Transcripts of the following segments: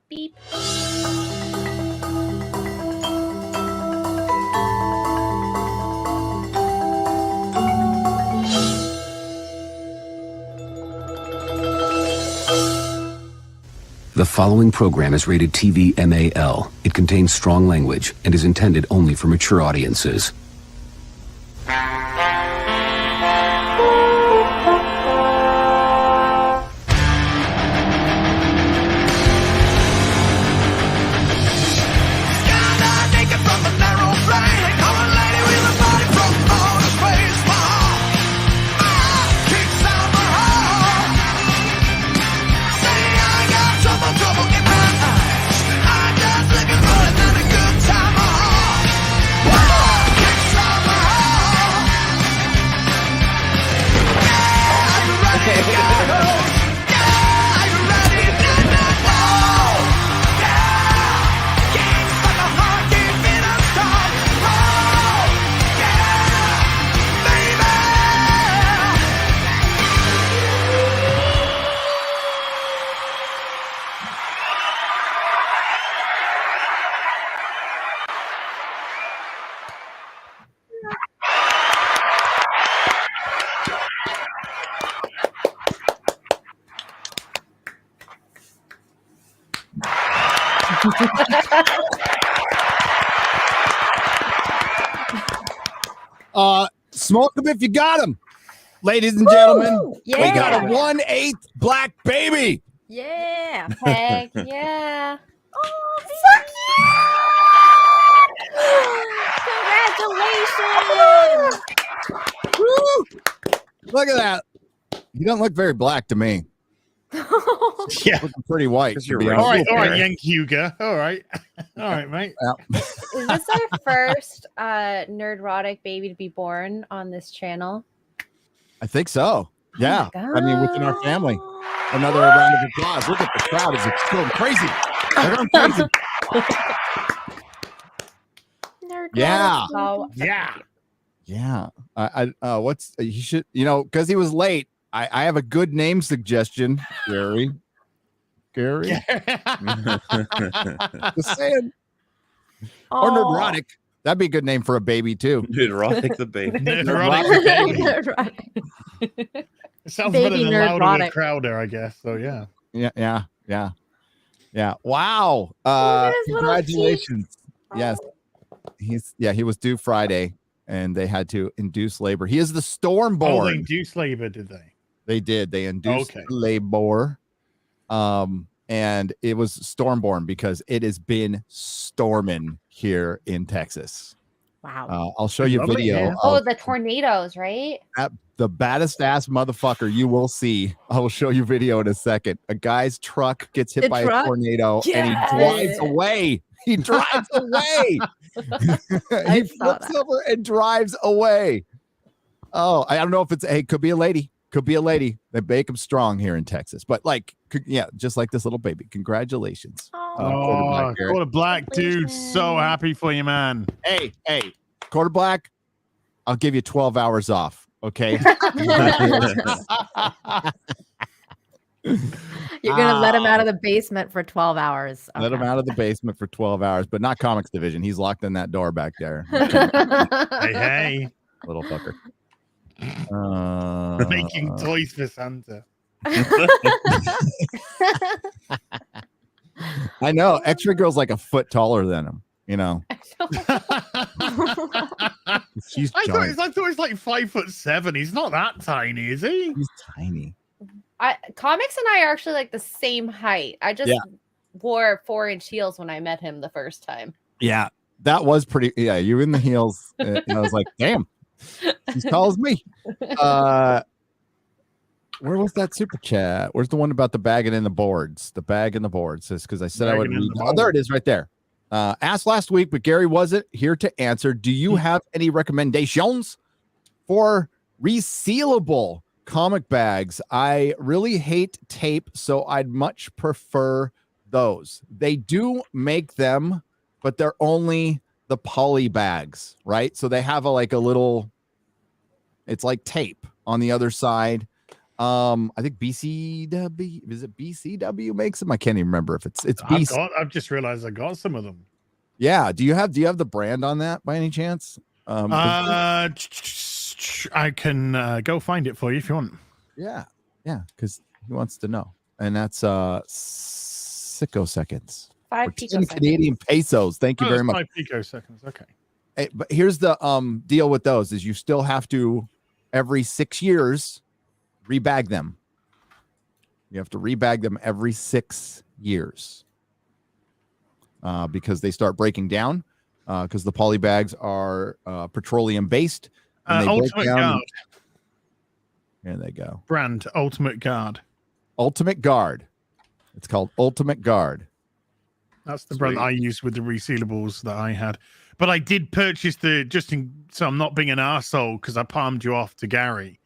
beep. The following program is rated TV MAL. It contains strong language and is intended only for mature audiences. Smoke them if you got them, ladies and gentlemen. Yeah. We got a 1/8 black baby. Yeah. Heck yeah. Oh, so cute. Congratulations. Woo! Look at that. You don't look very black to me. Yeah, looking pretty white. All right, Yank Hugo. All right, mate. Yeah. Is this our first Nerdrotic baby to be born on this channel? I think so. Yeah. Oh I mean, within our family. Another round of applause. Look at the crowd. It's going crazy. They're going crazy. Yeah. Oh, Yeah. What's he should, because he was late. I have a good name suggestion, Gary. Just saying. Or Nerdrotic. That'd be a good name for a baby too. Nerdrotic the baby. Nerdrotic the baby. Nerdrotic. It sounds Baby better than Louder Nerdrotic. with Crowder, I guess. So yeah. Yeah. Wow. Look at his little Congratulations. teeth. Yes. He was due Friday and they had to induce labor. He is the stormborn. Oh, they induced labor, did they? They did. They induced labor. And it was stormborn because it has been storming here in Texas. Wow. I'll show you a video. Oh, the tornadoes, right? The baddest ass motherfucker you will see. I will show you video in a second. A guy's truck gets hit by a tornado and he drives away. He drives away. He flips over and drives away. Oh, I don't know if could be a lady. Could be a lady. They make them strong here in Texas. But just like this little baby. Congratulations. Quarter Black dude. So happy for you, man. Hey, Quarter Black, I'll give you 12 hours off. Okay. You're gonna let him out of the basement for 12 hours. Let him out of the basement for 12 hours, but not comics division. He's locked in that door back there. Hey, little fucker. Making toys for Santa. I know. X-Ray Girl's like a foot taller than him. She's I thought he was like 5'7". He's not that tiny, is he? He's tiny. Comics and I are actually like the same height. I just wore 4-inch heels when I met him the first time. Yeah, that was pretty. Yeah, you in the heels. And I was like, damn, she's tall as me. Where was that super chat? Where's the one about the bag and the boards? The bag and the boards. Because I said I would read. Oh, there it is right there. Asked last week, but Gary wasn't here to answer. Do you have any recommendations for resealable comic bags? I really hate tape, so I'd much prefer those. They do make them, but they're only the poly bags, right? So they have a little, it's like tape on the other side. I think BCW, is it BCW makes them? I can't even remember if it's BC. I've just realized I got some of them. Yeah. Do you have the brand on that by any chance? I can go find it for you if you want. Yeah, because he wants to know, and that's picoseconds. 5 picoseconds. Canadian pesos. Thank you very much. 5 picoseconds. Okay. Hey, but here's the deal with those: is you still have to every 6 years rebag them. You have to rebag them every 6 years because they start breaking down. Because the poly bags are petroleum based. And they Ultimate Guard. There they go. Brand Ultimate Guard. Ultimate Guard. It's called Ultimate Guard. That's the brand I used with the resealables that I had. But I did purchase so I'm not being an arsehole because I palmed you off to Gary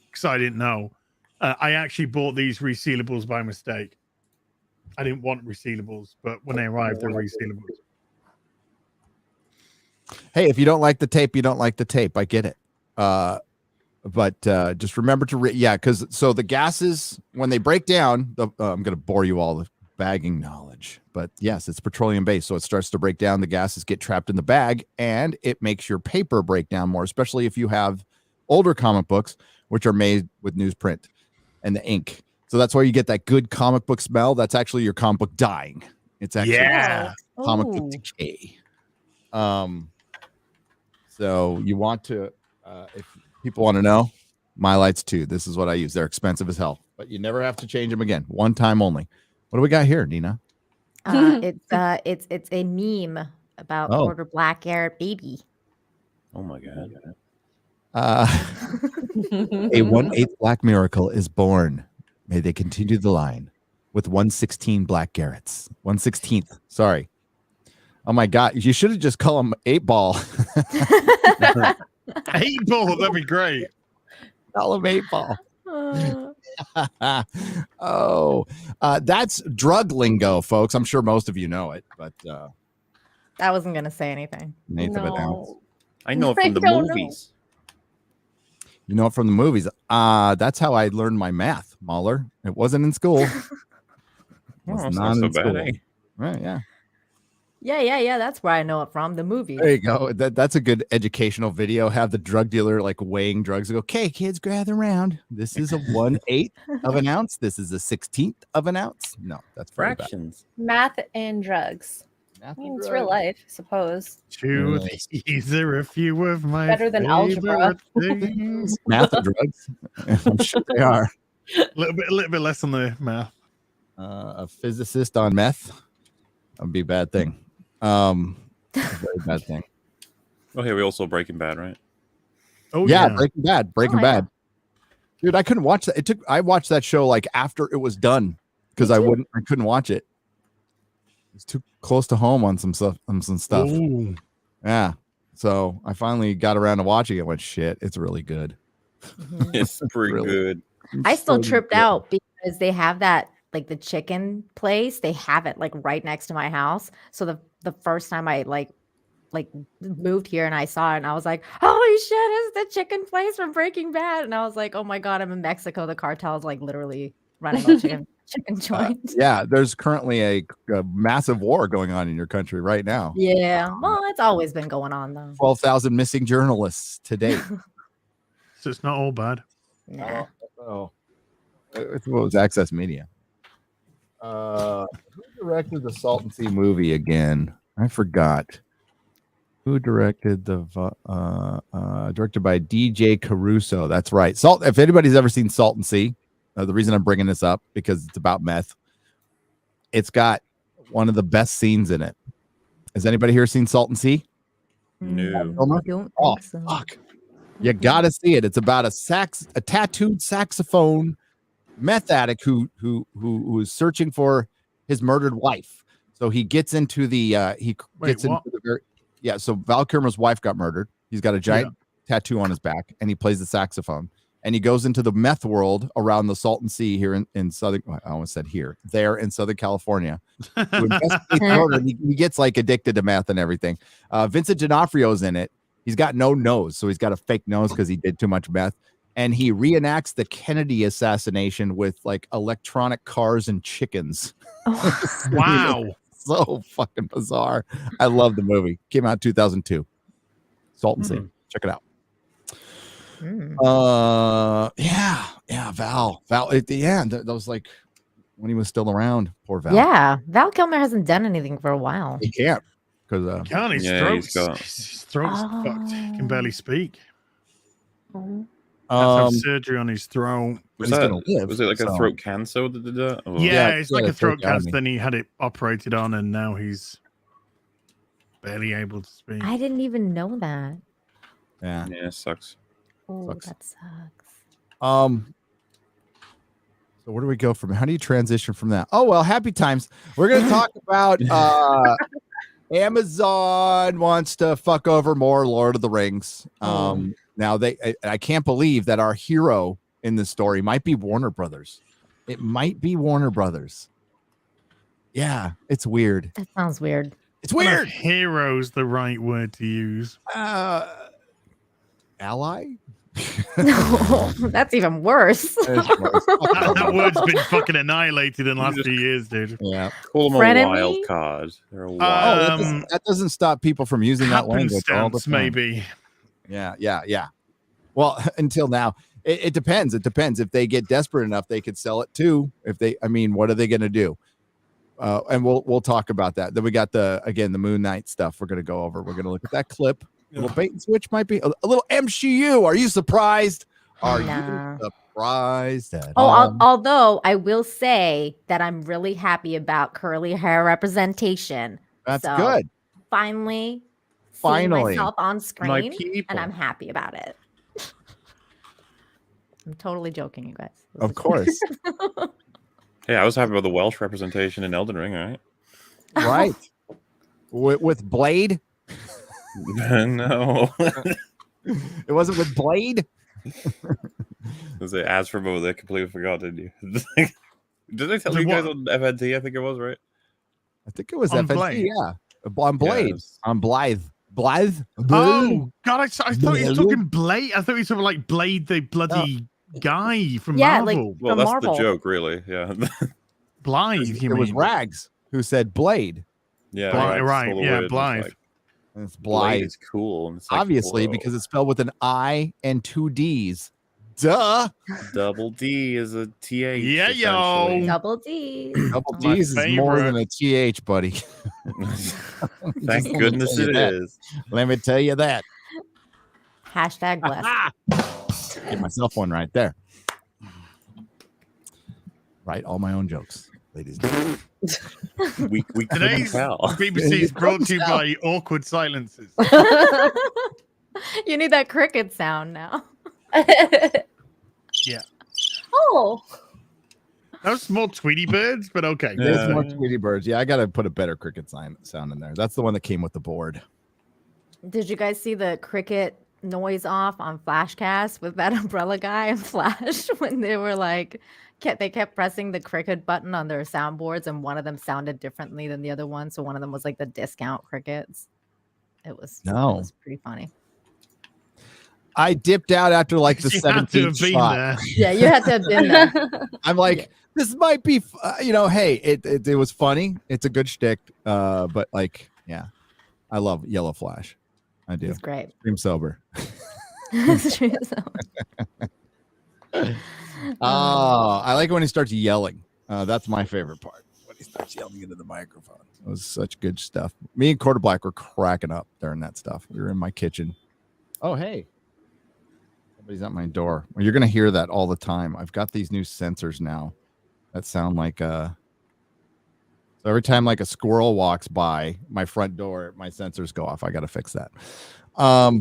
because I didn't know. I actually bought these resealables by mistake. I didn't want resealables, but when they arrived, they're resealables. Hey, if you don't like the tape, you don't like the tape. I get it. But just remember to because so the gases, when they break down, I'm going to bore you all with bagging knowledge, but yes, it's petroleum based, so it starts to break down. The gases get trapped in the bag, and it makes your paper break down more, especially if you have older comic books, which are made with newsprint and the ink. So that's why you get that good comic book smell. That's actually your comic book dying. It's actually comic book decay. So you want to, if people want to know, My Lights 2. This is what I use. They're expensive as hell, but you never have to change them again. One time only. What do we got here, Nina? It's a meme about quarter black hair baby. Oh my god. A 1/8 black miracle is born. May they continue the line with 1/16 black Garretts. 1/16th. Sorry. Oh my god. You should have just called him 8 Ball. 8 Ball, that'd be great. Call him 8 Ball. That's drug lingo, folks. I'm sure most of you know it, but I wasn't gonna say anything. I know it from the movies. You know it from the movies. That's how I learned my math, MauLer. It wasn't in school. It was not so in school. Bad, eh? Right, yeah. Yeah. That's where I know it from. The movie. There you go. That's a good educational video. Have the drug dealer like weighing drugs. Go, okay, kids, gather around. This is a 1/8 of an ounce. This is a 16th of an ounce. No, that's fractions. Math and drugs. It's real life, I suppose. These are a few of my better than algebra. Math and drugs. I'm sure they are. A little bit less on the math. A physicist on meth. That would be a bad thing. A very bad thing. Oh, here we also Breaking Bad, right? Oh yeah. Breaking Bad. Dude, I couldn't watch that. I watched that show like after it was done because I couldn't watch it. It's too close to home on some stuff. Ooh. Yeah. So I finally got around to watching it. Went shit. It's really good. It's pretty good. I still tripped out because they have that like the chicken place. They have it like right next to my house. So the first time I like moved here and I saw it and I was like, holy shit, it's the chicken place from Breaking Bad. And I was like, oh my god, I'm in Mexico. The cartel is like literally running a chicken joint. Yeah, there's currently a massive war going on in your country right now. Yeah, well, it's always been going on though. 12,000 missing journalists to date. So it's not all bad. Nah. It was Access Media. Who directed the Salton Sea movie again? I forgot. Who directed the directed by DJ Caruso? That's right. If anybody's ever seen Salton Sea, the reason I'm bringing this up because it's about meth. It's got one of the best scenes in it. Has anybody here seen Salton Sea? No. Oh, fuck. You gotta see it. It's about a tattooed saxophone meth addict who is searching for his murdered wife. So he gets into the so Val Kilmer's wife got murdered. He's got a giant tattoo on his back and he plays the saxophone. And he goes into the meth world around the Salton Sea here in Southern. I almost said there in Southern California. To investigate murder. He gets like addicted to meth and everything. Vincent D'Onofrio's in it. He's got no nose, so he's got a fake nose because he did too much meth. and he reenacts the Kennedy assassination with like electronic cars and chickens. Wow. So fucking bizarre. I love the movie. Came out 2002. Salt and Sand. Check it out. Yeah, Val at the end. That was like when he was still around. Poor Val. Yeah, Val Kilmer hasn't done anything for a while. He can't because His throat's fucked. He can barely speak. Have surgery on his throat. Was it like a throat cancer that did that? Or? Yeah, it's like a throat cancer. Then he had it operated on, and now he's barely able to speak. I didn't even know that. Yeah, it sucks. Oh, that sucks. So where do we go from? How do you transition from that? Oh well, happy times. We're gonna talk about Amazon wants to fuck over more Lord of the Rings. Now I can't believe that our hero in this story might be Warner Brothers. It might be Warner Brothers. Yeah, it's weird. That sounds weird. It's weird. Hero's the right word to use. Ally? No, that's even worse. That word's been fucking annihilated in the last few years, dude. Yeah. Call them a wild card. They're a wild that doesn't stop people from using that language all the time. Maybe. Yeah. Well, until now, it depends. It depends. If they get desperate enough, they could sell it too. What are they going to do? And we'll talk about that. Then we got the Moon Knight stuff we're going to go over. We're going to look at that clip. A little bait and switch might be a little MCU. Are you surprised? Are you surprised at all? Although I will say that I'm really happy about curly hair representation. That's good. Finally seeing myself on screen, and I'm happy about it. I'm totally joking, you guys. Of course. Hey, I was happy about the Welsh representation in Elden Ring, all right? Right. With Blade? No. It wasn't with Blade? Was it ads from over there? Completely forgot, didn't you? Did I tell you guys on FNT? I think it was, right? I think it was on FNT, Blade. yeah. On Blade. Yes. On Blythe. Oh, God, I thought you were talking Blade. I thought you were talking like Blade, the bloody guy from Marvel. Well, that's Marvel. the joke, really. Yeah. Blythe, it was Rags who said Blade. Yeah, right. Yeah, Blythe. It's Blythe. It's cool. It's like, obviously, because it's spelled with an I and two D's. Duh. Double D is a TH. Yeah, yo. Double D. Double D's is more than a TH, buddy. Thank goodness it is. Let me tell you that. Hashtag blessed. Give myself one right there. Write all my own jokes, ladies and gentlemen. Today's BBC is brought to you by awkward silences. You need that cricket sound now. Yeah. Oh. That was more Tweety Birds, but okay. There's more Tweety Birds. Yeah, I got to put a better cricket sound in there. That's the one that came with the board. Did you guys see the cricket noise off on Flashcast with that umbrella guy and Flash when they were like, they kept pressing the cricket button on their soundboards and one of them sounded differently than the other one. So one of them was like the discount crickets. It was pretty funny. I dipped out after like the 17th shot. Yeah, you had to have been there. I'm like, this might be, hey, it was funny. It's a good shtick. But like, yeah, I love Yellow Flash. I do. It's great. Stream sober. I like when he starts yelling. That's my favorite part. When he starts yelling into the microphone. It was such good stuff. Me and Quarter Black were cracking up during that stuff. We were in my kitchen. Oh, hey. Somebody's at my door. Well, you're going to hear that all the time. I've got these new sensors now that sound like so every time like a squirrel walks by my front door, my sensors go off. I got to fix that. All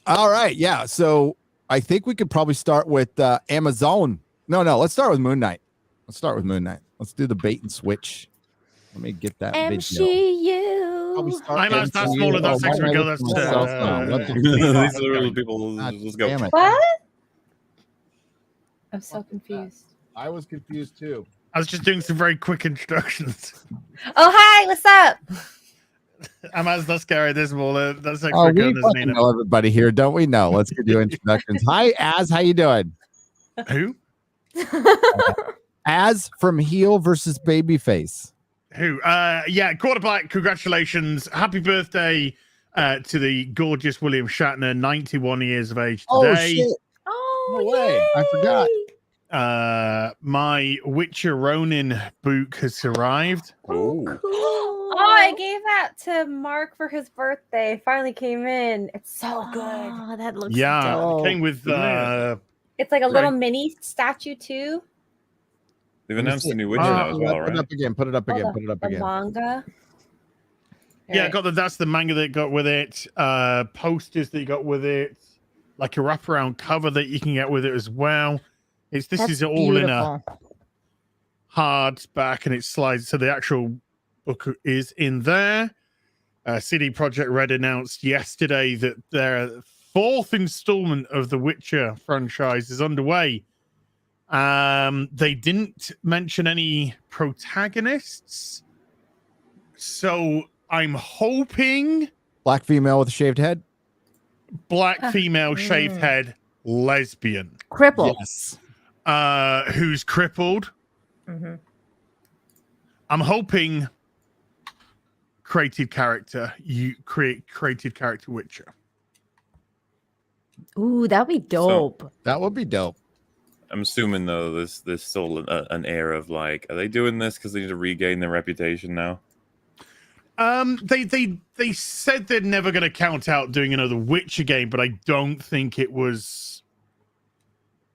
right. Yeah. So I think we could probably start with Amazon. No. Let's start with Moon Knight. Let's do the bait and switch. Let me get that MCU. That's smaller. That's extra go. That's These are real people. Let's go. What? I'm so confused. I was confused too. I was just doing some very quick instructions. Oh, hi. What's up? I'm as not scary this MauLer. That's like Oh, for we goodness, fucking Nina. know everybody here, don't we? Know. Let's get you introductions. Hi, Az. How you doing? Who? Az from Heel versus Babyface. Who? Yeah, Quarter Black. Congratulations. Happy birthday to the gorgeous William Shatner, 91 years of age today. Oh shit! Oh, No way! I forgot. My Witcher Ronin book has arrived. Oh, Cool. Oh, I gave that to Mark for his birthday. It finally came in. It's so good. Oh, that looks Yeah, dope. it came with It's like a little Right. mini statue too. they've Let me announced see a new it. Witcher now as well, Put it right? up again. Put it up again. Oh, Put it up the again. manga. yeah, Right. that's the manga that got with it. Posters that you got with it, like a wraparound cover that you can get with it as well. This That's is all beautiful. in a hardback, and it slides. So the actual book is in there. CD Projekt Red announced yesterday that their 4th installment of the Witcher franchise is underway. They didn't mention any protagonists, so I'm hoping Black female with a shaved head. black female shaved head lesbian Crippled. Yes. who's crippled. Mhm. I'm hoping created character Witcher. Ooh, that'd be dope. That would be dope. I'm assuming though, there's still an air of like, are they doing this because they need to regain their reputation now? They said they're never going to count out doing another Witcher game, but I don't think it was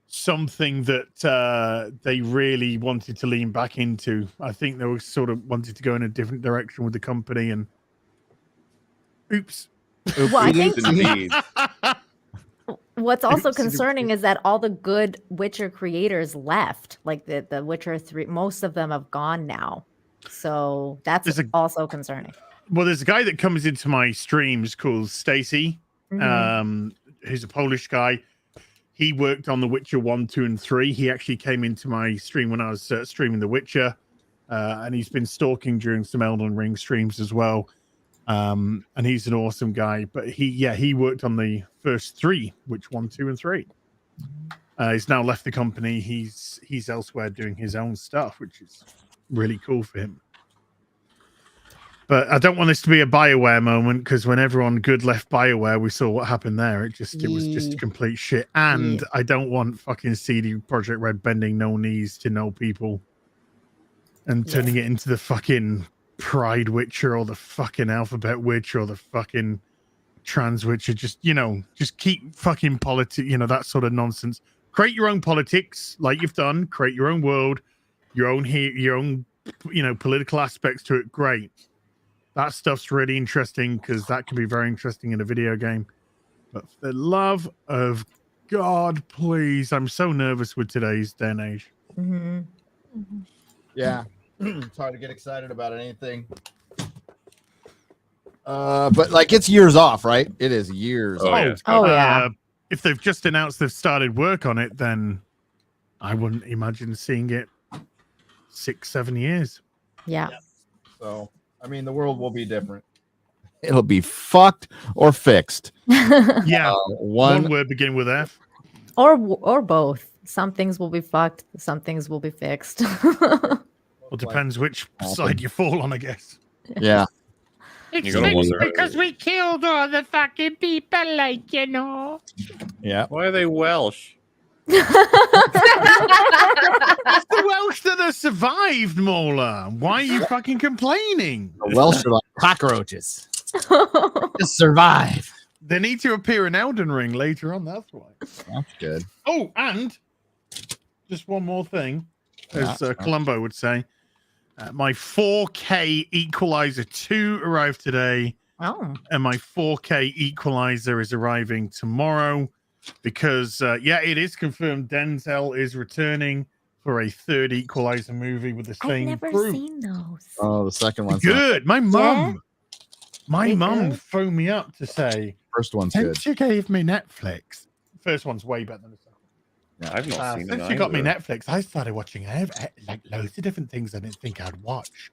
something that they really wanted to lean back into. I think they were sort of wanted to go in a different direction with the company, and oops. Well, I think Indeed. what's also Oops. concerning is that all the good Witcher creators left. Like the Witcher 3, most of them have gone now. So that's also concerning. Well, there's a guy that comes into my streams called Stacy, Mhm. who's a Polish guy. He worked on The Witcher 1, 2, and 3. He actually came into my stream when I was streaming The Witcher, and he's been stalking during some Elden Ring streams as well. And he's an awesome guy. But he worked on the first 3, Witcher 1, 2, and 3. He's now left the company. He's elsewhere doing his own stuff, which is really cool for him. But I don't want this to be a BioWare moment, because when everyone good left BioWare, we saw what happened there. It was just complete shit. And I don't want fucking CD Projekt Red bending no knees to no people and turning it into the fucking Pride Witcher or the fucking Alphabet Witcher or the fucking Trans Witcher. Just keep fucking politics, that sort of nonsense. Create your own politics like you've done. Create your own world, your own political aspects to it. Great. That stuff's really interesting, because that can be very interesting in a video game. But for the love of God, please. I'm so nervous with today's day and age. Mhm. Yeah. It's hard to get excited about anything. But like it's years off, right? It is years Oh, off. yeah. Oh, yeah. If they've just announced they've started work on it, then I wouldn't imagine seeing it 6-7 years. Yeah. So I mean the world will be different. It'll be fucked or fixed. Yeah. One One word beginning with F. or both. Some things will be fucked. Some things will be fixed. Well, depends which side you fall on, I guess. Yeah. You gotta wonder, because we killed all the fucking people, Yeah. why are they Welsh? It's the Welsh that have survived, MauLer. Why are you fucking complaining? The Welsh are like cockroaches. Just survive. They need to appear in Elden Ring later on, that's why. That's good. Oh, and just one more thing, as Columbo would say. My 4K Equalizer 2 arrived today, Oh. and my 4K Equalizer is arriving tomorrow, because, it is confirmed Denzel is returning for a 3rd Equalizer movie with the I've same never crew. seen those. Oh, the second one's Good. My mum They good? phoned me up to say, first one's good. since you gave me Netflix, first one's way better than the second. I've not seen it. Since you got me either. Netflix, I started watching like loads of different things I didn't think I'd watch,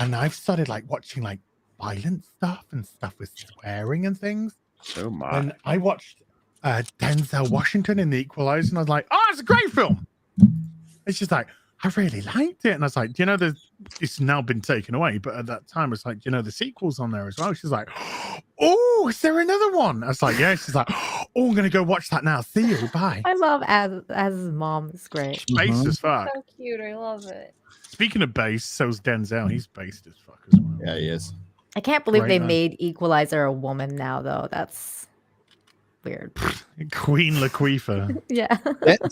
and I've started like watching like violent stuff and stuff with swearing and things. Oh my! And I watched Denzel Washington in The Equalizer, and I was like, "Oh, it's a great film." It's just like I really liked it, and I was like, "You know, it's now been taken away, but at that time, it's like, you know, the sequel's on there as well." She's like, "Oh, is there another one?" I was like, "Yeah." She's like, "Oh, I'm gonna go watch that now. See you, bye." I love Az's mom. It's great. Based as fuck. So cute. I love it. Speaking of bass, so's Denzel. He's based as fuck as well. Yeah, he is. I can't believe Right they on. made Equalizer a woman now, though. That's weird. Queen Laquifa. Yeah.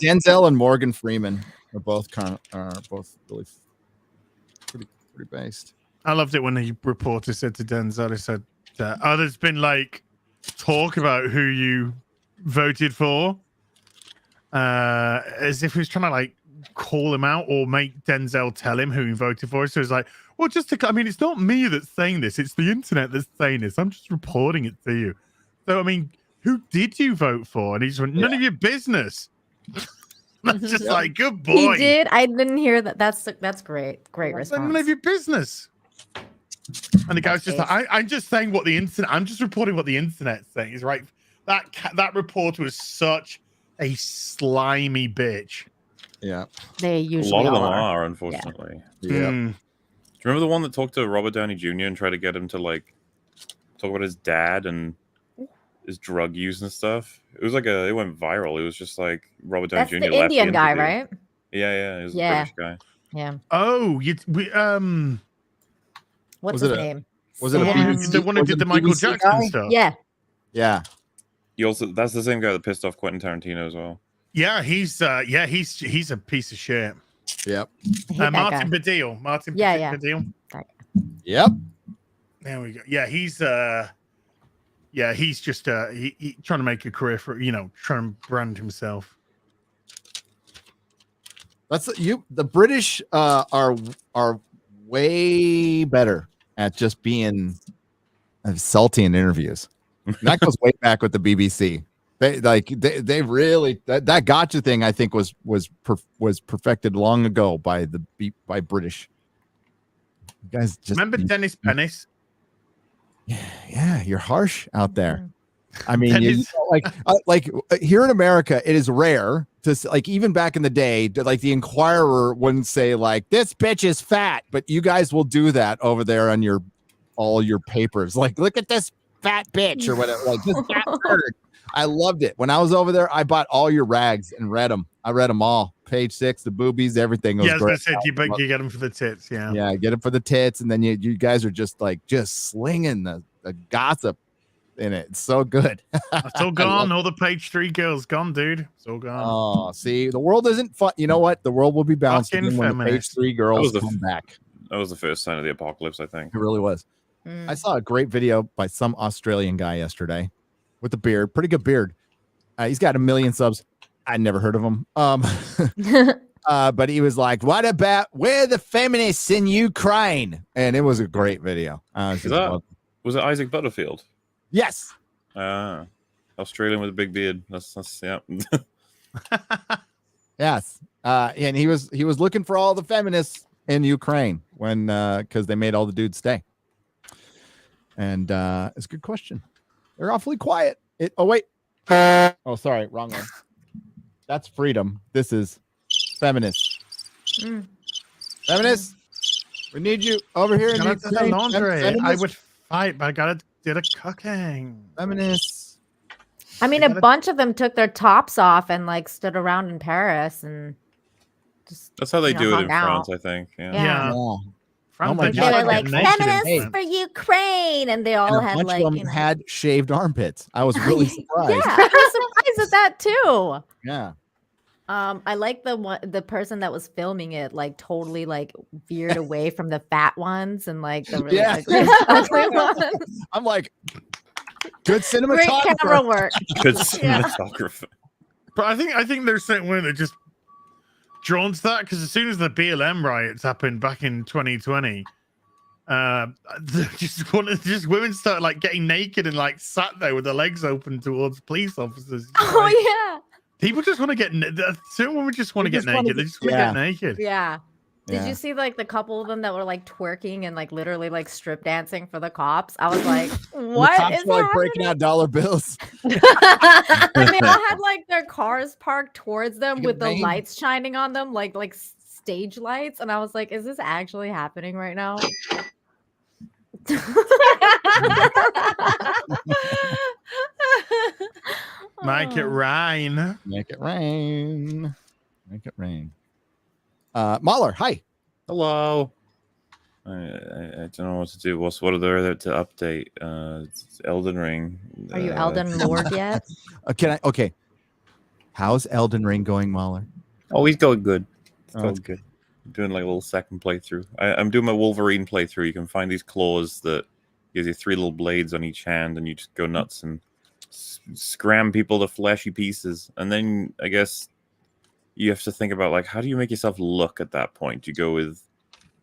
Denzel and Morgan Freeman are both really pretty based. I loved it when the reporter said to Denzel, he said, "Oh, there's been like talk about who you voted for," as if he was trying to like call him out or make Denzel tell him who he voted for. So it's like, well, I mean, it's not me that's saying this; it's the internet that's saying this. I'm just reporting it to you. So I mean, who did you vote for? And he just went, "None of your business." That's just like, good boy. He did. I didn't hear that. That's great. Great response. None of your business. And the guy's just like, I'm just saying what the internet. I'm just reporting what the internet's saying. He's right. That reporter was such a slimy bitch. Yeah, They A usually lot of them all are, unfortunately. yeah. Hmm. Do you remember the one that talked to Robert Downey Jr. and tried to get him to like talk about his dad and his drug use and stuff? It was like it went viral. It was just like Robert Downey That's Jr. the left Indian guy, interview. right? Yeah. It was Yeah. a British guy. Yeah. Oh, What's Was his it a- name? was it a Sam- BBC? the one who Was it did the a Michael BBC Jackson guy? stuff. Yeah. That's the same guy that pissed off Quentin Tarantino as well. Yeah, he's a piece of shit. Yep. I hate that Martin guy. Baddiel. Martin Yeah. Baddiel. Yep. There we go. Yeah, he's just he trying to make a career for, trying to brand himself. That's the British are way better at just being salty in interviews. And that goes way back with the BBC. They really that gotcha thing I think was perfected long ago by British. You guys just Remember Dennis Pennis? Yeah, you're harsh out there. I mean, Dennis- like here in America, it is rare to like even back in the day, like the Inquirer wouldn't say like this bitch is fat, but you guys will do that over there on all your papers. Like, look at this fat bitch or whatever. Like this fat bird. I loved it. When I was over there, I bought all your rags and read them. I read them all. Page 6, the boobies, everything. Yeah, Great. I said you get them for the tits. Yeah. Yeah, get it for the tits, and then you guys are just slinging the gossip in it. It's so good. It's all gone. All the page 3 girls gone, dude. It's all gone. Oh, see, the world isn't fun. You know what? The world will be balanced Fucking again when the page feminist. 3 girls That was come back. That was the first sign of the apocalypse, I think. It really was. Mm. I saw a great video by some Australian guy yesterday with a beard, pretty good beard. He's got 1 million subs. I never heard of him. But he was like, "What about where the feminists in Ukraine?" And it was a great video. Was it Isaac Butterfield? Yes. Australian with a big beard. That's yeah. Yes. And he was looking for all the feminists in Ukraine when because they made all the dudes stay. And it's a good question. They're awfully quiet. Oh wait. Oh, sorry, wrong one. That's freedom. This is feminist. Feminist. We need you over here in Gotta do the Ukraine. laundry. I Feminist. would fight, but I gotta do the cooking. Feminists. I mean, a bunch of them took their tops off and like stood around in Paris and just. That's how they do it in hung out. France, I think. Yeah. Yeah. Oh my They God. were Yeah, like naked in feminists France. for Ukraine, and they all And a had bunch like. of them had shaved armpits. I was really surprised. Yeah, I was surprised at that too. Yeah. I like the person that was filming it, like totally like veered away from the fat ones and like the really ugly ones. I'm like, good Great cinematographer. camera work. Good Yeah. cinematographer. But I think there's certain women that just drawn to that because as soon as the BLM riots happened back in 2020, just women started like getting naked and like sat there with their legs open towards police officers. Oh Like, yeah. people just want to get certain women just want to get naked. They just want to get naked. Yeah. Did you see like the couple of them that were like twerking and like literally like strip dancing for the cops? I was like, what The cops is were like happening? breaking out dollar bills. And they all had like their cars parked towards them Like a with the vein. lights shining on them, like stage lights. And I was like, is this actually happening right now? Make it Oh. rain. Make it rain. Make it rain. MauLer, hi. Hello. I don't know what to do. What are there to update? It's Elden Ring. Are you Elden Lord yet? Okay. How's Elden Ring going, MauLer? Oh, he's going good. It's Oh, going good. I'm doing like a little second playthrough. I'm doing my Wolverine playthrough. You can find these claws that gives you 3 little blades on each hand, and you just go nuts and scram people to fleshy pieces. And then I guess you have to think about like, how do you make yourself look at that point? You go with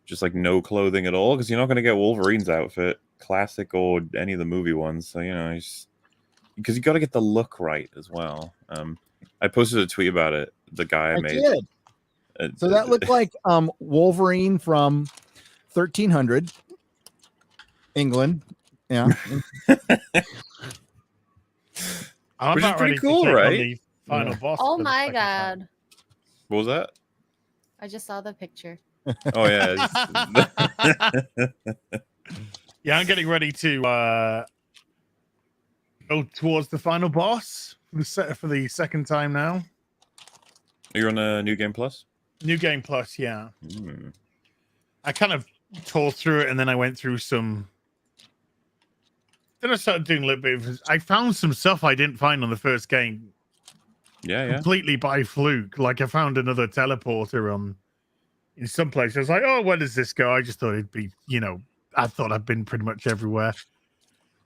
just like no clothing at all, because you're not going to get Wolverine's outfit, classic or any of the movie ones. So because you got to get the look right as well. I posted a tweet about it. The guy I made. Did. So that looked like Wolverine from 1300 England. Yeah. I'm Which is about pretty ready cool, to take on right? the final boss. Oh for the my second time. god. What was that? I just saw the picture. Oh yeah. Yeah, I'm getting ready to go towards the final boss for the second time now. You're on a New Game Plus? New Game Plus, yeah. Hmm. I kind of tore through it, and then I went through some. Then I started doing a little bit of. I found some stuff I didn't find on the first game Yeah. completely by fluke. Like I found another teleporter in some place. I was like, oh, where does this go? I just thought it'd be, I thought I'd been pretty much everywhere.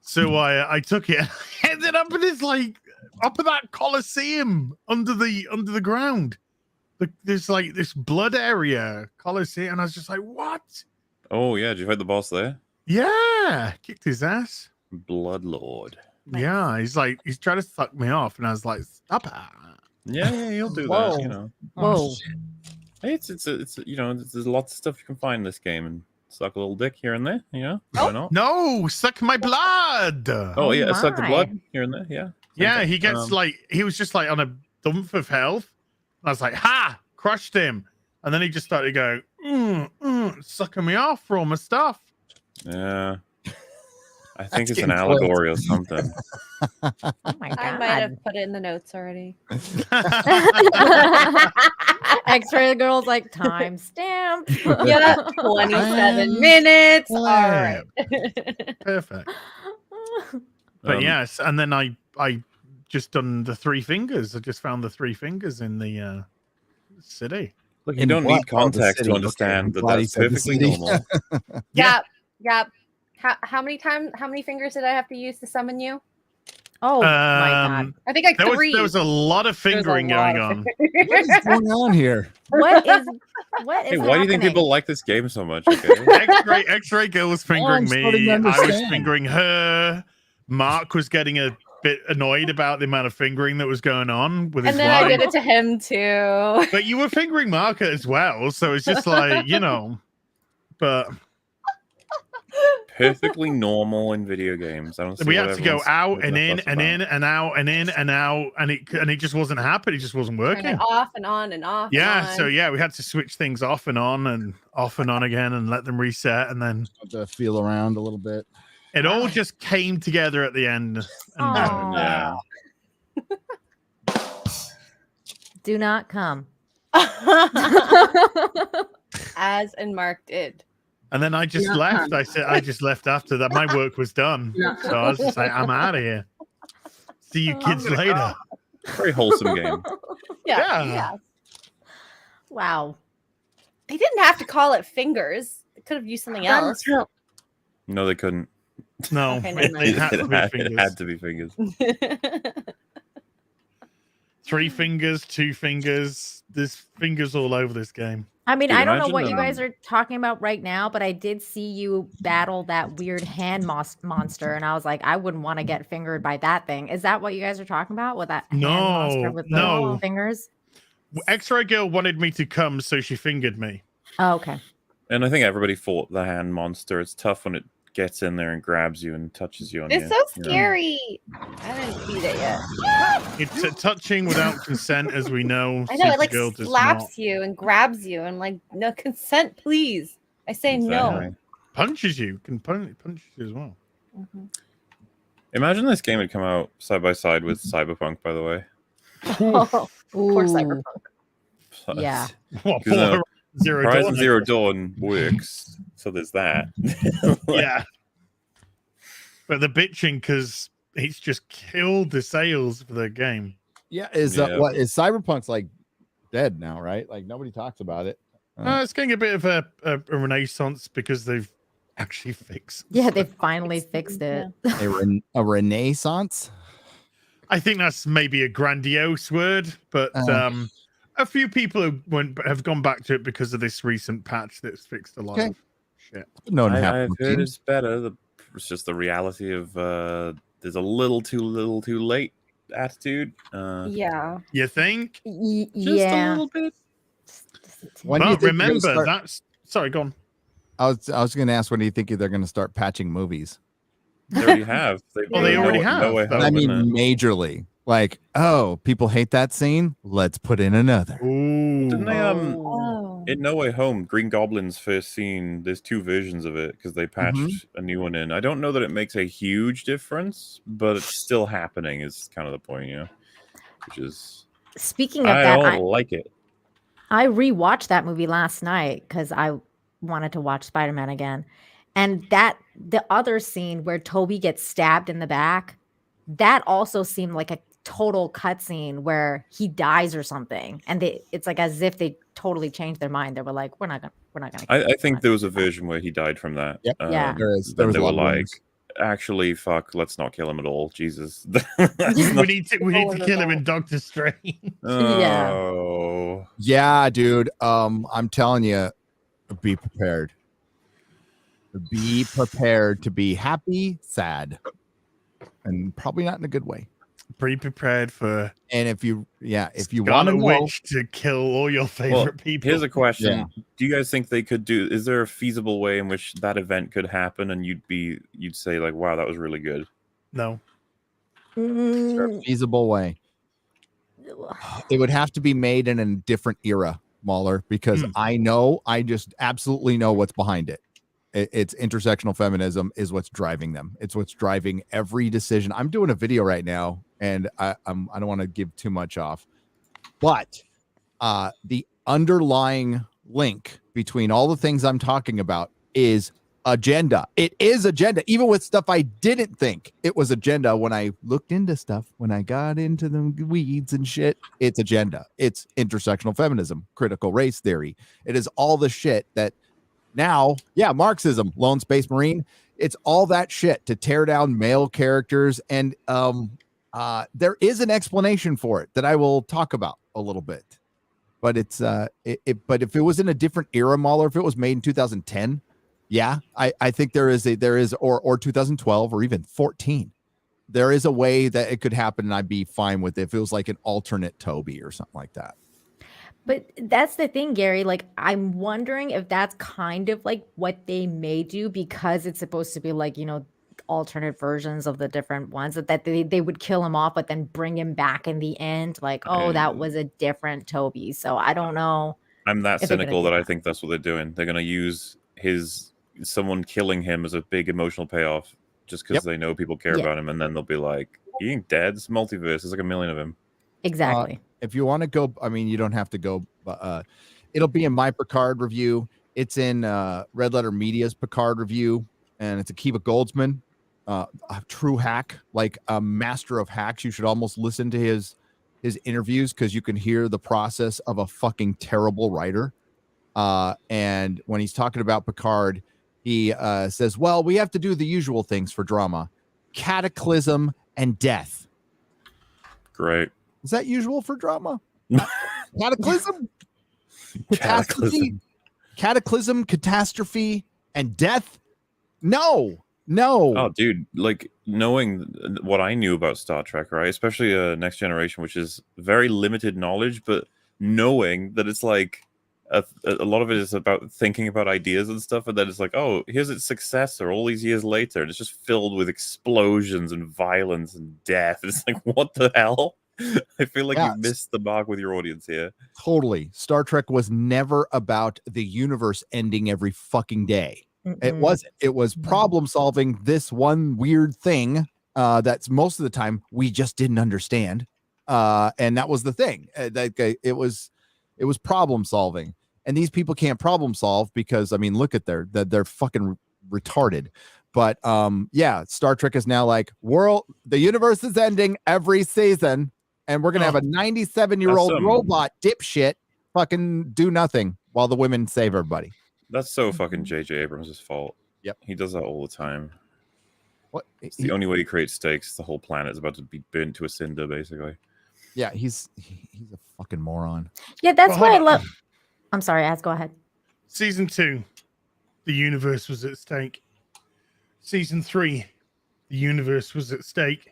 So I took it and I ended up in this like up in that Colosseum under the ground. There's like this blood area Colosseum, and I was just like, what? Oh yeah, did you fight the boss there? Yeah, kicked his ass. Blood Lord. Yeah, he's trying to suck me off, and I was like, stop it. Yeah, he'll do Whoa. that. Whoa. Hey, it's there's lots of stuff you can find in this game and suck a little dick here and there. Why not? No, suck my blood. Oh yeah, suck the my. blood here and there. Yeah. Yeah, he gets he was just like on a dump of health. I was like, ha, crushed him. And then he just started going, sucking me off for all my stuff. Yeah. I think it's getting an allegory or something. Oh my god. I might have put it in the notes already. X-ray girl's like timestamp. Yeah, 27 minutes. All right. Perfect. But yes, and then I just done the 3 fingers. I just found the 3 fingers in the city. Look, you In don't what? need Oh, the context city. to understand Okay, I'm that glad he that's said the perfectly city. normal. Yep. How many fingers did I have to use to summon you? Oh my god. I think like There 3. was a lot of There was a fingering lot going of on. What is going on here? What is Hey, why do you think happening? people like this game so much? Okay? X-ray girl was fingering I'm starting me. to I was understand. fingering her. Mark was getting a bit annoyed about the amount of fingering that was going on with his And then I wife. did it to him too. But you were fingering Mark as well, so it's just like, but Perfectly normal in video games. I don't see we what had to go everyone's out and in fuss and in about. and out and in and out, and it just wasn't happening. It just wasn't Turn working. it off and on and off. Yeah, and on. so yeah, we had to switch things off and on again and let them reset, and then Have to feel around a little bit. it all just came together at the end. And Aw. Yeah. Do not come. As and Mark did. And then I just left. I said I just left after that. My work was done. So I was just like, I'm out of here. See you kids later. Very wholesome game. Yeah. Wow. They didn't have to call it fingers. They could have used something else. No, they couldn't. No, Okay, never mind. it had to be It fingers. had to be fingers. 3 fingers, 2 fingers. There's fingers all over this game. I mean, Dude, I don't know imagine, what you guys are talking about right now, but I did see you battle that weird hand monster, and I was like, I wouldn't want to get fingered by that thing. Is that what you guys are talking about with that hand monster with the No. fingers? X-Ray Girl wanted me to come, so she fingered me. Oh, okay. And I think everybody fought the hand monster. It's tough when it gets in there and grabs you and touches you on It's you. so you know? scary. I didn't beat it yet. It's touching without consent, as we know. I know it like Supergirl does slaps not. you and grabs you and like no consent, please. I say Exactly. no. Punches you. Can punch you as well. Mhm. Imagine this game had come out side by side with Cyberpunk, by the way. Poor Ooh. Cyberpunk. Yeah. What, You know, Horizon Dawn? Zero Dawn works, so there's that. Yeah. But the bitching because it's just killed the sales for the game. Yeah, is Cyberpunk's like dead now, right? Like nobody talks about it. It's getting a bit of a renaissance because they've actually fixed. Yeah, they finally fixed it. A renaissance. I think that's maybe a grandiose word, but a few people have gone back to it because of this recent patch that's fixed a lot of shit. I've heard it's better. It's just the reality of there's a little too late attitude. Yeah. You think? Just Yeah. a little bit. When do you But think they're gonna remember, start- that's sorry, go on. I was going to ask, when do you think they're going to start patching movies? They already have. They already have, No Way though. Home, I mean, isn't it? majorly. Like, oh, people hate that scene. Let's put in another. Ooh. Didn't they Oh. in No Way Home, Green Goblin's first scene, there's two versions of it because they patched a new one in. I don't know that it makes a huge difference, but it's still happening is kind of the point, you know. Which is Speaking of I that, don't like it. I rewatched that movie last night because I wanted to watch Spider-Man again. And the other scene where Toby gets stabbed in the back, that also seemed like a total cutscene where he dies or something. And it's like as if they totally changed their mind. They were like, we're not gonna. I think there was a version where he died from that. Yep. Yeah. There is. Then There was they a were lot of like, rumors. actually, fuck, let's not kill him at all. Jesus. we need to kill him in Doctor Strange. Oh. Yeah, dude. I'm telling you, be prepared. Be prepared to be happy, sad, and probably not in a good way. Be prepared for And if you want to Scarlet know, Witch to kill all your favorite people. Here's a question. Yeah. Do you guys think they could do, is there a feasible way in which that event could happen and you'd say like, wow, that was really good? No. is there a feasible way? It would have to be made in a different era, MauLer, because I just absolutely know what's behind it. It's intersectional feminism is what's driving them. It's what's driving every decision. I'm doing a video right now, and I don't want to give too much off, but the underlying link between all the things I'm talking about is agenda. It is agenda, even with stuff I didn't think it was agenda. When I looked into stuff, when I got into the weeds and shit, it's agenda. It's intersectional feminism, critical race theory. It is all the shit that now, Marxism, lone space marine. It's all that shit to tear down male characters. And there is an explanation for it that I will talk about a little bit. But it's but if it was in a different era, MauLer, if it was made in 2010, I think there is or 2012 or even 14. There is a way that it could happen, and I'd be fine with it if it was like an alternate Toby or something like that. But that's the thing, Gary. Like, I'm wondering if that's kind of like what they may do, because it's supposed to be like, alternate versions of the different ones that they would kill him off, but then bring him back in the end. Like, oh, that was a different Toby. So I don't know. I'm that if they're gonna cynical do that I think that's what they're doing. They're going to use someone killing him as a big emotional payoff just because they know people care about him. And then they'll be like, he ain't dead. It's multiverse. There's like a million of him. Exactly. If you want to go, I mean, you don't have to go. It'll be in my Picard review. It's in Red Letter Media's Picard review, and it's Akiva Goldsman, a true hack, like a master of hacks. You should almost listen to his interviews because you can hear the process of a fucking terrible writer. And when he's talking about Picard, he says, well, we have to do the usual things for drama: cataclysm and death. Great. Is that usual for drama? Cataclysm? Cataclysm, catastrophe, and death? No. Oh, dude, like knowing what I knew about Star Trek, right? Especially Next Generation, which is very limited knowledge, but knowing that it's like a lot of it is about thinking about ideas and stuff, and then it's like, oh, here's its successor all these years later, and it's just filled with explosions and violence and death. It's like, what the hell? I feel like you missed the mark with your audience here. Totally. Star Trek was never about the universe ending every fucking day. It wasn't. It was problem solving this one weird thing that's most of the time we just didn't understand. And that was the thing. It was problem solving. And these people can't problem solve because, I mean, look at they're fucking retarded. But yeah, Star Trek is now like, the universe is ending every season, and we're gonna have a 97-year-old robot dipshit fucking do nothing while the women save everybody. That's so fucking J.J. Abrams' fault. Yep. He does that all the time. What? It's the only way he creates stakes. The whole planet is about to be burnt to a cinder, basically. Yeah, he's a fucking moron. Yeah, that's why I love. I'm sorry, go ahead. Season 2, the universe was at stake. Season 3, the universe was at stake.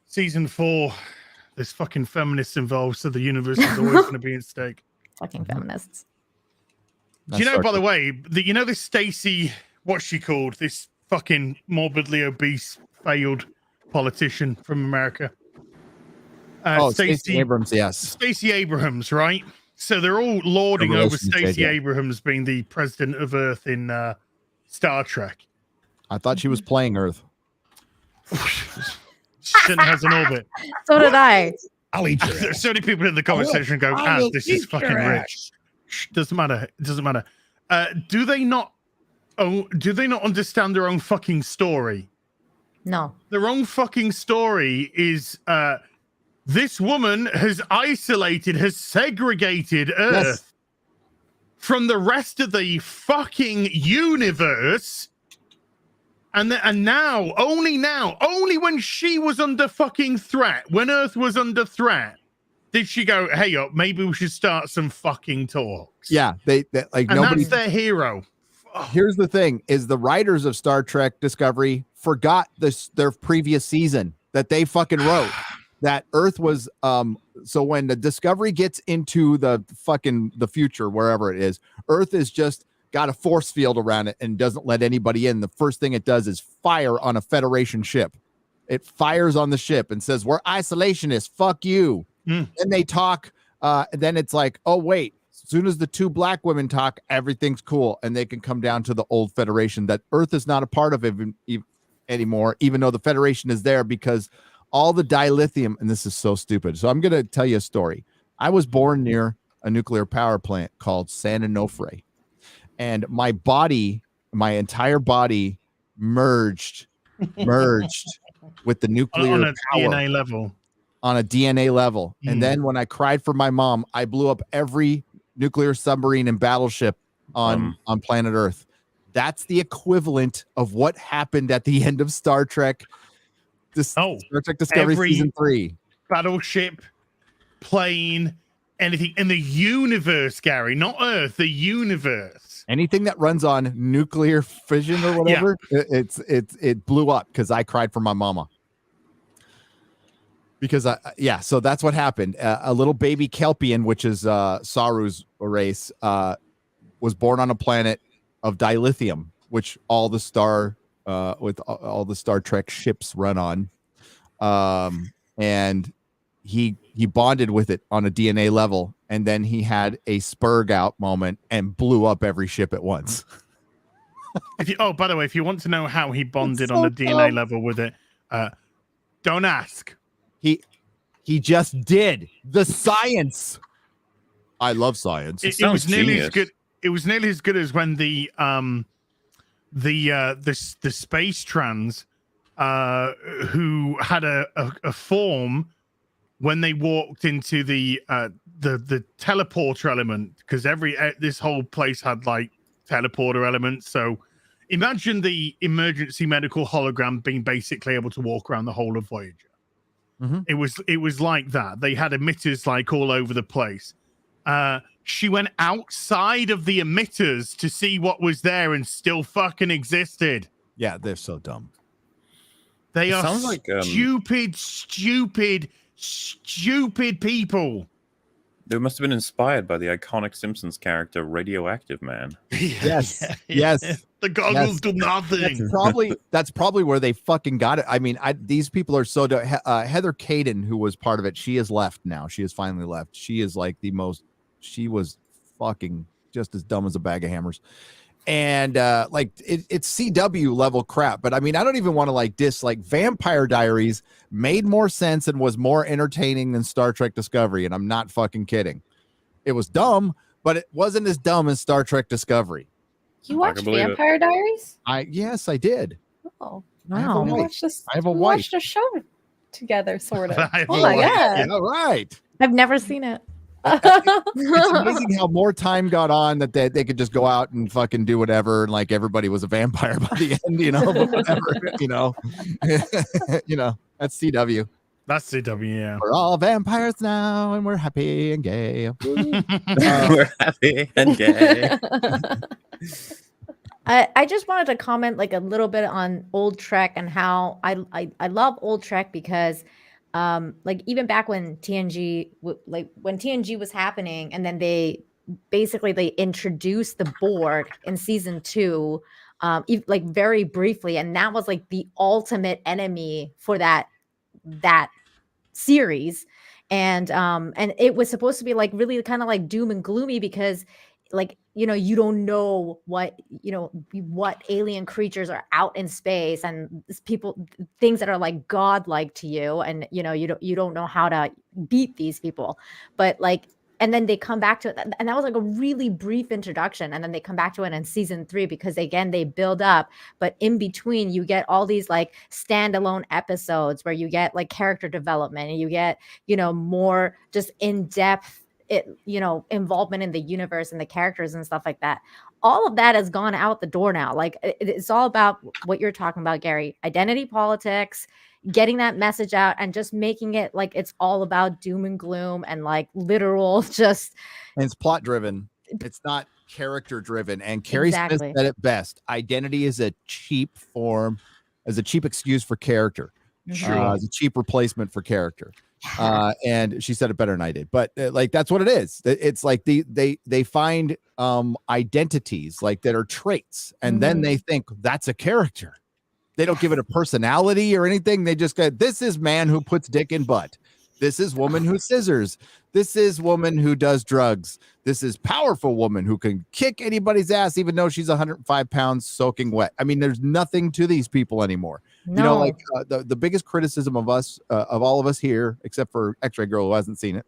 Season 4, there's fucking feminists involved, so the universe is always going to be at stake. Fucking feminists. Do you know, by the way, you know this Stacey, what's she called? This fucking morbidly obese, failed politician from America. Stacey Abrams, yes. Stacey Abrams, right? So they're all lauding over Stacey Abrams being the president of Earth in Star Trek. I thought she was playing Earth. She has an orbit. So did I. I'll eat There's so many people in the comment section go, this is fucking rich. Doesn't matter. It doesn't matter. Do they not understand their own fucking story? No. Their own fucking story is this woman has segregated Earth from the rest of the fucking universe. And now, only when she was under fucking threat, when Earth was under threat, did she go, hey, up, maybe we should start some fucking talks. Yeah, they like, and nobody. That's their hero. Here's the thing: is the writers of Star Trek Discovery forgot their previous season that they fucking wrote that Earth was so when the Discovery gets into the future, wherever it is, Earth is just got a force field around it and doesn't let anybody in. The first thing it does is fire on a Federation ship. It fires on the ship and says, we're isolationists, fuck you. And they talk, and then it's like, oh wait, as soon as the two black women talk, everything's cool, and they can come down to the old Federation that Earth is not a part of anymore, even though the Federation is there, because all the dilithium, and this is so stupid. So I'm going to tell you a story. I was born near a nuclear power plant called San Onofre, and my entire body merged with the nuclear on a power. DNA level. On a DNA level. And then when I cried for my mom, I blew up every nuclear submarine and battleship on planet Earth. That's the equivalent of what happened at the end of Star Trek. Star Trek Discovery Season 3. Battleship, plane, anything in the universe, Gary, not Earth, the universe. Anything that runs on nuclear fission or whatever, it blew up because I cried for my mama. Because so that's what happened. A little baby Kelpian, which is Saru's race, was born on a planet of dilithium, which all the Star Trek ships run on. And he bonded with it on a DNA level, and then he had a spurg out moment and blew up every ship at once. By the way, if you want to know how he bonded on a DNA level with it, don't ask. He just did the science. I love science. It was nearly as good. It was nearly as good as when the space trans who had a form when they walked into the teleporter element, because this whole place had like teleporter elements. So imagine the emergency medical hologram being basically able to walk around the whole of Voyager. It was like that. They had emitters like all over the place. She went outside of the emitters to see what was there and still fucking existed. Yeah, they're so dumb. They are stupid people. They must have been inspired by the iconic Simpsons character Radioactive Man. Yes. Yes. The goggles do nothing. That's probably where they fucking got it. I mean, these people are so Heather Caden, who was part of it, she has left now. She has finally left. She is like she was fucking just as dumb as a bag of hammers. And like it's CW level crap. But I mean, I don't even want to like diss, like Vampire Diaries made more sense and was more entertaining than Star Trek Discovery. And I'm not fucking kidding. It was dumb, but it wasn't as dumb as Star Trek Discovery. You watched Vampire Diaries? Yes, I did. Oh, wow. We watched a show together, sort of. Oh my God. Yeah, right. I've never seen it. It's amazing how more time got on that they could just go out and fucking do whatever, and like everybody was a vampire by the end, you know. But whatever, you know, that's CW. That's CW. Yeah, we're all vampires now, and we're happy and gay. We're happy and gay. I just wanted to comment like a little bit on old Trek and how I love old Trek because like even back when TNG when TNG was happening, and then they introduced the Borg in season 2 like very briefly, and that was like the ultimate enemy for that series, and it was supposed to be like really kind of like doom and gloomy because like you don't know what alien creatures are out in space, and things that are like godlike to you, and you don't know how to beat these people, but like, and then they come back to it, and that was like a really brief introduction, and then they come back to it in season 3 because again they build up, but in between you get all these like standalone episodes where you get like character development, and you get more just in-depth involvement in the universe and the characters and stuff like that. All of that has gone out the door now. Like it's all about what you're talking about, Gary. Identity politics, getting that message out, and just making it like it's all about doom and gloom and like literal just. And it's plot driven. It's not character driven. And Carrie Smith said it best. Identity is a cheap excuse for character. It's a cheap replacement for character. And she said it better than I did, but like that's what it is. It's like they find identities like that are traits, and then they think that's a character. They don't give it a personality or anything. They just go, this is man who puts dick in butt. This is woman who scissors. This is woman who does drugs. This is powerful woman who can kick anybody's ass, even though she's 105 pounds soaking wet. I mean, there's nothing to these people anymore. No. Like the biggest criticism of us, of all of us here, except for X-Ray Girl who hasn't seen it,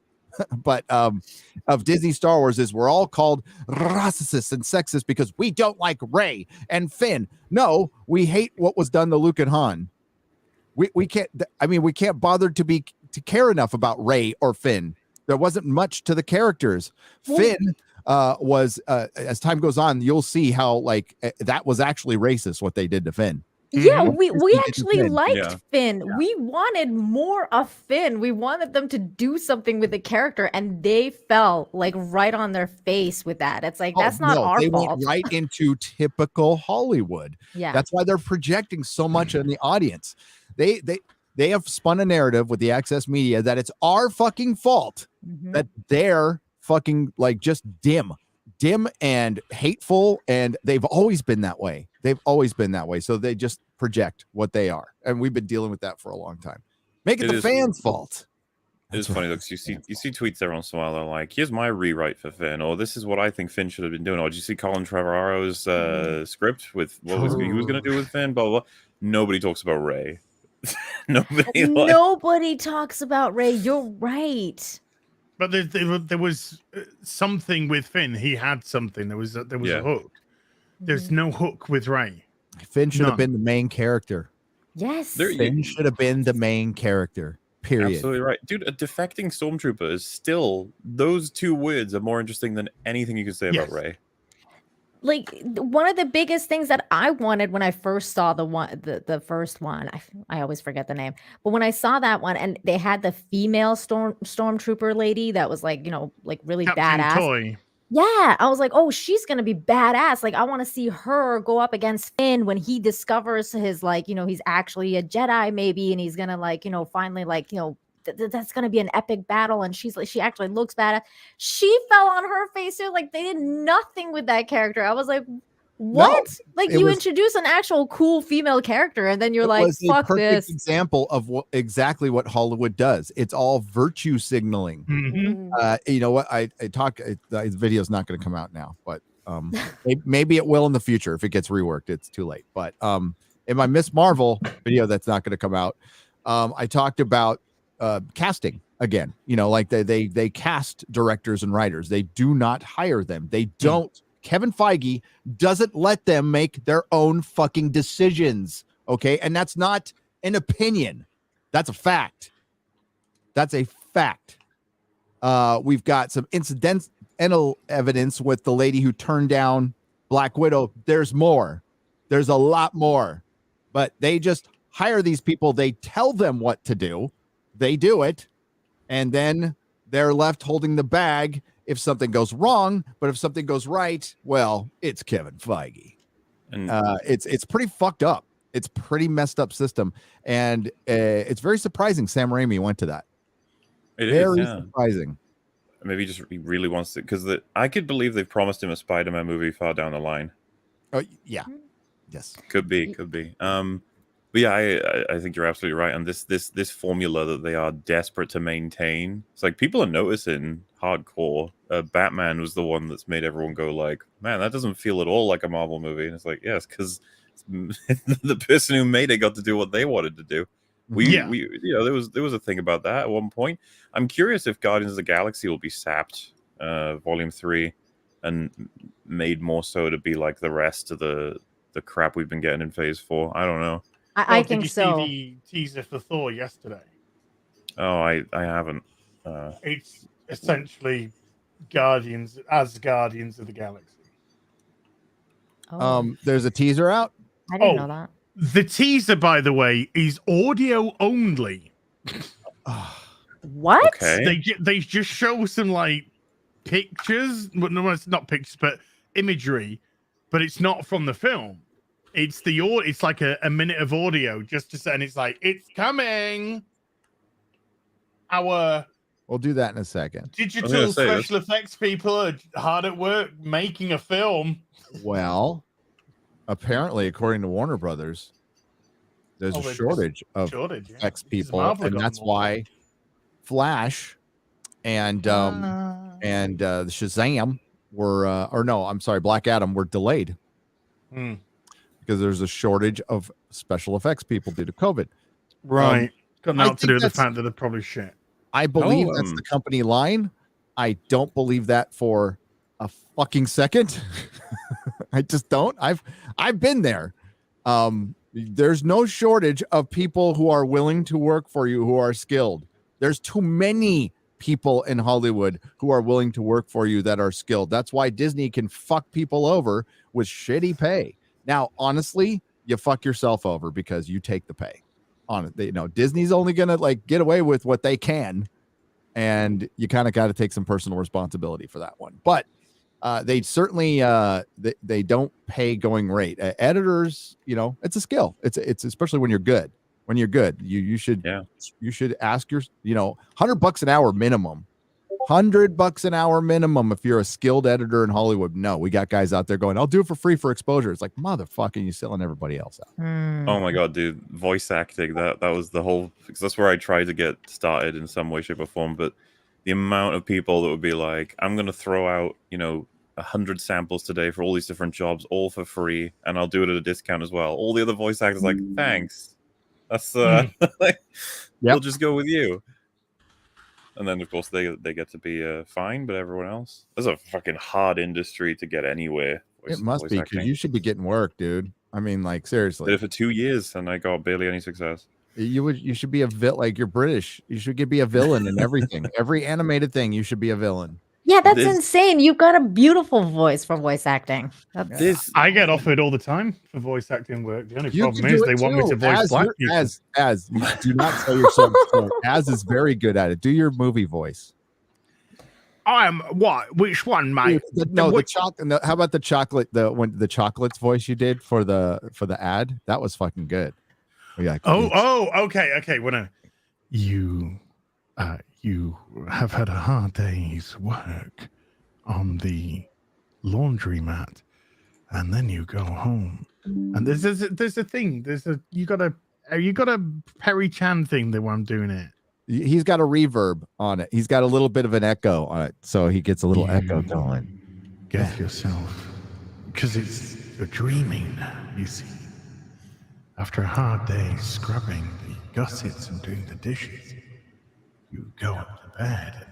but of Disney Star Wars is we're all called racists and sexist because we don't like Rey and Finn. No, we hate what was done to Luke and Han. We can't. I mean, we can't bother to care enough about Rey or Finn. There wasn't much to the characters. Finn was as time goes on, you'll see how like that was actually racist what they did to Finn. Yeah, we actually liked Finn. We wanted more of Finn. We wanted them to do something with the character, and they fell like right on their face with that. It's like that's not our fault. They fault. went right into typical Hollywood. Yeah, that's why they're projecting so much on the audience. They have spun a narrative with the access media that it's our fucking fault that they're fucking like just dim and hateful, and they've always been that way. So they just project what they are, and we've been dealing with that for a long time. Make it the fans' fault. It is funny though, because you see tweets every once in a while. They're like, "Here's my rewrite for Finn," or "This is what I think Finn should have been doing." Or did you see Colin Trevorrow's script with what he was going to do with Finn? Blah, blah blah. Nobody talks about Rey. Nobody talks about Rey. You're right. But there was something with Finn. He had something. There was a hook. There's no hook with Rey. Finn should have been the main character. Yes. Finn should have been the main character. Period. Absolutely right. Dude, a defecting stormtrooper is still, those two words are more interesting than anything you can say about Rey. Like one of the biggest things that I wanted when I first saw the first one, I always forget the name, but when I saw that one and they had the female stormtrooper lady that was like, like really Captain badass. Toy. Yeah, I was like, oh, she's gonna be badass. Like, I want to see her go up against Finn when he discovers his, like, he's actually a Jedi, maybe, and he's gonna, like, finally, like, that's gonna be an epic battle, and she actually looks badass. She fell on her face too. Like they did nothing with that character. I was like, what? Like you introduce an actual cool female character, and then you're like, fuck this. Example of exactly what Hollywood does. It's all virtue signaling. You know what? I talk. The video's not going to come out now, but maybe it will in the future if it gets reworked. It's too late. But in my Miss Marvel video, that's not going to come out. I talked about casting again. You know, like they cast directors and writers. They do not hire them. They don't. Kevin Feige doesn't let them make their own fucking decisions. Okay. And that's not an opinion. That's a fact. That's a fact. We've got some incidental evidence with the lady who turned down Black Widow. There's more. There's a lot more. But they just hire these people. They tell them what to do. They do it. And then they're left holding the bag if something goes wrong. But if something goes right, well, it's Kevin Feige. And it's pretty fucked up. It's pretty messed up system. And it's very surprising Sam Raimi went to that. It very is, yeah. surprising. Maybe he really wants to, because I could believe they've promised him a Spider-Man movie far down the line. Oh yeah, yes, could be. But yeah, I think you're absolutely right. And this formula that they are desperate to maintain, it's like people are noticing hardcore. Batman was the one that's made everyone go like, man, that doesn't feel at all like a Marvel movie. And it's like, yes, because the person who made it got to do what they wanted to do. We you know, there was a thing about that at one point. I'm curious if Guardians of the Galaxy will be sapped, Volume 3, and made more so to be like the rest of the crap we've been getting in Phase 4. I don't know. I think so. Did you see the teaser for Thor yesterday? Oh, I haven't. It's essentially Guardians of the Galaxy. There's a teaser out. I didn't know that. The teaser, by the way, is audio only. What? Okay. They just show some like pictures. Well, no, it's not pictures, but imagery. But it's not from the film. It's it's like a minute of audio just to say, and it's like, it's coming. We'll do that in a second. Digital special effects people are hard at work making a film. Well, apparently, according to Warner Brothers, there's a shortage of effects people, and that's why Flash and the Shazam were, Black Adam were delayed because there's a shortage of special effects people due to COVID. Right. Got nothing to do with the fact that they're probably shit. I believe that's the company line. I don't believe that for a fucking second. I just don't. I've been there. There's no shortage of people who are willing to work for you, who are skilled. There's too many people in Hollywood who are willing to work for you that are skilled. That's why Disney can fuck people over with shitty pay. Now, honestly, you fuck yourself over because you take the pay. Disney's only gonna like get away with what they can, and you kind of got to take some personal responsibility for that one. But they certainly they don't pay going rate. Editors, it's a skill. It's especially when you're good. When you're good, you should ask your $100 an hour minimum. $100 an hour minimum if you're a skilled editor in Hollywood. No, we got guys out there going, I'll do it for free for exposure. It's like, motherfucking, you selling everybody else out. Oh my god, dude, voice acting, that was the whole, because that's where I tried to get started in some way, shape, or form. But the amount of people that would be like, I'm gonna throw out 100 samples today for all these different jobs, all for free, and I'll do it at a discount as well. All the other voice actors like, thanks, that's we'll just go with you. And then, of course, they get to be fine, but everyone else, that's a fucking hard industry to get anywhere. It must be, because you should be getting work, dude. I mean, like, seriously. Did it for 2 years, and I got barely any success. You should be a like you're British. You should be a villain in everything. Every animated thing, you should be a villain. Yeah, that's insane. You've got a beautiful voice for voice acting. I get offered all the time for voice acting work. The only problem is they want me to voice black people. As you do not sell yourself short. Az is very good at it. Do your movie voice. I'm what? Which one, mate? The chocolate. How about the chocolate? The chocolates voice you did for the ad? That was fucking good. Okay. When you you have had a hard day's work on the laundromat, and then you go home, and there's a thing. You got a Perry Chan thing the way I'm doing it. He's got a reverb on it. He's got a little bit of an echo on it, so he gets a little echo going. Get yourself, because you're dreaming now. You see, after a hard day scrubbing the gussets and doing the dishes, you go up to bed and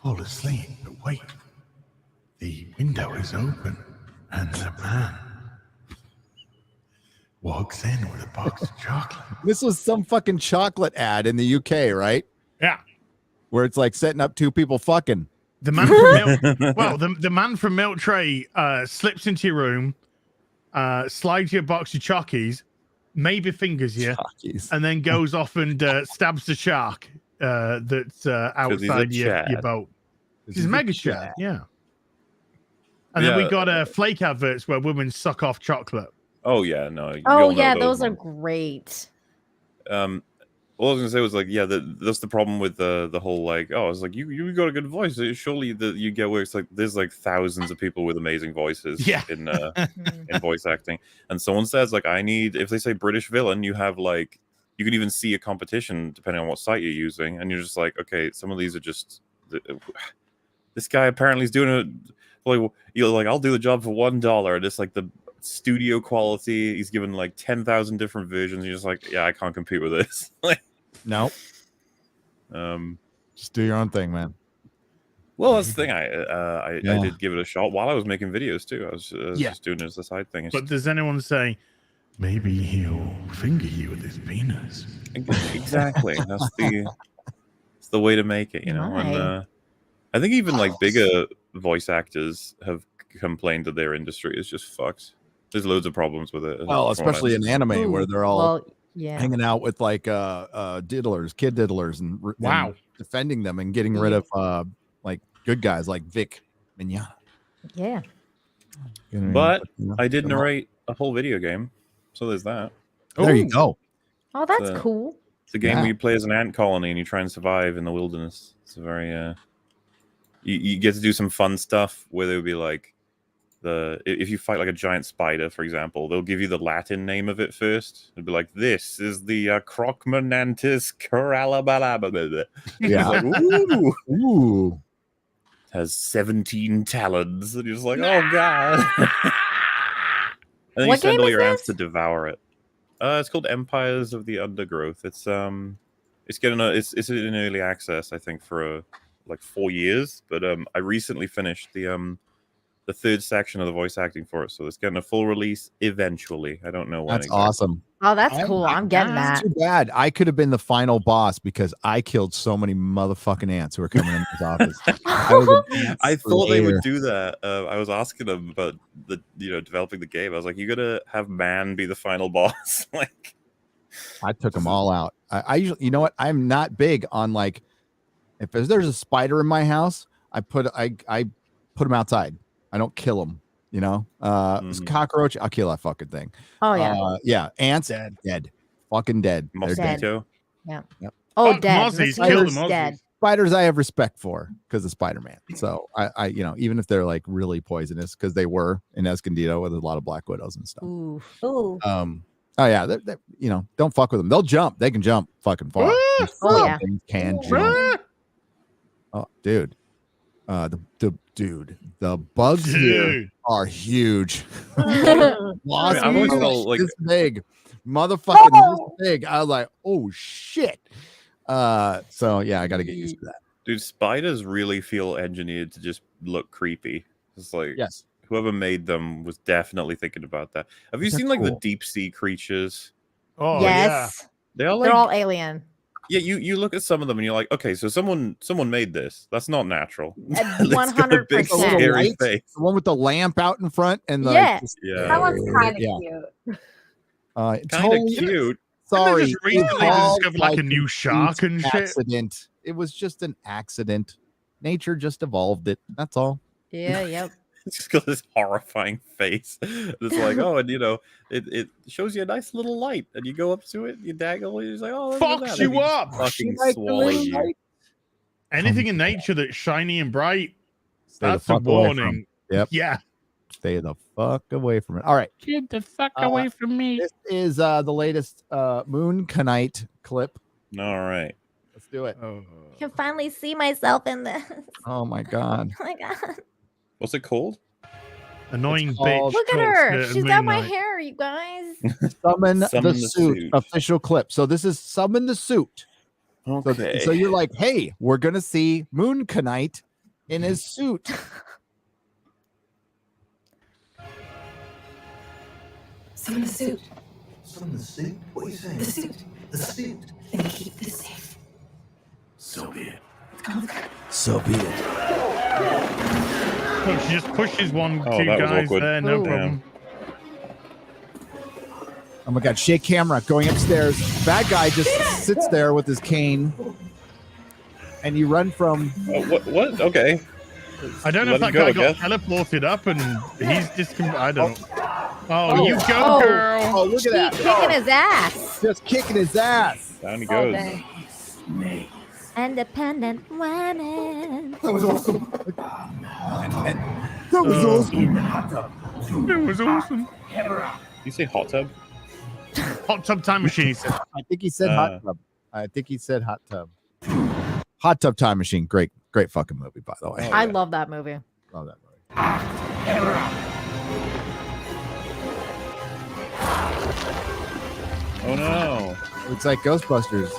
fall asleep. But wait, the window is open, and a man walks in with a box of chocolate. This was some fucking chocolate ad in the UK, right? Yeah. Where it's like setting up two people fucking. The man from Milk, well, the man from Milk Tray slips into your room, slides you a box of chockies, maybe fingers you, and then goes off and stabs the shark that's outside your boat. He's a mega shark, yeah. And then we got flake adverts where women suck off chocolate. Oh yeah, no. Oh yeah, those are great. All I was gonna say was like, yeah, that's the problem with the whole like, oh, it's like you got a good voice. Surely that you get where it's like there's like thousands of people with amazing voices in voice acting, and someone says like, if they say British villain, you have like you can even see a competition depending on what site you're using, and you're just like, okay, some of these are just this guy apparently is doing it like you're like I'll do the job for $1, and it's like the studio quality. He's given like 10,000 different versions. You're just like, yeah, I can't compete with this. Like, no. Just do your own thing, man. Well, that's the thing. I did give it a shot while I was making videos too. I was just doing it as a side thing. But does anyone say maybe he'll finger you with his penis? Exactly. That's the way to make it, you know. And I think even like bigger voice actors have complained that their industry is just fucked. There's loads of problems with it. Well, especially in anime where they're all hanging out with like kid diddlers and defending them and getting rid of like good guys like Vic Mignogna. Yeah. But I did narrate a whole video game, so there's that. There you go. Oh, that's cool. It's a game where you play as an ant colony and you try and survive in the wilderness. It's a very you get to do some fun stuff where there would be like if you fight like a giant spider, for example, they'll give you the Latin name of it first. It'd be like, this is the Crocmanantis corallabala. Yeah. Like, ooh. It has 17 talons. And you're just like, oh god. And then you send all your ants to devour it. It's called Empires of the Undergrowth. It's in early access, I think, for like 4 years. But I recently finished the third section of the voice acting for it, so it's getting a full release eventually. I don't know when. That's awesome. Oh, that's cool. I'm getting that. Too bad. I could have been the final boss because I killed so many motherfucking ants who were coming in his office. I thought they would do that. I was asking them about developing the game. I was like, you gotta have man be the final boss. Like, I took them all out. I usually, you know what? I'm not big on like if there's a spider in my house, I put them outside. I don't kill them, you know. It's a cockroach, I'll kill that fucking thing. Oh yeah, yeah. Ants, dead, fucking dead. Mosquito. Yeah. Yep. Oh, dead. Dead. Spiders, I have respect for because of Spider-Man. So I, even if they're like really poisonous, because they were in Escondido with a lot of black widows and stuff. Ooh. Oh yeah, they're, don't fuck with them. They'll jump. They can jump fucking far. Oh yeah, can jump. Oh, dude. The bugs here are huge. Wasp this big, motherfucking this big. I was like, oh shit. So yeah, I got to get used to that. Dude, spiders really feel engineered to just look creepy. It's like, yes, whoever made them was definitely thinking about that. Have you seen like the deep sea creatures? Oh yes, yeah. They're all alien. Yeah, you look at some of them and you're like, okay, so someone made this. That's not natural. 100%. Scary face. The one with the lamp out in front and the that one's kind of cute. Kind of cute. Sorry, just recently discovered like a new shark and accident. shit. It was just an accident. Nature just evolved it. That's all. Yeah. Yep. It's just got this horrifying face. It's like, oh, and it shows you a nice little light, and you go up to it, you dangle, and you're like, oh, fucks you up. Fucking swallow you. Anything in nature that's shiny and bright, Stay the that's a fuck away from warning. it. Yep. Yeah. Stay the fuck away from it. All right. Get the fuck away from me. This is the latest Moon Knight clip. All right. Let's do it. I can finally see myself in this. Oh my god. Oh my god. What's it called? Annoying called- bitch. Look at talks her. to She's got my Moon Knight. hair, you guys. Summon, Summon the the suit. suit. Official clip. So this is Summon the Suit. Okay. So you're like, hey, we're gonna see Moon Knight in his suit. Summon the suit. Summon the suit? What are you saying? The suit. The suit. And keep this safe. So be it. Come. So be it. Look, she just pushes one, Oh, two that was guys awkward. there, no Ooh. problem. Oh my god, shake camera going upstairs. Bad guy just sits there with his cane. And you run from Oh, what? Okay. I don't know Let if him that guy go, I got teleported up and he's just. I don't know. Oh, you go, Oh. girl. oh look at that. Keep kicking his ass. Just kicking his ass. Down he All goes. day. Independent women. That was awesome. That was awesome. It was awesome. You say hot tub? Hot tub time machine. He said. I think he said hot tub. I think he said hot tub. Hot Tub Time Machine. Great fucking movie, by the way. I love that movie. Love that movie. Oh no. It's like Ghostbusters.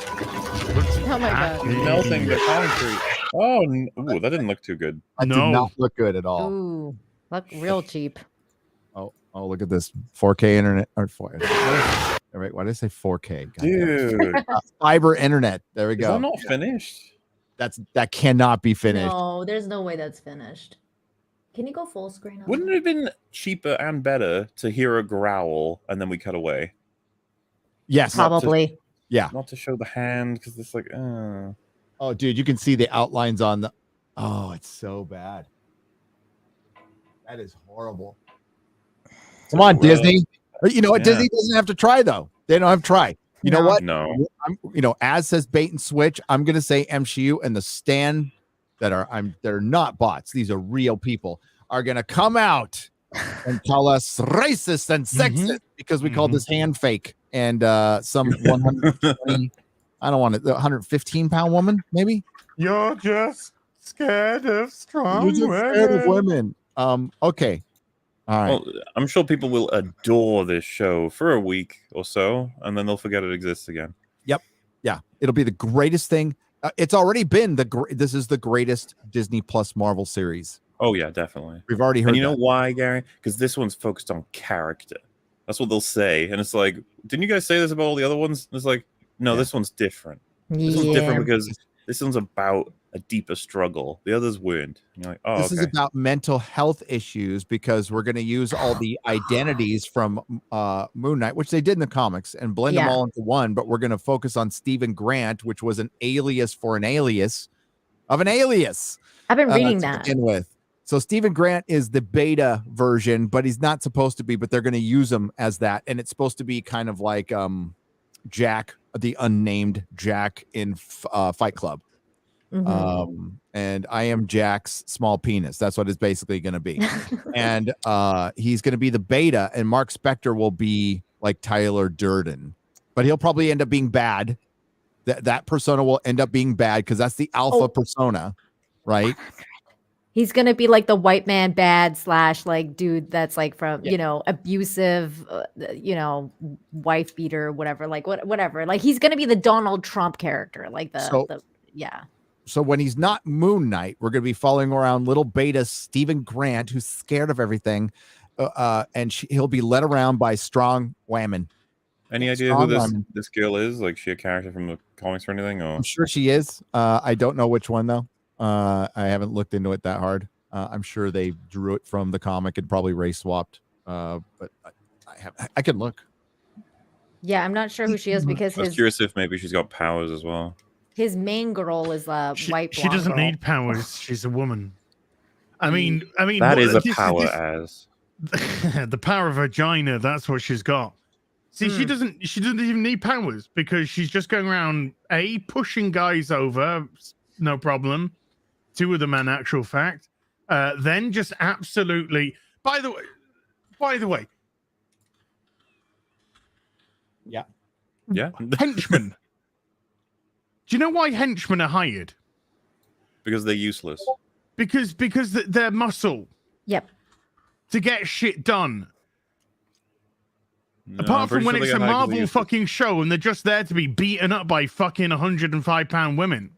Oh my god. He's melting the concrete. Oh, ooh, that didn't look too good. That No. did not look good at all. Ooh, look real cheap. Oh, look at this 4K internet or 4. All right, why did I say 4K? God damn it. Dude, Fiber internet. There we is go. that not finished? That cannot be finished. No, there's no way that's finished. Can you go full screen? On Wouldn't it have been cheaper and better to hear a growl and then we cut away? Yes. Probably. Yeah. Not to show the hand because it's like, Oh, dude, you can see the outlines on the. Oh, it's so bad. That is horrible. Come on, well, Disney. You know what? yeah. Disney doesn't have to try though. They don't have to try. You know what? No. As says bait and switch, I'm gonna say MCU and the Stan they're not bots. These are real people are gonna come out and call us racist and sexist because we called this hand fake and some 120. I don't want it. 115-pound woman, maybe. You're just scared of strong You're just scared of women. Okay. All right. Well, I'm sure people will adore this show for a week or so, and then they'll forget it exists again. Yeah, it'll be the greatest thing. It's already been this is the greatest Disney Plus Marvel series. Oh yeah, definitely. We've already heard. And you know that. why, Gary? Because this one's focused on character. That's what they'll say, and it's like, didn't you guys say this about all the other ones? And it's like, no, this one's different. This one's different because this one's about a deeper struggle. The others weren't. And you're like, oh, This is about mental health issues because we're going to use all the identities from Moon Knight, which they did in the comics, and blend them all into one. But we're going to focus on Stephen Grant, which was an alias for an alias of an alias. I've been reading to that. begin with. So Stephen Grant is the beta version, but he's not supposed to be. But they're going to use him as that, and it's supposed to be kind of like Jack, the unnamed Jack in Fight Club. And I am Jack's small penis. That's what it's basically going to be. And he's going to be the beta, and Mark Spector will be like Tyler Durden, but he'll probably end up being bad. That persona will end up being bad because that's the alpha persona, right? He's gonna be like the white man bad / like dude that's like from abusive, wife beater, whatever. Like whatever. Like he's gonna be the Donald Trump character, like So when he's not Moon Knight, we're going to be following around little beta Stephen Grant, who's scared of everything, and he'll be led around by strong women. Any idea who this girl is? Like, she a character from the comics or anything? Or? I'm sure she is. I don't know which one though. I haven't looked into it that hard. I'm sure they drew it from the comic and probably race swapped. But I can look. Yeah, I'm not sure who she is because I was curious if maybe she's got powers as well. His main girl is white. She doesn't need powers. She's a woman. I mean, that is a power as the power of vagina. That's what she's got. See, she doesn't even need powers because she's just going around pushing guys over, no problem. 2 of them, in actual fact. Then just absolutely. By the way. Yeah. Henchmen. Do you know why henchmen are hired? Because they're useless. Because they're muscle Yep. to get shit done. No, I'm Apart from pretty when sure they it's a get hired 'cause they're Marvel useless. fucking show and they're just there to be beaten up by fucking 105-pound women.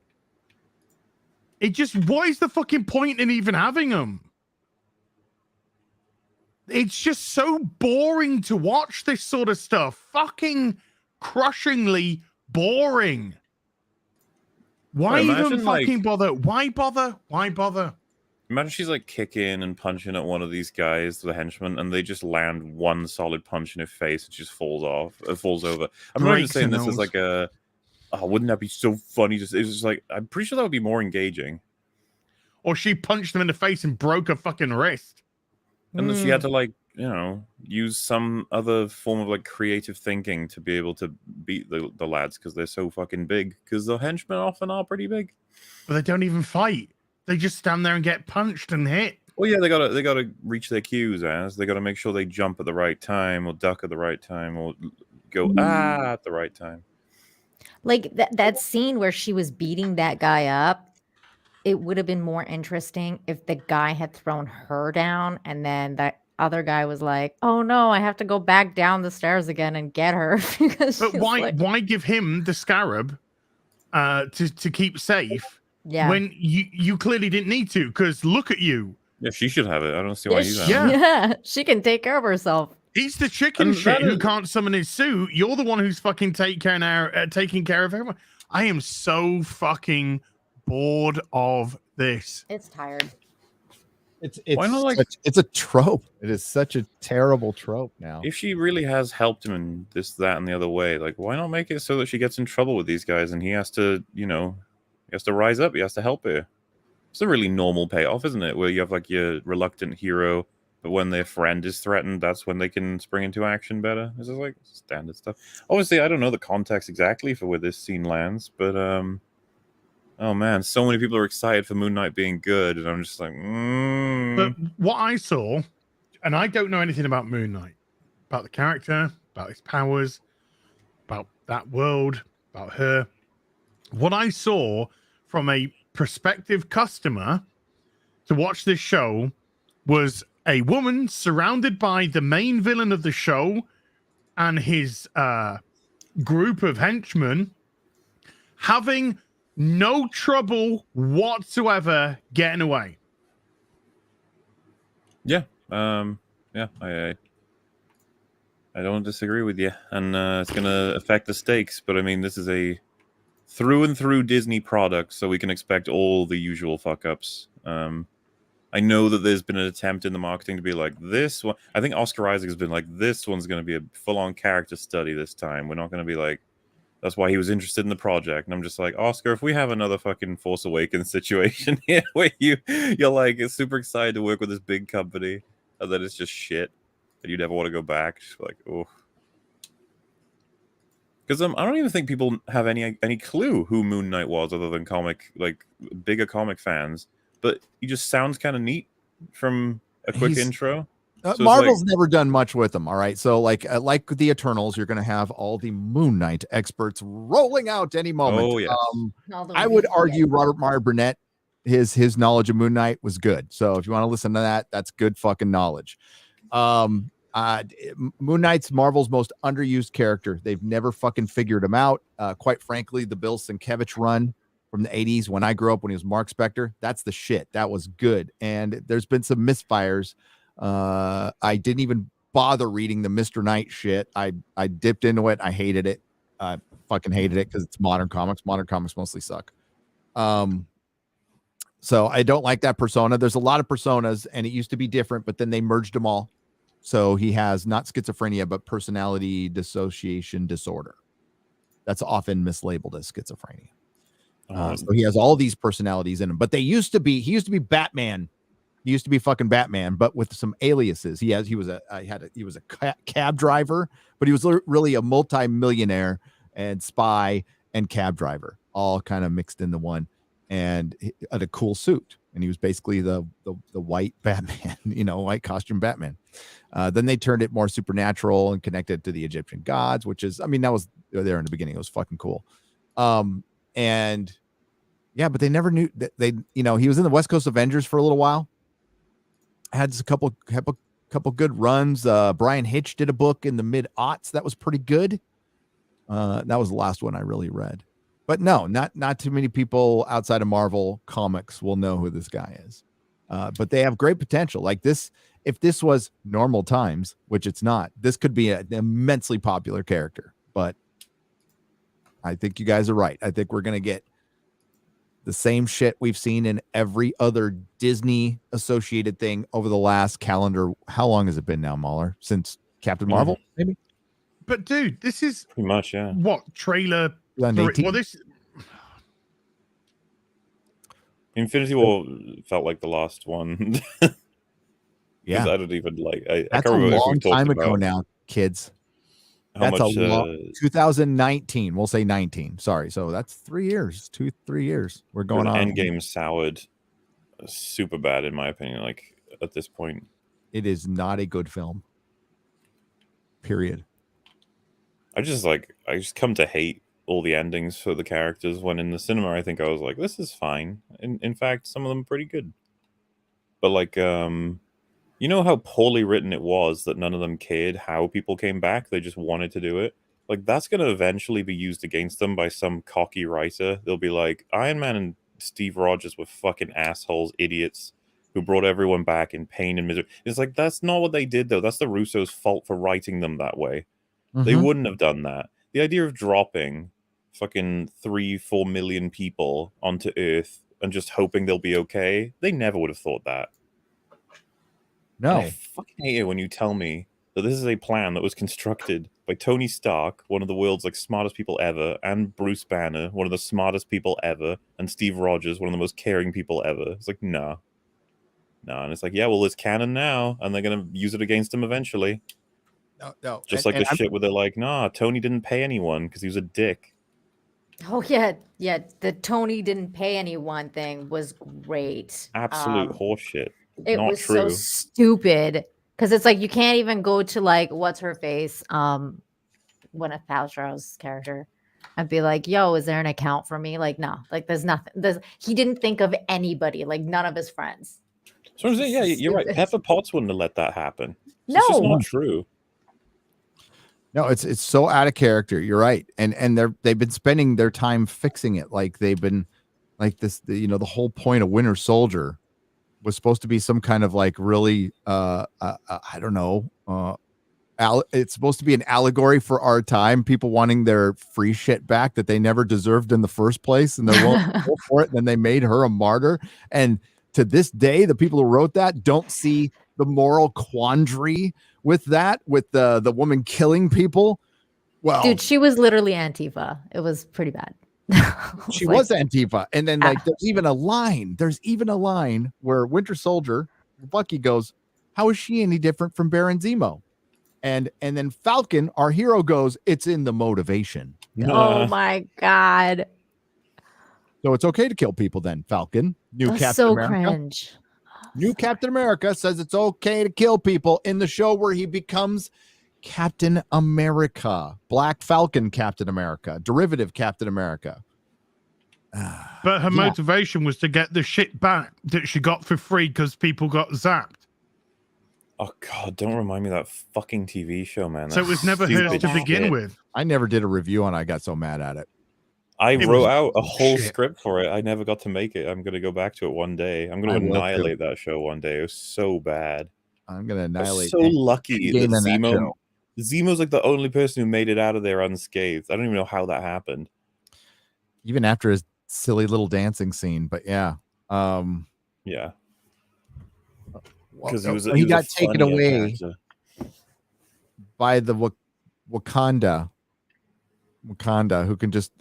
What is the fucking point in even having them? It's just so boring to watch this sort of stuff. Fucking crushingly boring. Why even fucking bother? Why bother? Why bother? Imagine she's like kicking and punching at one of these guys, the henchmen, and they just land one solid punch in her face. It just falls off. It falls over. I'm not even saying this is like a. Oh, wouldn't that be so funny? It's just like I'm pretty sure that would be more engaging. Or she punched him in the face and broke her fucking wrist. And then she had to like, use some other form of like creative thinking to be able to beat the lads because they're so fucking big. Because the henchmen often are pretty big. But they don't even fight. They just stand there and get punched and hit. Well, yeah, they gotta reach their cues, as they gotta make sure they jump at the right time, or duck at the right time, or go at the right time. Like that scene where she was beating that guy up. It would have been more interesting if the guy had thrown her down and then that other guy was like, "Oh no, I have to go back down the stairs again and get her." But why give him the scarab to keep safe? Yeah. When you clearly didn't need to, because look at you. Yeah, she should have it. I don't see why he's Yeah, she can take care of herself. He's the chicken shit who can't summon his suit. You're the one who's fucking taking care of everyone. I am so fucking bored of this. It's tired. It's Why not, like- it's a trope. It is such a terrible trope now. If she really has helped him in this, that, and the other way, like, why not make it so that she gets in trouble with these guys and he has to, he has to rise up. He has to help her. It's a really normal payoff, isn't it? Where you have like your reluctant hero, but when their friend is threatened, that's when they can spring into action better. This is like standard stuff. Obviously, I don't know the context exactly for where this scene lands, but oh man, so many people are excited for Moon Knight being good, and I'm just like, But what I saw, and I don't know anything about Moon Knight, about the character, about his powers, about that world, about her. What I saw from a prospective customer to watch this show was a woman surrounded by the main villain of the show and his group of henchmen having no trouble whatsoever getting away. yeah, I don't disagree with you, and it's gonna affect the stakes. But I mean, this is a through and through Disney product, so we can expect all the usual fuck ups. I know that there's been an attempt in the marketing to be like this one. I think Oscar Isaac has been like, this one's going to be a full-on character study this time. We're not going to be like, that's why he was interested in the project. And I'm just like, Oscar, if we have another fucking Force Awakens situation here where you're like super excited to work with this big company, and then it's just shit, and you never want to go back. Just like, oh. Because I don't even think people have any clue who Moon Knight was, other than bigger comic fans. But he just sounds kind of neat from a quick intro. So Marvel's never done much with them. All right, so like the Eternals, you're going to have all the Moon Knight experts rolling out any moment. Oh yes. I would argue Robert Meyer Burnett, his knowledge of Moon Knight was good. So if you want to listen to that, that's good fucking knowledge. Moon Knight's Marvel's most underused character. They've never fucking figured him out. Quite frankly, the Bill Sienkiewicz run from the 80s when I grew up, when he was Mark Spector, that's the shit. That was good. And there's been some misfires. I didn't even bother reading the Mr. Knight shit. I dipped into it. I hated it. I fucking hated it because it's modern comics. Modern comics mostly suck. So I don't like that persona. There's a lot of personas, and it used to be different, but then they merged them all. So he has not schizophrenia, but personality dissociation disorder. That's often mislabeled as schizophrenia. So he has all these personalities in him, but he used to be Batman. He used to be fucking Batman, but with some aliases. He was a cab driver, but he was really a multi-millionaire and spy and cab driver, all kind of mixed into one. and had a cool suit, and he was basically the white Batman, white costume Batman. Then they turned it more supernatural and connected to the Egyptian gods, which is, that was there in the beginning. It was fucking cool. And yeah, but they never knew that he was in the West Coast Avengers for a little while. Had a couple good runs. Brian Hitch did a book in the mid-aughts that was pretty good. That was the last one I really read. But no, not too many people outside of Marvel Comics will know who this guy is. But they have great potential. Like this, if this was normal times, which it's not, this could be an immensely popular character. But I think you guys are right. I think we're going to get the same shit we've seen in every other Disney associated thing over the last calendar. How long has it been now, MauLer? Since Captain Marvel, maybe? But dude, this is pretty much, yeah. What trailer? Well, this Infinity War felt like the last one. Yeah, I don't even like. That's a long time ago now, kids. That's a long 2019. We'll say 19. Sorry, so that's 3 years, 3 years. We're going on. Endgame soured super bad, in my opinion. Like at this point, it is not a good film. Period. I just come to hate all the endings for the characters. When in the cinema, I think I was like, this is fine. In fact, some of them are pretty good. But like, you know how poorly written it was that none of them cared how people came back? They just wanted to do it. Like, that's going to eventually be used against them by some cocky writer. They'll be like, Iron Man and Steve Rogers were fucking assholes, idiots, who brought everyone back in pain and misery. It's like, that's not what they did, though. That's the Russos' fault for writing them that way. They wouldn't have done that. The idea of dropping fucking 3-4 million people onto Earth and just hoping they'll be okay, they never would have thought that. No. I fucking hate it when you tell me that this is a plan that was constructed by Tony Stark, one of the world's smartest people ever, and Bruce Banner, one of the smartest people ever, and Steve Rogers, one of the most caring people ever. It's like, no. And it's like, yeah, well, it's canon now, and they're gonna use it against him eventually. No. Just like the shit where they're like, nah, Tony didn't pay anyone because he was a dick. Oh yeah. The Tony didn't pay anyone thing was great. Absolute horseshit. It Not was true. so stupid because it's like you can't even go to what's her face, Gwyneth Paltrow's character, and be like, "Yo, is there an account for me?" Like, no, there's nothing. He didn't think of anybody, none of his friends. So I'm saying, yeah, you're right. Pepper Potts wouldn't have let that happen. No, it's just not true. No, it's so out of character. You're right, and they've been spending their time fixing it. Like they've been like this. The whole point of Winter Soldier was supposed to be some kind of really I don't know. It's supposed to be an allegory for our time. People wanting their free shit back that they never deserved in the first place, and they're willing to go for it. And then they made her a martyr. And to this day, the people who wrote that don't see the moral quandary with that, with the woman killing people. Well, dude, she was literally Antifa. It was pretty bad. She was Antifa. And then there's even a line where Winter Soldier, Bucky goes, how is she any different from Baron Zemo? And then Falcon, our hero, goes, it's in the motivation. Oh my God. So it's okay to kill people then, Falcon. Captain America. Cringe. New Captain America says it's okay to kill people in the show where he becomes Captain America, Black Falcon Captain America, derivative Captain America. But her motivation was to get the shit back that she got for free because people got zapped. Oh God! Don't remind me of that fucking TV show, man. So it was never hers to begin with. I never did a review on it. I got so mad at it. I wrote out a whole script for it. I never got to make it. I'm going to go back to it one day. I'm going to annihilate that show one day. It was so bad. I'm going to annihilate. So lucky that Zemo's the only person who made it out of there unscathed. I don't even know how that happened. Even after his silly little dancing scene, but yeah. Yeah. Because he got taken away by the Wakanda, who can just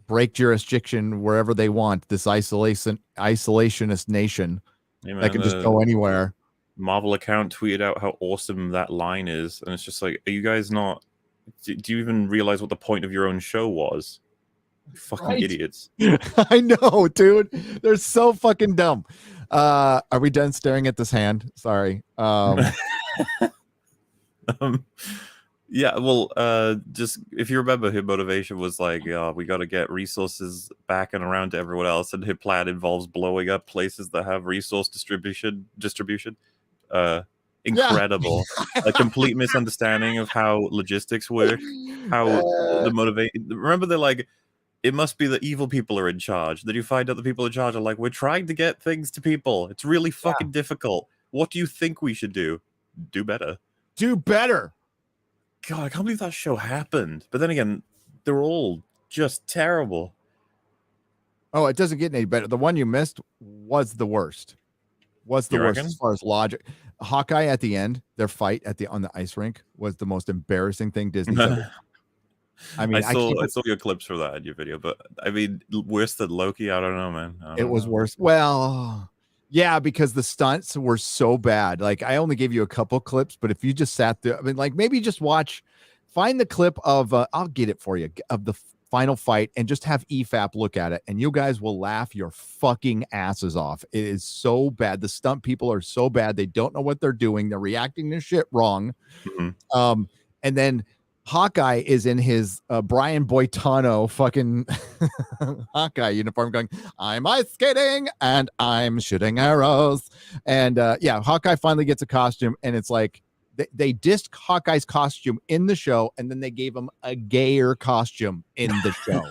break jurisdiction wherever they want. This isolationist nation that can just go anywhere. Marvel account tweeted out how awesome that line is, and it's just like, are you guys not? Do you even realize what the point of your own show was? Fucking Right. idiots. I know, dude. They're so fucking dumb. Are we done staring at this hand? Sorry. Yeah, well, just if you remember, her motivation was like, we got to get resources back and around to everyone else, and her plan involves blowing up places that have resource distribution. Incredible. A complete misunderstanding of how logistics work, how the motivation. Remember, they're like, it must be the evil people are in charge. Then you find out the people in charge are like, we're trying to get things to people. It's really fucking difficult. What do you think we should do? Do better. Do better. God, I can't believe that show happened. But then again, they're all just terrible. Oh, it doesn't get any better. The one you missed was the worst. Was the You worst reckon? as far as logic. Hawkeye at the end, their fight on the ice rink was the most embarrassing thing Disney's ever. I mean, I saw your clips for that in your video, but I mean, worse than Loki. I don't know, man. It was worse. Well, yeah, because the stunts were so bad. Like, I only gave you a couple clips, but if you just sat there, I mean, like, maybe just find the clip of I'll get it for you, of the final fight, and just have EFAP look at it, and you guys will laugh your fucking asses off. It is so bad. The stunt people are so bad. They don't know what they're doing. They're reacting to shit wrong. Mm-hmm. And then Hawkeye is in his Brian Boitano fucking Hawkeye uniform going, I'm ice skating and I'm shooting arrows. And Hawkeye finally gets a costume, and it's like they dissed Hawkeye's costume in the show, and then they gave him a gayer costume in the show.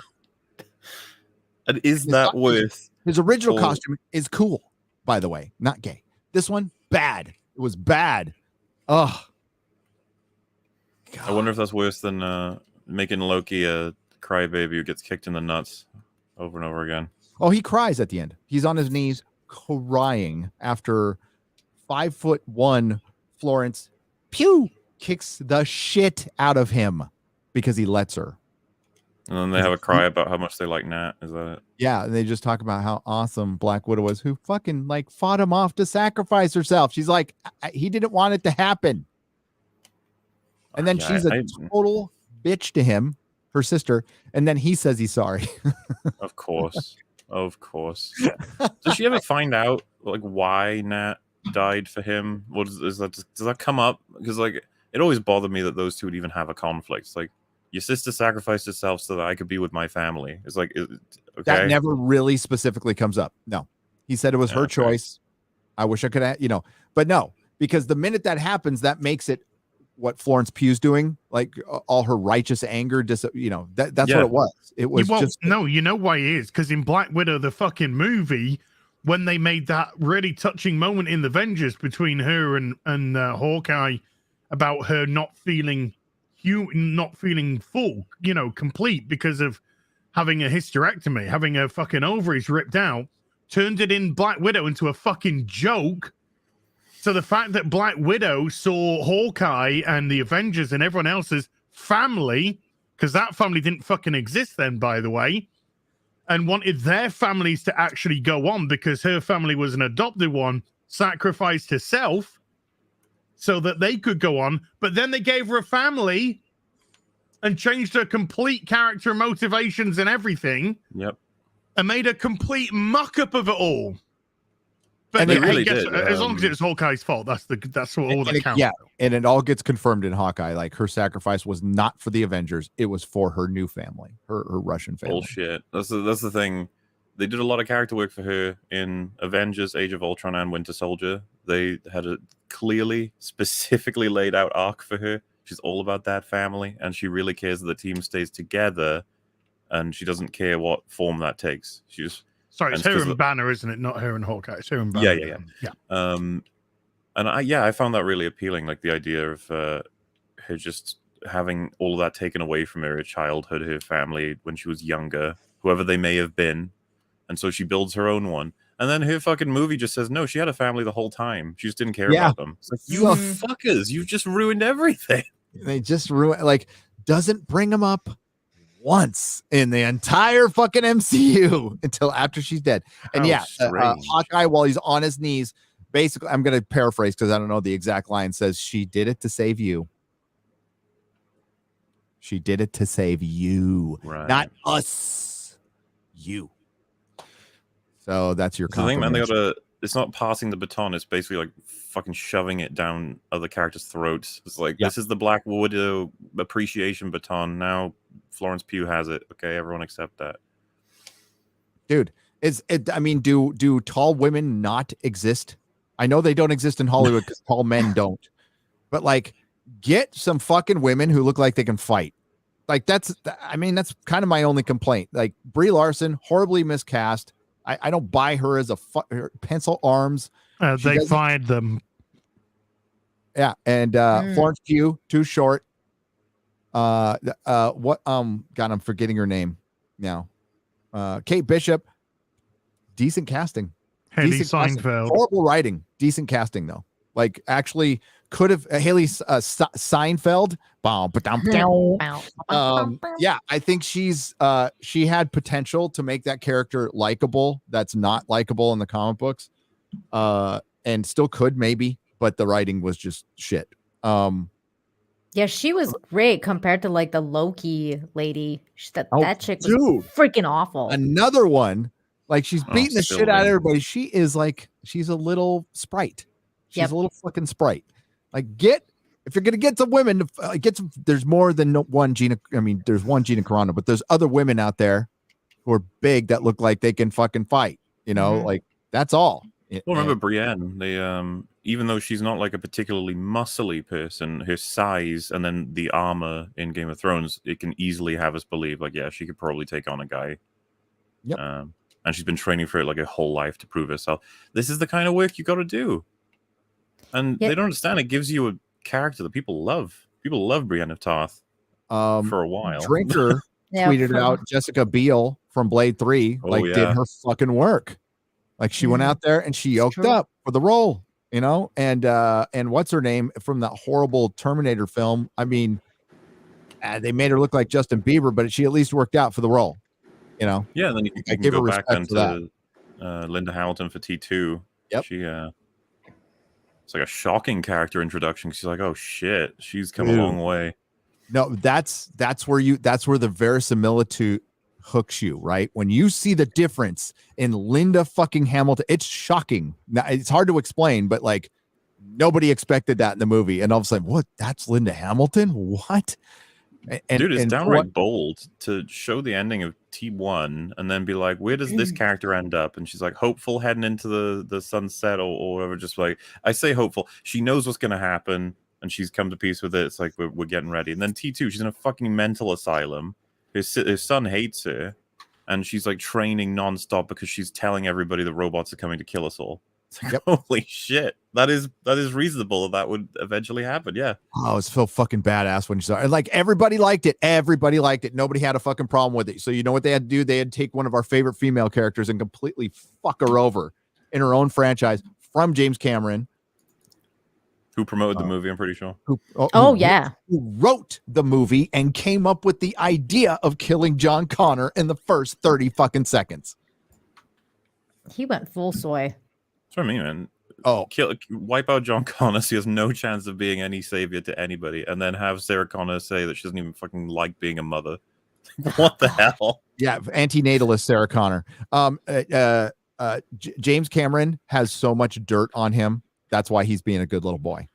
And is that worth? His original costume is cool, by the way, not gay. This one, bad. It was bad. Ugh. God. I wonder if that's worse than making Loki a crybaby who gets kicked in the nuts over and over again. Oh, he cries at the end. He's on his knees crying after 5'1" Florence kicks the shit out of him because he lets her. And then they have a cry about how much they like Nat. Is that it? Yeah, and they just talk about how awesome Black Widow was, who fucking like fought him off to sacrifice herself. She's like, he didn't want it to happen. And then she's a total bitch to him, her sister, and then he says he's sorry. Of course. Does she ever find out like why Nat died for him? What is that? Does that come up? Because like it always bothered me that those two would even have a conflict. It's like, your sister sacrificed herself so that I could be with my family. It's like, okay. That never really specifically comes up. No, he said it was her choice. I wish I could have, but no, because the minute that happens, that makes it what Florence Pugh's doing, like all her righteous anger, that's what it was. It was no, you know why it is? Because in Black Widow, the fucking movie, when they made that really touching moment in the Avengers between her and Hawkeye about her not feeling full, complete because of having a hysterectomy, having her fucking ovaries ripped out, turned it in Black Widow into a fucking joke. So the fact that Black Widow saw Hawkeye and the Avengers and everyone else's family, because that family didn't fucking exist then, by the way, and wanted their families to actually go on because her family was an adopted one, sacrificed herself so that they could go on. But then they gave her a family and changed her complete character, motivations, and everything. Yep. And made a complete muck up of it all. But and they really did. As long as it was Hawkeye's fault, that's all that counts. Yeah, and it all gets confirmed in Hawkeye. Like, her sacrifice was not for the Avengers; it was for her new family, her Russian family. Bullshit. That's the thing. They did a lot of character work for her in Avengers: Age of Ultron and Winter Soldier. They had a clearly, specifically laid out arc for her. She's all about that family, and she really cares that the team stays together, and she doesn't care what form that takes. She just Sorry, it's her and Banner, isn't it? Not her and Hawkeye. It's her and Banner. Yeah. And I found that really appealing, like the idea of her just having all of that taken away from her childhood, her family when she was younger, whoever they may have been. And so she builds her own one. And then her fucking movie just says, no, she had a family the whole time. She just didn't care about them. It's like, you fuckers, you've just ruined everything. They just doesn't bring them up once in the entire fucking MCU until after she's dead. And Hawkeye, while he's on his knees, basically, I'm going to paraphrase because I don't know the exact line, says, she did it to save you. She did it to save you, not us. you. So that's your It's the thing, man. confirmation. It's not passing the baton. It's basically like fucking shoving it down other characters' throats. It's like, this is the Black Widow appreciation baton. Now Florence Pugh has it. Okay, everyone accept that. Dude, I mean, do tall women not exist? I know they don't exist in Hollywood because tall men don't. But like, get some fucking women who look like they can fight. Like that's kind of my only complaint. Like Brie Larson, horribly miscast. I don't buy her as her pencil arms. They fired them. Yeah, and Florence Pugh, too short. God, I'm forgetting her name now. Kate Bishop, decent casting. Haley Decent Seinfeld. casting. Horrible writing, decent casting though. Like actually could have Haley Seinfeld. Yeah, I think she had potential to make that character likable. That's not likable in the comic books, and still could maybe, but the writing was just shit. Yeah, she was great compared to like the Loki lady. That chick was freaking awful. Another one, like she's beating the shit out of everybody. She's a little sprite. She's a little fucking sprite. Like if you're gonna get some women, there's more than one Gina. I mean, there's one Gina Carano, but there's other women out there who are big that look like they can fucking fight. You know, like that's all. Well, remember Brienne? They even though she's not like a particularly muscly person, her size and then the armor in Game of Thrones, it can easily have us believe like, yeah, she could probably take on a guy. Yep. And she's been training for it like a whole life to prove herself. This is the kind of work you got to do. And they don't understand. It gives you a character that people love. People love Brienne of Tarth for a while. Drinker tweeted out Jessica Biel from Blade 3 did her fucking work. Like she went out there and she yoked up for the role, you know? And what's her name from that horrible Terminator film? I mean, they made her look like Justin Bieber, but she at least worked out for the role, you know? Yeah, and then you can give go her back respect then for to Linda Hamilton for T2. Yep. She it's like a shocking character introduction. She's like, oh shit, she's come a long way. No, that's where the verisimilitude hooks you, right? When you see the difference in Linda fucking Hamilton, it's shocking. Now it's hard to explain, but like nobody expected that in the movie, and all of a sudden, what? That's Linda Hamilton? What? And, dude, it's downright bold to show the ending of T1 and then be like, where does this character end up? And she's like, hopeful heading into the sunset or whatever. Just like, I say hopeful. She knows what's going to happen and she's come to peace with it. It's like, we're getting ready. And then T2, she's in a fucking mental asylum. Her son hates her and she's like training nonstop because she's telling everybody the robots are coming to kill us all. It's like, holy shit. That is reasonable. That would eventually happen. Yeah. Oh, it's so fucking badass when you saw it. Like everybody liked it. Everybody liked it. Nobody had a fucking problem with it. So you know what they had to do? They had to take one of our favorite female characters and completely fuck her over in her own franchise from James Cameron, who promoted the movie, I'm pretty sure. Who wrote the movie and came up with the idea of killing John Connor in the first 30 fucking seconds. He went full soy. That's what I mean, man. Oh, wipe out John Connor. So he has no chance of being any savior to anybody, and then have Sarah Connor say that she doesn't even fucking like being a mother. What the hell? Yeah, antinatalist Sarah Connor. James Cameron has so much dirt on him. That's why he's being a good little boy.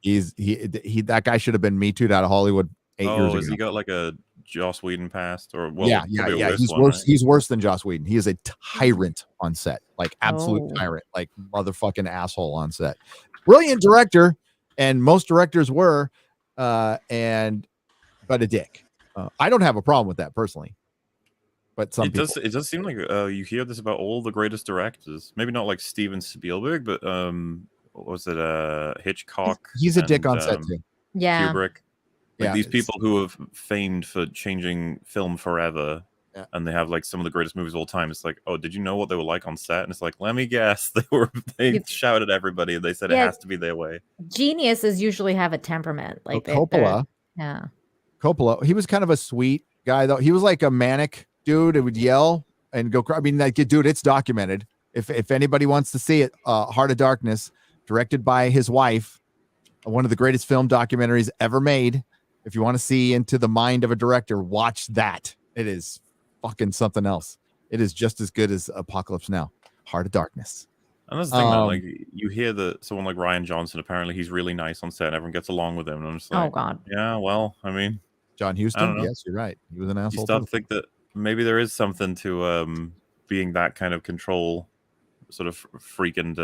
He that guy should have been Me Too'd out of Hollywood 8 years ago. Has he got like a Joss Whedon past? Or yeah. He's worse. Right? He's worse than Joss Whedon. He is a tyrant on set, like absolute tyrant, like motherfucking asshole on set. Brilliant director, and most directors were, but a dick. I don't have a problem with that personally, but some people. It does seem like you hear this about all the greatest directors. Maybe not like Steven Spielberg, but what was it? Hitchcock. He's a dick on set too. Yeah. Kubrick. Like these people who have famed for changing film forever, and they have like some of the greatest movies of all time. It's like, oh, did you know what they were like on set? And it's like, let me guess. They shouted at everybody and they said it has to be their way. Geniuses usually have a temperament. Like Coppola. Yeah. Coppola. He was kind of a sweet guy though. He was like a manic dude who would yell and go cry. I mean, like, dude, it's documented. If anybody wants to see it, Heart of Darkness, directed by his wife, one of the greatest film documentaries ever made. If you want to see into the mind of a director, watch that. It is fucking something else. It is just as good as Apocalypse Now. Heart of Darkness. And that's the thing, man. Like you hear that someone like Ryan Johnson, apparently he's really nice on set and everyone gets along with him. And I'm just like, Oh God. yeah, well, I mean, John I don't Huston. know. Yes, you're right. He was an asshole. You start too. to think that maybe there is something to being that kind of control, sort of freak and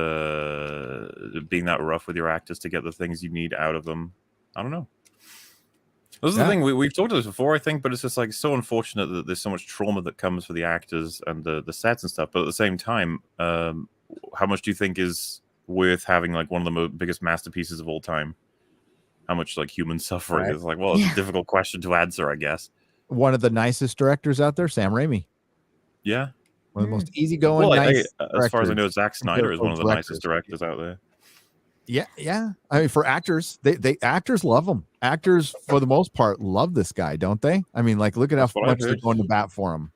being that rough with your actors to get the things you need out of them. I don't know. This is the thing, we've talked about this before, I think, but it's just like so unfortunate that there's so much trauma that comes for the actors and the sets and stuff. But at the same time, how much do you think is worth having like one of the biggest masterpieces of all time? How much like human suffering is like, well, it's a difficult question to answer, I guess. One of the nicest directors out there, Sam Raimi. Yeah. One of the most easygoing, nice as far as I know, Zack Snyder is one of the directors. nicest directors out there. Yeah. I mean, for actors, they actors love him. Actors, for the most part, love this guy, don't they? I mean, like, look at how much they're going to bat for him.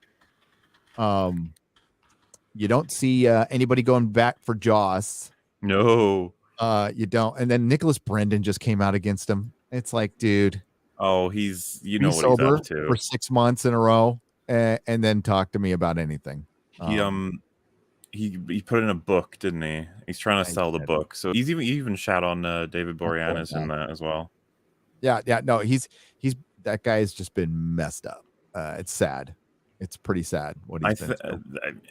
You don't see anybody going back for Joss. No. You don't. And then Nicholas Brendan just came out against him. It's like, dude. Oh, he's what sober he's up to for 6 months in a row, and then talk to me about anything. He put in a book, didn't he? He's trying to sell the book, so he even shat on David Boreanaz in that as well. Yeah. No, he's that guy has just been messed up. It's sad. It's pretty sad what he's been through.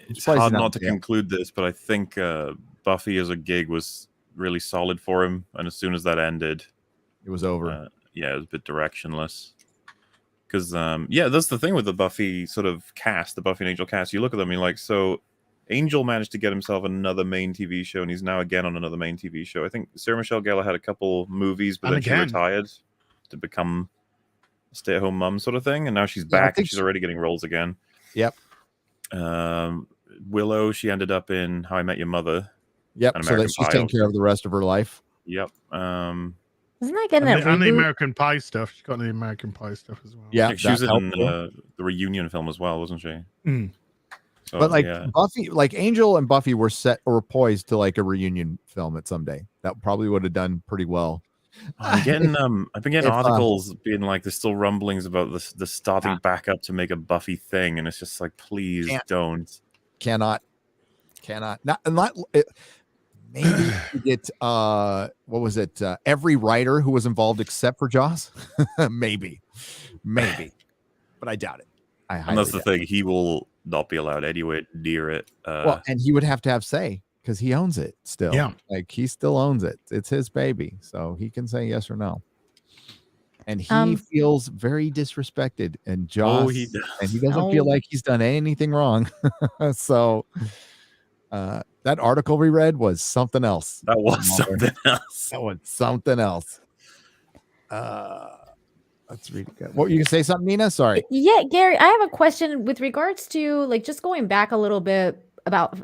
It's hard not to conclude this, but I think Buffy as a gig was really solid for him, and as soon as that ended, it was over. Yeah, it was a bit directionless. Because that's the thing with the Buffy sort of cast, the Buffy and Angel cast. You look at them, and you're like, so Angel managed to get himself another main TV show, and he's now again on another main TV show. I think Sarah Michelle Gellar had a couple movies, but then she retired to become a stay-at-home mom sort of thing, and now she's back, and she's already getting roles again. Yep. Willow, she ended up in How I Met Your Mother. Yep. So that she's taking care of the rest of her life. Yep. Isn't that getting that and the American Pie stuff? She's got the American Pie stuff as well. Yeah, she was in the reunion film as well, wasn't she? Mm. So, but like Buffy, like Angel and Buffy were set or poised to like a reunion film at someday. That probably would have done pretty well. I've been getting articles being like there's still rumblings about the starting back up to make a Buffy thing, and it's just like, please don't. Cannot. Not maybe you get what was it? Every writer who was involved except for Joss. maybe, but I doubt it. And that's the thing; he will not be allowed anywhere near it. Well, and he would have to have say because he owns it still. Yeah, like he still owns it. It's his baby, so he can say yes or no. And he feels very disrespected, and Joss, and he doesn't feel like he's done anything wrong. So. That article we read was something else. That was something else. Let's read it. What, you can say something, Nina? Sorry. Yeah, Gary, I have a question with regards to like just going back a little bit about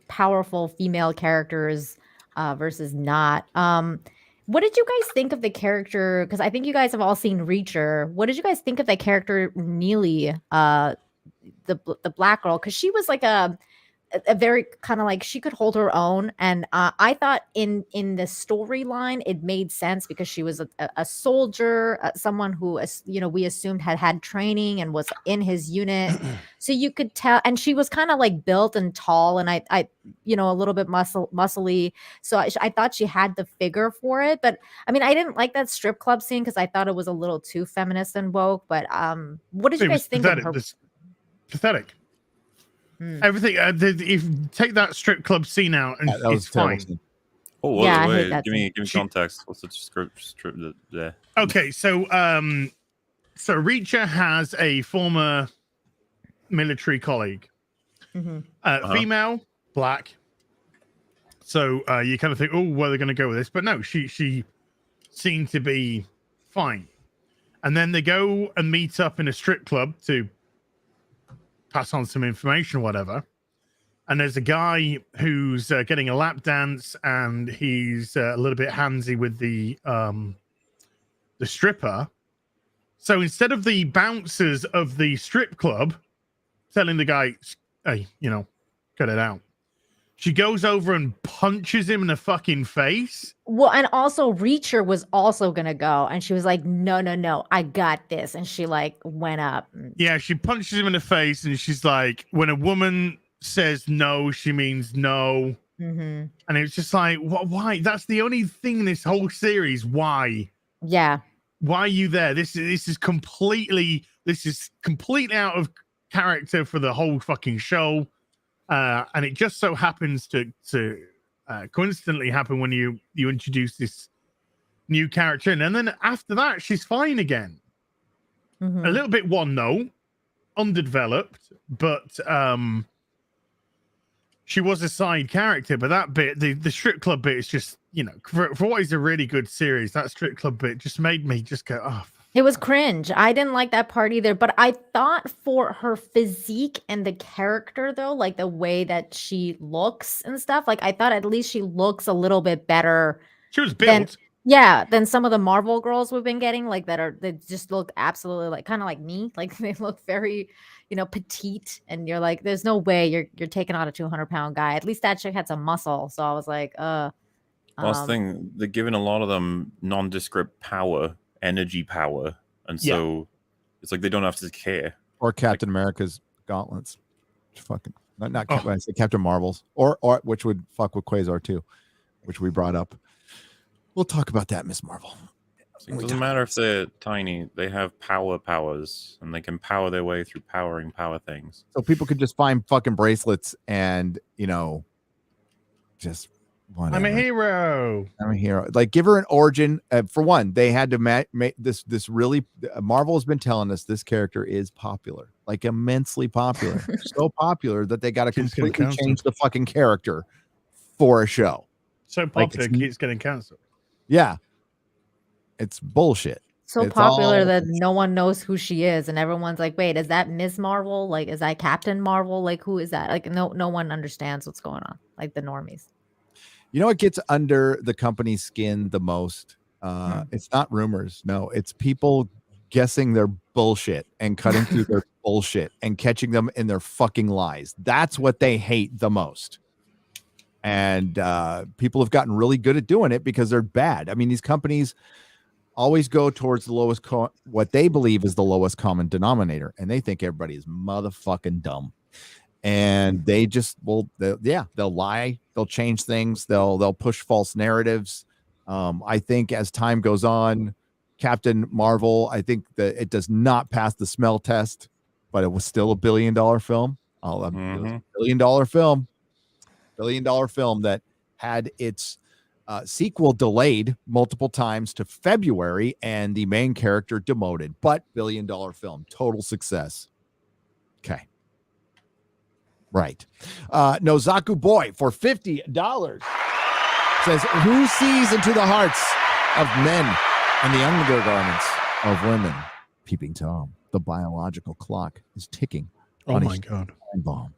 powerful female characters versus not. What did you guys think of the character? Because I think you guys have all seen Reacher. What did you guys think of that character, Neely, the black girl? Because she was like a very kind of like she could hold her own, and I thought in the storyline it made sense because she was a soldier, someone who we assumed had training and was in his unit, so you could tell, and she was kind of like built and tall, and I a little bit muscly, so I thought she had the figure for it. But I mean, I didn't like that strip club scene because I thought it was a little too feminist and woke. But what did you guys think of her? Pathetic. Everything. If take that strip club scene out, and it's fine. Oh, yeah, wait. Give me context. What's the script there? Okay, so Reacher has a former military colleague, female, black. So you kind of think, oh, where they're going to go with this, but no, she seemed to be fine. And then they go and meet up in a strip club to pass on some information or whatever, and there's a guy who's getting a lap dance, and he's a little bit handsy with the stripper. So instead of the bouncers of the strip club telling the guy, hey, cut it out, She goes over and punches him in the fucking face. Well, and also Reacher was also gonna go, and she was like, no, I got this. And she like went up. Yeah, she punches him in the face, and she's like, when a woman says no, she means no. Mm-hmm. And it's just like, why? That's the only thing in this whole series. Why? Yeah. Why are you there? This is completely out of character for the whole fucking show. And it just so happens to coincidentally happen when you introduce this new character in. And then after that, she's fine again. Mm-hmm. A little bit one note, underdeveloped, but she was a side character. But that bit, the strip club bit is just, you know, for what is a really good series, that strip club bit just made me just go, oh. It was cringe. I didn't like that part either. But I thought for her physique and the character, though, like the way that she looks and stuff, like I thought at least she looks a little bit better. She was built. Than some of the Marvel girls we've been getting, like they just look absolutely like kind of like me. Like they look very, you know, petite. And you're like, there's no way you're taking on a 200-pound guy. At least that chick had some muscle. So I was like, Last thing, they're giving a lot of them nondescript power, energy power, and so it's like they don't have to care. Or Captain America's gauntlets. Fucking not I say Captain Marvel's, or which would fuck with Quasar too, which we brought up. We'll talk about that, Miss Marvel. It doesn't matter if they're tiny; they have powers, and they can power their way through powering power things. So people could just find fucking bracelets and, you know, just whatever. I'm a hero. Like, give her an origin. For one, they had to make this really. Marvel has been telling us this character is popular, like immensely popular, so popular that they got to completely change the fucking character for a show. So popular, it's getting canceled. Yeah, it's bullshit. So popular that no one knows who she is, and everyone's like, "Wait, is that Ms. Marvel? Like, is that Captain Marvel? Like, who is that?" Like, no one understands what's going on. Like the normies. You know what gets under the company's skin the most? It's not rumors. No, it's people guessing their bullshit and cutting through their bullshit and catching them in their fucking lies. That's what they hate the most. And people have gotten really good at doing it because they're bad. I mean, these companies always go towards the lowest, what they believe is the lowest common denominator. And they think everybody is motherfucking dumb. And they just they'll lie, they'll change things, they'll push false narratives. I think as time goes on, Captain Marvel, I think that it does not pass the smell test, but it was still $1 billion film. $1 billion film that had its sequel delayed multiple times to February and the main character demoted, but $1 billion film, total success. Okay. Right. Nozaku Boy for $50 says, who sees into the hearts of men and the undergarments of women? Peeping Tom. The biological clock is ticking. Oh my God. Bomb.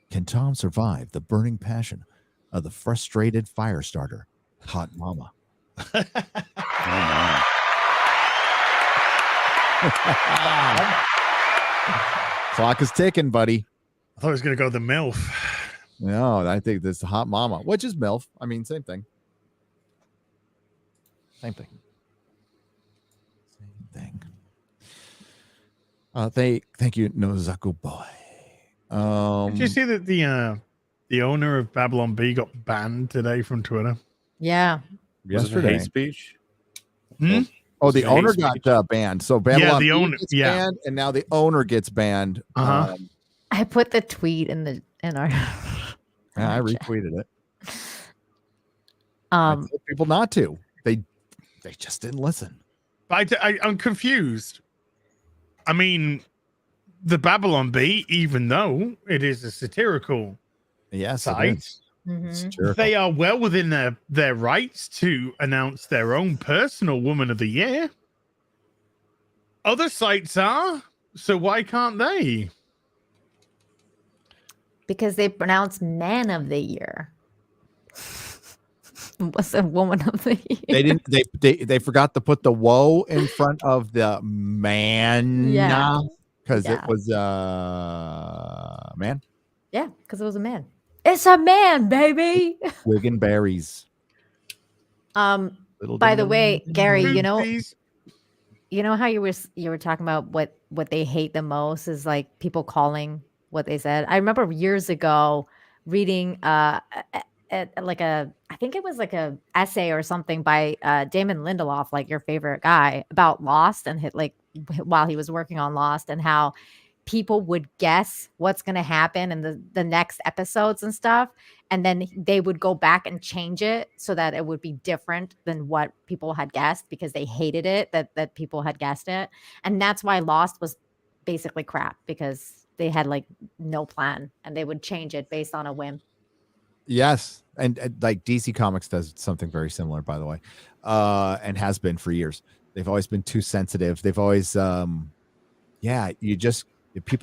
Can Tom survive the burning passion of the frustrated fire starter, Hot Mama? Clock is ticking, buddy. I thought I was going to go the MILF. No, I think this is Hot Mama, which is MILF. I mean, same thing. Same thing. Thank you, Nozaku Boy. Did you see that the owner of Babylon Bee got banned today from Twitter? Yeah. Yesterday. Hate speech? Oh, the owner got banned. So Babylon the owner gets banned, and now the owner gets banned. I put the tweet in our. I retweeted it. I told people not to. They just didn't listen. But I'm confused. I mean, the Babylon Bee, even though it is a satirical site, they are well within their rights to announce their own personal Woman of the Year. Other sites are, so why can't they? Because they pronounce Man of the Year. What's a Woman of the Year? They didn't. They forgot to put the woe in front of the man. Yeah. Because it was man. Yeah, because it was a man. It's a man, baby. Wigan berries. Little By the ding, way, ding, ding, Gary, ding. you know how you were talking about what they hate the most is like people calling what they said. I remember years ago reading like I think it was like a essay or something by Damon Lindelof, like your favorite guy, about Lost and while he was working on Lost and how people would guess what's going to happen in the next episodes and stuff, and then they would go back and change it so that it would be different than what people had guessed because they hated it that people had guessed it. And that's why Lost was basically crap, because they had like no plan and they would change it based on a whim. Yes, and like DC Comics does something very similar, by the way, and has been for years. They've always been too sensitive. They've always, people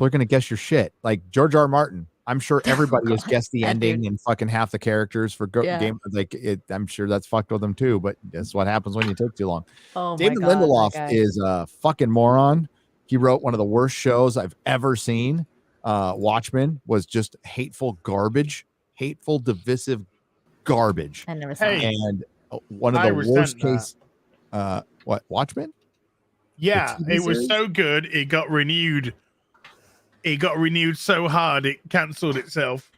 are going to guess your shit. Like George R. R. Martin, I'm sure everybody has guessed the ending and fucking half the characters for game. Like I'm sure that's fucked with them too. But that's what happens when you take too long. Oh David my God, Lindelof is a fucking moron. He wrote one of the worst shows I've ever seen. Watchmen was just hateful garbage. Hateful, divisive garbage. I never saw it. And one of the worst case. What, Watchmen? Yeah, it was so good. It got renewed. It got renewed so hard it cancelled itself.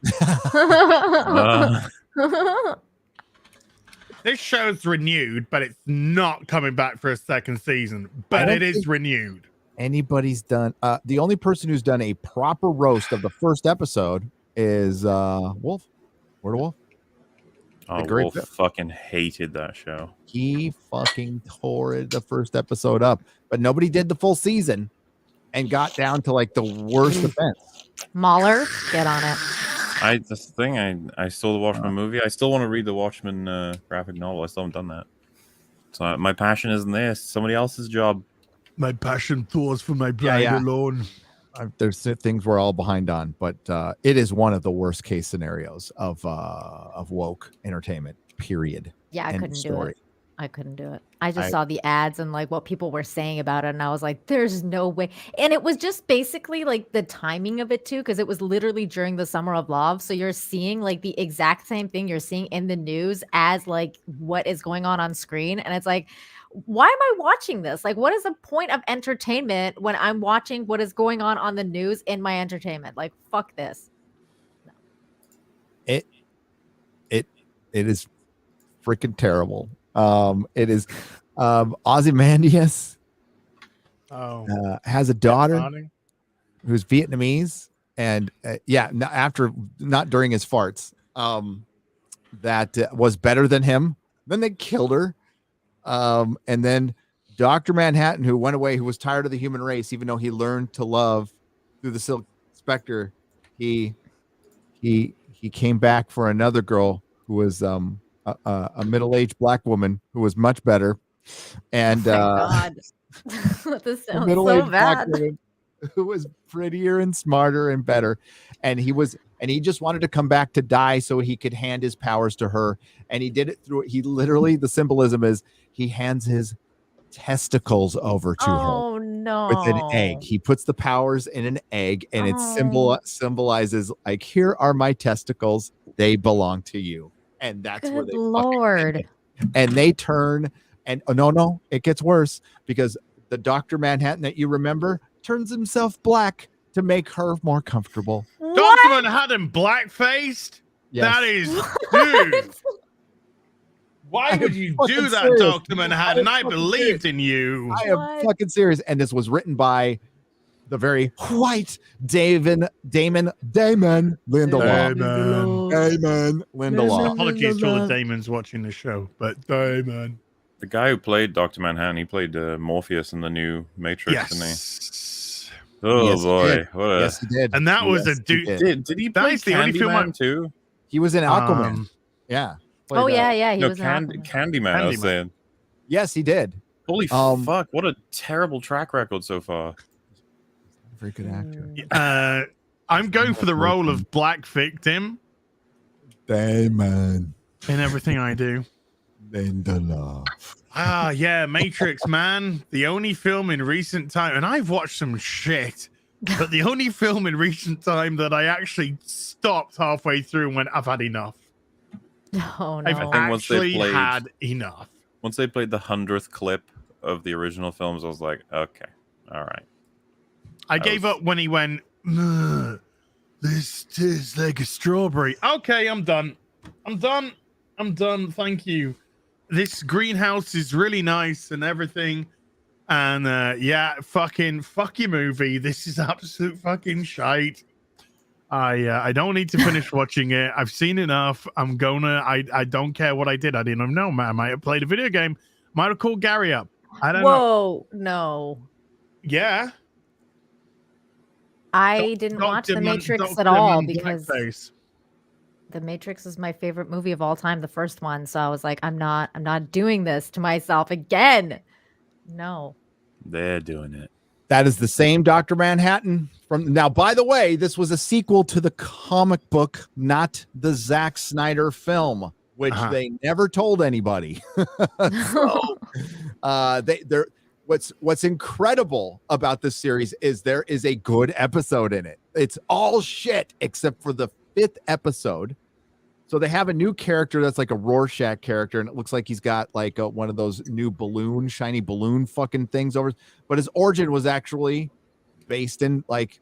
This show's renewed, but it's not coming back for a second season. But it is renewed. Anybody's done. The only person who's done a proper roast of the first episode is Wolf. Word of Wolf. Oh, Wolf fucking hated that show. He fucking tore the first episode up, but nobody did the full season and got down to like the worst events. MauLer, get on it. That's the thing. I still watch the Watchmen movie. I still want to read the Watchmen graphic novel. I still haven't done that. So my passion isn't this. Somebody else's job. My passion thaws for my bride alone. There's things we're all behind on, but it is one of the worst case scenarios of woke entertainment. Period. Yeah, I couldn't do it. I couldn't do it. I just saw the ads and like what people were saying about it, and I was like, "There's no way." And it was just basically like the timing of it too, because it was literally during the Summer of Love. So you're seeing like the exact same thing you're seeing in the news as like what is going on screen, and it's like, why am I watching this? Like, what is the point of entertainment when I'm watching what is going on the news in my entertainment? Like, fuck this. No. It is freaking terrible. It is Ozymandias has a daughter who's Vietnamese, and not during his farts, that was better than him. Then they killed her. And then Dr. Manhattan, who went away, who was tired of the human race, even though he learned to love through the Silk Spectre, he came back for another girl who was a middle-aged black woman who was much better. And God. This sounds middle-aged so black bad. woman who was prettier and smarter and better. And he just wanted to come back to die so he could hand his powers to her. And he did it the symbolism is he hands his testicles over to her. Oh no. With an egg. He puts the powers in an egg, and it symbolizes like, here are my testicles. They belong to you. And that's where they Lord. And they turn, and no, it gets worse, because the Dr. Manhattan that you remember turns himself black to make her more comfortable. Dr. Manhattan black-faced? Yes. That is, dude. Why would you do that, serious. Dr. Manhattan? I believed in you. I am fucking serious. And this was written by the very white Damon Lindelof. Damon Lindelof. Apologies to all the Damons watching the show, but Damon. The guy who played Dr. Manhattan, he played Morpheus in the new Matrix, didn't he? Oh Yes, boy, yes, he did. And that was a dude. Did he play That's the only film Candyman too? He was in Aquaman. Yeah. Oh yeah, he No, was in Aquaman. Candyman. I was saying. Yes, he did. Holy fuck! What a terrible track record so far. Very good actor. I'm going for the role of Black Victim Damon in everything I do. Lindelof. Yeah, Matrix, man. The only film in recent time, and I've watched some shit, but the only film in recent time that I actually stopped halfway through and went, I've had enough. Oh I've no. think once they actually played- had enough. Once they played the 100th clip of the original films, I was like, okay, all right. I gave up when he went, "Ugh, this tastes like a strawberry. Okay, I'm done. I'm done. Thank you. This greenhouse is really nice and everything. And yeah, fuck your movie. This is absolute fucking shite. I don't need to finish watching it. I've seen enough. I don't care what I did. I didn't know. I might have played a video game. Might have called Gary up. I don't know. Whoa, no. Yeah. I didn't watch The Matrix at all because The Matrix is my favorite movie of all time, the first one. So I was like, I'm not doing this to myself again. No. They're doing it. That is the same Dr. Manhattan from now. By the way, this was a sequel to the comic book, not the Zack Snyder film, which they never told anybody. So, they're what's incredible about this series is there is a good episode in it. It's all shit except for the 5th episode. So they have a new character that's like a Rorschach character, and it looks like he's got like one of those new shiny balloon fucking things over. But his origin was actually based in like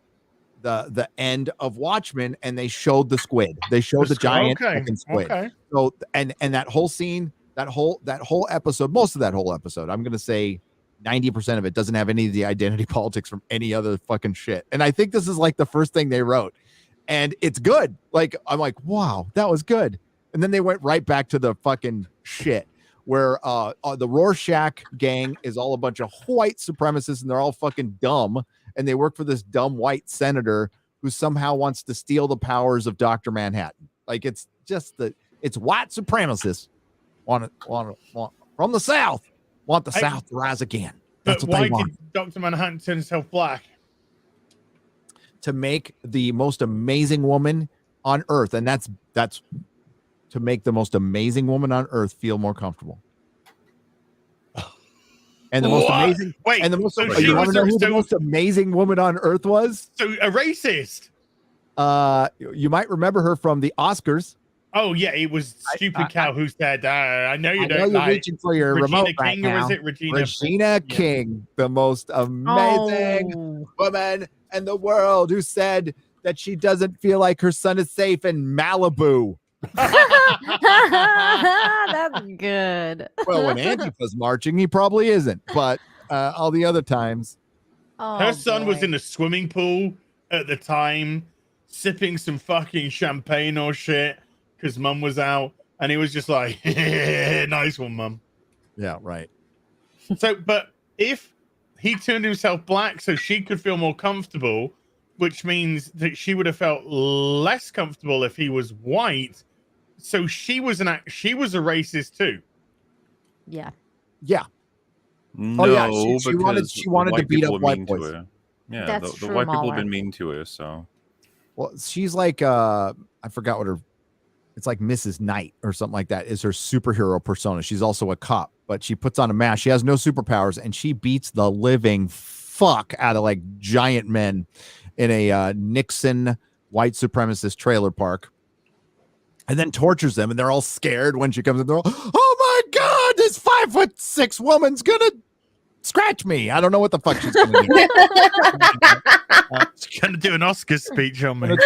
the end of Watchmen, and they showed the squid. They showed the giant fucking squid. Okay. So and that whole scene, that whole episode, most of that whole episode, I'm gonna say 90% of it doesn't have any of the identity politics from any other fucking shit. And I think this is like the first thing they wrote. And it's good. Like, I'm like, wow, that was good. And then they went right back to the fucking shit where the Rorschach gang is all a bunch of white supremacists and they're all fucking dumb. And they work for this dumb white senator who somehow wants to steal the powers of Dr. Manhattan. Like, it's just it's white supremacists want from the South, want the South to rise again. That's but what they why want. did Dr. Manhattan turn himself black? To make the most amazing woman on earth, and that's to make the most amazing woman on earth feel more comfortable. And the most amazing wait, and the most so you want to know who the most amazing woman on earth was? So a racist. You might remember her from the Oscars. Oh yeah, it was stupid cow who said, "I know you don't you're like." reaching for your Regina remote right King, now. or is it Regina? Regina King, the most amazing woman in the world, who said that she doesn't feel like her son is safe in Malibu. That's good. Well, when Antifa's marching, he probably isn't, but all the other times. Her son was in the swimming pool at the time, sipping some fucking champagne or shit because mum was out, and he was just like, "Nice one, mum." Yeah, right. So, but if he turned himself black so she could feel more comfortable, which means that she would have felt less comfortable if he was white. So she was a racist too. Yeah. Yeah. No, oh yeah, she wanted to beat up white boys. Yeah, That's the true, white people have MauLer. been mean to her. So, well, she's like I forgot what her. It's like Mrs. Knight or something like that is her superhero persona. She's also a cop, but she puts on a mask. She has no superpowers, and she beats the living fuck out of like giant men in a Nixon white supremacist trailer park, and then tortures them, and they're all scared when she comes in. They're all, "Oh my god, this 5'6" woman's gonna scratch me." I don't know what the fuck she's gonna do. She's gonna do an Oscar speech on me.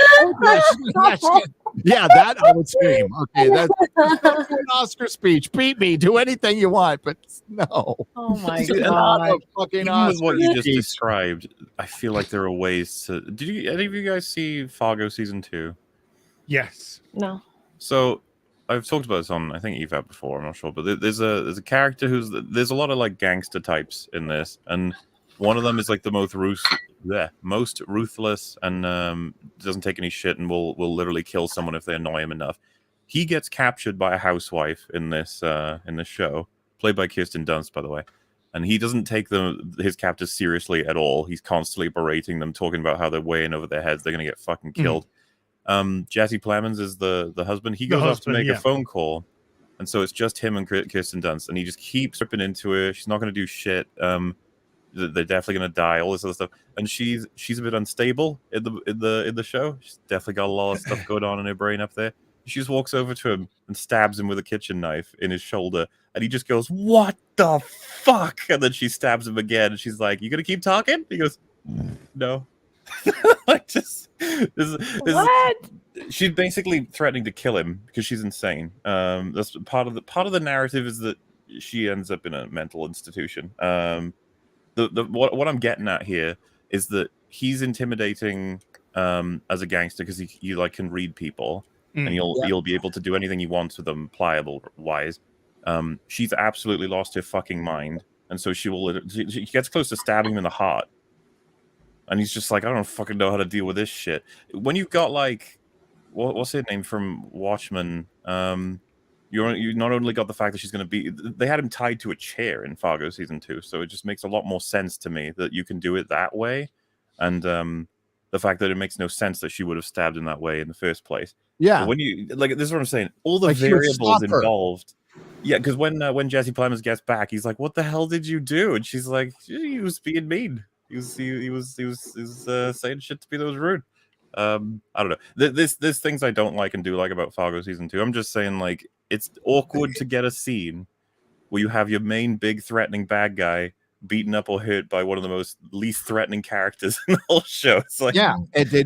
Yeah, that I would scream. Okay, that's an Oscar speech. Beat me, do anything you want, but no. Oh my See, and god. Fucking even Oscar with what you just speech. described, I feel like there are ways to. Did any of you guys see Fargo season 2? Yes. No. So I've talked about this on I think EVAP before. I'm not sure, but there's a character there's a lot of like gangster types in this, and one of them is like the most ruthless and doesn't take any shit and will literally kill someone if they annoy him enough. He gets captured by a housewife in this show, played by Kirsten Dunst, by the way, and he doesn't take his captors seriously at all. He's constantly berating them, talking about how they're way in over their heads, they're gonna get fucking killed. Jesse Plemons is the husband. He goes off to make a phone call, and so it's just him and Kirsten Dunst, and he just keeps ripping into her. She's not going to do shit. they're definitely gonna die, all this other stuff. And she's a bit unstable in the show. She's definitely got a lot of stuff going on in her brain up there. She just walks over to him and stabs him with a kitchen knife in his shoulder, and he just goes, "What the fuck?" And then she stabs him again, and she's like, "You gonna keep talking?" He goes, "No." Like, just What? she's basically threatening to kill him because she's insane. That's part of the narrative, is that she ends up in a mental institution. What I'm getting at here is that he's intimidating as a gangster because he like can read people, and he'll be able to do anything he wants with them, pliable wise. She's absolutely lost her fucking mind, and so she gets close to stabbing him in the heart, and he's just like, I don't fucking know how to deal with this shit. When you've got like, what's her name from Watchmen? You not only got the fact that she's going to be, they had him tied to a chair in Fargo season 2, so it just makes a lot more sense to me that you can do it that way, and the fact that it makes no sense that she would have stabbed him that way in the first place. Yeah, but when you like, this is what I'm saying. All the like, variables involved. Yeah, because when Jesse Plemons gets back, he's like, "What the hell did you do?" And she's like, "He was being mean. He was saying shit to me that was rude." I don't know. There's things I don't like and do like about Fargo season 2. I'm just saying, like, it's awkward to get a scene where you have your main big threatening bad guy beaten up or hurt by one of the most least threatening characters in the whole show. It's like, yeah,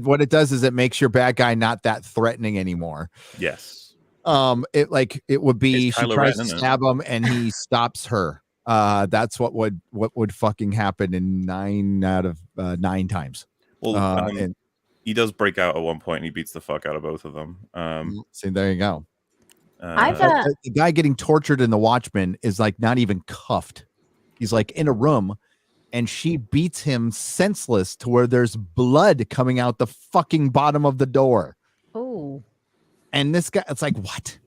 what it does is it makes your bad guy not that threatening anymore. Yes. It would be she tries to Ren, stab him and he stops her. That's what would fucking happen in 9 out of 9 times. Well, and he does break out at one point and he beats the fuck out of both of them. See, there you go. The The guy getting tortured in The Watchmen is like not even cuffed. He's like in a room, and she beats him senseless to where there's blood coming out the fucking bottom of the door. Oh. And this guy, it's like, what?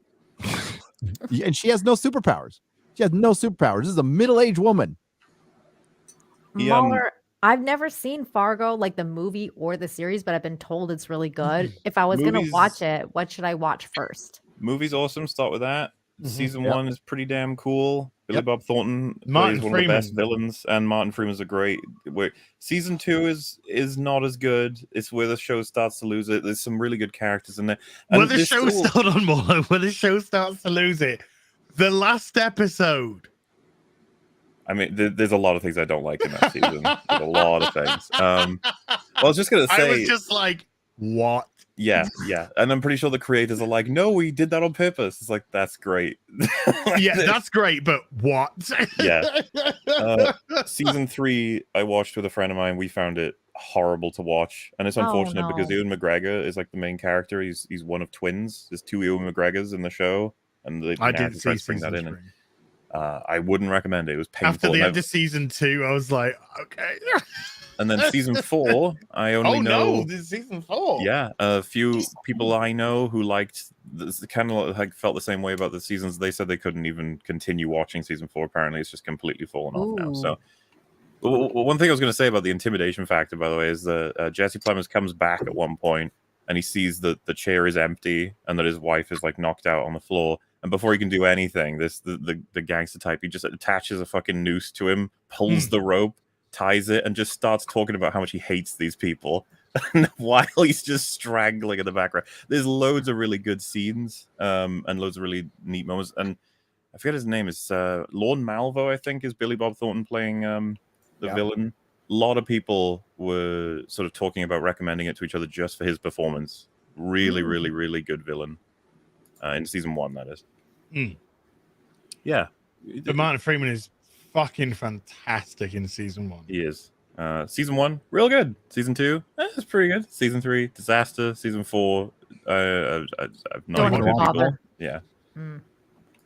And she has no superpowers. She has no superpowers. This is a middle-aged woman. MauLer, I've never seen Fargo, like the movie or the series, but I've been told it's really good. If I was going to watch it, what should I watch first? Movie's awesome. Start with that. Season 1 is pretty damn cool. Billy Bob Thornton Martin plays one Freeman. of the best villains, and Martin Freeman's a great. Season 2 is not as good. It's where the show starts to lose it. There's some really good characters in there. Where the show starts to lose it. The last episode. I mean, there's a lot of things I don't like in that season. There's a lot of things. I was just gonna say, I was just like, what? Yeah, and I'm pretty sure the creators are like, no, we did that on purpose. It's like, that's great. Yeah, that's great, but what? Yeah. Season 3, I watched with a friend of mine. We found it horrible to watch, and it's unfortunate because Ewan McGregor is like the main character. He's one of twins. There's 2 Ewan McGregors in the show, and they had to try to bring that in. And, I wouldn't recommend it. It was painful. After the end of season 2, I was like, okay. And then season 4, I only know. No, this is season 4. Yeah, a few people I know who liked this, kind of like felt the same way about the seasons. They said they couldn't even continue watching season 4. Apparently, it's just completely fallen off now. So, one thing I was going to say about the intimidation factor, by the way, is that Jesse Plemons comes back at one point and he sees that the chair is empty and that his wife is like knocked out on the floor. And before he can do anything, the gangster type, he just attaches a fucking noose to him, pulls the rope, ties it, and just starts talking about how much he hates these people while he's just strangling in the background. There's loads of really good scenes and loads of really neat moments. And I forget his name. Is Lorne Malvo, I think, is Billy Bob Thornton playing the villain. A lot of people were sort of talking about recommending it to each other just for his performance. Really, really, really good villain. In season 1, that is. Yeah. But Martin Freeman is fucking fantastic in season 1. He is. Season 1, real good. Season 2, it's pretty good. Season 3, disaster. Season 4, I've not even people. Yeah.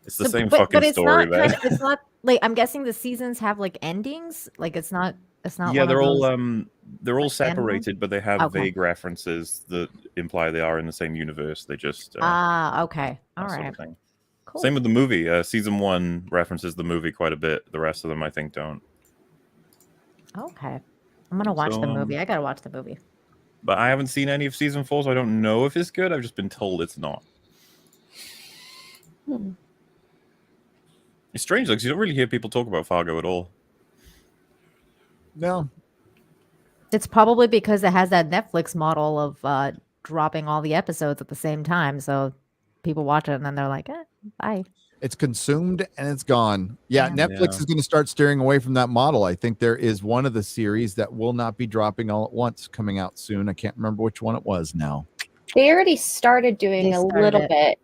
It's the same fucking story, man. It's not like, I'm guessing the seasons have like endings. Like it's not. Yeah, they're all separated, but they have vague references that imply they are in the same universe. They just okay, all right, sort of cool. Same with the movie. Season 1 references the movie quite a bit. The rest of them, I think, don't. Okay, I'm gonna watch the movie. I gotta watch the movie. But I haven't seen any of season 4, so I don't know if it's good. I've just been told it's not. It's strange, because you don't really hear people talk about Fargo at all. No. It's probably because it has that Netflix model of dropping all the episodes at the same time. So people watch it and then they're like, bye. It's consumed and it's gone. Yeah, Yeah. Netflix is going to start steering away from that model. I think there is one of the series that will not be dropping all at once coming out soon. I can't remember which one it was now. They already started doing They a started little it. bit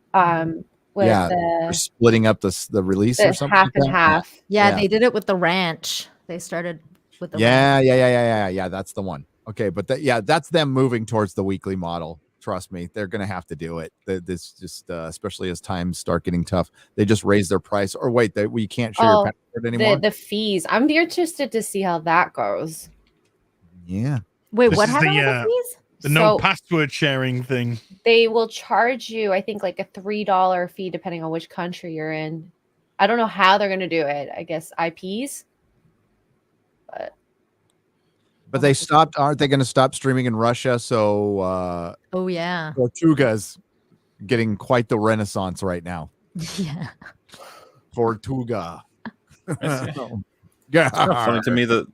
with They're splitting up the release or the something. half like and that. half. Yeah, Yeah. they did it with the ranch. They started with the ranch. Yeah. That's the one. Okay, but that's them moving towards the weekly model. Trust me, they're going to have to do it. This just, especially as times start getting tough, they just raise their price. Or wait, we can't share your password anymore. The fees. I'm interested to see how that goes. Yeah. Wait, This what is happened the, with the fees? The no So- password sharing thing. They will charge you, I think, like a $3 fee depending on which country you're in. I don't know how they're going to do it. I guess IPs. But they stopped. Aren't they going to stop streaming in Russia? So Oh yeah. Tortuga's getting quite the renaissance right now. Yeah. Tortuga. It's kind of funny to me that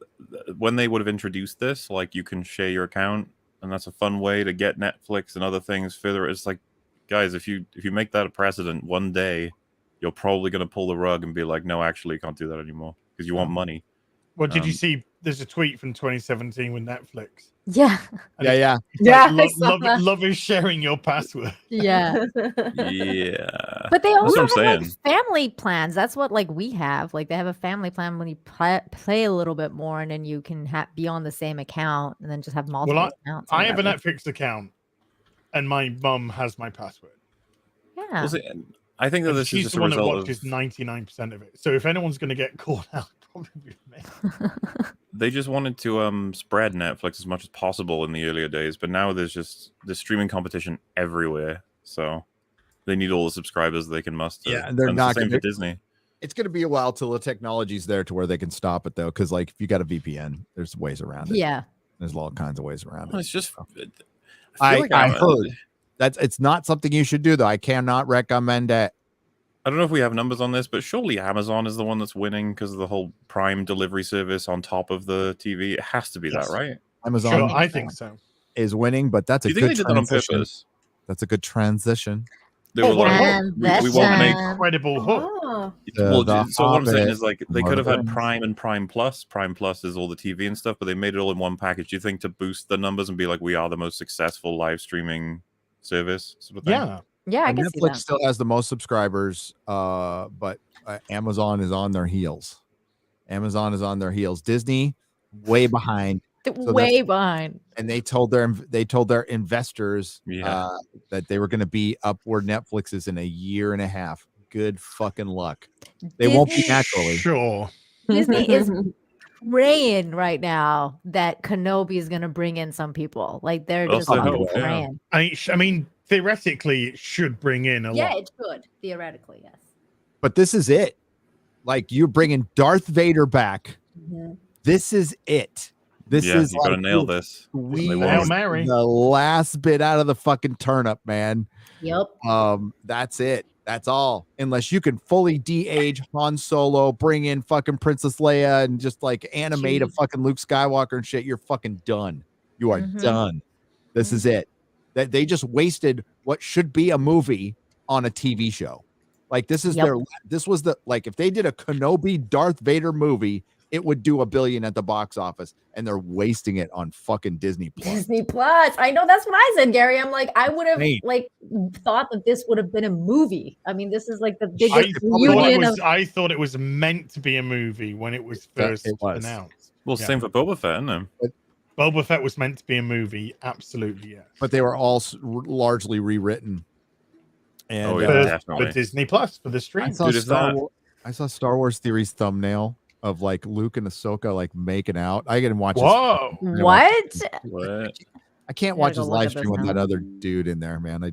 when they would have introduced this, like you can share your account, and that's a fun way to get Netflix and other things further. It's like, guys, if you make that a precedent, one day you're probably going to pull the rug and be like, no, actually, you can't do that anymore because you want money. Well, did you see? There's a tweet from 2017 with Netflix. Yeah. Yeah. It's Yeah, like, I saw that. love is sharing your password. Yeah. Yeah. But they That's also what have I'm like saying. family plans. That's what like we have. Like they have a family plan when you play a little bit more, and then you can be on the same account, and then just have multiple accounts. or I have a whatever. Netflix account, and my mum has my password. Yeah. Well, see, I think that And this is she's just the a one that result watches of 99% of it. So if anyone's going to get caught out, probably be me. they just wanted to spread Netflix as much as possible in the earlier days, but now there's streaming competition everywhere, so they need all the subscribers they can muster. Yeah, and they're it's not the same gonna- for Disney. It's going to be a while till the technology's there to where they can stop it, though. Because like if you got a VPN, there's ways around it. Yeah. There's all kinds of ways around Well, it. it's just I feel like heard it's not something you should do, though. I cannot recommend it. I don't know if we have numbers on this, but surely Amazon is the one that's winning because of the whole Prime delivery service on top of the TV. It has to be Yes. that, right? Amazon Sure, I think so. is winning, but that's Do a you think good they did that on transition. purpose? That's a good transition. They were like, we won't make. Incredible hook. Oh. Well, The so what I'm saying Hobbit, is like they Lord could of have the had Rings. Prime and Prime Plus. Prime Plus is all the TV and stuff, but they made it all in one package. Do you think to boost the numbers and be like, we are the most successful live streaming service? Sort of thing? Yeah. Yeah, I And can see Netflix that. still has the most subscribers, but Amazon is on their heels. Amazon is on their heels. Disney way behind, Way behind. and they told their investors Yeah. that they were going to be up where Netflix is in a year and a half. Good fucking luck. They won't be Disney- naturally. Sure. Disney is praying right now that Kenobi is going to bring in some people. Like they're Well, just so fucking hope, yeah. praying. I mean, theoretically, it should bring in a Yeah, lot. it should theoretically, yes. But this is it. Like you're bringing Darth Vader back. This is it. This Yeah, is you gotta like nail you this. squeeze Hail Mary. the last bit out of the fucking turnip, man. Yep. That's it. That's all. Unless you can fully de-age Han Solo, bring in fucking Princess Leia, and just like animate a Jeez. fucking Luke Skywalker and shit, you're fucking done. You are Mhm. done. This is it. That they just wasted what should be a movie on a TV show. Like this is Yep. this was the like if they did a Kenobi Darth Vader movie, it would do $1 billion at the box office, and they're wasting it on fucking Disney Plus. Disney Plus. I know that's what I said, Gary. I'm like, I would have Hey. like thought that this would have been a movie. I mean, this is like the I biggest thought, reunion it of was, I thought it was meant to be a movie when it was Yeah, first it was. announced. Well, Yeah. same for Boba Fett, isn't it? Boba Fett was meant to be a movie. Absolutely, yes. But they were all largely rewritten. And Oh, yeah, for, definitely. for Disney Plus for the I stream. saw Dude, if that- I saw Star Wars Theory's thumbnail of like Luke and Ahsoka like making out. I can watch. Whoa! what? What? I can't I watch gotta his go look live at this stream with now. that other dude in there, man. I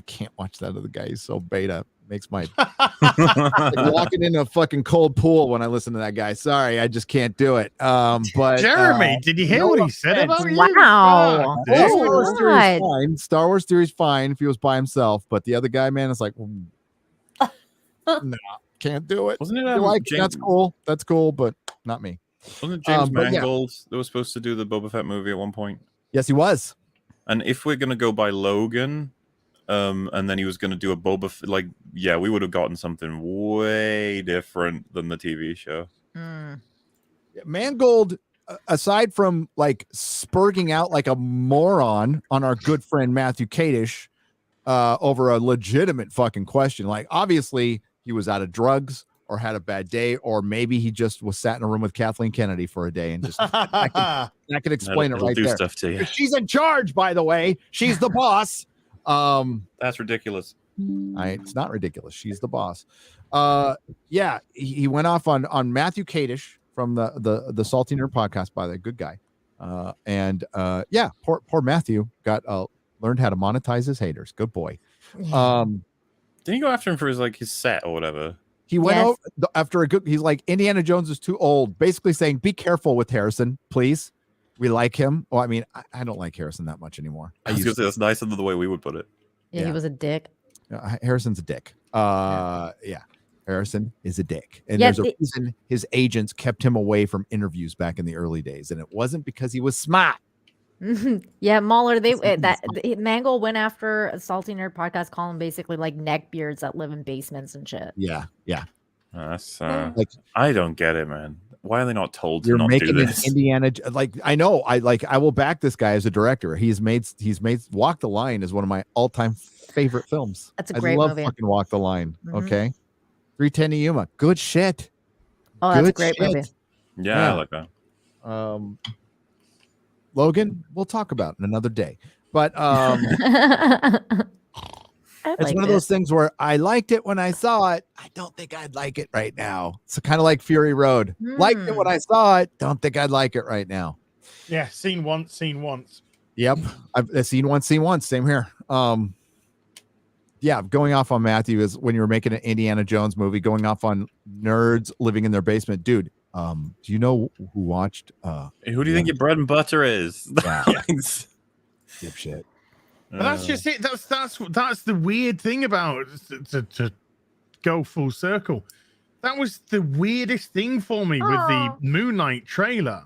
can't watch that other guy. He's so beta. Makes my like walking in a fucking cold pool when I listen to that guy. Sorry, I just can't do it. But Jeremy, did you hear no what he said offense. about you? Wow. God, Star dude. Wars Theory's God. fine. Star Wars Theory's fine if he was by himself, but the other guy, man, is like, no, can't do it. Wasn't it? You like it, James, that's cool. That's cool, but not me. Wasn't James but yeah. Mangold that was supposed to do the Boba Fett movie at one point? Yes, he was. And if we're gonna go by Logan, and then he was gonna do a Boba Fett, like, yeah, we would have gotten something way different than the TV show. Mangold, aside from like spurging out like a moron on our good friend Matthew Kadish over a legitimate fucking question, like obviously he was out of drugs or had a bad day, or maybe he just was sat in a room with Kathleen Kennedy for a day and just I can explain it right do there. Stuff to you. She's in charge, by the way. She's the boss. That's ridiculous. It's not ridiculous. She's the boss. Yeah, he went off on Matthew Kadish from the Salty Nerd podcast, by the way, good guy. Yeah, poor Matthew got learned how to monetize his haters. Good boy. Didn't he go after him for his set or whatever? He went over after he's like, Indiana Jones is too old, basically saying, be careful with Harrison, please. We like him. Well, I mean, I don't like Harrison that much anymore. I was gonna say that's nicer than the way we would put it. Yeah, he was a dick. Harrison's a dick. Yeah. Harrison is a dick. And there's a reason his agents kept him away from interviews back in the early days. And it wasn't because he was smart. Yeah, MauLer, Mangold went after a Salty Nerd podcast, calling basically like neckbeards that live in basements and shit. Yeah. That's I don't get it, man. Why are they not told to You're not making do this? Indiana, like, I know, I will back this guy as a director. He's made Walk the Line is one of my all-time favorite films. That's a great movie. I love movie. fucking Walk the Line. Okay. 310 to Yuma. Good shit. Oh, that's a great movie. Yeah, I like that. Logan, we'll talk about it another day. But it's one of those things where I liked it when I saw it. I don't think I'd like it right now. It's kind of like Fury Road. Liked it when I saw it. Don't think I'd like it right now. Yeah, seen once. Yep. I've seen once. Same here. Yeah, going off on Matthew is when you were making an Indiana Jones movie, going off on nerds living in their basement. Dude, do you know who watched who do you think your bread and butter is? Yeah. Dipshit. But that's just it. That's the weird thing about to go full circle. That was the weirdest thing for me with the Moon Knight trailer.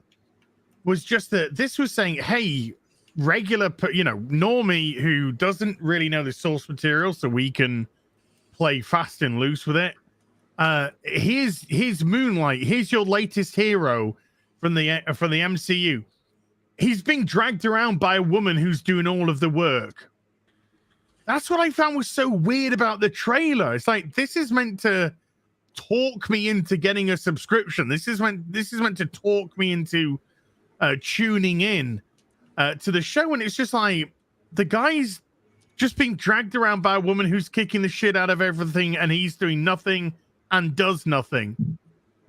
Was just that this was saying, hey, regular, normie who doesn't really know the source material, so we can play fast and loose with it. Here's Moonlight. Here's your latest hero from the MCU. He's being dragged around by a woman who's doing all of the work. That's what I found was so weird about the trailer. It's like, this is meant to talk me into getting a subscription. This is meant to talk me into tuning in to the show, and it's just like the guy's just being dragged around by a woman who's kicking the shit out of everything, and he's doing nothing and does nothing.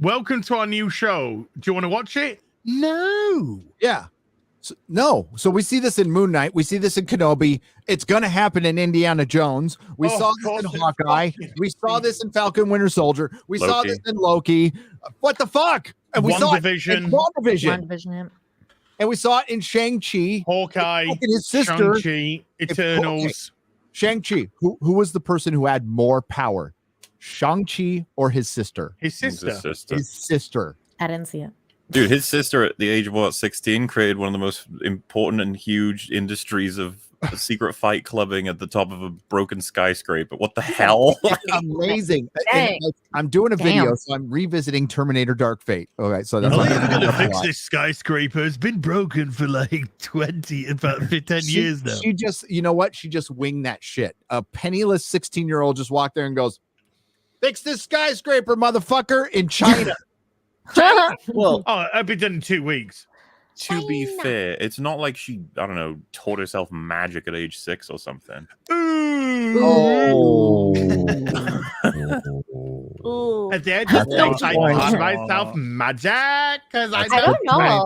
Welcome to our new show. Do you want to watch it? No. Yeah. No. So we see this in Moon Knight. We see this in Kenobi. It's going to happen in Indiana Jones. We saw this in Hawkeye. We saw this in Falcon Winter Soldier. We saw this in Loki. What the fuck? And we saw it in WandaVision. And we saw it in Shang-Chi. Hawkeye. His sister. Shang-Chi. Eternals. Shang-Chi. Who was the person who had more power? Shang-Chi or his sister? His sister. His sister. I didn't see it. Dude, his sister at the age of 16 created one of the most important and huge industries of secret fight clubbing at the top of a broken skyscraper. What the hell? Amazing. And I'm doing a video, so I'm revisiting Terminator Dark Fate. Okay, so that's why I'm gonna fix this skyscraper. It's been broken for like 10 years now. She just, you know what? She just winged that shit. A penniless 16-year-old just walked there and goes, fix this skyscraper, motherfucker, in China. Well, I'll be done in 2 weeks. To be fair, it's not like she, I don't know, taught herself magic at age 6 or something. Oh. At the age of 6, I taught myself magic because I don't know.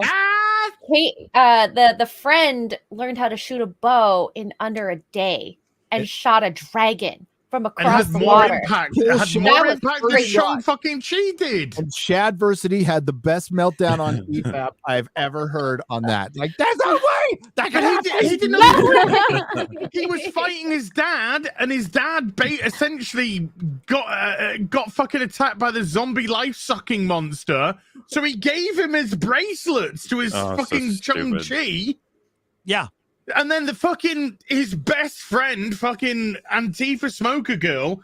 Kate, the friend learned how to shoot a bow in under a day and shot a dragon from And across had the more water. impact. It had Bullshit. more That was impact than great Sean watch. fucking Chi did. And Shadversity had the best meltdown on EFAP I've ever heard on that. Like, there's no way that could But happen. he didn't. He was fighting his dad, and his dad essentially got fucking attacked by the zombie life-sucking monster. So he gave him his bracelets to his Oh, so fucking stupid. Chung-Chi. Yeah. And then his best friend, fucking Antifa smoker girl,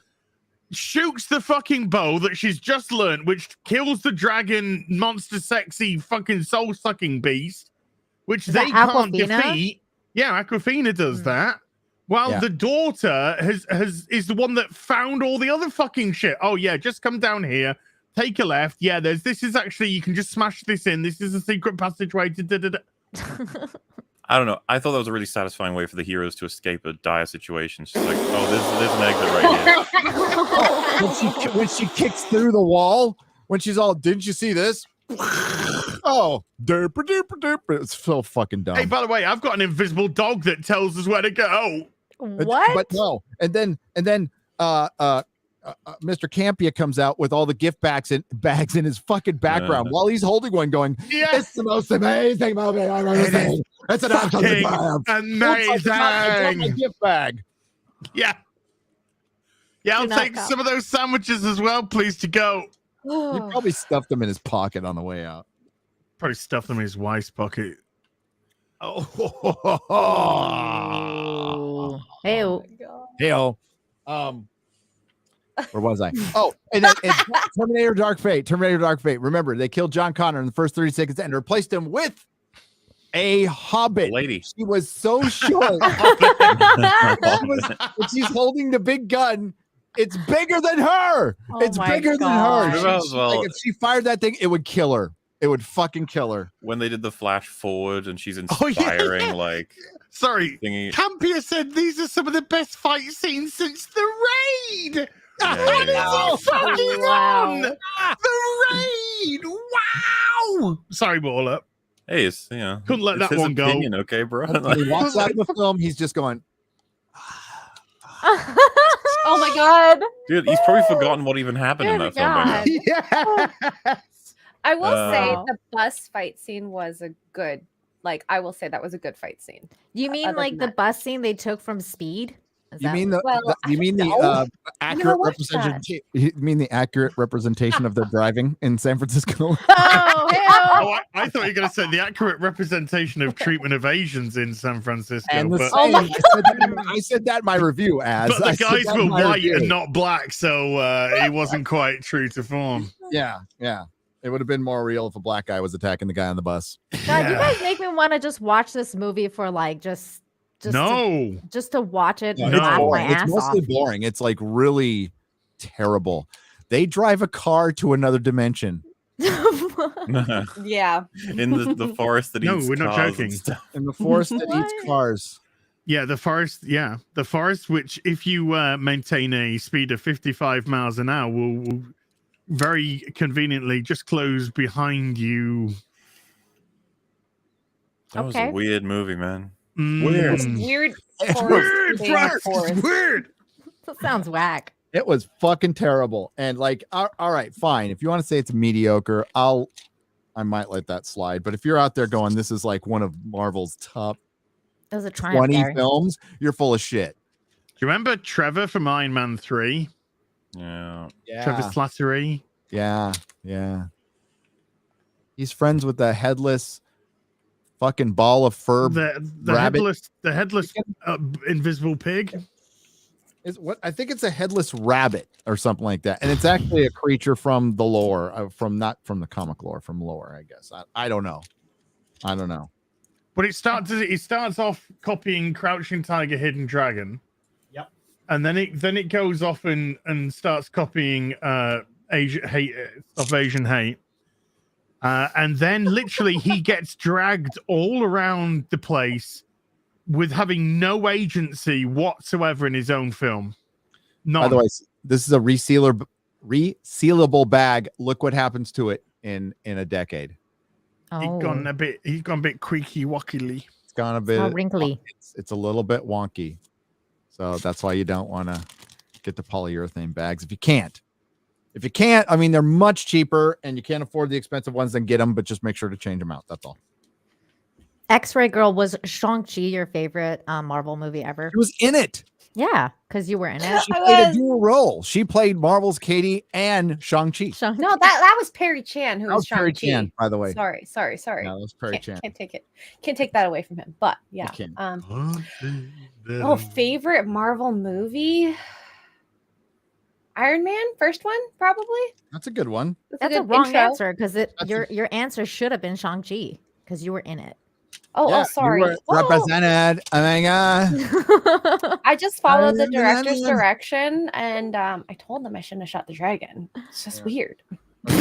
shoots the fucking bow that she's just learned, which kills the dragon monster sexy fucking soul-sucking beast, which Is they that can't Aquafina? defeat. Yeah, Aquafina does that. While Yeah. the daughter is the one that found all the other fucking shit. Oh yeah, just come down here, take a left. Yeah, this is actually, you can just smash this in. This is a secret passageway to da-da-da. I don't know. I thought that was a really satisfying way for the heroes to escape a dire situation. She's like, oh, there's an exit right here. When she kicks through the wall, when she's all, didn't you see this? Oh, derp, derp, derp. It's so fucking dumb. Hey, by the way, I've got an invisible dog that tells us where to go. What? But no, and then Mr. Campia comes out with all the gift bags in his fucking background while he's holding one, going, Yes. "It's the most amazing movie I've ever seen. It's an absolute triumph. Amazing. My gift bag." Yeah. Yeah, I'll Do not take come. some of those sandwiches as well, please, to go. He probably stuffed them in his pocket on the way out. Probably stuff them in his wife's pocket. Oh. Hey, Hey-o. Where was I? Oh, and Terminator Dark Fate. Terminator Dark Fate. Remember, they killed John Connor in the first 30 seconds and replaced him with a hobbit. Lady. She was so short. She's holding the big gun. It's bigger than her. Oh It's my bigger God. than her. Well, Like, if she fired that thing, it would kill her. It would fucking kill her. when they did the flash forward and she's Oh, yeah. inspiring, like, Sorry. thingy. Campia said these are some of the best fight scenes since the raid. Yeah, What yeah, is he fucking Wow. on? The raid. Wow. Sorry, MauLer. Hey, it's, you know, Couldn't let it's that his one go. opinion, okay, bro? When he walks out of the film, he's just going, Oh my god. Dude, he's probably forgotten what even happened in Good that film by now. God. yeah. I will say Wow. the bus fight scene was a good, like, I will say that was a good fight scene. You mean Other like than the that. bus scene they took from Speed? Is You that mean what- you mean the know. accurate watched representation? You mean the accurate representation of their driving in San Francisco? Oh, hell. Oh, I thought you were going to say the accurate representation of treatment of Asians in San Francisco. And the But, Oh my I said that in my review as but I the said guys that in were my white review. and not black, so he wasn't quite true to form. Yeah. It would have been more real if a black guy was attacking the guy on the bus. God, you Yeah. guys make me want to just watch this movie for like just No. just to watch it No, and it's laugh my boring. It's ass mostly off. boring. It's like really terrible. They drive a car to another dimension Yeah. In the forest that No, eats we're not cars and joking. stuff. in the forest that eats What? cars. Yeah, the forest. Yeah, the forest, which if you maintain a speed of 55 miles an hour, will very conveniently just close behind you. That was Okay. a weird movie, man. Weird. Weird. It's forest Weird, being a Flash. forest. It's weird. That sounds whack. It was fucking terrible. And like, all right, fine. If you want to say it's mediocre, I might let that slide. But if you're out there going, this is like one of Marvel's top It was a triumph. 20 Gary. films, you're full of shit. Do you remember Trevor from Iron Man 3? Yeah. Trevor Slattery? Yeah. He's friends with the headless fucking ball of fur. The rabbit. headless invisible pig. Is what I think it's a headless rabbit or something like that, and it's actually a creature from the lore, not from the comic lore, from lore, I guess. I don't know. But it starts off copying Crouching Tiger, Hidden Dragon. Yep. And then it goes off and starts copying Asian hate. And then literally he gets dragged all around the place with having no agency whatsoever in his own film. None. By the way, this is a resealable bag. Look what happens to it in a decade. Oh, He's gone a bit creaky wockily. It's gone a it's bit all wrinkly. It's a little bit wonky, so that's why you don't want to Get the polyurethane bags if you can't. If you can't, I mean, they're much cheaper and you can't afford the expensive ones, then get them, but just make sure to change them out. That's all. X-Ray Girl, was Shang-Chi your favorite Marvel movie ever? She was in it. Yeah, because you were in it. She played a dual role. She played Marvel's Katie and Shang-Chi. No, that was Perry Chan, who That was Perry Shang-Chi. Chan, by the way. Sorry. No, that was Perry Chan. Can't take it. Can't take that away from him. But yeah. Favorite Marvel movie? Iron Man, first one, probably. That's a good one. That's a good wrong intro. answer because your answer should have been Shang-Chi because you were in it. Oh, sorry. You were represented. Oh my god. I just followed the director's direction, and I told them I shouldn't have shot the dragon. It's just weird. But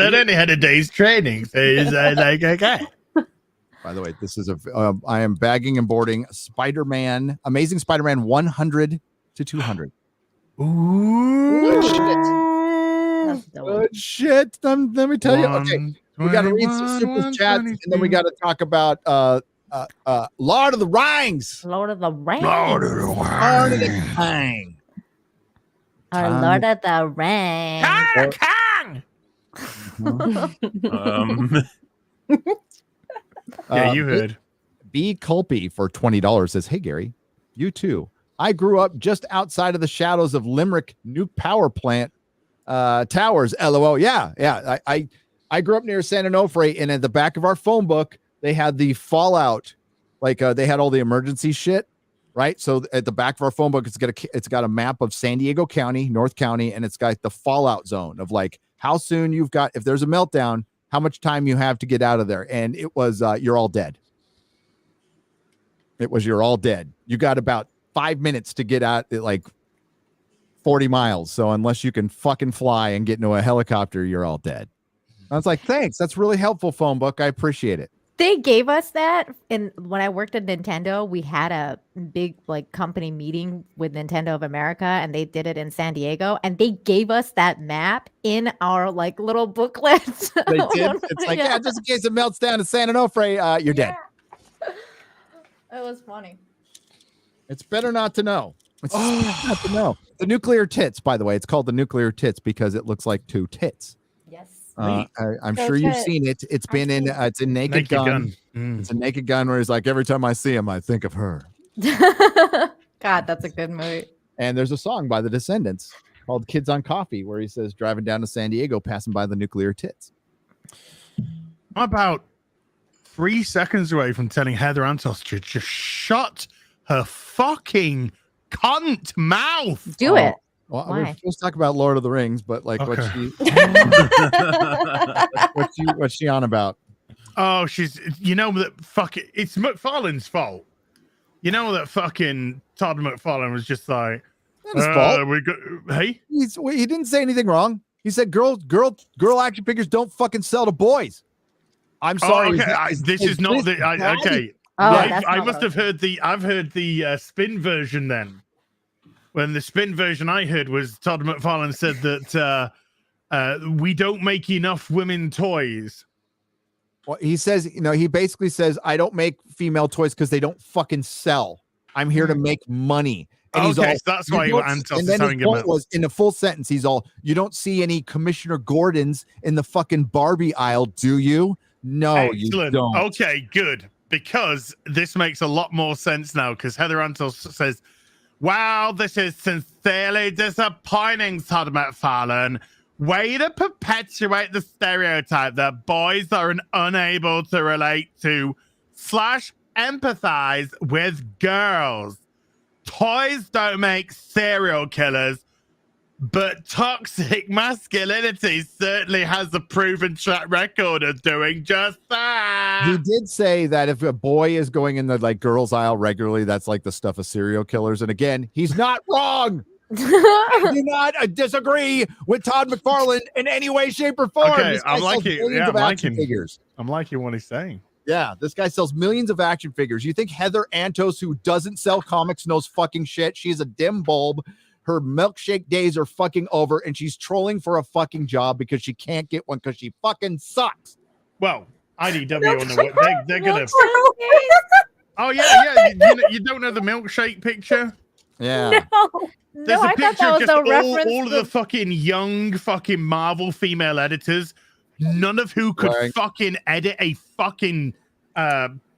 I only had a day's training, so it's like okay. By the way, this is I am bagging and boarding Spider-Man, Amazing Spider-Man 100 to 200. Ooh, good shit. Let me tell you. Okay, we got to read some super chats, and then we got to talk about Lord of the Rings. Lord of the Rings. Lord of the Rings. Lord of the Rings. Yeah, you heard. B. Culpy for $20 says, "Hey Gary, you too. I grew up just outside of the shadows of Limerick nuke power plant towers. LOL. Yeah. I grew up near San Onofre, and at the back of our phone book, they had the fallout. Like they had all the emergency shit, right? So at the back of our phone book, it's got a map of San Diego County, North County, and it's got the fallout zone of like how soon you've got, if there's a meltdown, how much time you have to get out of there. And it was you're all dead. It was you're all dead. You got about 5 minutes to get out at like 40 miles. So unless you can fucking fly and get into a helicopter, you're all dead. I was like, thanks. That's really helpful, phone book. I appreciate it. They gave us that. And when I worked at Nintendo, we had a big like company meeting with Nintendo of America, and they did it in San Diego. And they gave us that map in our like little booklets. They did. It's like, yeah, just in case it melts down in San Onofre, you're dead. It was funny. It's better not to know. It's not to know. The nuclear tits, by the way, it's called the nuclear tits because it looks like two tits. Yes. I'm sure you've seen it. It's been in. It's a Naked Gun. It's a Naked Gun where he's like, every time I see him, I think of her. God, that's a good movie. And there's a song by the Descendants called "Kids on Coffee" where he says, driving down to San Diego, passing by the nuclear tits. I'm about 3 seconds away from telling Heather Antos to just shut her fucking cunt mouth. Do it. Well, Why? we're supposed to talk about Lord of the Rings, but like, Okay. what's she on about? Oh, she's, you know, that fucking, it's McFarlane's fault. You know that fucking Todd McFarlane was just like, Not his fault. Hey, He didn't say anything wrong. He said, girl action figures don't fucking sell to boys. I'm sorry. okay, this is not the okay. Oh, Right, that's I not must what have heard I've heard the spin version then. When the spin version I heard was Todd McFarlane said that we don't make enough women toys. Well, he says, he basically says, I don't make female toys because they don't fucking sell. I'm here to make money. And he's Okay, all, so that's why Antos and is then having his a point was in a full sentence. He's all, you don't see any Commissioner Gordons in the fucking Barbie aisle, do you? No, Excellent. you don't. Okay, good. Because this makes a lot more sense now. Because Heather Antos says, wow, this is sincerely disappointing, Todd McFarlane. Way to perpetuate the stereotype that boys are unable to relate to / empathize with girls. Toys don't make serial killers, but toxic masculinity certainly has a proven track record of doing just that. He did say that if a boy is going in the like girls aisle regularly, that's like the stuff of serial killers. And again, he's not wrong. I do not disagree with Todd McFarlane in any way, shape, or form. Okay, I'm liking. Yeah, figures. I'm liking what he's saying. Yeah, this guy sells millions of action figures. You think Heather Antos, who doesn't sell comics, knows fucking shit? She's a dim bulb. Her milkshake days are fucking over, and she's trolling for a fucking job because she can't get one because she fucking sucks. Well, IDW on the they're gonna. Oh yeah. You don't know the milkshake picture? Yeah. There's I a thought picture that of was just a reference all of to the fucking young fucking Marvel female editors, none of who could Wearing- fucking edit a fucking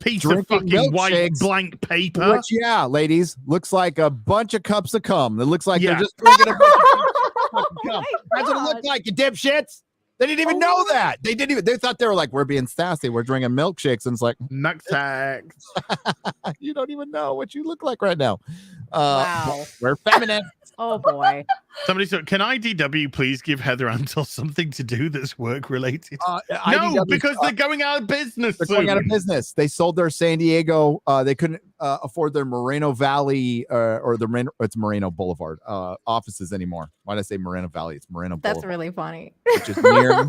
piece of Drinking fucking white milkshakes, blank paper. Which, yeah, ladies, looks like a bunch of cups of cum. It looks like Yeah. they're just drinking a bunch of fucking cum. my That's what it God. looked like, you dipshits. They didn't even know that. They didn't even. They thought they were like, we're being sassy. We're drinking milkshakes, and it's like, Nutsack. you don't even know what you look like right now. Wow. We're feminine. Oh boy. Somebody said, "Can IDW please give Heather Antle something to do that's work related?" No, IDW because they're going out of business. They're going out of soon. business. They sold their San Diego. They couldn't afford their Moreno Valley or it's Moreno Boulevard offices anymore. Why did I say Moreno Valley? It's Moreno That's Boulevard, really funny. which is near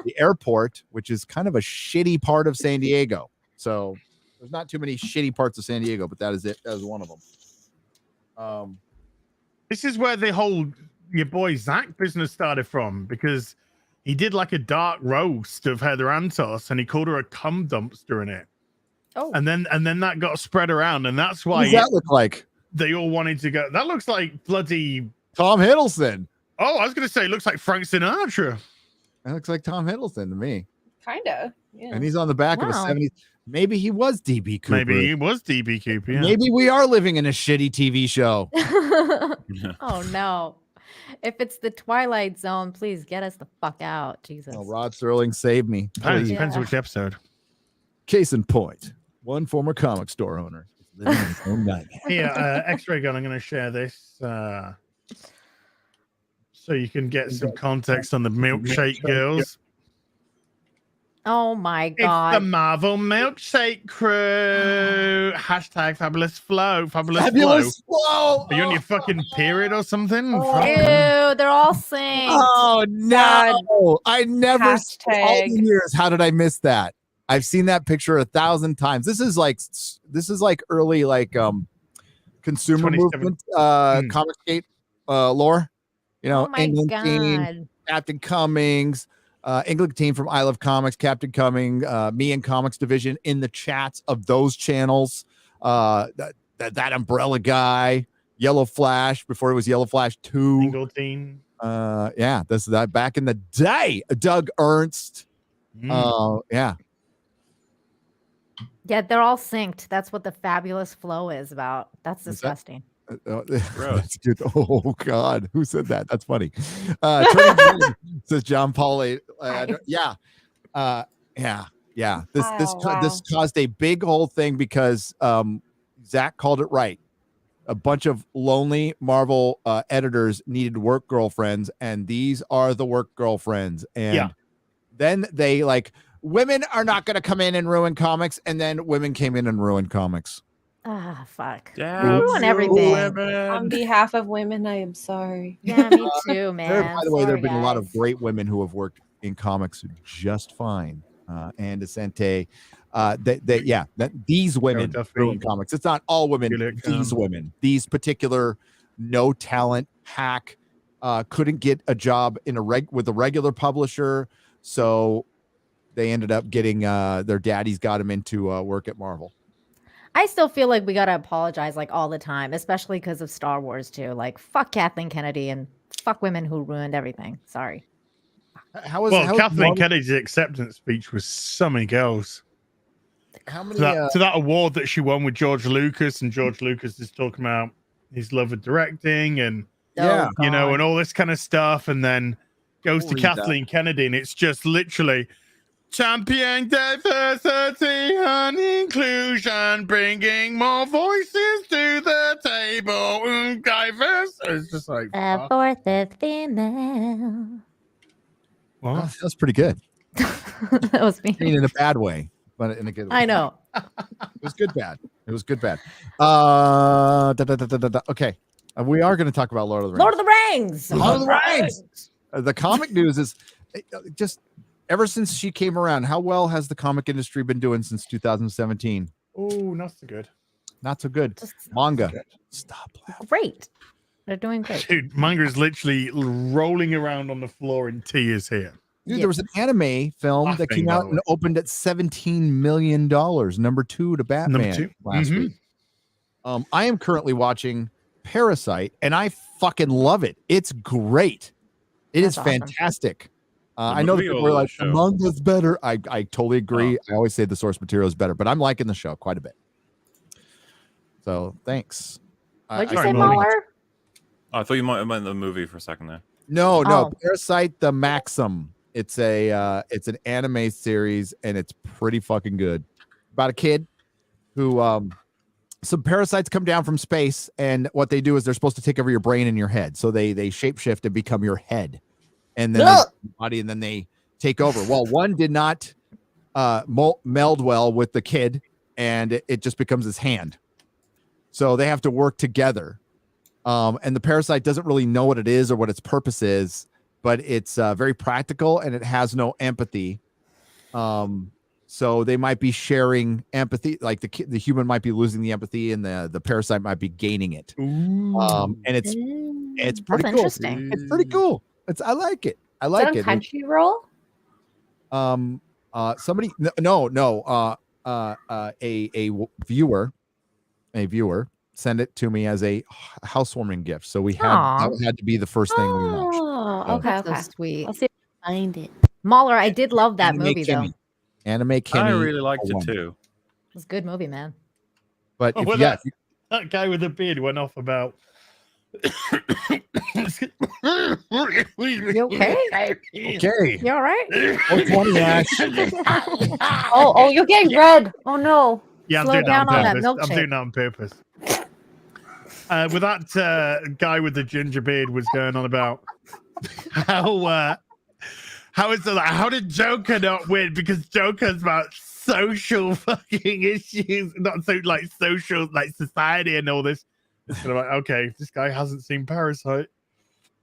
the airport, which is kind of a shitty part of San Diego. So there's not too many shitty parts of San Diego, but that is it. That is one of them. This is where the whole your boy Zach business started from, because he did like a dark roast of Heather Antos and he called her a cum dumpster in it. Oh. And then that got spread around, and that's What why does that look like? they all wanted to go. That looks like bloody. Tom Hiddleston. Oh, I was gonna say it looks like Frank Sinatra. That looks like Tom Hiddleston to me. Kinda. Yeah. And he's on the back of a Wow. 70s. Maybe he was DB Cooper. Maybe he was DB Cooper. Yeah. Maybe we are living in a shitty TV show. Oh no. If it's the Twilight Zone, please get us the fuck out. Jesus. Oh, Rod Serling saved me. Depends, Please. depends which episode. Case in point, one former comic store owner is living in his own nightmare. Here, X-Ray Gun, I'm going to share this so you can get some context on the milkshake girls. Oh my It's the god. Marvel Milkshake Crew. Hashtag fabulous flow. Fabulous Flow. Are you on your fucking period or something? Ew, they're all synced. Oh no! I never all Hashtag. the years. How did I miss that? I've seen that picture 1,000 times. This is like early consumer 27. movement comic skate lore. You know, Oh my England team, god. Captain Cummings, England team from I Love Comics, Captain Cummings, me and Comics Division in the chats of those channels. That Umbrella guy, Yellow Flash before it was Yellow Flash 2. Single team. Yeah, this is that back in the day. Doug Ernst. Yeah. Yeah, they're all synced. That's what the fabulous flow is about. That's Is that- disgusting. That's good. Oh God, who said that? That's funny. Turning Green, says John Paul. Yeah. This Wow. caused a big whole thing because Zach called it right. A bunch of lonely Marvel editors needed work girlfriends, and these are the work girlfriends. And then they women are not going to come in and ruin comics, and then women came in and ruined comics. Ah, fuck. Damn Ruin you everything. women. On behalf of women, I am sorry. Yeah, me too, man. By the way, there have been a lot of guys. great women who have worked in comics just fine. And Asante, these women Duffy. ruin comics. It's not all women. Julia These Khan. women, these particular no talent hack, couldn't get a job in with a regular publisher, so they ended up getting their daddies got them into work at Marvel. I still feel like we gotta apologize all the time, especially because of Star Wars too. Like fuck Kathleen Kennedy and fuck women who ruined everything. Sorry. How is Kathleen Marvel- Kennedy's acceptance speech was so many girls. How To many? that award that she won with George Lucas, and George Lucas is talking about his love of directing and Yeah. Oh, God. and all this kind of stuff, and then goes I'll to read that. Kathleen Kennedy, and it's just literally champion diversity and inclusion, bringing more voices to the table. Diverse. It's just like The fuck. fourth is female. What? That's pretty good. That was me. I mean, in a bad way, but in a good way. I know. It was good bad. It was good bad. Okay. We are going to talk about Lord of the Rings. Lord of the Rings. Lord of the Rings. The comic news is just ever since she came around, how well has the comic industry been doing since 2017? Oh, not so good. Not so good. Just Manga. Stop laughing. great. They're doing great. Dude, manga is literally rolling around on the floor in tears here. Dude, Yeah. there was an anime film that Laughing, came by out the and way. opened at $17 million. Number 2 to Batman Number 2. last Mhm. week. I am currently watching Parasite, and I fucking love it. It's great. It is That's awesome. fantastic. I The know that movie people or are the like, show? the manga's better. I totally agree. I always say the source material is better, but I'm liking the show quite a bit. So thanks. What'd you I say, can- MauLer? Oh, I thought you might have meant the movie for a second there. No, Oh. Parasite the Maxim. It's it's an anime series, and it's pretty fucking good. About a kid who some parasites come down from space, and what they do is they're supposed to take over your brain and your head. So they shapeshift and become your head, and then your body, and then they take over. Well, one did not meld well with the kid, and it just becomes his hand. So they have to work together. And the parasite doesn't really know what it is or what its purpose is, but it's very practical, and it has no empathy. So they might be sharing empathy, like the human might be losing the empathy, and the parasite might be gaining it. And it's pretty That's cool. interesting. It's pretty cool. I like it. I Is like that it. on Crunchyroll? Somebody a viewer sent it to me as a housewarming gift, so that had to be the first thing we watched. Oh, okay, That's okay. so sweet. I'll see if I can find it. MauLer, I did love that Anime movie Kimmy. though. Anime Kimmy. I really liked it 01. too. It's a good movie, man. But Oh, if, well, yeah, that guy with the beard went off about. You okay? okay. You all right? 420 Ash. Oh, you're getting red. Oh no. Yeah, I'm Slow doing that down on on that purpose. I'm milkshake. doing that on purpose. With that guy with the ginger beard was going on about how did Joker not win? Because Joker's about social fucking issues, not so like social, like society and all this. It's kind of like, okay, this guy hasn't seen Parasite,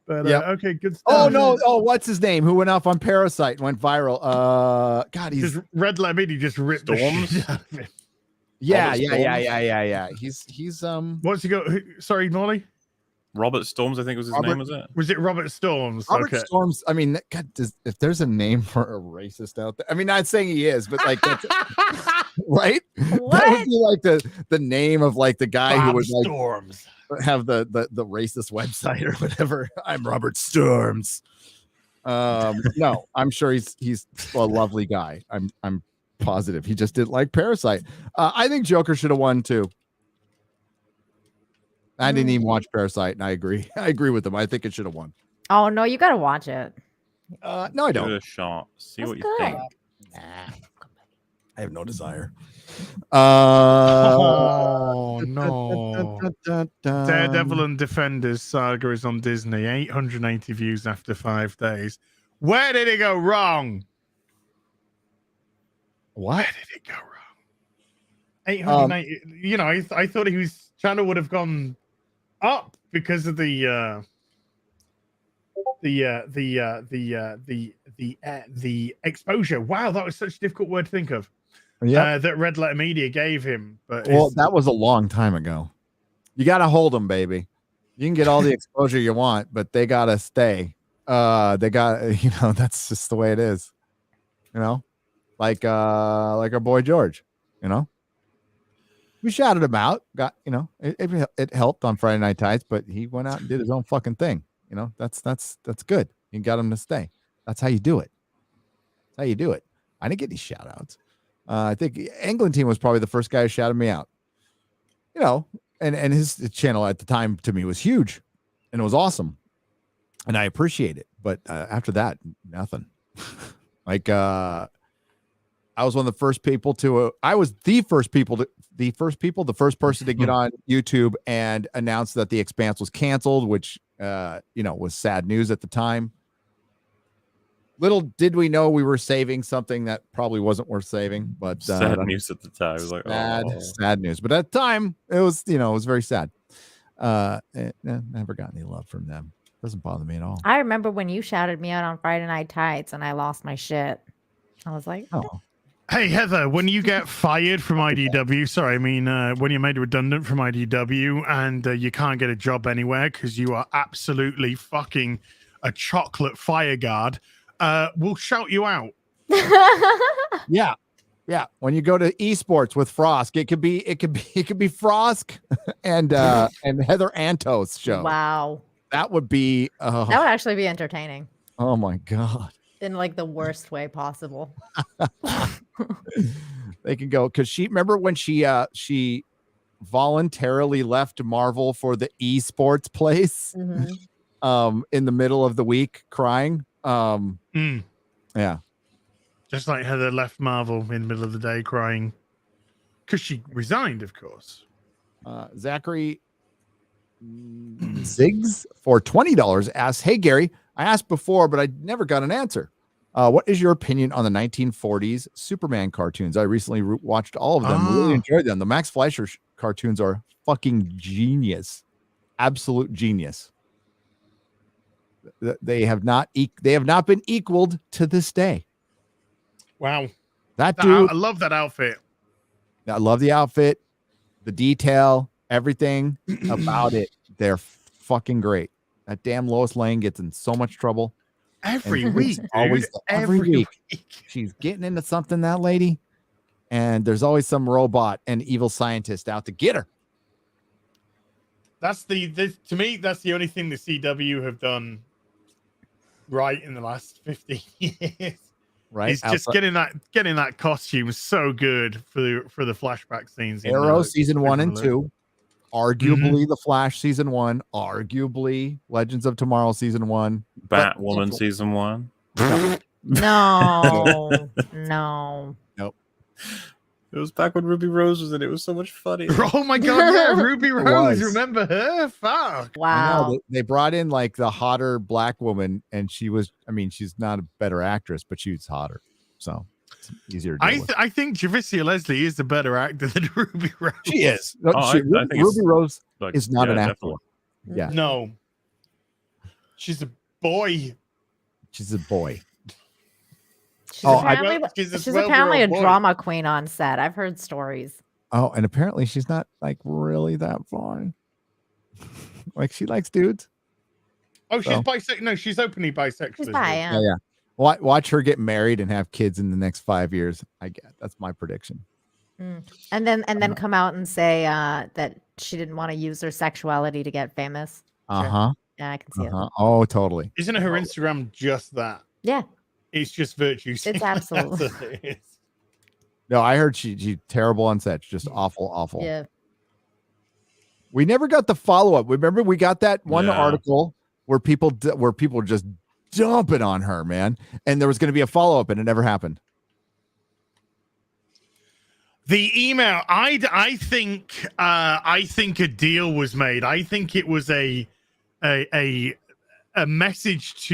but Yep. okay, good stuff. Oh no! Oh, what's his name? Who went off on Parasite and went viral? God, he's Just Red Lemon, he just ripped the Storms? shit out of him. yeah. Storms? He's What's he got? Sorry, Molly. Robert Storms, I think was his Robert- name, was it? Was it Robert Storms? Robert Okay. Storms. I mean, God, if there's a name for a racist out there, I mean, not saying he is, but like, that's, right? That would be like the name of like the guy who Bob would like Storms. have the racist website or whatever. I'm Robert Storms. No, I'm sure he's a lovely guy. I'm positive he just didn't like Parasite. I think Joker should have won too. I didn't even watch Parasite, and I agree. I agree with him. I think it should have won. Oh no, you gotta watch it. No, I Give it don't. a shot. See That's what you good. think. I have no desire. Oh no. Daredevil and Defenders saga is on Disney. 880 views after 5 days. Where did it go wrong? What? Where did it go wrong? 880. You know, I thought his channel would have gone up because of the exposure. Wow, that was such a difficult word to think of. Yeah. That Red Letter Media gave him. But Well, it's- that was a long time ago. You got to hold them, baby. You can get all the exposure you want, but they got to stay. They got, that's just the way it is. Like our boy George, we shouted him out, got, it helped on Friday Night Tights, but he went out and did his own fucking thing. That's good. You got him to stay. That's how you do it. That's how you do it. I didn't get any shout outs. I think England team was probably the first guy who shouted me out, and his channel at the time to me was huge and it was awesome. And I appreciate it. But after that, nothing. Like, I was one of the first people to, the first person to get on YouTube and announce that The Expanse was canceled, which, was sad news at the time. Little did we know we were saving something that probably wasn't worth saving, but Sad news at the time. It was like, sad news. But at the time, it was, it was very sad. Never got any love from them. Doesn't bother me at all. I remember when you shouted me out on Friday Night Tights and I lost my shit. I was like, Oh, Hey, Heather, when you get fired from IDW, when you're made redundant from IDW and you can't get a job anywhere because you are absolutely fucking a chocolate fire guard, we'll shout you out. yeah. Yeah, when you go to esports with Frost, it could be Frost and Heather Antos show. Wow. That would be That would actually be entertaining oh my god. in like the worst way possible. They can go because remember when she voluntarily left Marvel for the esports place in the middle of the week crying. Yeah. Just like Heather left Marvel in the middle of the day crying because she resigned, of course. Zachary Ziggs for $20 asks, "Hey Gary, I asked before, but I never got an answer. What is your opinion on the 1940s Superman cartoons? I recently watched all of them. Really enjoyed them. The Max Fleischer cartoons are fucking genius, absolute genius. They have not been equaled to this day." Wow. That dude, I love that outfit. I love the outfit, the detail, everything about it. They're fucking great. That damn Lois Lane gets in so much trouble. Every week, dude. Always every week. She's getting into something, that lady. And there's always some robot and evil scientist out to get her. That's to me, that's the only thing the CW have done right in the last 15 years. Right. It's just getting that costume so good for the flashback scenes. Arrow season 1 and 2. Arguably the Flash season 1, arguably Legends of Tomorrow season 1, Batwoman season 1. No. Nope. It was back when Ruby Rose was in it. It was so much funny. Oh my god, yeah, Ruby Rose. Remember her? Fuck. Wow. They brought in like the hotter black woman, and she's not a better actress, but she's hotter. So it's easier to deal with. I think Javicia Leslie is a better actor than Ruby Rose. She is. No, I think Ruby Rose like, is not an actor. definitely. Yeah. No. She's a boy. She's a boy. She's apparently a drama queen on set. I've heard stories. Oh, and apparently she's not like really that fun. Like she likes dudes. Oh, she's bisexual. No, she's openly bisexual. She's bi, Yeah. Watch her get married and have kids in the next 5 years. I get that's my prediction. And then come out and say that she didn't want to use her sexuality to get famous. Yeah, I can see it. Oh, totally. Isn't her Instagram just that? Yeah. It's just virtue. It's absolutely. That's what it is. No, I heard she terrible on set. Just awful. Yeah. We never got the follow up. Remember, we got that one article where people were just dumping on her, man, and there was going to be a follow up, and it never happened. The email, I think a deal was made. I think it was a message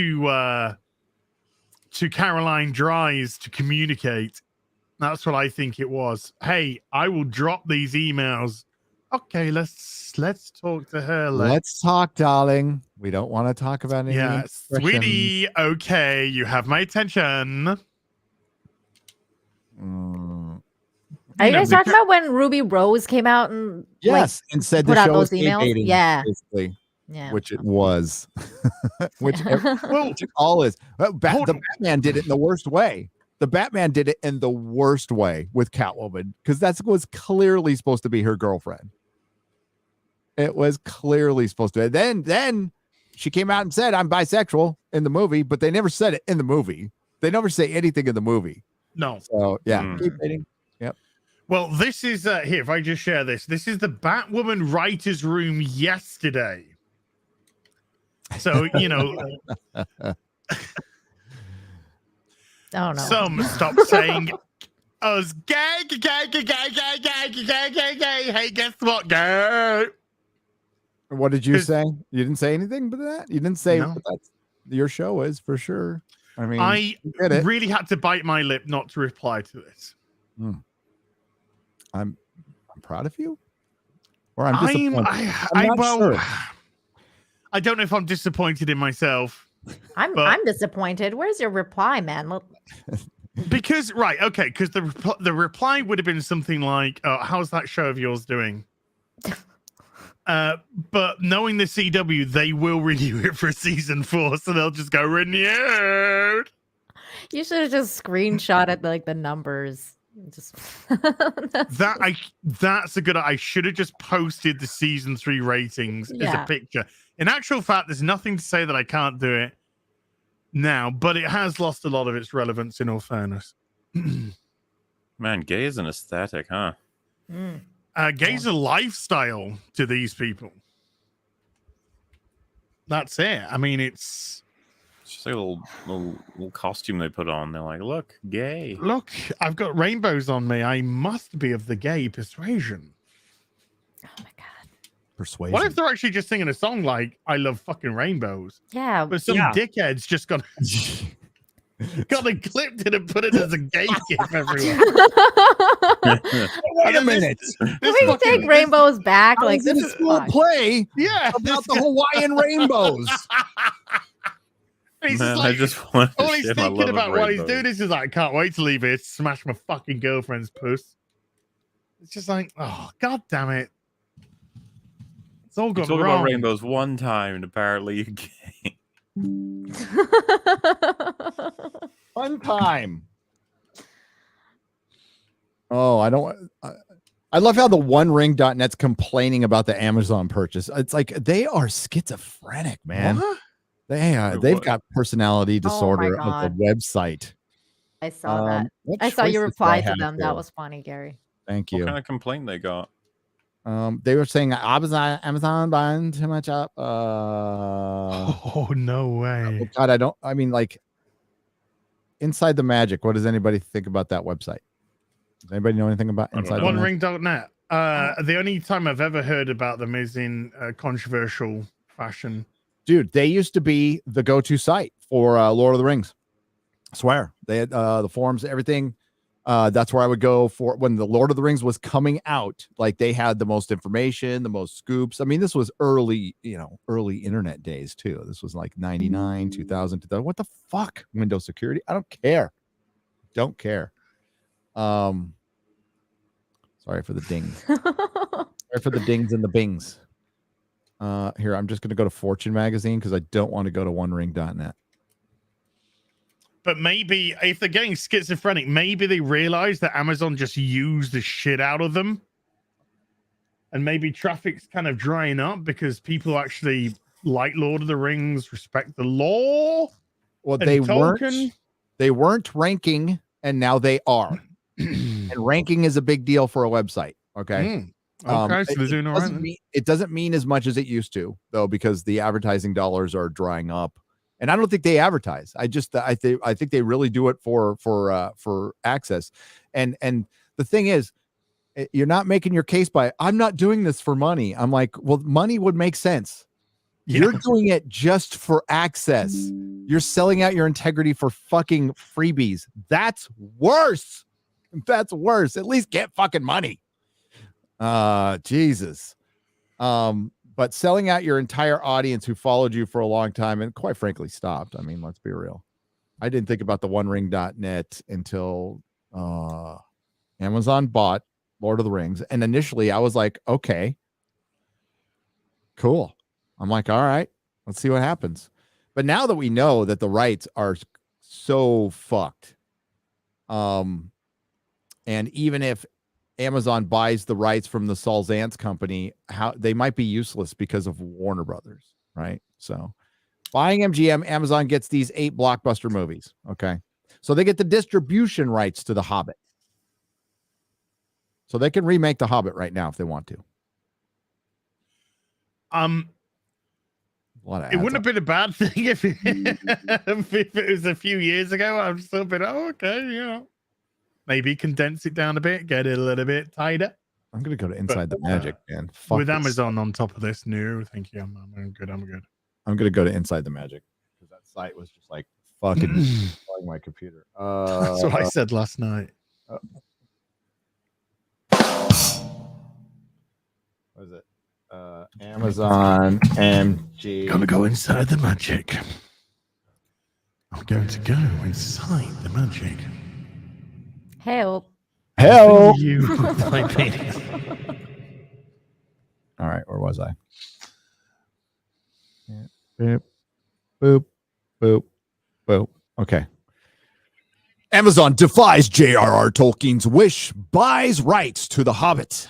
to Caroline Dries to communicate. That's what I think it was. Hey, I will drop these emails. Okay, let's talk to her. Let's talk, darling. We don't want to talk about anything. Yeah, sweetie. Okay, you have my attention. Are you guys talking about when Ruby Rose came out and and said put the out show those was emails? gay-baiting, Yeah. basically. Yeah. Which it was. which it all is. The Batman did it in the worst way. The Batman did it in the worst way with Catwoman because that was clearly supposed to be her girlfriend. It was clearly supposed to. Then she came out and said, "I'm bisexual" in the movie, but they never said it in the movie. They never say anything in the movie. No. So keep reading. Yep. Well, this is here. If I just share this, this is the Batwoman writers' room yesterday. So Oh no. Some stop saying us gay. Hey, guess what, gay? What did you say? You didn't say anything but that? You didn't say what that's your show is for sure. I mean, I really had to bite my lip not to reply to this. I'm proud of you. Or I'm disappointed. I'm not sure. I don't know if I'm disappointed in myself. I'm disappointed. Where's your reply, man? Because the reply would have been something like, how's that show of yours doing? But knowing the CW, they will renew it for season 4, so they'll just go renewed. You should have just screenshotted like the numbers. Just That's a good. I should have just posted the season 3 ratings as a picture. In actual fact, there's nothing to say that I can't do it now, but it has lost a lot of its relevance. In all fairness, Man, gay is an aesthetic, huh? Gay's a lifestyle to these people. That's it. I mean, it's just like a little costume they put on. They're like, look, gay. Look, I've got rainbows on me. I must be of the gay persuasion. Oh my god. Persuasion. What if they're actually just singing a song like "I love fucking rainbows"? Yeah, but some dickheads just got it clipped it and put it as a gay gif everywhere. Wait a minute. Can we take rainbows back? Like this is school play. Yeah, about the Hawaiian rainbows. He's Man, like, I just want to all he's thinking about while he's doing this is like, I can't wait to leave here, smash my fucking girlfriend's puss. It's just like, oh god damn it. It's all gone wrong. About rainbows one time, and apparently you gay. One time. Oh, I love how the OneRing.net's complaining about the Amazon purchase. It's like they are schizophrenic, man. What? They've got personality disorder of the website. I saw that. I saw you reply to them. That was funny, Gary. Thank you. What kind of complaint they got? They were saying Amazon buying too much up. Oh no way. Oh God, I mean, like Inside the Magic. What does anybody think about that website? Does anybody know anything about Inside the Magic? OneRing.net. The only time I've ever heard about them is in controversial fashion. Dude, they used to be the go-to site for Lord of the Rings. I swear. They had the forums, everything. That's where I would go for when the Lord of the Rings was coming out. Like they had the most information, the most scoops. I mean, this was early internet days too. This was like 99, 2000, 2000. What the fuck? Windows security? I don't care. Don't care. Sorry for the dings. Sorry for the dings and the bings. Here, I'm just going to go to Fortune magazine because I don't want to go to OneRing.net. But maybe if they're getting schizophrenic, maybe they realize that Amazon just used the shit out of them. And maybe traffic's kind of drying up because people actually like Lord of the Rings, respect the law. Well, they weren't ranking, and now they are. And ranking is a big deal for a website. Okay. Okay, so they're doing all right. It doesn't mean as much as it used to, though, because the advertising dollars are drying up. And I don't think they advertise. I think they really do it for access. And the thing is, you're not making your case by I'm not doing this for money. I'm like, well, money would make sense. Yeah. You're doing it just for access. You're selling out your integrity for fucking freebies. That's worse. That's worse. At least get fucking money. Jesus. But selling out your entire audience who followed you for a long time and quite frankly stopped. I mean, let's be real. I didn't think about the OneRing.net until Amazon bought Lord of the Rings. And initially I was like, okay, cool. I'm like, all right, let's see what happens. But now that we know that the rights are so fucked, and even if Amazon buys the rights from the Salzance company, how they might be useless because of Warner Brothers, right? So buying MGM, Amazon gets these 8 blockbuster movies. Okay. So they get the distribution rights to The Hobbit. So they can remake The Hobbit right now if they want to. It wouldn't have been a bad thing if it was a few years ago. I've still been, okay, you know. Maybe condense it down a bit, get it a little bit tighter. I'm going to go to Inside the Magic, man. Fuck with this. Amazon on top of this, no, thank you. I'm good. I'm going to go to Inside the Magic because that site was just like fucking destroying my computer. That's what I said last night. What is it? Amazon MG. Gonna go inside the magic. I'm going to go inside the magic. Help. You, my penis. All right, where was I? Boop, boop, boop, boop. Okay. Amazon defies J.R.R. Tolkien's wish, buys rights to The Hobbit.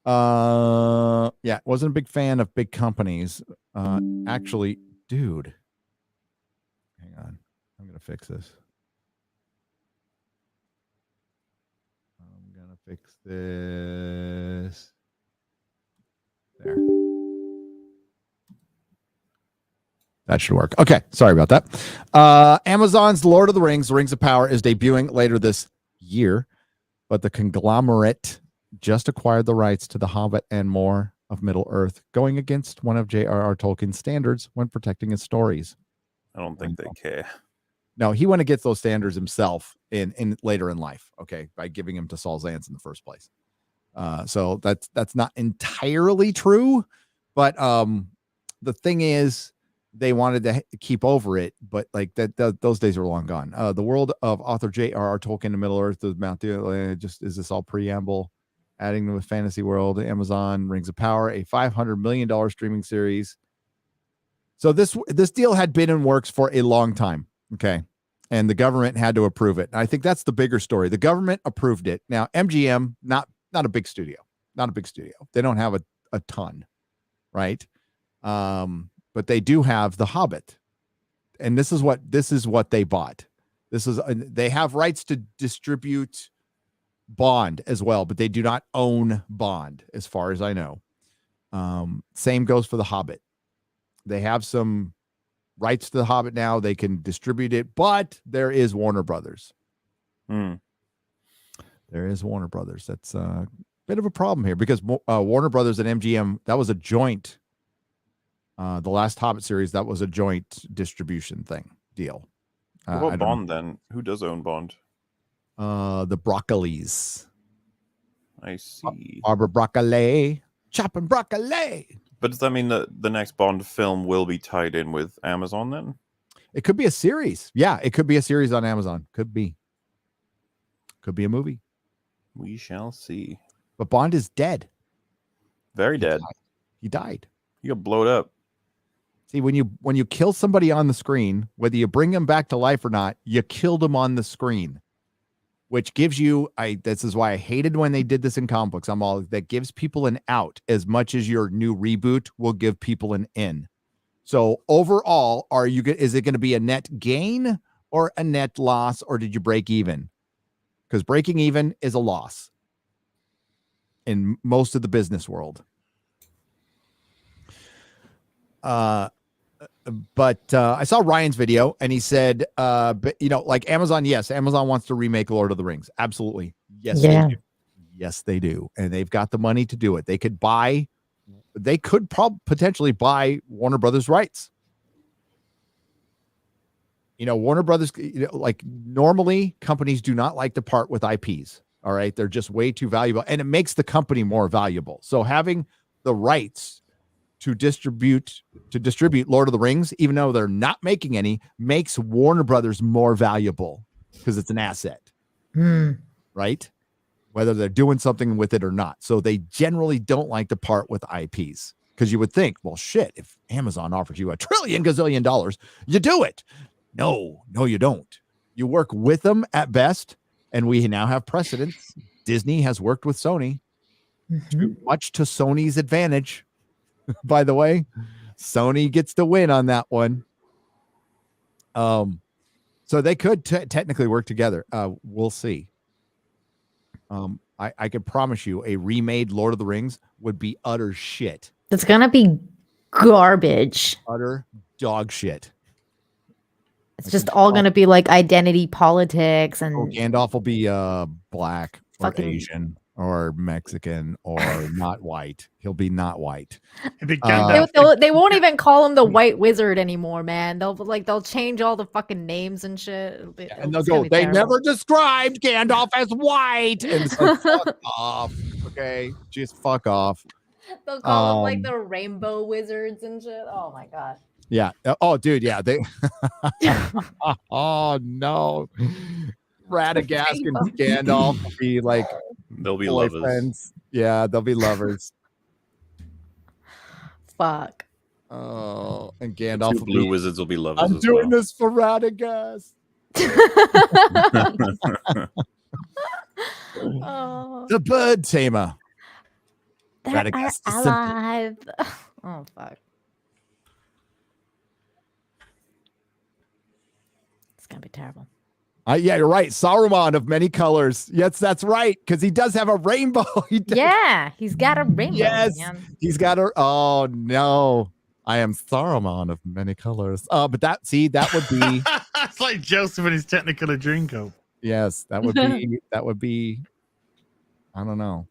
Yeah, wasn't a big fan of big companies. Actually, dude, hang on. I'm going to fix this. I'm going to fix this. There. That should work. Okay, sorry about that. Amazon's Lord of the Rings, Rings of Power, is debuting later this year, but the conglomerate just acquired the rights to The Hobbit and more of Middle-earth, going against one of J.R.R. Tolkien's standards when protecting his stories. I don't think they care. No, he went against those standards himself in later in life, okay, by giving him to Saul Zaentz in the first place. So that's not entirely true, but the thing is, they wanted to keep over it, but like those days are long gone. The world of author J.R.R. Tolkien to Middle Earth, the Mount, just is this all preamble? Adding to the fantasy world, Amazon Rings of Power, a $500 million streaming series. So this deal had been in works for a long time, okay, and the government had to approve it. And I think that's the bigger story. The government approved it. Now MGM, not a big studio, They don't have a ton, right? But they do have The Hobbit, and this is what they bought. They have rights to distribute Bond as well, but they do not own Bond, as far as I know. Same goes for The Hobbit. They have some rights to The Hobbit now. They can distribute it, but there is Warner Brothers. There is Warner Brothers. That's a bit of a problem here because Warner Brothers and MGM, that was a joint. The last Hobbit series, that was a joint distribution deal. What about Bond then? Who does own Bond? The Broccolis. I see. Barbara Broccoli. Chopping broccoli. But does that mean that the next Bond film will be tied in with Amazon then? It could be a series. Yeah, it could be a series on Amazon. Could be. Could be a movie. We shall see. But Bond is dead. Very dead. He died. He got blowed up. See, when you kill somebody on the screen, whether you bring him back to life or not, you killed him on the screen, which gives you, this is why I hated when they did this in comic books. That gives people an out as much as your new reboot will give people an in. So overall, is it going to be a net gain or a net loss, or did you break even? Because breaking even is a loss in most of the business world. But I saw Ryan's video and he said, but like Amazon, yes, Amazon wants to remake Lord of the Rings. Absolutely. Yes, Yeah. they do. Yes, they do. And they've got the money to do it. They could potentially buy Warner Brothers rights. Warner Brothers, like normally companies do not like to part with IPs. All right. They're just way too valuable and it makes the company more valuable. So having the rights to distribute Lord of the Rings, even though they're not making any, makes Warner Brothers more valuable because it's an asset, right? Whether they're doing something with it or not. So they generally don't like to part with IPs because you would think, well, shit, if Amazon offers you $1 gazillion, you do it. No, you don't. You work with them at best, and we now have precedents. Disney has worked with Sony, much to Sony's advantage. By the way, Sony gets to win on that one. So they could technically work together. We'll see. I can promise you a remade Lord of the Rings would be utter shit. It's gonna be garbage. Utter dog shit. It's just all gonna be like identity politics and Gandalf will be black or Fucking- Asian or Mexican or not white. He'll be not white. Big Gandalf. they won't even call him the White Wizard anymore, man. They'll change all the fucking names and shit. And they'll go, they never described Gandalf as white. And it's like, fuck off. Okay. Just fuck off. They'll call them like the Rainbow Wizards and shit. Oh my god. Yeah. Oh, dude. Yeah. They. Oh no. Radagast and Gandalf will be like. They'll be lovers. Yeah, they'll be lovers. Fuck. Oh, and The Gandalf. two blue wizards will be lovers I'm as doing well. this for Radagast. Oh, The bird tamer. that are Radagast is simple. alive. Oh fuck. It's gonna be terrible. Yeah, you're right. Saruman of many colors. Yes, that's right. Because he does have a rainbow. He does. Yeah, he's got a rainbow. Yes, Man. he's got a. Oh no, I am Saruman of many colors. But that would be It's like Joseph and his Technicolor Dreamcoat. yes, that would be. I don't know.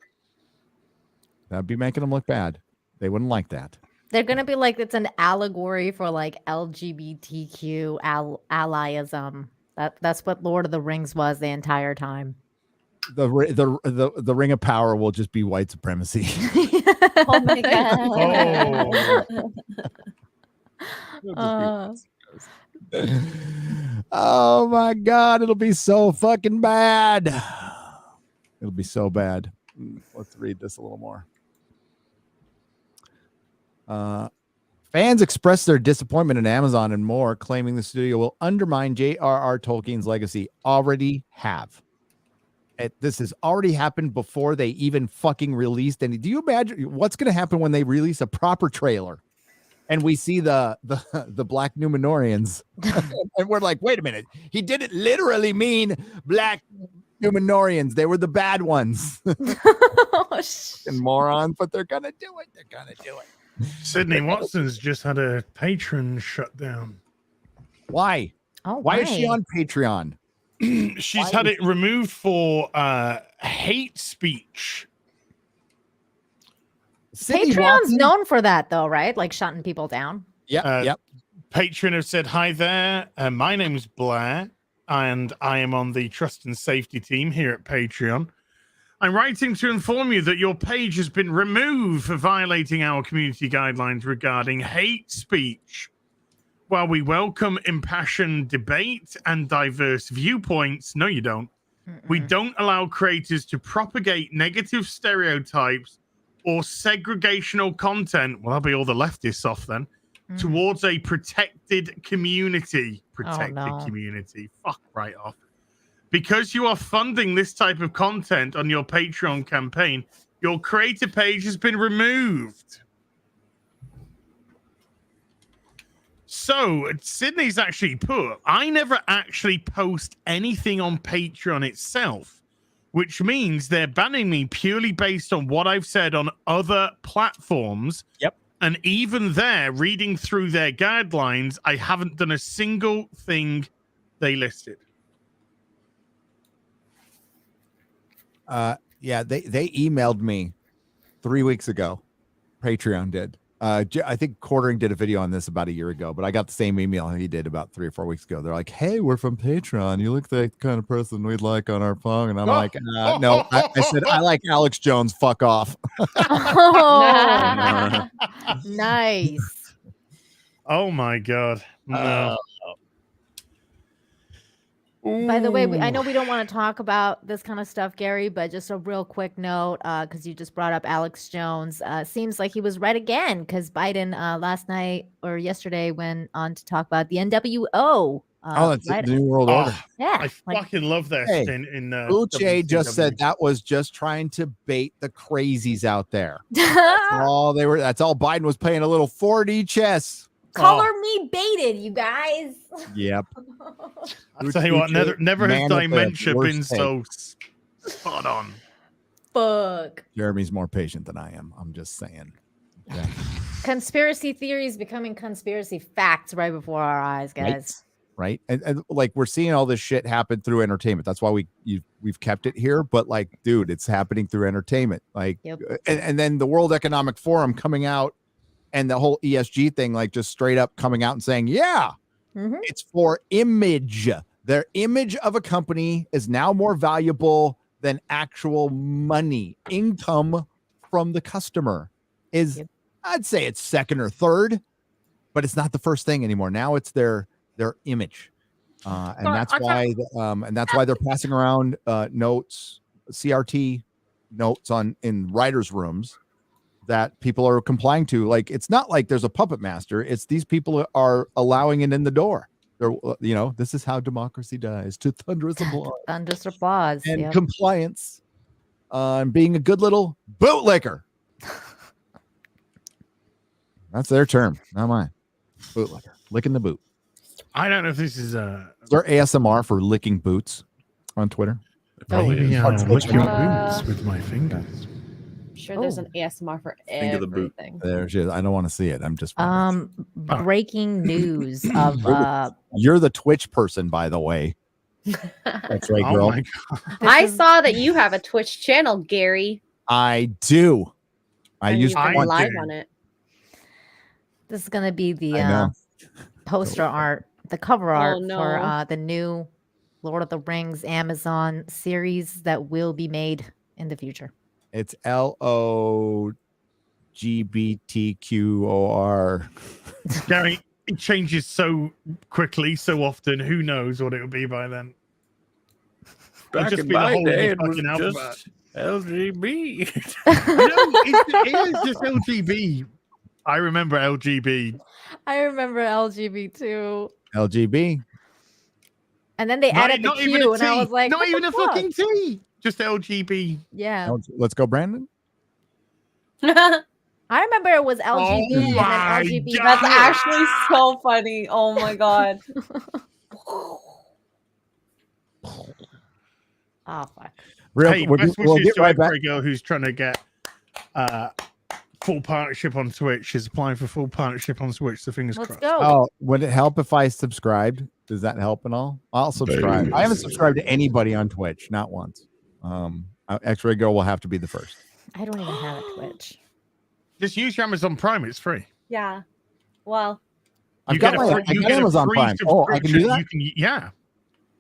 That'd be making them look bad. They wouldn't like that. They're gonna be like it's an allegory for like LGBTQ allyism. That's what Lord of the Rings was the entire time. The ring of power will just be white supremacy. Oh my god. Oh my god, it'll be so fucking bad. It'll be so bad. Let's read this a little more. Fans expressed their disappointment in Amazon and more, claiming the studio will undermine J.R.R. Tolkien's legacy. Already have. This has already happened before they even fucking released any. Do you imagine what's going to happen when they release a proper trailer and we see the Black Numenorians? And we're like, wait a minute. He didn't literally mean Black Numenorians. They were the bad ones. And morons, but they're going to do it. They're going to do it. Sydney Watson's just had a patron shut down. Why? Oh, Why is she on Patreon? She's had it removed for hate speech. Sydney Patreon's Watson? known for that though, right? Like shutting people down. Yep. Patron have said, hi there. My name's Blair, and I am on the trust and safety team here at Patreon. I'm writing to inform you that your page has been removed for violating our community guidelines regarding hate speech. While we welcome impassioned debate and diverse viewpoints, no, you don't. We don't allow creators to propagate negative stereotypes or segregational content. Well, that'll be all the leftists off then. Towards a protected community. Community. Fuck right off. Because you are funding this type of content on your Patreon campaign, your creator page has been removed. So, Sydney's actually put, I never actually post anything on Patreon itself, which means they're banning me purely based on what I've said on other platforms. Yep. And even there, reading through their guidelines, I haven't done a single thing they listed. Yeah, they emailed me 3 weeks ago. Patreon did. I think Quartering did a video on this about a year ago, but I got the same email he did about 3 or 4 weeks ago. They're like, "Hey, we're from Patreon. You look like the kind of person we'd like on our phone." And I'm like, "No." I said, "I like Alex Jones. Fuck off." Oh, nice. Oh my god. No. By the way, I know we don't want to talk about this kind of stuff, Gary, but just a real quick note, because you just brought up Alex Jones. Seems like he was right again, because Biden last night or yesterday went on to talk about the NWO. That's the New World Order. Yeah, I fucking love that. Hey, in Uche just WCW. said that was just trying to bait the crazies out there. That's all Biden was playing a little 4D chess. Color me baited, you guys. Yep. I'll tell you what, never has Man at the dementia been worst so spot on. Fuck. Jeremy's more patient than I am. I'm just saying. Yeah. Conspiracy theories becoming conspiracy facts right before our eyes, guys. Right. And like we're seeing all this shit happen through entertainment. That's why we've kept it here. But like, dude, it's happening through entertainment. Like, and then the World Economic Forum coming out and the whole ESG thing, like just straight up coming out and saying, it's for image. Their image of a company is now more valuable than actual money. Income from the customer is, I'd say it's second or third, but it's not the first thing anymore. Now it's their image. And that's why they're passing around notes, CRT notes in writers' rooms that people are complying to. Like, it's not like there's a puppet master. It's these people are allowing it in the door. They're, this is how democracy dies, to thunderous applause. Thunderous applause. And Yep. compliance. And being a good little bootlicker. That's their term, not mine. Bootlicker. Licking the boot. I don't know if this is Is there ASMR for licking boots on Twitter? maybe On Twitch. lick your boots with my fingers. I'm sure there's an ASMR for Finger the boot. everything. There she is. I don't want to see it. I'm just Breaking news of You're the Twitch person, by the way. That's right, Oh girl. my god! I saw that you have a Twitch channel, Gary. I do. I and use you've been I live do. on it. this is gonna be the I know. poster art, the cover art no. for the new Lord of the Rings Amazon series that will be made in the future. It's LOGBTQOR. Gary, it changes so quickly, so often. Who knows what it will be by then? It'll Back just in be the my whole day, new it was fucking alphabet. just LGB. It is just LGB. I remember LGB. I remember LGB too. LGB. And then they added the even Q, a and I T. was like, not what even the a fuck? fucking T. Just LGB. Yeah. Let's go, Brandon. I remember it was LGB and my then LGB. God. That's actually so funny. Oh my god. Oh fuck. Hey, best We'll wishes get to right back. every girl who's trying to get full partnership on Twitch. Is applying for full partnership on Twitch. So fingers Let's crossed. go. Oh, would it help if I subscribed? Does that help at all? I'll subscribe. I haven't subscribed to anybody on Twitch, not once. X-Ray Girl will have to be the first. I don't even have a Twitch. Just use your Amazon Prime. It's free. Yeah. Well, I've got Amazon Prime. Oh, I can do that. Yeah.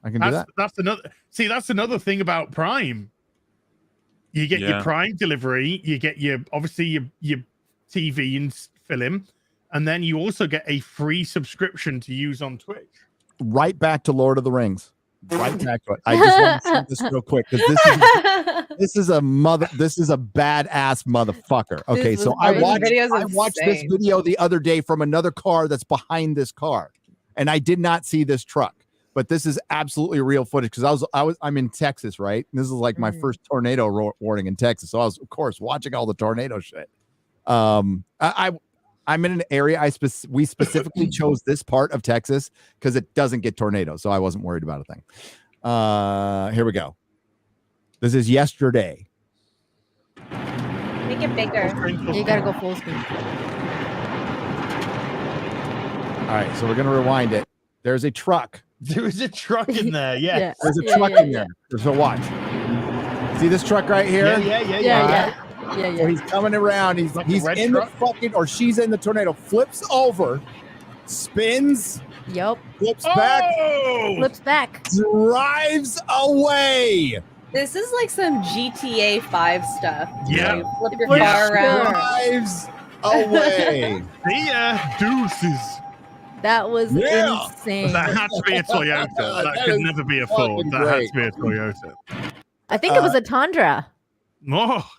I can do that. That's another. See, that's another thing about Prime. You get your Prime delivery. You get your TV and film, and then you also get a free subscription to use on Twitch. Right back to Lord of the Rings. Right back to it. I just want to say this real quick because this is a badass motherfucker. Okay, so I watched this video the other day from another car that's behind this car, and I did not see this truck. But this is absolutely real footage because I'm in Texas, right? And this is like my first tornado warning in Texas, so I was of course watching all the tornado shit. I'm in an area we specifically chose this part of Texas because it doesn't get tornadoes, so I wasn't worried about a thing. Here we go. This is yesterday. make it bigger. You gotta go full speed. All right, so we're gonna rewind it. There's a truck. There is a truck in there. Yeah. Yeah. There's a truck in there. So watch. See this truck right here? Yeah. So he's coming around. He's Like a he's red in truck? the fucking, or she's in the tornado. Flips over, spins, Yup. flips back, Oh! Flips back. drives away. This is like some GTA 5 stuff. Yeah. You flip your For car sure. around. Drives away. See ya. Deuces. That was Yeah. insane. That had to be a Toyota. That That could is never be a Ford. fucking That had great. to be a Toyota. I think it was a Tundra. Oh,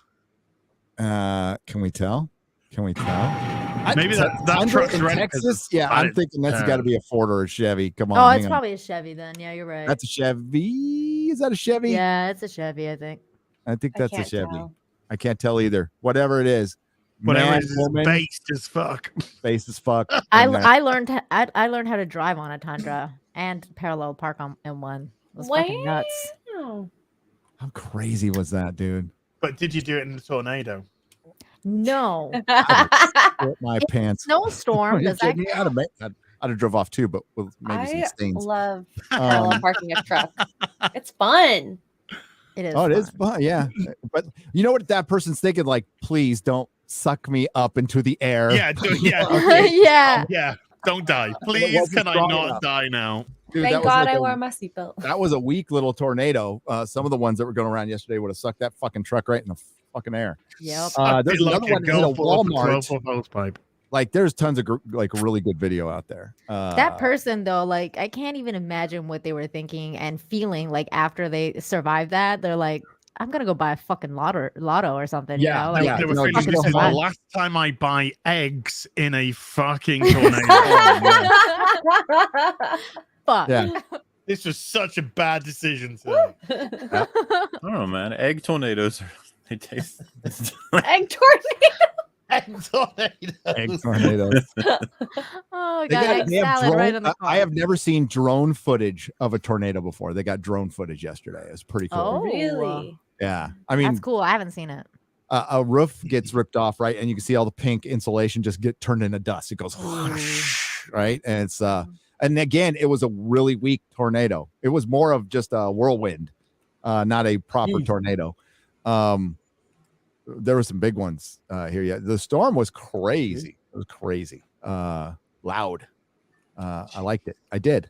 Can we tell? Maybe that Tundra truck's in ready. Texas. Yeah, I I'm didn't- thinking that's got to be a Ford or a Chevy. Come on. Oh, hang it's on. probably a Chevy then. Yeah, you're right. That's a Chevy. Is that a Chevy? Yeah, it's a Chevy, I think. I think I that's a can't Chevy. tell. I can't tell either. Whatever it is. Whatever Man, it is, woman, based as fuck. face as fuck. I And, learned how to drive on a Tundra and parallel park in one. It was fucking nuts. Wow. how crazy was that, dude? But did you do it in a tornado? No. Split my It's pants. Snowstorm. Does that I'd have drove off too, but with maybe some I stains. love parallel parking a truck. It's fun. It is. Oh, it is fun. fun, yeah. But you know what that person's thinking? Like, please don't suck me up into the air. Yeah, yeah. Yeah. Yeah. Don't die. Please, wasn't can I strong not enough. die now? Dude, Thank that was God like I a- wore my seatbelt. That was a weak little tornado. Some of the ones that were going around yesterday would have sucked that fucking truck right in the fucking air. Yep. There's Like another one that hit a girl full of Walmart. 12 hose pipe. Like, there's tons of like really good video out there. That person though, like I can't even imagine what they were thinking and feeling like after they survived that. They're like, I'm gonna go buy a fucking lotto or something. You Yeah, know, They, like they were no, thinking, fucking this so is the bad. last time I buy eggs in a fucking tornado. Fuck. Yeah. This was such a bad decision, sir. I don't know, man. Egg tornadoes they taste Egg tornado. Egg tornadoes. Egg tornadoes. Oh, They got egg have salad drone, right in the car. I have never seen drone footage of a tornado before. They got drone footage yesterday. It's pretty cool. Oh, Really? Yeah. I mean, that's cool. I haven't seen it. a roof gets ripped off, right? And you can see all the pink insulation just get turned into dust. It goes, right? And it's, and again, it was a really weak tornado. It was more of just a whirlwind, not a proper tornado. There were some big ones here. Yeah, the storm was crazy. It was crazy. Loud. I liked it. I did.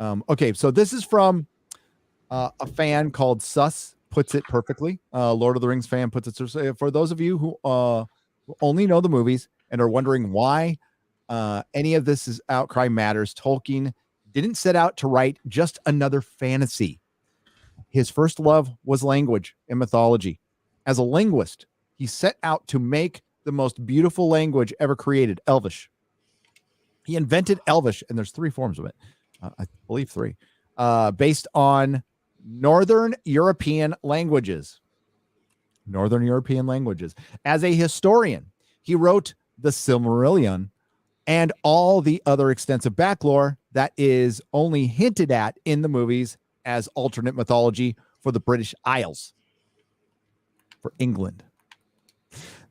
Okay, so this is from a fan called Sus. Puts it perfectly. Lord of the Rings fan puts it. For those of you who only know the movies and are wondering why any of this is outcry matters, Tolkien didn't set out to write just another fantasy. His first love was language and mythology. As a linguist, he set out to make the most beautiful language ever created, Elvish. He invented Elvish, and there's 3 forms of it. I believe 3, based on Northern European languages. Northern European languages. As a historian, he wrote the Silmarillion and all the other extensive backlore that is only hinted at in the movies as alternate mythology for the British Isles, for England.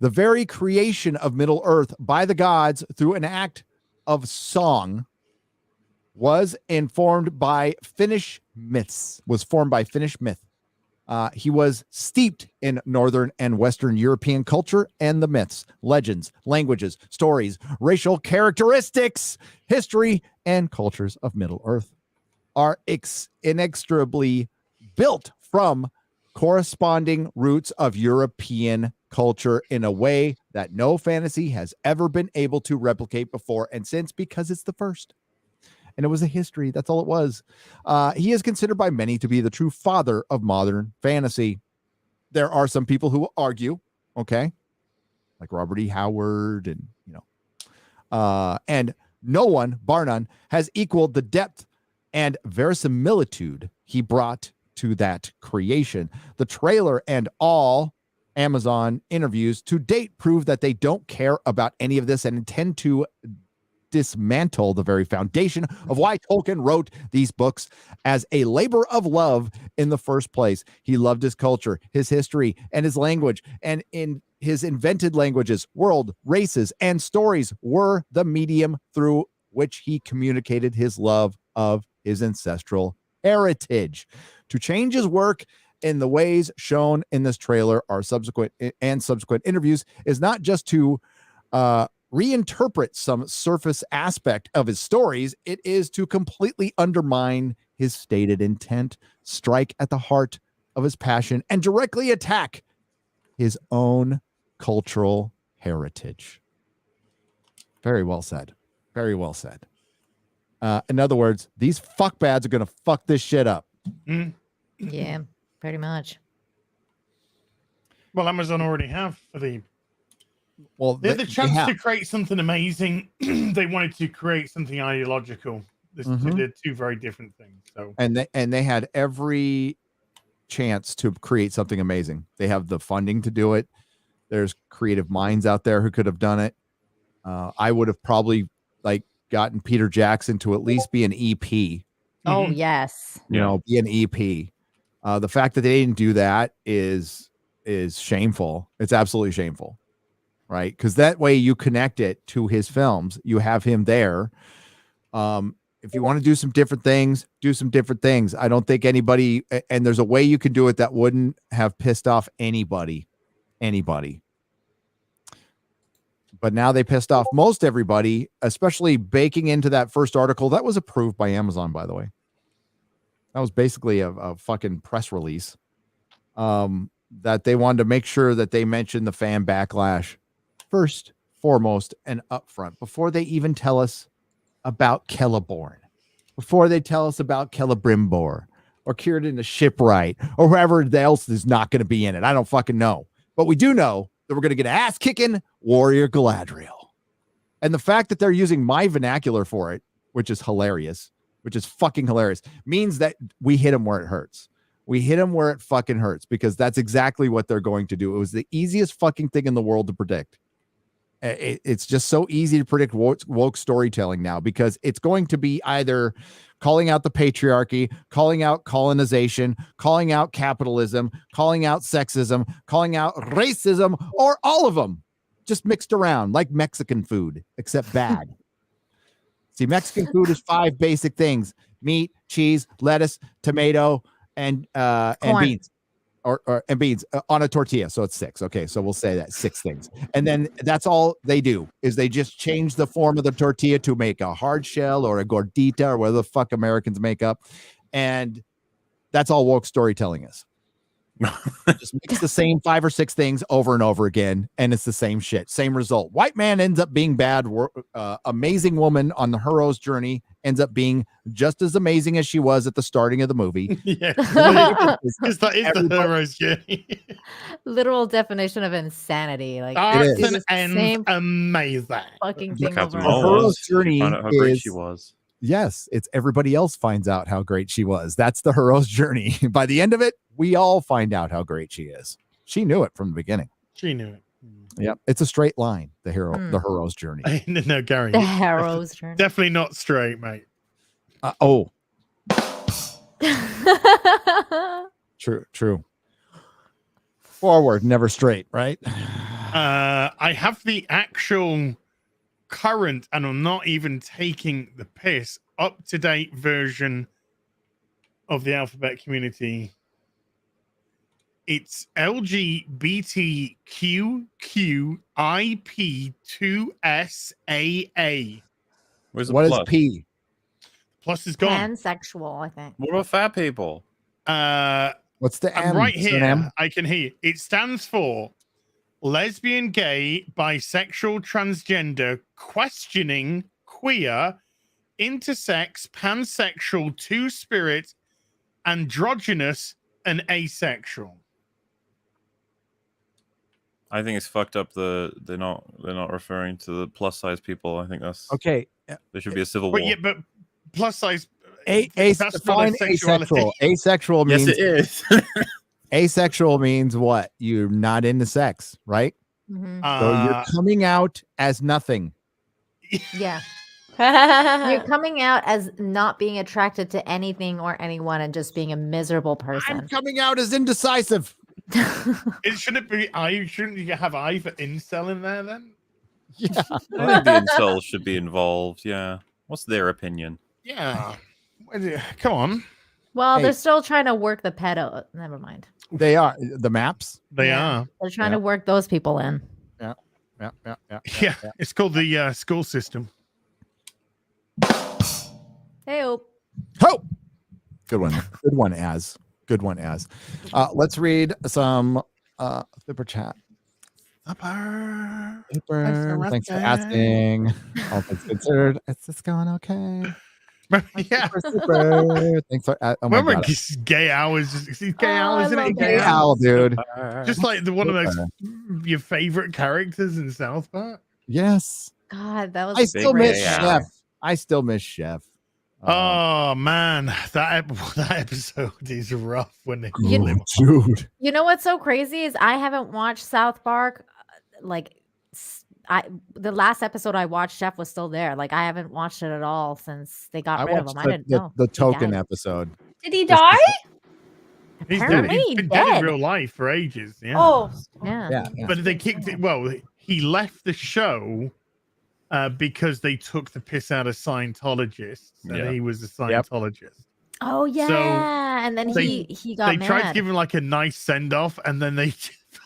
The very creation of Middle Earth by the gods through an act of song was formed by Finnish myth. He was steeped in Northern and Western European culture and the myths, legends, languages, stories, racial characteristics, history, and cultures of Middle Earth are inextricably built from corresponding roots of European culture in a way that no fantasy has ever been able to replicate before and since, because it's the first. And it was a history. That's all it was. He is considered by many to be the true father of modern fantasy. There are some people who argue, okay, like Robert E. Howard, and and no one, bar none, has equaled the depth and verisimilitude he brought to that creation. The trailer and all Amazon interviews to date prove that they don't care about any of this and intend to dismantle the very foundation of why Tolkien wrote these books as a labor of love in the first place. He loved his culture, his history, and his language, and in his invented languages, world, races, and stories were the medium through which he communicated his love of his ancestral heritage. To change his work in the ways shown in this trailer or subsequent interviews is not just to reinterpret some surface aspect of his stories. It is to completely undermine his stated intent, strike at the heart of his passion, and directly attack his own cultural heritage. Very well said. Very well said. In other words, these fuckbads are going to fuck this shit up. Yeah, pretty much. Well, Amazon already have for the. Well, they had the chance to create something amazing. They wanted to create something ideological. They're 2 very different things. So and they had every chance to create something amazing. They have the funding to do it. There's creative minds out there who could have done it. I would have probably gotten Peter Jackson to at least be an EP. Oh yes, be an EP. The fact that they didn't do that is shameful. It's absolutely shameful, right? Because that way you connect it to his films. You have him there. If you want to do some different things, do some different things. I don't think anybody, and there's a way you can do it that wouldn't have pissed off anybody. But now they pissed off most everybody, especially baking into that first article that was approved by Amazon, by the way. That was basically a fucking press release that they wanted to make sure that they mentioned the fan backlash first, foremost, and upfront before they even tell us about Celeborn, before they tell us about Celebrimbor, or Kieran Shipwright or whoever else is not going to be in it. I don't fucking know. But we do know that we're going to get ass kicking Warrior Galadriel. And the fact that they're using my vernacular for it, which is hilarious, which is fucking hilarious, means that we hit them where it hurts. We hit them where it fucking hurts because that's exactly what they're going to do. It was the easiest fucking thing in the world to predict. It's just so easy to predict woke storytelling now because it's going to be either calling out the patriarchy, calling out colonization, calling out capitalism, calling out sexism, calling out racism, or all of them just mixed around like Mexican food, except bad. See, Mexican food is 5 basic things: meat, cheese, lettuce, tomato, and beans. And beans on a tortilla. So it's 6. Okay. So we'll say that 6 things. And then that's all they do is they just change the form of the tortilla to make a hard shell or a gordita or whatever the fuck Americans make up. And that's all woke storytelling is. Just mix the same 5 or 6 things over and over again. And it's the same shit. Same result. White man ends up being bad. Amazing woman on the hero's journey ends up being just as amazing as she was at the starting of the movie. Yeah. Because that is the hero's journey. Literal definition of insanity. Like Starts do and the ends same amazing. fucking Look thing how over and Mo over. hero's was. journey Found out how great is- she was. Yes, it's everybody else finds out how great she was. That's the hero's journey. By the end of it, we all find out how great she is. She knew it from the beginning. She knew it. Yep, it's a straight line. The hero's journey. No, Gary. The hero's journey. Definitely not straight, mate. True. Forward, never straight, right? I have the actual current, and I'm not even taking the piss, up-to-date version of the alphabet community. It's LGBTQQIP2SAA. Where's the What is plus? P? Plus is gone. Pansexual, I think. What about fat people? What's the I'm M? right Is there here. an M? I can hear. It stands for lesbian, gay, bisexual, transgender, questioning, queer, intersex, pansexual, two-spirit, androgynous, and asexual. I think it's fucked up. They're not referring to the plus size people. I think that's Okay. there should be a civil But war. yeah, but plus size. Define asexual. Asexual Yes, means it is. asexual means what? You're not into sex, right? Mhm. So you're coming out as nothing. Yeah. You're coming out as not being attracted to anything or anyone and just being a miserable I'm person. coming out as indecisive. It shouldn't be. Shouldn't you have I for incel in there then? Yeah. I think the incels should be involved. Yeah. What's their opinion? Yeah. Come on. Well, Hey. they're still trying to work the pedo. Never mind. They are the maps. They Yeah. are. They're trying Yeah. to work those people in. Yeah. Yeah. It's called the school system. Hey, Oh, good one. Good one. Let's read some super chat. Upper. Super. Thanks for asking. All things considered, it's just going okay. Yeah. Super. Thanks for. Oh my Remember God. gay hours? Gay Oh, hours, I isn't it? love Gay Gay Owl, dude. Just like the one of those your favorite characters in South Park. Yes. God, that was I still Big miss Gay Owl. Chef. I still miss Chef. Oh man, that episode is rough when they Dude. You know what's so crazy is I haven't watched South Park. Like, the last episode I watched, Chef was still there. Like, I haven't watched it at all since they got rid of him. I didn't know. the he token died. episode. Did he die? He's dead. Apparently He's he's been dead in dead. real life for ages. Yeah. Oh, Yeah. Yeah. But they kicked it. Well, he left the show because they took the piss out of Scientologists, and Yeah. he was a Scientologist. Oh yeah. And then they- he got They mad. tried to give him like a nice send off, and then they,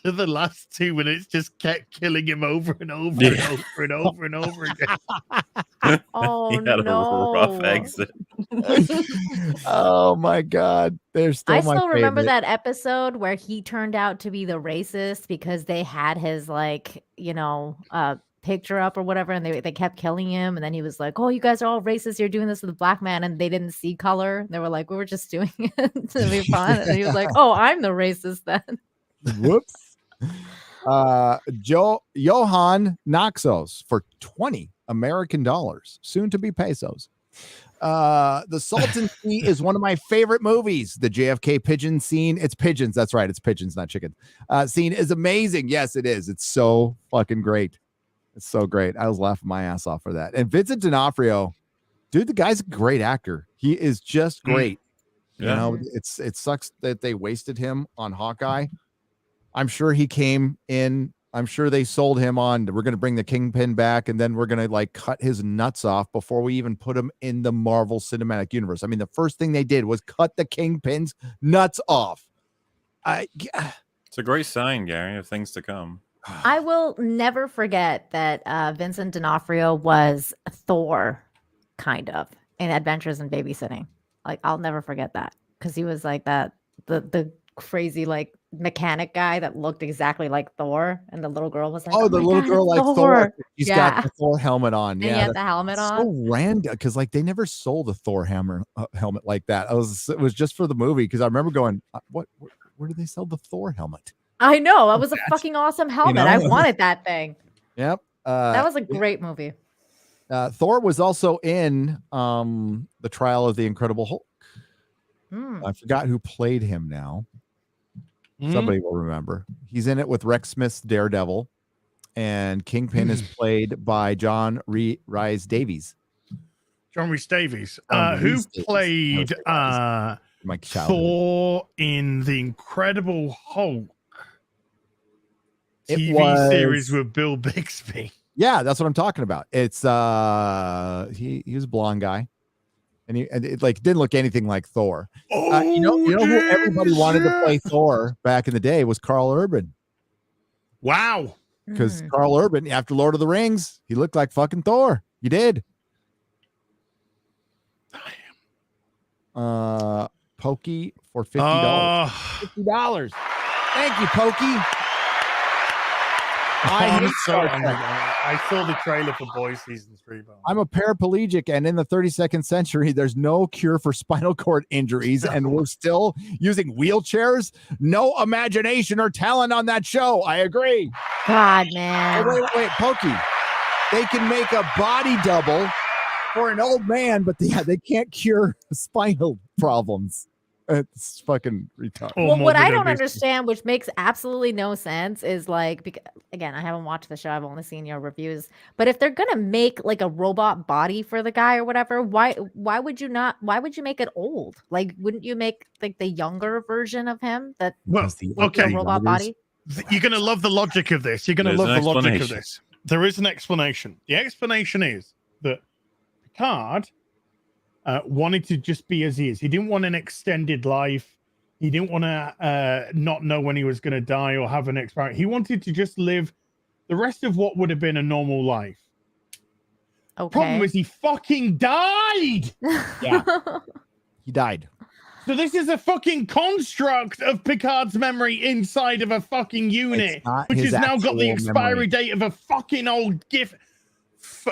for the last 2 minutes, just kept killing him over and over and Yeah. over and over and over again. Oh He had no. a rough exit. Oh my God. They're still I my still remember favorite. that episode where he turned out to be the racist because they had his picture up or whatever, and they kept killing him, and then he was like, "Oh, you guys are all racist. You're doing this with a black man," and they didn't see color. They were like, "We were just doing it to be fun," and he was like, "Oh, I'm the racist then." Whoops. Johan Naxos for 20 American dollars, soon to be pesos. The Salton Sea is one of my favorite movies. The JFK pigeon scene. It's pigeons. That's right. It's pigeons, not chickens. Scene is amazing. Yes, it is. It's so fucking great. It's so great. I was laughing my ass off for that. And Vincent D'Onofrio, dude, the guy's a great actor. He is just great. Yeah. You know, it sucks that they wasted him on Hawkeye. I'm sure he came in. I'm sure they sold him on, we're going to bring the Kingpin back, and then we're going to like cut his nuts off before we even put him in the Marvel Cinematic Universe. I mean, the first thing they did was cut the Kingpin's nuts off. It's a great sign, Gary, of things to come. I will never forget that Vincent D'Onofrio was Thor, kind of, in Adventures in Babysitting. Like, I'll never forget that, because he was like that, the crazy like mechanic guy that looked exactly like Thor, and the little girl was like, "Oh, the my little God, girl it's like Thor. He's Yeah. got the Thor helmet on." And Yeah, he had the helmet on. so random, because like they never sold a Thor helmet like that. It was just for the movie, because I remember going, where did they sell the Thor helmet? I know, it was a fucking awesome helmet. I wanted that thing. Yep. That was a great movie. Thor was also in the Trial of the Incredible Hulk. I forgot who played him now. Somebody will remember. He's in it with Rex Smith's Daredevil, and Kingpin is played by John Rhys Davies. John Rhys Davies, John who Rhys Davies. played My childhood. Thor in the Incredible Hulk It TV series with Bill Bixby. Yeah, that's what I'm talking about. It's he was a blonde guy, and it like didn't look anything like Thor. You know who everybody wanted to play Thor back in the day was Carl Urban. Wow. Because Carl Urban, after Lord of the Rings, he looked like fucking Thor. You did. Pokey for $50. $50. Thank you, Pokey. I'm sorry. I saw the trailer for Boys Season 3. I'm a paraplegic, and in the 32nd century, there's no cure for spinal cord injuries, and we're still using wheelchairs. No imagination or talent on that show. I agree. God, man. Oh, wait, Pokey. They can make a body double for an old man, but they can't cure spinal problems. It's fucking retarded. Well, what I don't understand, which makes absolutely no sense, is like, because, again, I haven't watched the show. I've only seen your reviews. But if they're gonna make like a robot body for the guy or whatever, why would you not? Why would you make it old? Like, wouldn't you make like the younger version of him? That okay, robot body. You're gonna love the logic of this. You're gonna love the logic of this. There is an explanation. The explanation is that Picard wanted to just be as he is. He didn't want an extended life. He didn't want to not know when he was going to die or have an expiry. He wanted to just live the rest of what would have been a normal life. Okay. Problem is, he fucking died. Yeah, he died. So this is a fucking construct of Picard's memory inside of a fucking unit, which has now got the expiry date of a fucking old gift.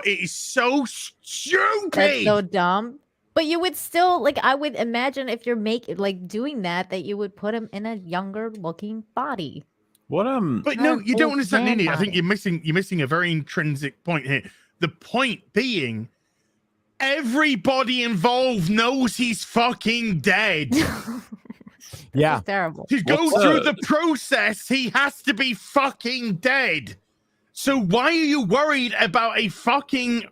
It is so stupid. That's so dumb. But you would still, like, I would imagine if you're doing that you would put him in a younger looking body. What But no, you don't understand, Indy. I think you're missing a very intrinsic point here. The point being, everybody involved knows he's fucking dead. Yeah, terrible. To go through the process, he has to be fucking dead. So why are you worried about a fucking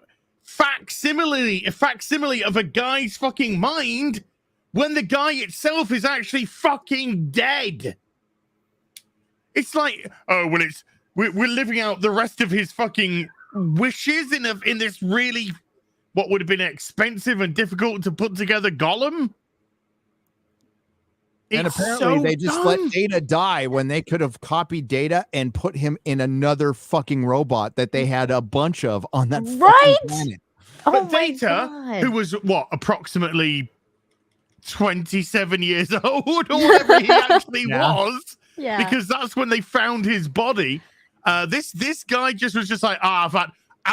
facsimile of a guy's fucking mind when the guy itself is actually fucking dead? It's like, oh well, we're living out the rest of his fucking wishes in this really what would have been expensive and difficult to put together Gollum. And apparently they just let Data die when they could have copied Data and put him in another fucking robot that they had a bunch of on that fucking planet. But Data, who was what, approximately 27 years old or whatever he actually was, because that's when they found his body. This guy just was just like, I've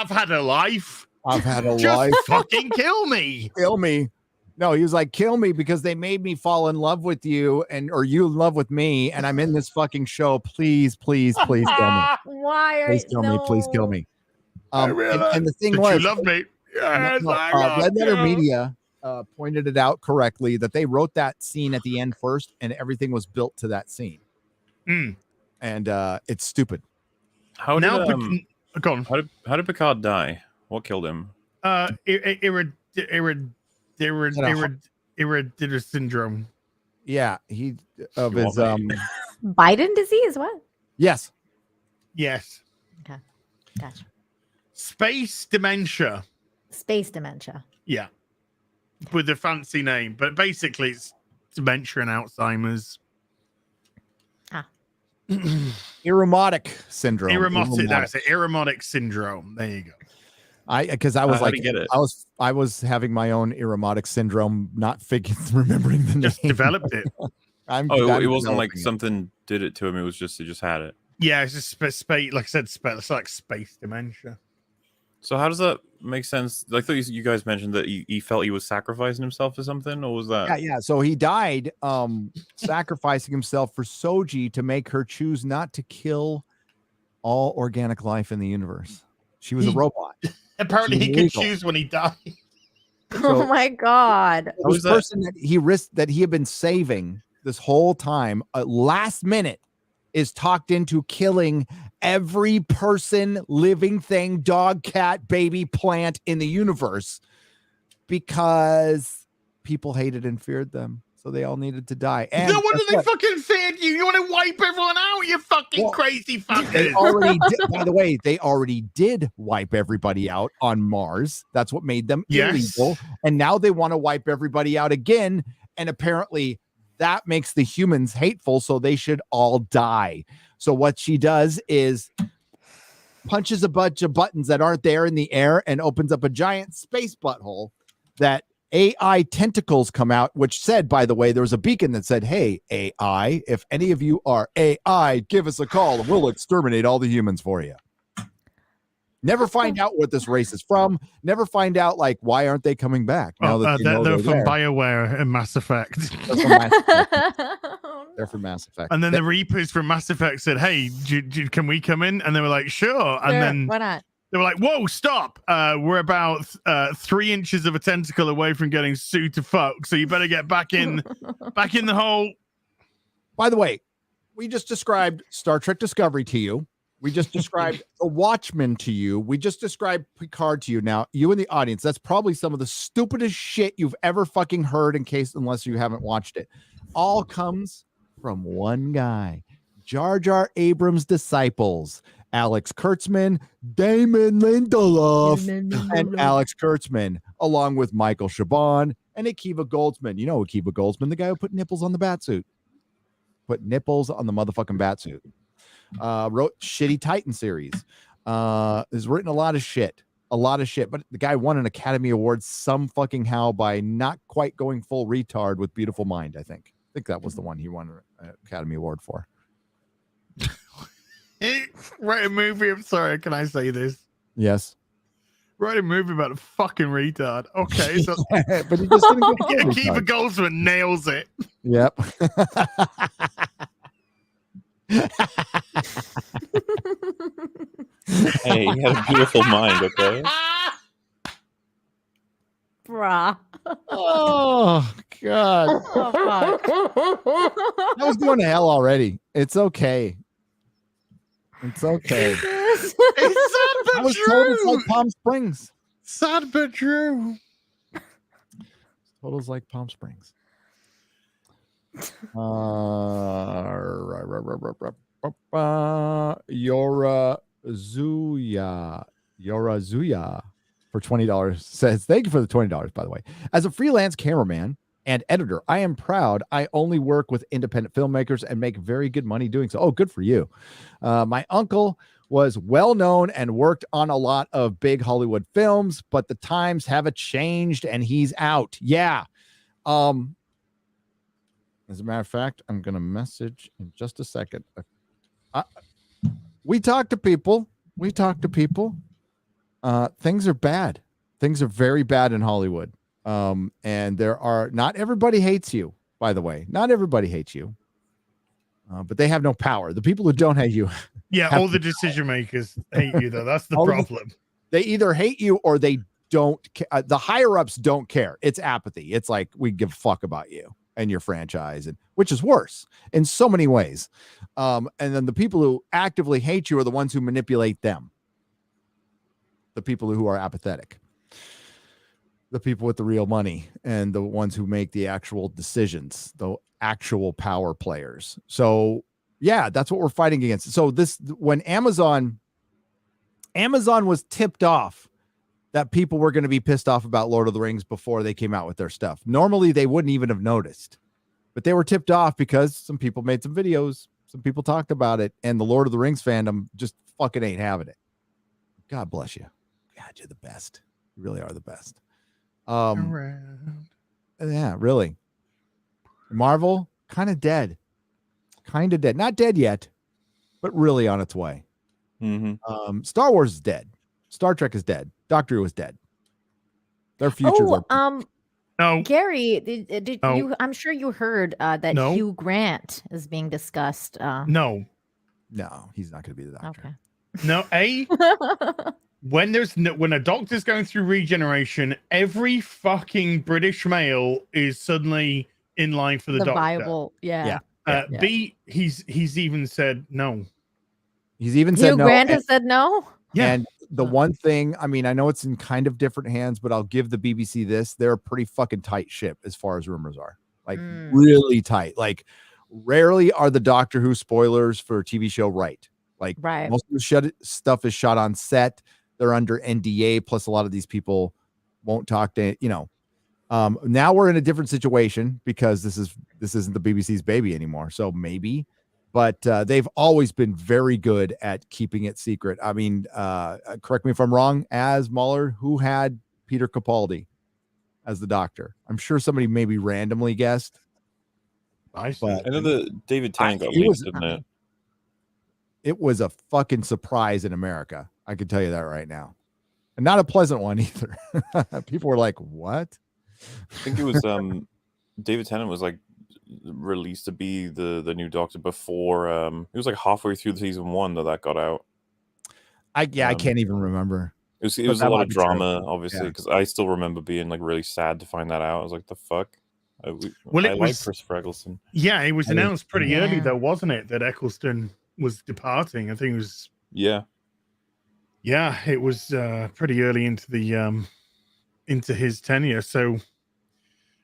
had a life. I've had a Just life. fucking kill me. Kill me. No, he was like, kill me because they made me fall in love with you or you in love with me. And I'm in this fucking show. Please, please, please kill me. Why are Please kill me. Please kill me. And the thing Did was, you love me? Yes, I love Red Letter you. Media pointed it out correctly that they wrote that scene at the end first and everything was built to that scene. Mm. And it's stupid. How did Go on. how did Picard die? What killed him? Iriditis syndrome. Yeah, he of his Biden disease? What? yes. Yes. Okay, gotcha. Space dementia. Space dementia. Yeah. With a fancy name, but basically it's dementia and Alzheimer's. Irremotic syndrome. That's it. Irremotic syndrome. There you go. Because I was How like, did he get it? I was having my own irremotic syndrome, not remembering the Just name. developed it. I'm It wasn't like developing it. something did it to him. It was just, he just had it. Yeah, it's just space. Like I said, it's like space dementia. So how does that make sense? I thought you guys mentioned that he felt he was sacrificing himself or something, or was that? Yeah. So he died sacrificing himself for Soji to make her choose not to kill all organic life in the universe. She was a robot. Apparently, She's he could illegal. choose when he died. Oh my god. This person that he risked that he had been saving this whole time, last minute, is talked into killing every person, living thing, dog, cat, baby, plant in the universe because people hated and feared them. So they all needed to die. And No wonder guess they what? fucking feared you. You want to wipe everyone out, you fucking crazy fuckers. They already did, by the way, they already did wipe everybody out on Mars. That's what made them illegal. And now they want to wipe everybody out again. And apparently that makes the humans hateful. So they should all die. So what she does is punches a bunch of buttons that aren't there in the air and opens up a giant space butthole that AI tentacles come out, which said, by the way, there was a beacon that said, hey, AI, if any of you are AI, give us a call and we'll exterminate all the humans for you. Never find out what this race is from. Never find out, like, why aren't they coming back? Now that they know they're from there. BioWare and Mass Effect. They're from Mass Effect. They're from Mass Effect. And then the Reapers from Mass Effect said, hey, can we come in? And they were like, sure. And then why not? they were like, whoa, stop. We're about 3 inches of a tentacle away from getting sued to fuck. So you better get back in the hole. By the way, we just described Star Trek Discovery to you. We just described The Watchmen to you. We just described Picard to you. Now, you in the audience, that's probably some of the stupidest shit you've ever fucking heard unless you haven't watched it. All comes from one guy, Jar Jar Abrams' disciples, Alex Kurtzman, Damon Lindelof, and Alex Kurtzman, along with Michael Chabon and Akiva Goldsman. You know Akiva Goldsman, the guy who put nipples on the batsuit. Put nipples on the motherfucking batsuit. Wrote shitty Titan series. Has written a lot of shit. But the guy won an Academy Award some fucking how by not quite going full retard with Beautiful Mind, I think that was the one he won an Academy Award for. Write a movie. I'm sorry, can I say this? Yes. Write a movie about a fucking retard. Okay, so but he just didn't go full Akiva retard. Goldsman nails it. Yep. Hey, he had a beautiful mind, okay? Bruh. Oh God. Oh, fuck. I was going to hell already. It's okay. It's okay. It's sad but I was told it's true. like Palm Springs. Sad but true. Told it's like Palm Springs. Yorazuya for $20 says, thank you for the $20, by the way. As a freelance cameraman and editor, I am proud I only work with independent filmmakers and make very good money doing so. Oh, good for you. My uncle was well known and worked on a lot of big Hollywood films, but the times haven't changed and he's out. Yeah. As a matter of fact, I'm going to message in just a second. We talk to people. Things are bad. Things are very bad in Hollywood. And not everybody hates you, by the way. Not everybody hates you. But they have no power. The people who don't hate you. Yeah, all the decision makers hate you, though. That's the problem. They either hate you or they don't. The higher ups don't care. It's apathy. It's like, we give a fuck about you and your franchise, and which is worse in so many ways. And then the people who actively hate you are the ones who manipulate them. The people who are apathetic. The people with the real money and the ones who make the actual decisions, the actual power players. So yeah, that's what we're fighting against. So when Amazon was tipped off that people were going to be pissed off about Lord of the Rings before they came out with their stuff. Normally they wouldn't even have noticed, but they were tipped off because some people made some videos, some people talked about it, and the Lord of the Rings fandom just fucking ain't having it. God bless you. God, you're the best. You really are the best. Yeah, really. Marvel kind of dead. Not dead yet, but really on its way. Star Wars is dead. Star Trek is dead. Doctor Who is dead. Their futures are. No, Gary, did No. you? I'm sure you heard that No. Hugh Grant is being discussed. No, he's not going to be the Doctor. Okay. no. When a doctor's going through regeneration, every fucking British male is suddenly in line for the doctor. Viable, yeah. B, he's even said no. He's even said Hugh no. Grant has said no. Yeah. And the one thing, I mean, I know it's in kind of different hands, but I'll give the BBC this. They're a pretty fucking tight ship as far as rumors are. Like really tight. Like rarely are the Doctor Who spoilers for a TV show right. Like most of the stuff is shot on set. They're under NDA. Plus a lot of these people won't talk to, now we're in a different situation because this isn't the BBC's baby anymore. So maybe, but they've always been very good at keeping it secret. I mean, correct me if I'm wrong, as MauLer, who had Peter Capaldi as the Doctor? I'm sure somebody maybe randomly guessed. I know that David Tennant got leaked, didn't it? It was a fucking surprise in America. I can tell you that right now. And not a pleasant one either. People were like, what? I think it was David Tennant was like released to be the new Doctor before it was like halfway through season 1 that got out. I can't even remember. It was a lot of drama, obviously, because I still remember being like really sad to find that out. I was like, the fuck? I like Christopher Eccleston. Yeah, it was announced pretty early though, wasn't it? That Eccleston was departing. I think it was. Yeah, it was pretty early into the into his tenure, so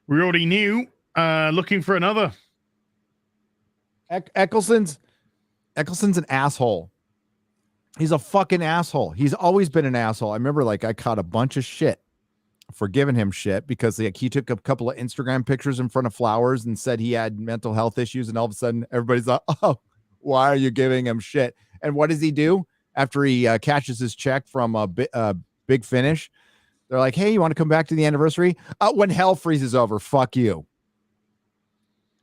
we already knew. Looking for another. Eccleston's an asshole. He's a fucking asshole. He's always been an asshole. I remember I caught a bunch of shit for giving him shit because he took a couple of Instagram pictures in front of flowers and said he had mental health issues, and all of a sudden everybody's like, oh, why are you giving him shit? And what does he do after he cashes his check from Big Finish? They're like, hey, you want to come back to the anniversary? When hell freezes over, fuck you.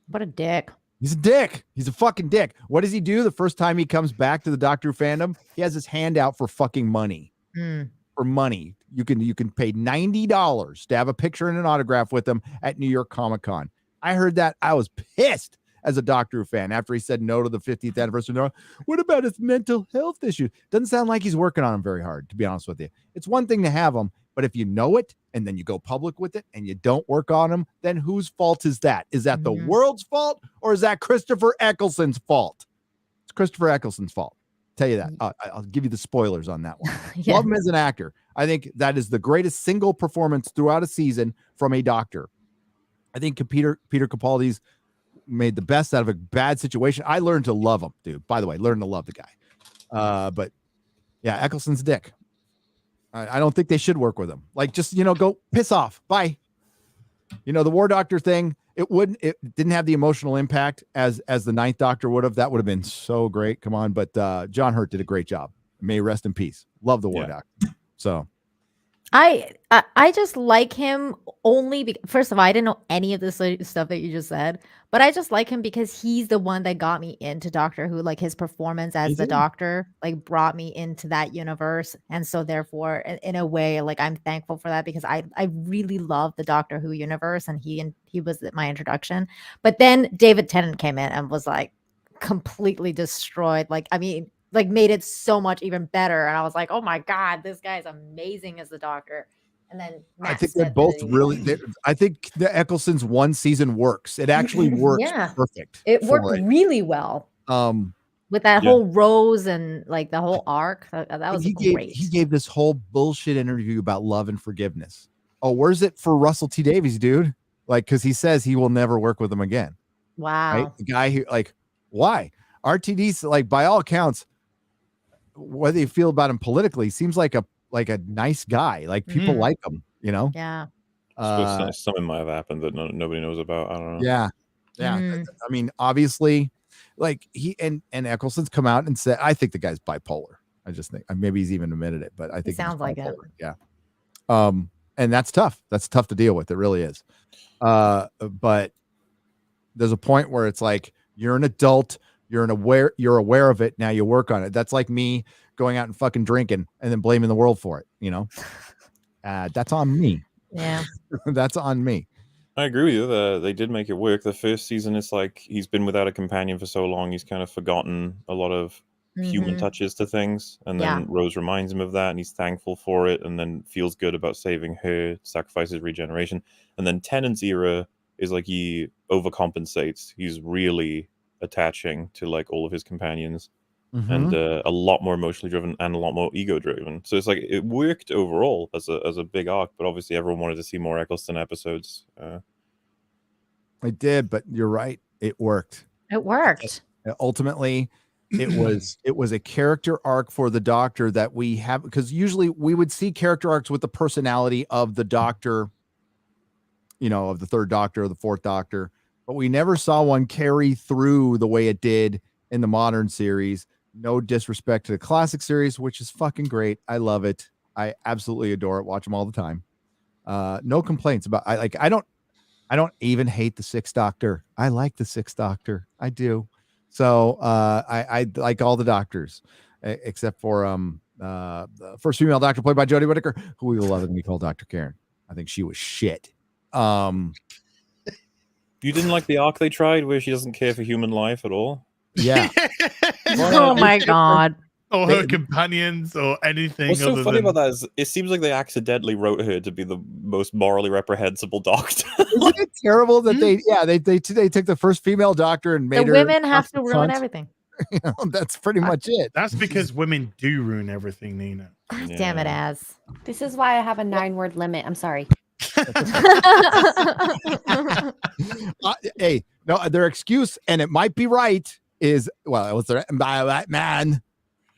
What a dick. He's a dick. He's a fucking dick. What does he do the first time he comes back to the Doctor Who fandom? He has his hand out for fucking money. For money. You can pay $90 to have a picture and an autograph with him at New York Comic-Con. I heard that. I was pissed as a Doctor Who fan after he said no to the 50th anniversary. What about his mental health issues? Doesn't sound like he's working on them very hard, to be honest with you. It's one thing to have them, but if you know it and then you go public with it and you don't work on them, then whose fault is that? Is that the world's fault or is that Christopher Eccleston's fault? It's Christopher Eccleston's fault. Tell you that. I'll give you the spoilers on that one. Love him as an actor. I think that is the greatest single performance throughout a season from a Doctor. I think Peter Capaldi's made the best out of a bad situation. I learned to love him, dude. By the way, learned to love the guy. But yeah, Eccleston's a dick. I don't think they should work with him. Just go piss off. Bye. The War Doctor thing. It didn't have the emotional impact as the Ninth Doctor would have. That would have been so great. Come on, but John Hurt did a great job. May he rest in peace. Love the War Doctor. So I just like him only first of all, I didn't know any of this stuff that you just said, but I just like him because he's the one that got me into Doctor Who. Like his performance as the Doctor, like brought me into that universe, and so therefore, in a way, like I'm thankful for that because I really love the Doctor Who universe, and he was my introduction. But then David Tennant came in and was like completely destroyed. Like I mean, like made it so much even better. And I was like, oh my God, this guy is amazing as the Doctor. And then I think they're both I think the Eccleston's one season works. It actually works perfect. It worked really well. With that whole Rose and like the whole arc. That was great. He gave this whole bullshit interview about love and forgiveness. Oh, where's it for Russell T Davies, dude? Like, because he says he will never work with him again. Wow. Right? The guy who, like, why? RTD's, like, by all accounts, whether you feel about him politically, seems like a nice guy. Like people like him, you know? Yeah. Something might have happened that nobody knows about. I don't know. Yeah. I mean, obviously, like he and Eccleston's come out and said, I think the guy's bipolar. I just think maybe he's even admitted it, but I think he sounds like it. Yeah. And that's tough. That's tough to deal with. It really is. But there's a point where it's like you're an adult. You're aware of it. Now you work on it. That's like me going out and fucking drinking and then blaming the world for it. You know, that's on me. Yeah, that's on me. I agree with you. They did make it work. The first season, it's like he's been without a companion for so long. He's kind of forgotten a lot of human touches to things. And then Rose reminds him of that and he's thankful for it and then feels good about saving her, sacrifices regeneration. And then Tennant's era is like he overcompensates. He's really attaching to like all of his companions and a lot more emotionally driven and a lot more ego driven. So it's like it worked overall as a big arc, but obviously everyone wanted to see more Eccleston episodes. It did, but you're right. It worked. Ultimately, it was a character arc for the Doctor that we have, because usually we would see character arcs with the personality of the Doctor, you know, of the third Doctor or the fourth Doctor, but we never saw one carry through the way it did in the modern series. No disrespect to the classic series, which is fucking great. I love it. I absolutely adore it. Watch them all the time. No complaints about. I don't even hate the Sixth Doctor. I like the Sixth Doctor. I do. So I like all the Doctors except for the first female Doctor played by Jodie Whittaker, who we lovingly call Dr. Karen. I think she was shit. You didn't like the arc they tried where she doesn't care for human life at all? Yeah. Oh my God. Or her companions or anything. What's so funny about that is it seems like they accidentally wrote her to be the most morally reprehensible Doctor. Isn't it terrible that they took the first female Doctor and made the women have to ruin everything. You know, that's pretty much it. That's because women do ruin everything, Nina. God damn it, Az. This is why I have a 9-word limit. I'm sorry. Hey, no, their excuse, and it might be right, is, well, it was by a white man.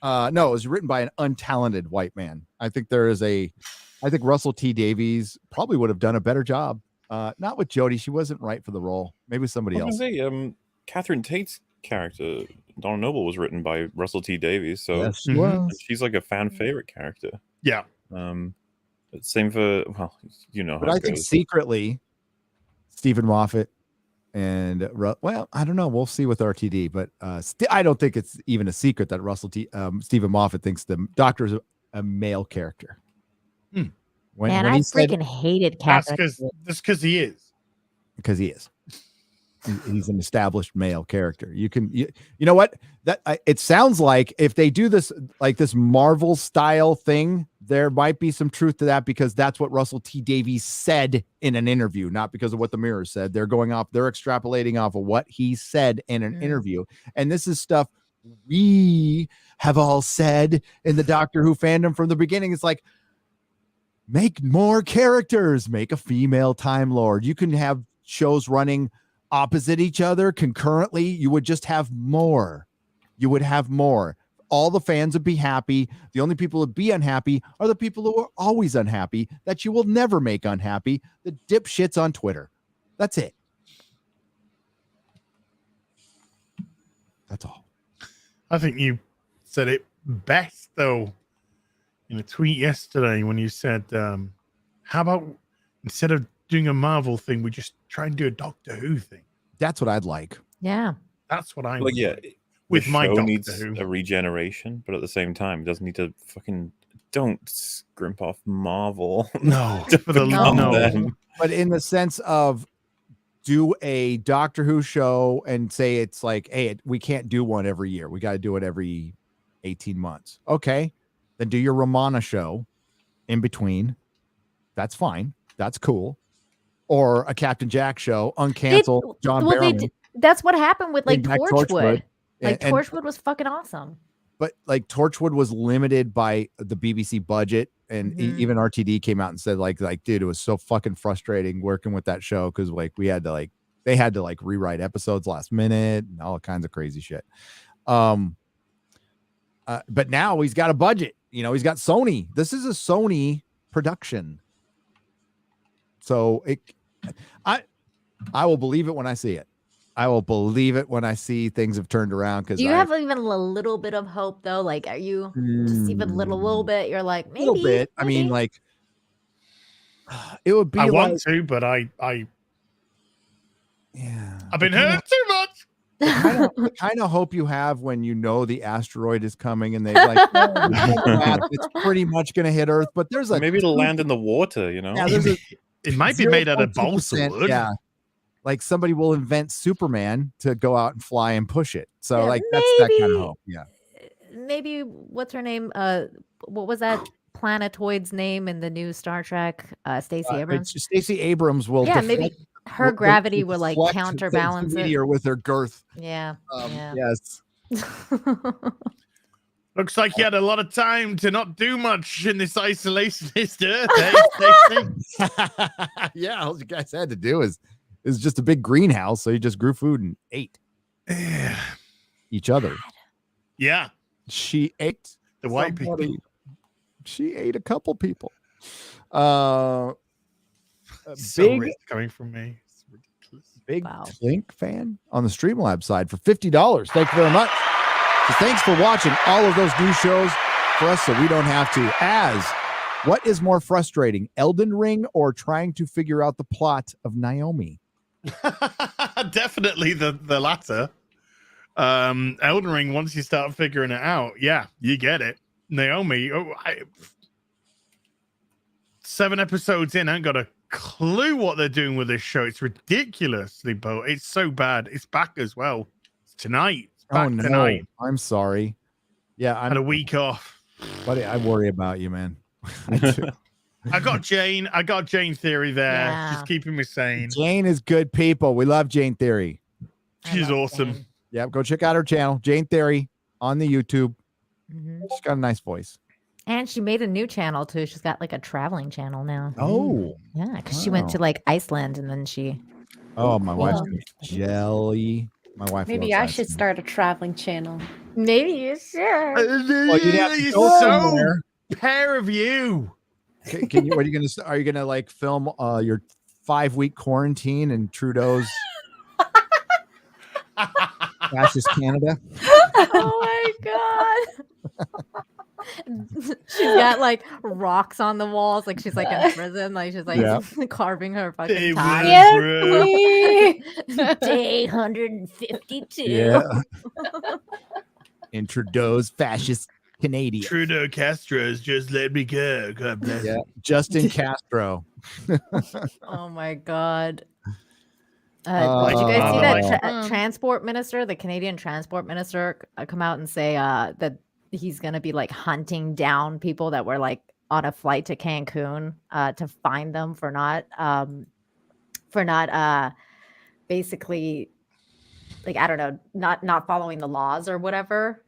No, it was written by an untalented white man. I think Russell T Davies probably would have done a better job. Not with Jodie. She wasn't right for the role. Maybe somebody else. Catherine Tate's character, Donna Noble, was written by Russell T Davies. So yes, she was. She's like a fan favorite character. Yeah. Same for, well, you know. But I think secretly, Stephen Moffat and, well, I don't know. We'll see with RTD, but I don't think it's even a secret that Stephen Moffat thinks the Doctor is a male character. Man, I freaking hated Catherine. That's because he is. Because he is. He's an established male character. You know what? It sounds like if they do this, like this Marvel style thing, there might be some truth to that, because that's what Russell T Davies said in an interview, not because of what the Mirror said. They're extrapolating off of what he said in an interview. And this is stuff we have all said in the Doctor Who fandom from the beginning. It's like, make more characters, make a female Time Lord. You can have shows running opposite each other concurrently. You would just have more. All the fans would be happy. The only people who would be unhappy are the people who are always unhappy, that you will never make unhappy, the dipshits on Twitter. That's it. That's all. I think you said it best, though. in a tweet yesterday when you said, how about instead of doing a Marvel thing, we just try and do a Doctor Who thing? That's what I'd like. Yeah. That's what I Like, would yeah, like. With the my show Doctor needs Who. a regeneration, but at the same time, it doesn't need to fucking don't scrimp off Marvel. No, to for the become no. them. But in the sense of do a Doctor Who show and say it's like, hey, we can't do one every year. We got to do it every 18 months. Okay. Then do your Romana show in between. That's fine. That's cool. Or a Captain Jack show, uncanceled. John Barrowman. That's what happened with like Bring back Torchwood. Like And- Torchwood was fucking awesome. but like Torchwood was limited by the BBC budget, and even RTD came out and said like dude, it was so fucking frustrating working with that show because like we had to they had to rewrite episodes last minute and all kinds of crazy shit. But now he's got a budget. He's got Sony. This is a Sony production, so I will believe it when I see it. I will believe it when I see things have turned around. Because Do you have even a little bit of hope though? Like, are you just even little bit? You're like maybe a little bit. I mean, like it would be. I like, want to, but I yeah. I've been hurt too much. The kind of hope you have when the asteroid is coming and they like it's pretty much going to hit Earth, but there's Maybe it'll land in the water. Yeah, there's it might be made out of balsa wood. Yeah. Like somebody will invent Superman to go out and fly and push it. So Yeah, that's that kind of hope. Yeah. Maybe what's her name? What was that planetoid's name in the new Star Trek? Stacey Abrams. Stacey Abrams will. Yeah, maybe her gravity will like deflect counterbalance the it. meteor with her girth. Yeah. Yes. Looks like you had a lot of time to not do much in this isolationist Earth. Stacey? Yeah, all you guys had to do is just a big greenhouse, so you just grew food and ate each other. Yeah, she ate the white people. She ate a couple people. So big rich coming from me. It's ridiculous. Big Flink fan on the Streamlab side for $50. Thank you very much. So thanks for watching all of those new shows for us, so we don't have to. What is more frustrating, Elden Ring or trying to figure out the plot of Naomi? Definitely the latter. Elden Ring, once you start figuring it out, yeah, you get it. Naomi, 7 episodes in, I ain't got a clue what they're doing with this show. It's ridiculously bold. It's so bad. It's back as well. It's tonight. It's back tonight. I'm sorry. Yeah, I had a week off. Buddy, I worry about you, man. I got Jane Theory there. Yeah. She's keeping me sane. Jane is good people. We love Jane Theory. She's awesome. Jane. Yeah, go check out her channel, Jane Theory, on the YouTube. She's got a nice voice. And she made a new channel too. She's got like a traveling channel now. Oh, yeah, because she went to like Iceland and then she. Oh, my wife's jelly. My wife. Maybe loves I ice should cream. start a traveling channel. Maybe you should. Well, you'd have to You're go so somewhere. pair of you. Can you? What are you gonna? Are you gonna like film your 5-week quarantine in Trudeau's fascist Canada? Oh my god. She's got like rocks on the walls, like she's like in prison, like she's like carving her fucking time. Day 152. Yeah. In Trudeau's fascist Canadian. Trudeau Castro's just let me go. God bless Yeah, him. Justin Castro. Oh my god. Did you Oh, guys see that Mm. transport minister, the Canadian transport minister, come out and say that he's going to be like hunting down people that were like on a flight to Cancun to find them for not basically like, I don't know, not following the laws or whatever.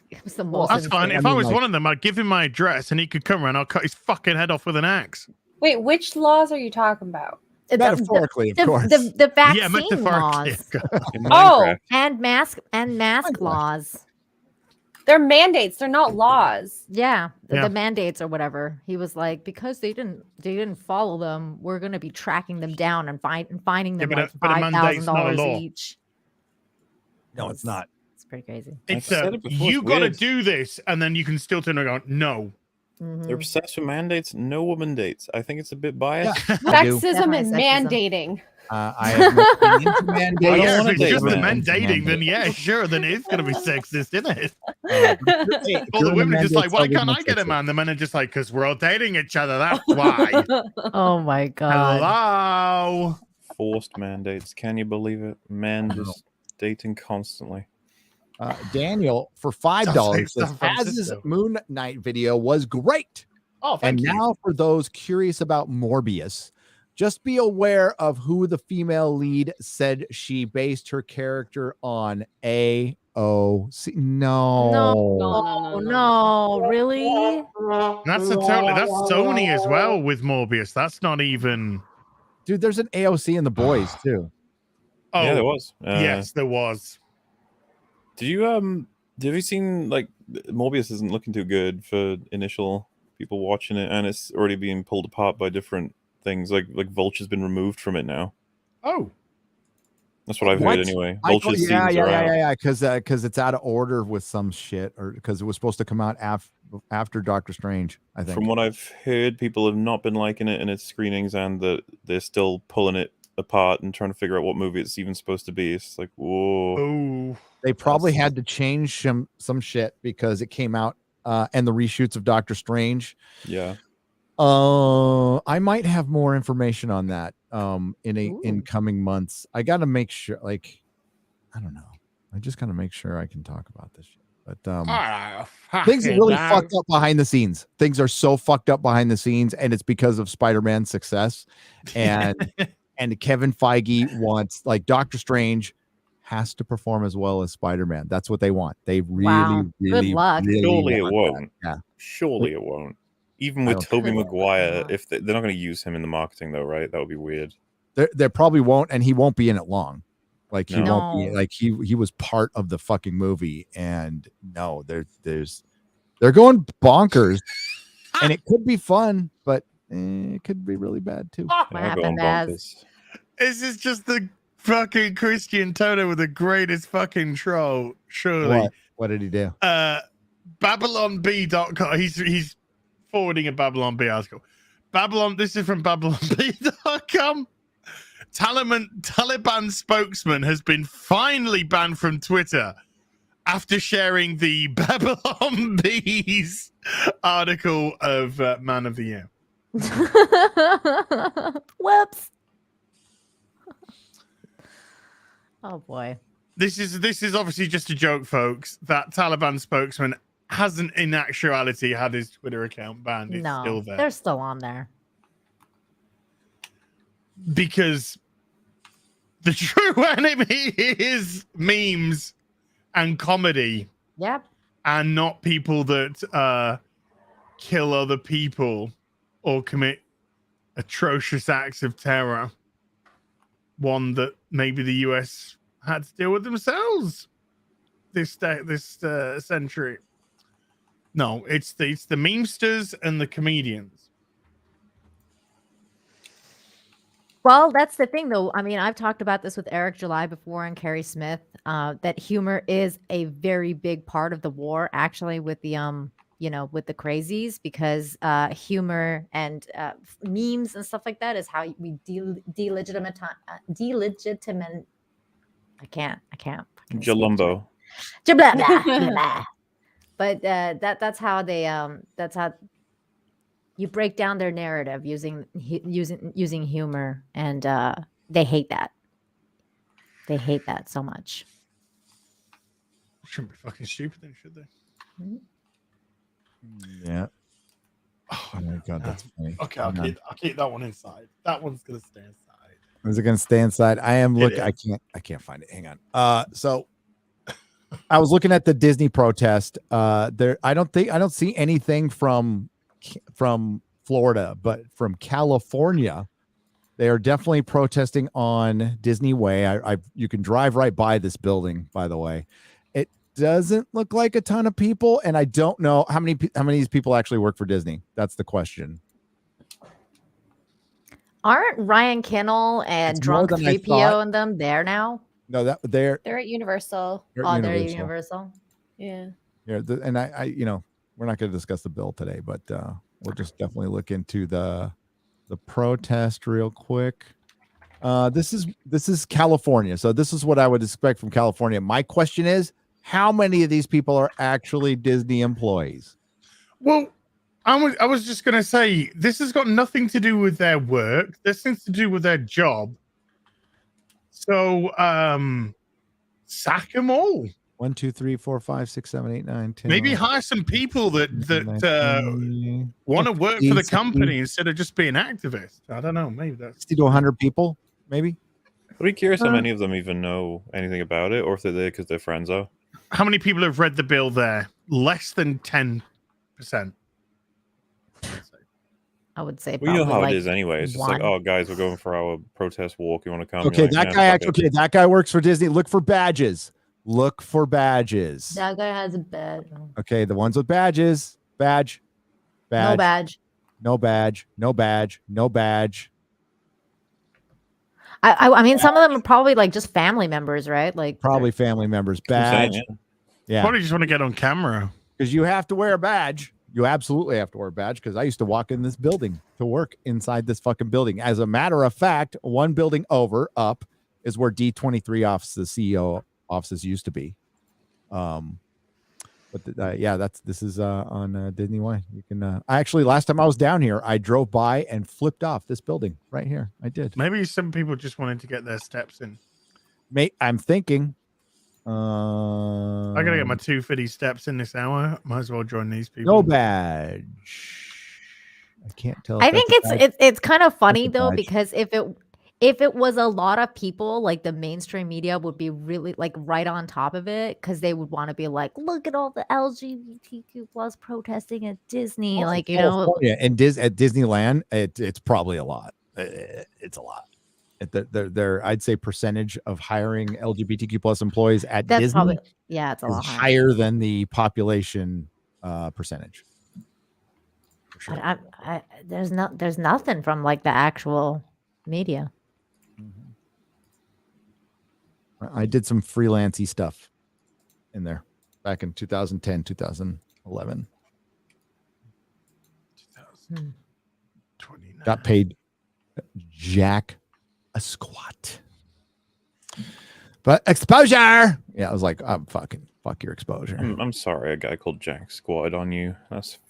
It was the most That's fine. insane- If I was one of them, I'd give him my address and he could come around. I'll cut his fucking head off with an axe. Wait, which laws are you talking about? Metaphorically, of course. The vaccine Yeah, metaphorically. laws Oh, and mask laws. they're mandates. They're not laws. Yeah, Yeah. the mandates or whatever. He was like, because they didn't follow them, we're gonna be tracking them down and finding them Yeah, like but a mandate's not a $5,000 law. each. No, it's not. It's pretty crazy. It's said it before, you it's got to weird. do this, and then you can still turn around and go, no, They're obsessed with mandates. No woman dates. I think it's a bit biased. I do. Sexism and Definitely sexism. mandating. I have no opinion to mandate. I don't Yeah, wanna if it's date just the men. men dating, then yeah, sure, then it's going to be sexist, isn't it? Hey, if All you're the in a women are just like, mandate why cell, can't there's I no get a sexism. man? The men are just like, because we're all dating each other. That's why. Oh my god. Hello. Forced mandates. Can you believe it? Men just dating constantly. Daniel for $5 Sounds says like San Az's Francisco. Moon Knight video was great. Oh, thank And you. now for those curious about Morbius, just be aware of who the female lead said she based her character on. AOC. No, really? That's Sony as well with Morbius. That's not even. Dude, there's an AOC in The Boys too. Oh, Yeah, there was. yes, there was. Did you have you seen like Morbius isn't looking too good for initial people watching it, and it's already being pulled apart by different things. Like Vulture's been removed from it now. Oh, that's what I've heard anyway. Vulture's yeah, scenes are out. because it's out of order with some shit, or because it was supposed to come out after Doctor Strange. I think. From what I've heard, people have not been liking it in its screenings, and that they're still pulling it apart and trying to figure out what movie it's even supposed to be. It's like, whoa. Oh, they probably had to change some shit because it came out and the reshoots of Doctor Strange. Yeah. I might have more information on that in coming months. I got to make sure, like, I don't know. I just got to make sure I can talk about this shit. But things are really fucked up behind the scenes. Things are so fucked up behind the scenes, and it's because of Spider-Man's success. And and Kevin Feige wants, like, Doctor Strange has to perform as well as Spider-Man. That's what they want. They really, really, good luck. really Surely it want won't. that. Yeah. Surely it won't. Even I with don't Tobey think- Maguire, if they're not going to use him in the marketing, though, right? That would be weird. They probably won't, and he won't be in it long. Like he No. won't be, like he was part of the fucking movie, and no, they're going bonkers, and it could be fun, but it could be really bad too. What They're going happened, Baz? bonkers. This is just the fucking Christian Toto with the greatest fucking troll. Surely. What did he do? BabylonB.com. He's forwarding a Babylon B article. This is from BabylonB.com. Taliban spokesman has been finally banned from Twitter after sharing the Babylon B's article of Man of the Year. Whoops. Oh boy. This is obviously just a joke, folks. That Taliban spokesman hasn't in actuality had his Twitter account banned. It's No, still there. they're still on there. Because the true enemy is memes and comedy, Yep. and not people that kill other people or commit atrocious acts of terror. One that maybe the US had to deal with themselves this century. No, it's the memesters and the comedians. Well, that's the thing, though. I mean, I've talked about this with Eric July before and Carrie Smith. That humor is a very big part of the war, actually, with the with the crazies, because humor and memes and stuff like that is how we delegitimate. I can't. fucking speak. Jalumbo. Blah, blah, blah. But that's how they that's how you break down their narrative using humor, and they hate that. They hate that so much. Shouldn't be fucking stupid then, should they? Yeah. Oh my god, that's funny. Okay, I'll keep that one inside. That one's gonna stay inside. Is it gonna stay inside? I am looking. is. I can't find it. Hang on. So I was looking at the Disney protest. There, I don't see anything from Florida, but from California, they are definitely protesting on Disney Way. You can drive right by this building, by the way. It doesn't look like a ton of people, and I don't know how many of these people actually work for Disney. That's the question. Aren't Ryan Kinnell and It's more Drunk than I 3PO thought. and them there now? No, that they're They're at Universal. they're Oh, they're Universal. Universal. Yeah. Yeah, and I we're not going to discuss the bill today, but we'll just definitely look into the protest real quick. This is California, so this is what I would expect from California. My question is, how many of these people are actually Disney employees? Well, I was just going to say, this has got nothing to do with their work. This has to do with their job. So, sack them all. 1, 2, 3, 4, 5, 6, 7, 8, 9, 10. Maybe hire some people that want to work for the company instead of just being activists. I don't know. Maybe that's 60 to 100 people, maybe. I'd be curious how many of them even know anything about it, or if they're there because their friends are. How many people have read the bill there? Less than 10%. I would say. Well, you know how like it is anyway. It's just like, oh, guys, we're going for our protest walk. You want to come? Okay, like, that guy actually. That guy works for Disney. Look for badges. Look for badges. That guy has a badge. Okay, the ones with badges. Badge. No badge. No badge. No badge. No badge. I mean, some of them are probably like just family members, right? Like Probably family members. Badge. Yeah. Probably just want to get on camera. Because you have to wear a badge. You absolutely have to wear a badge, because I used to walk in this building to work inside this fucking building. As a matter of fact, one building up is where D23 offices, CEO offices used to be. This is on Disney Way. You can I actually, last time I was down here, I drove by and flipped off this building right here. I did. Maybe some people just wanted to get their steps in. Mate, I'm thinking I gotta get my 250 steps in this hour. Might as well join these people. no badge. I can't tell. I think it's kind of funny though, because if it was a lot of people, like the mainstream media would be really like right on top of it, because they would want to be like, look at all the LGBTQ plus protesting at Disney, like, you know. Yeah, and at Disneyland, it's probably a lot. It's a lot. Their I'd say percentage of hiring LGBTQ plus employees at That's Disney probably, yeah, it's a is lot higher than the population percentage. For sure. But there's nothing from like the actual media. I did some freelancey stuff in there back in 2010, 2011. 2029. Got paid jack a squat. But exposure. Yeah, I was like, I'm fuck your exposure. I'm sorry, a guy called Jack squatted on you.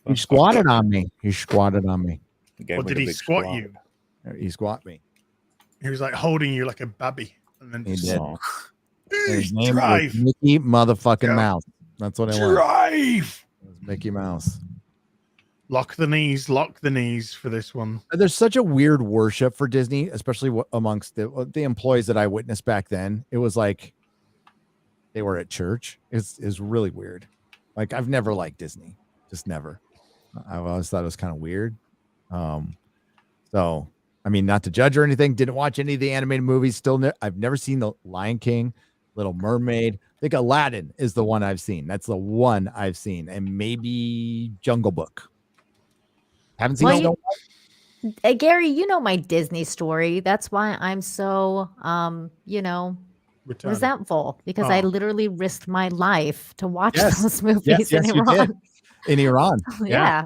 He squatted on me. He squatted on me. What did he squat you? He squat me. He was like holding you like a baby. And then He just did. oh, His name drive. was Mickey motherfucking Yeah. Mouse. That's what I want. Drive. It was Mickey Mouse. Lock the knees for this one. There's such a weird worship for Disney, especially amongst the employees that I witnessed back then. It was like they were at church. It's really weird. Like, I've never liked Disney, just never. I've always thought it was kind of weird. So I mean, not to judge or anything. Didn't watch any of the animated movies. I've never seen The Lion King, Little Mermaid. I think Aladdin is the one I've seen. That's the one I've seen, and maybe Jungle Book. Haven't seen Snow White. Gary, you know my Disney story. That's why I'm so resentful, because I literally risked my life to watch those movies in Iran. In Iran. Yeah.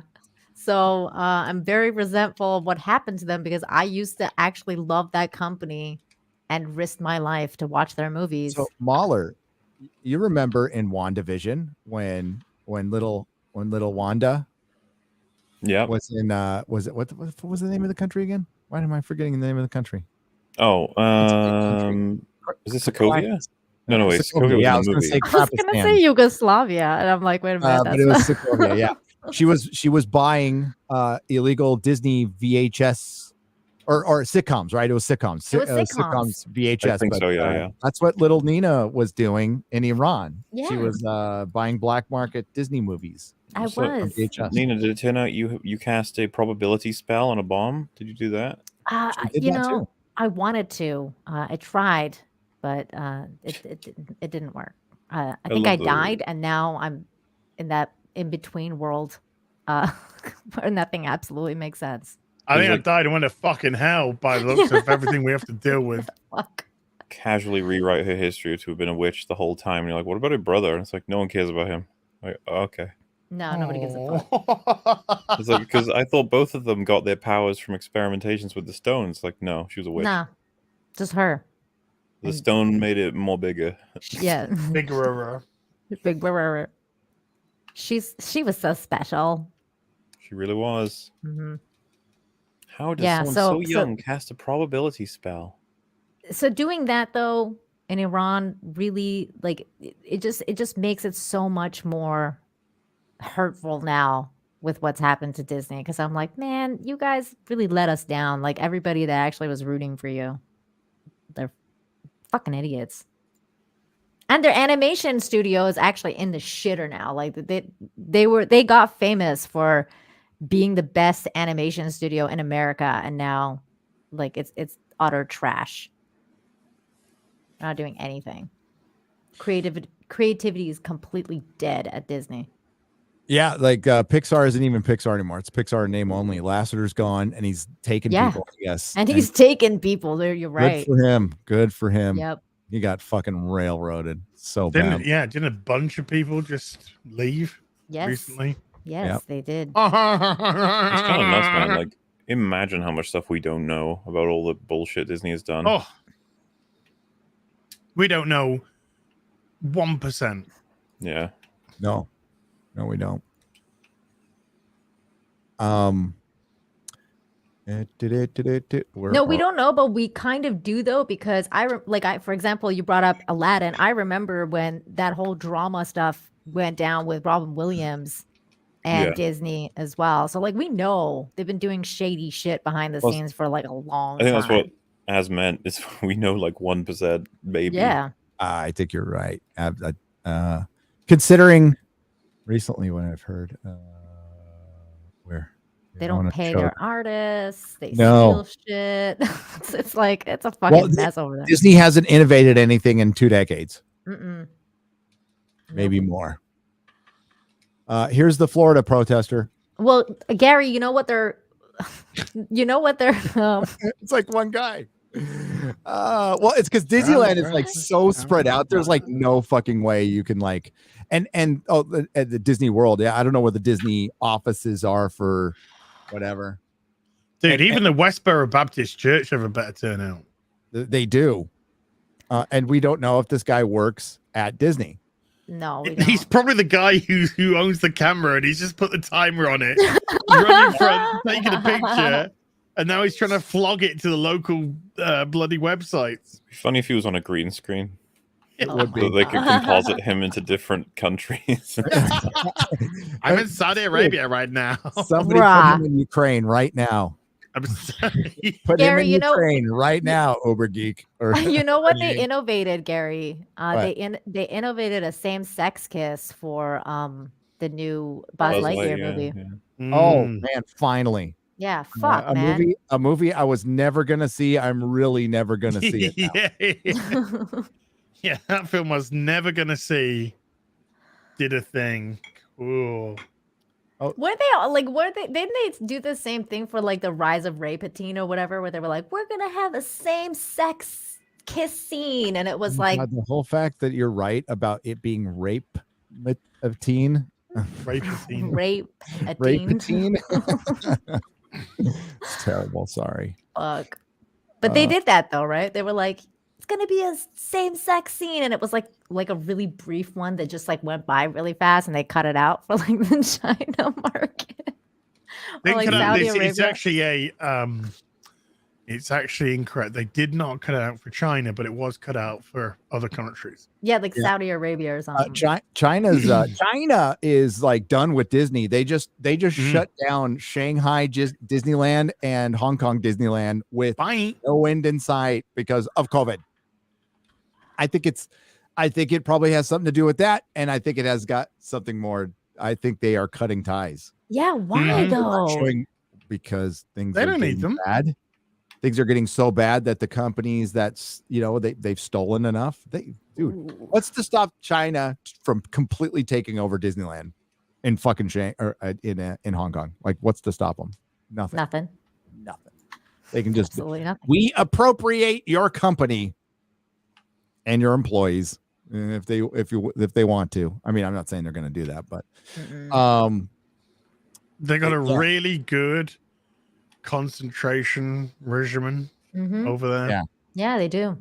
So I'm very resentful of what happened to them, because I used to actually love that company and risked my life to watch their movies. So MauLer, you remember in WandaVision when little Wanda was in what was the name of the country again? Why am I forgetting the name of the country? Oh, is this Sokovia? No, wait. Sokovia was I in was the going to movie. say I was gonna say Yugoslavia, and I'm like, wait a minute. but it was Sokovia, yeah. She was buying illegal Disney VHS or sitcoms, right? It was sitcoms. It was sitcoms. VHS. I think so, yeah. That's what little Nina was doing in Iran. Yeah. She was buying black market Disney movies. I was. VHS. Nina, did it turn out you cast a probability spell on a bomb? Did you do that? Too. I wanted to. I tried, but it didn't work. I think I died, and now I'm in that in between world where nothing absolutely makes sense. I think I died and went to fucking hell by the looks of everything we have to deal with. Fuck. Casually rewrite her history to have been a witch the whole time. And you're like, what about her brother? And it's like, no one cares about him. Like, oh, okay. No, nobody gives a fuck. fuck. Because I thought both of them got their powers from experimentations with the stones. Like, no, she was a witch. Nah, just her. The stone made it more bigger. Yeah. Bigger. Big brother. She was so special. She really was. Mm-hmm. How does someone so young cast a probability spell? So doing that though in Iran really like it just makes it so much more hurtful now with what's happened to Disney, because I'm like, man, you guys really let us down. Like everybody that actually was rooting for you, they're fucking idiots. And their animation studio is actually in the shitter now. Like they got famous for being the best animation studio in America, and now like it's utter trash. They're not doing anything. Creativity is completely dead at Disney. Yeah, like Pixar isn't even Pixar anymore. It's Pixar name only. Lasseter's gone, and he's taken people. Yes, and he's taken people. There, you're right. Good for him. Good for him. Yep. He got fucking railroaded so bad. Didn't a bunch of people just leave recently? Yes, they did. It's kind of nuts, man. Like, imagine how much stuff we don't know about all the bullshit Disney has done. Oh, we don't know 1%. Yeah. No, we don't. No, we don't know, but we kind of do though, because for example, you brought up Aladdin. I remember when that whole drama stuff went down with Robin Williams and Disney as well. So like we know they've been doing shady shit behind the scenes for like a long time. I think that's what as meant is we know like 1% maybe. Yeah. I think you're right. Considering recently when I've heard where they don't pay their artists, they steal shit. it's like it's a fucking mess over there. Disney hasn't innovated anything in 2 decades. Maybe more. Here's the Florida protester. Well, Gary, you know what they're it's like one guy. Well, it's because Disneyland is like so spread out. There's like no fucking way you can like and at the Disney World. Yeah, I don't know where the Disney offices are for whatever. Dude, even the Westboro Baptist Church have a better turnout. They do. And we don't know if this guy works at Disney. No, he's probably the guy who owns the camera, and he's just put the timer on it, running front, taking a picture, and now he's trying to flog it to the local bloody websites. It'd be funny if he was on a green screen. It would be. So they could composite him into different countries. I'm in Saudi Arabia right now. Somebody put him in Ukraine right now. I'm sorry. Put him in Ukraine right now, Uber Geek. You know what they innovated, Gary? They innovated a same-sex kiss for the new Buzz Lightyear movie. Yeah. Oh man, finally. Yeah, fuck, man. A movie I was never gonna see. I'm really never gonna see it now. Yeah, that film I was never gonna see. Did a thing. Ooh. Oh. Didn't they do the same thing for like the Rise of Ray Patine or whatever, where they were like, we're gonna have a same-sex kiss scene, and it was like the whole fact that you're right about it being rape of teen. Rape teen. It's terrible. Sorry. Fuck. But they did that though, right? They were like, it's gonna be a same-sex scene, and it was like a really brief one that just like went by really fast, and they cut it out for like the China market. It's actually incorrect. They did not cut it out for China, but it was cut out for other countries. Yeah, like Saudi Arabia or something. China is like done with Disney. They just shut down Shanghai Disneyland and Hong Kong Disneyland with no end in sight because of COVID. I think it probably has something to do with that, and I think it has got something more. I think they are cutting ties. Yeah, why though? Because things they don't need them. Bad. Things are getting so bad that the companies that's they've stolen enough. What's to stop China from completely taking over Disneyland in fucking in Hong Kong? Like, what's to stop them? Nothing. They can just absolutely nothing. We appropriate your company and your employees. And if they want to. I mean, I'm not saying they're going to do that, but they got a really good concentration regimen over there. Yeah, they do.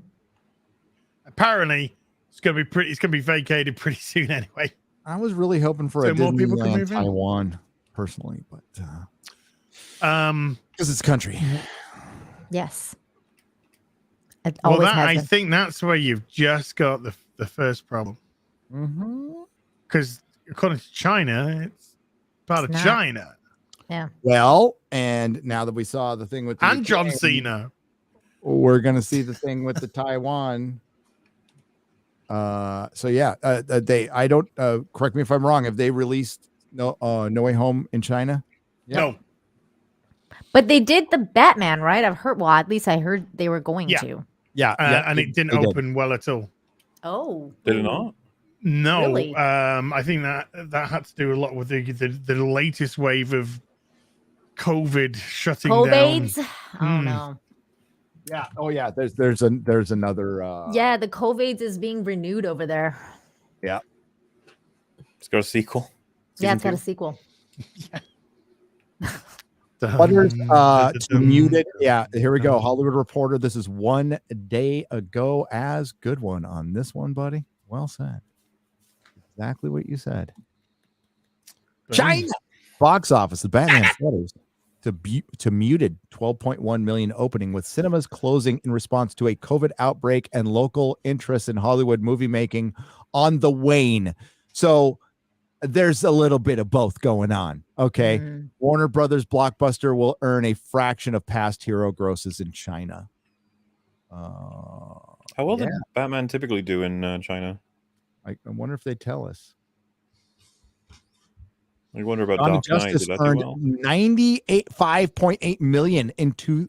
Apparently, it's gonna be vacated pretty soon anyway. I was really hoping for a more people can Disneyland move in? Taiwan, personally, but because it's a country. Yes. It Well, always I has been. think that's where you've just got the first problem. Because according to China, it's part of not. China. Yeah. Well, and now that we saw the thing with the And John Ukraine, Cena. we're going to see the thing with the Taiwan. So yeah, I don't correct me if I'm wrong. Have they released No Way Home in China? No. But they did the Batman, right? I've heard. Well, at least I heard they were going to. Yeah, And it didn't open well at all. Oh. Did it not? No. Really? I think that had to do a lot with the latest wave of COVID shutting COVIDs? down. Oh no. Yeah. Oh yeah. There's another. Yeah, the COVIDs is being renewed over there. Yeah. It's got a sequel. Yeah, it's got a sequel. Butters muted. Yeah, here we go. Hollywood Reporter. This is 1 day ago. As good one on this one, buddy. Well said. Exactly what you said. China box office. The Batman flutters to muted 12.1 million opening, with cinemas closing in response to a COVID outbreak and local interest in Hollywood movie making on the wane. So there's a little bit of both going on. Okay. Warner Brothers blockbuster will earn a fraction of past hero grosses in China. How well did Batman typically do in China? I wonder if they tell us. I wonder about Dawn of Dark Knight. Justice Did that do earned well? 5.8 million into.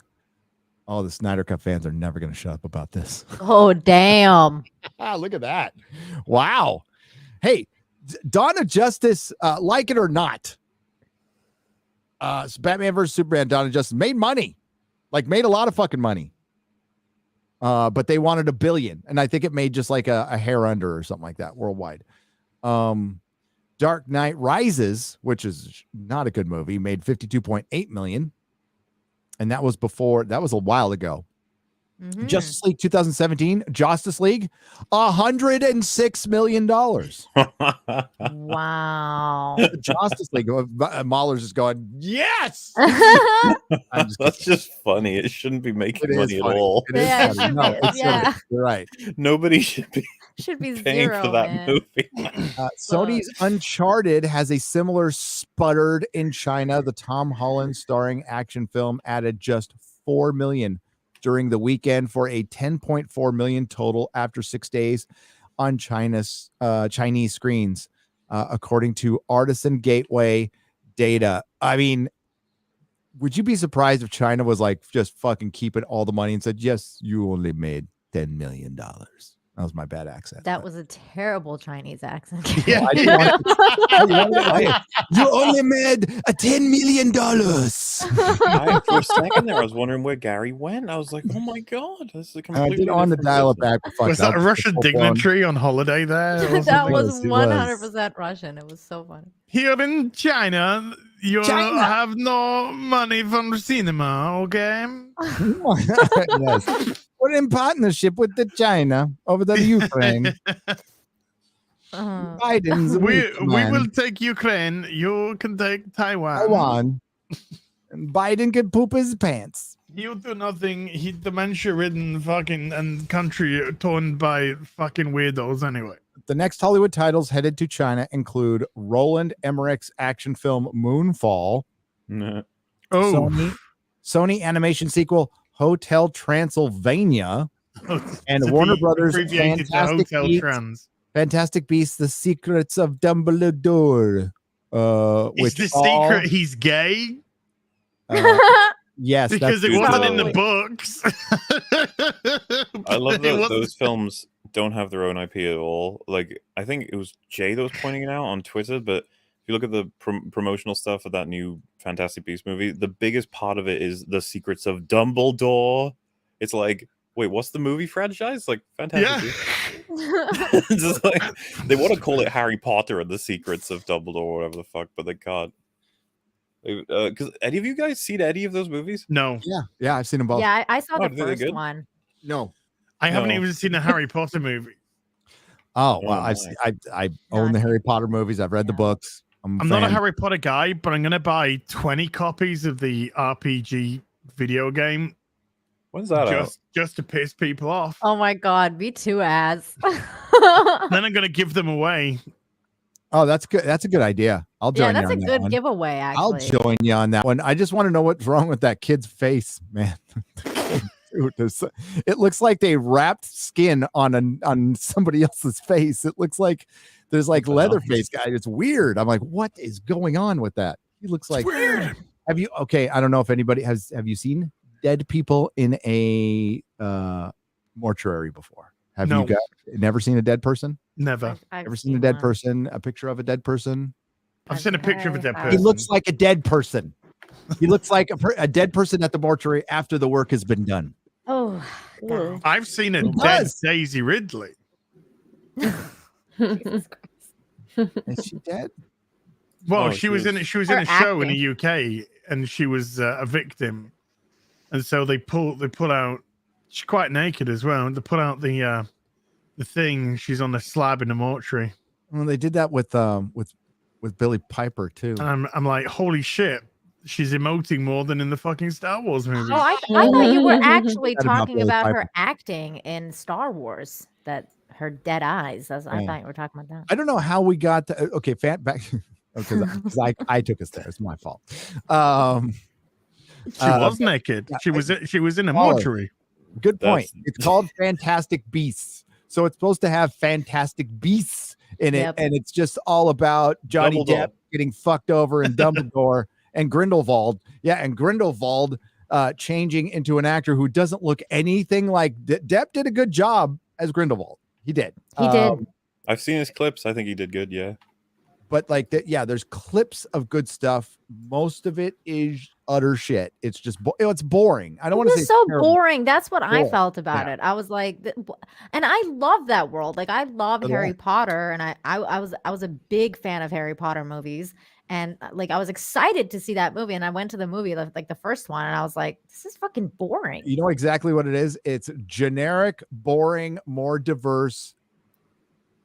Oh, the Snyder Cut fans are never going to shut up about this. Oh, damn. Look at that. Wow. Hey, Dawn of Justice, like it or not, Batman versus Superman, Dawn of Justice made money, made a lot of fucking money. But they wanted $1 billion, and I think it made just like a hair under or something like that worldwide. Dark Knight Rises, which is not a good movie, made 52.8 million, and that was a while ago. Justice League 2017, Justice League, $106 million. Wow. Justice League. MauLer's just going, yes. That's just funny. It shouldn't be making money at all. It is funny. No, it's silly. You're right. Nobody should be paying zero, for that man. movie. Sony's Uncharted has a similar sputtered in China. The Tom Holland starring action film added just 4 million during the weekend for a 10.4 million total after 6 days on Chinese screens, according to Artisan Gateway data. I mean, would you be surprised if China was just fucking keeping all the money and said, yes, you only made $10 million? That was my bad accent. That was a terrible Chinese accent. Yeah. You only made $10 million. For a second there, I was wondering where Gary went. I was like, oh my God, this is a completely I did on the different dial it person. back. Was that a Russian dignitary on holiday there? or That something? was It was. 100% Russian. It was so funny. Here in China, you have no money from the cinema, okay? Yes. We're in partnership with the China over the Ukraine. Biden's we man. will take Ukraine. You can take Taiwan. And Biden can poop his pants. He'll do nothing. He's dementia-ridden fucking and country torn by fucking weirdos anyway. The next Hollywood titles headed to China include Roland Emmerich's action film Moonfall, Sony animation sequel Hotel Transylvania, and Warner Brothers Fantastic Beasts: The Secrets of Dumbledore. Is the secret he's gay? Yes, because it wasn't in the books. I love that those films don't have their own IP at all. I think it was Jay that was pointing it out on Twitter, but if you look at the promotional stuff of that new Fantastic Beasts movie, the biggest part of it is The Secrets of Dumbledore. It's like, wait, what's the movie franchise? Fantastic Beasts? Just like, they want to call it Harry Potter and the Secrets of Dumbledore or whatever the fuck, but they can't. Because any of you guys seen any of those movies? No, Yeah, I've seen them both. Yeah, I saw Oh, the they're first good? one. No. I haven't No. even seen a Harry Potter movie. Oh, well, Oh, I own the Harry Potter movies. I've read the books. I'm not a fan. Harry Potter guy, but I'm gonna buy 20 copies of the RPG video game When's that out? just to piss people off. Oh my god, me too, as. Then I'm gonna give them away. Oh, that's good. That's a good idea. I'll join Yeah, you that's on a that good one. giveaway, I'll actually. join you on that one. I just want to know what's wrong with that kid's face, man. Dude, it looks like they wrapped skin on somebody else's face. It looks like there's like Leatherface guy. It's weird. I'm like, what is going on with that? He looks like weird. Have you? Okay, I don't know if anybody have you seen dead people in a mortuary before? Have No. you guys never seen a dead person? Never. I've Ever seen a dead one. person? A picture of a dead person? I've seen a picture of a dead He He person. looks like a dead person. He looks like a dead person at the mortuary after the work has been done. Oh, God. I've seen a He dead does. Daisy Ridley. Jesus Christ. Is she dead? Well, Oh, she was in a Her show in the UK, and she was a victim, and so they pull out. She's quite naked as well. And they put out the thing. She's on the slab in the mortuary. Well, they did that with Billy Piper too. And I'm like, holy shit, she's emoting more than in the fucking Star Wars movie. Oh, I thought you were actually Forgot about talking Billy about Piper. her acting in Star Wars. That her dead eyes. I Yeah. thought you were talking about that. I don't know how we got to, okay, back because I took us there. It's my fault. She was naked. yeah, She was in a MauLer. mortuary. Good point. That's- It's called Fantastic Beasts. So it's supposed to have fantastic beasts in it. Yep. And it's just all about Johnny Dumbledore. Depp getting fucked over and Dumbledore and Grindelwald. Yeah. And Grindelwald changing into an actor who doesn't look anything like Depp did a good job as Grindelwald. He did. He did. I've seen his clips. I think he did good. Yeah. But like that, yeah, there's clips of good stuff. Most of it is utter shit. It's just it's boring. I don't want to It say was so terrible. boring. That's what I Boring. felt about Yeah. it. I was like, and I love that world. Like I love So do Harry I. Potter, and I was a big fan of Harry Potter movies, and like I was excited to see that movie. And I went to the movie, like the first one, and I was like, this is fucking boring. You know exactly what it is. It's generic, boring, more diverse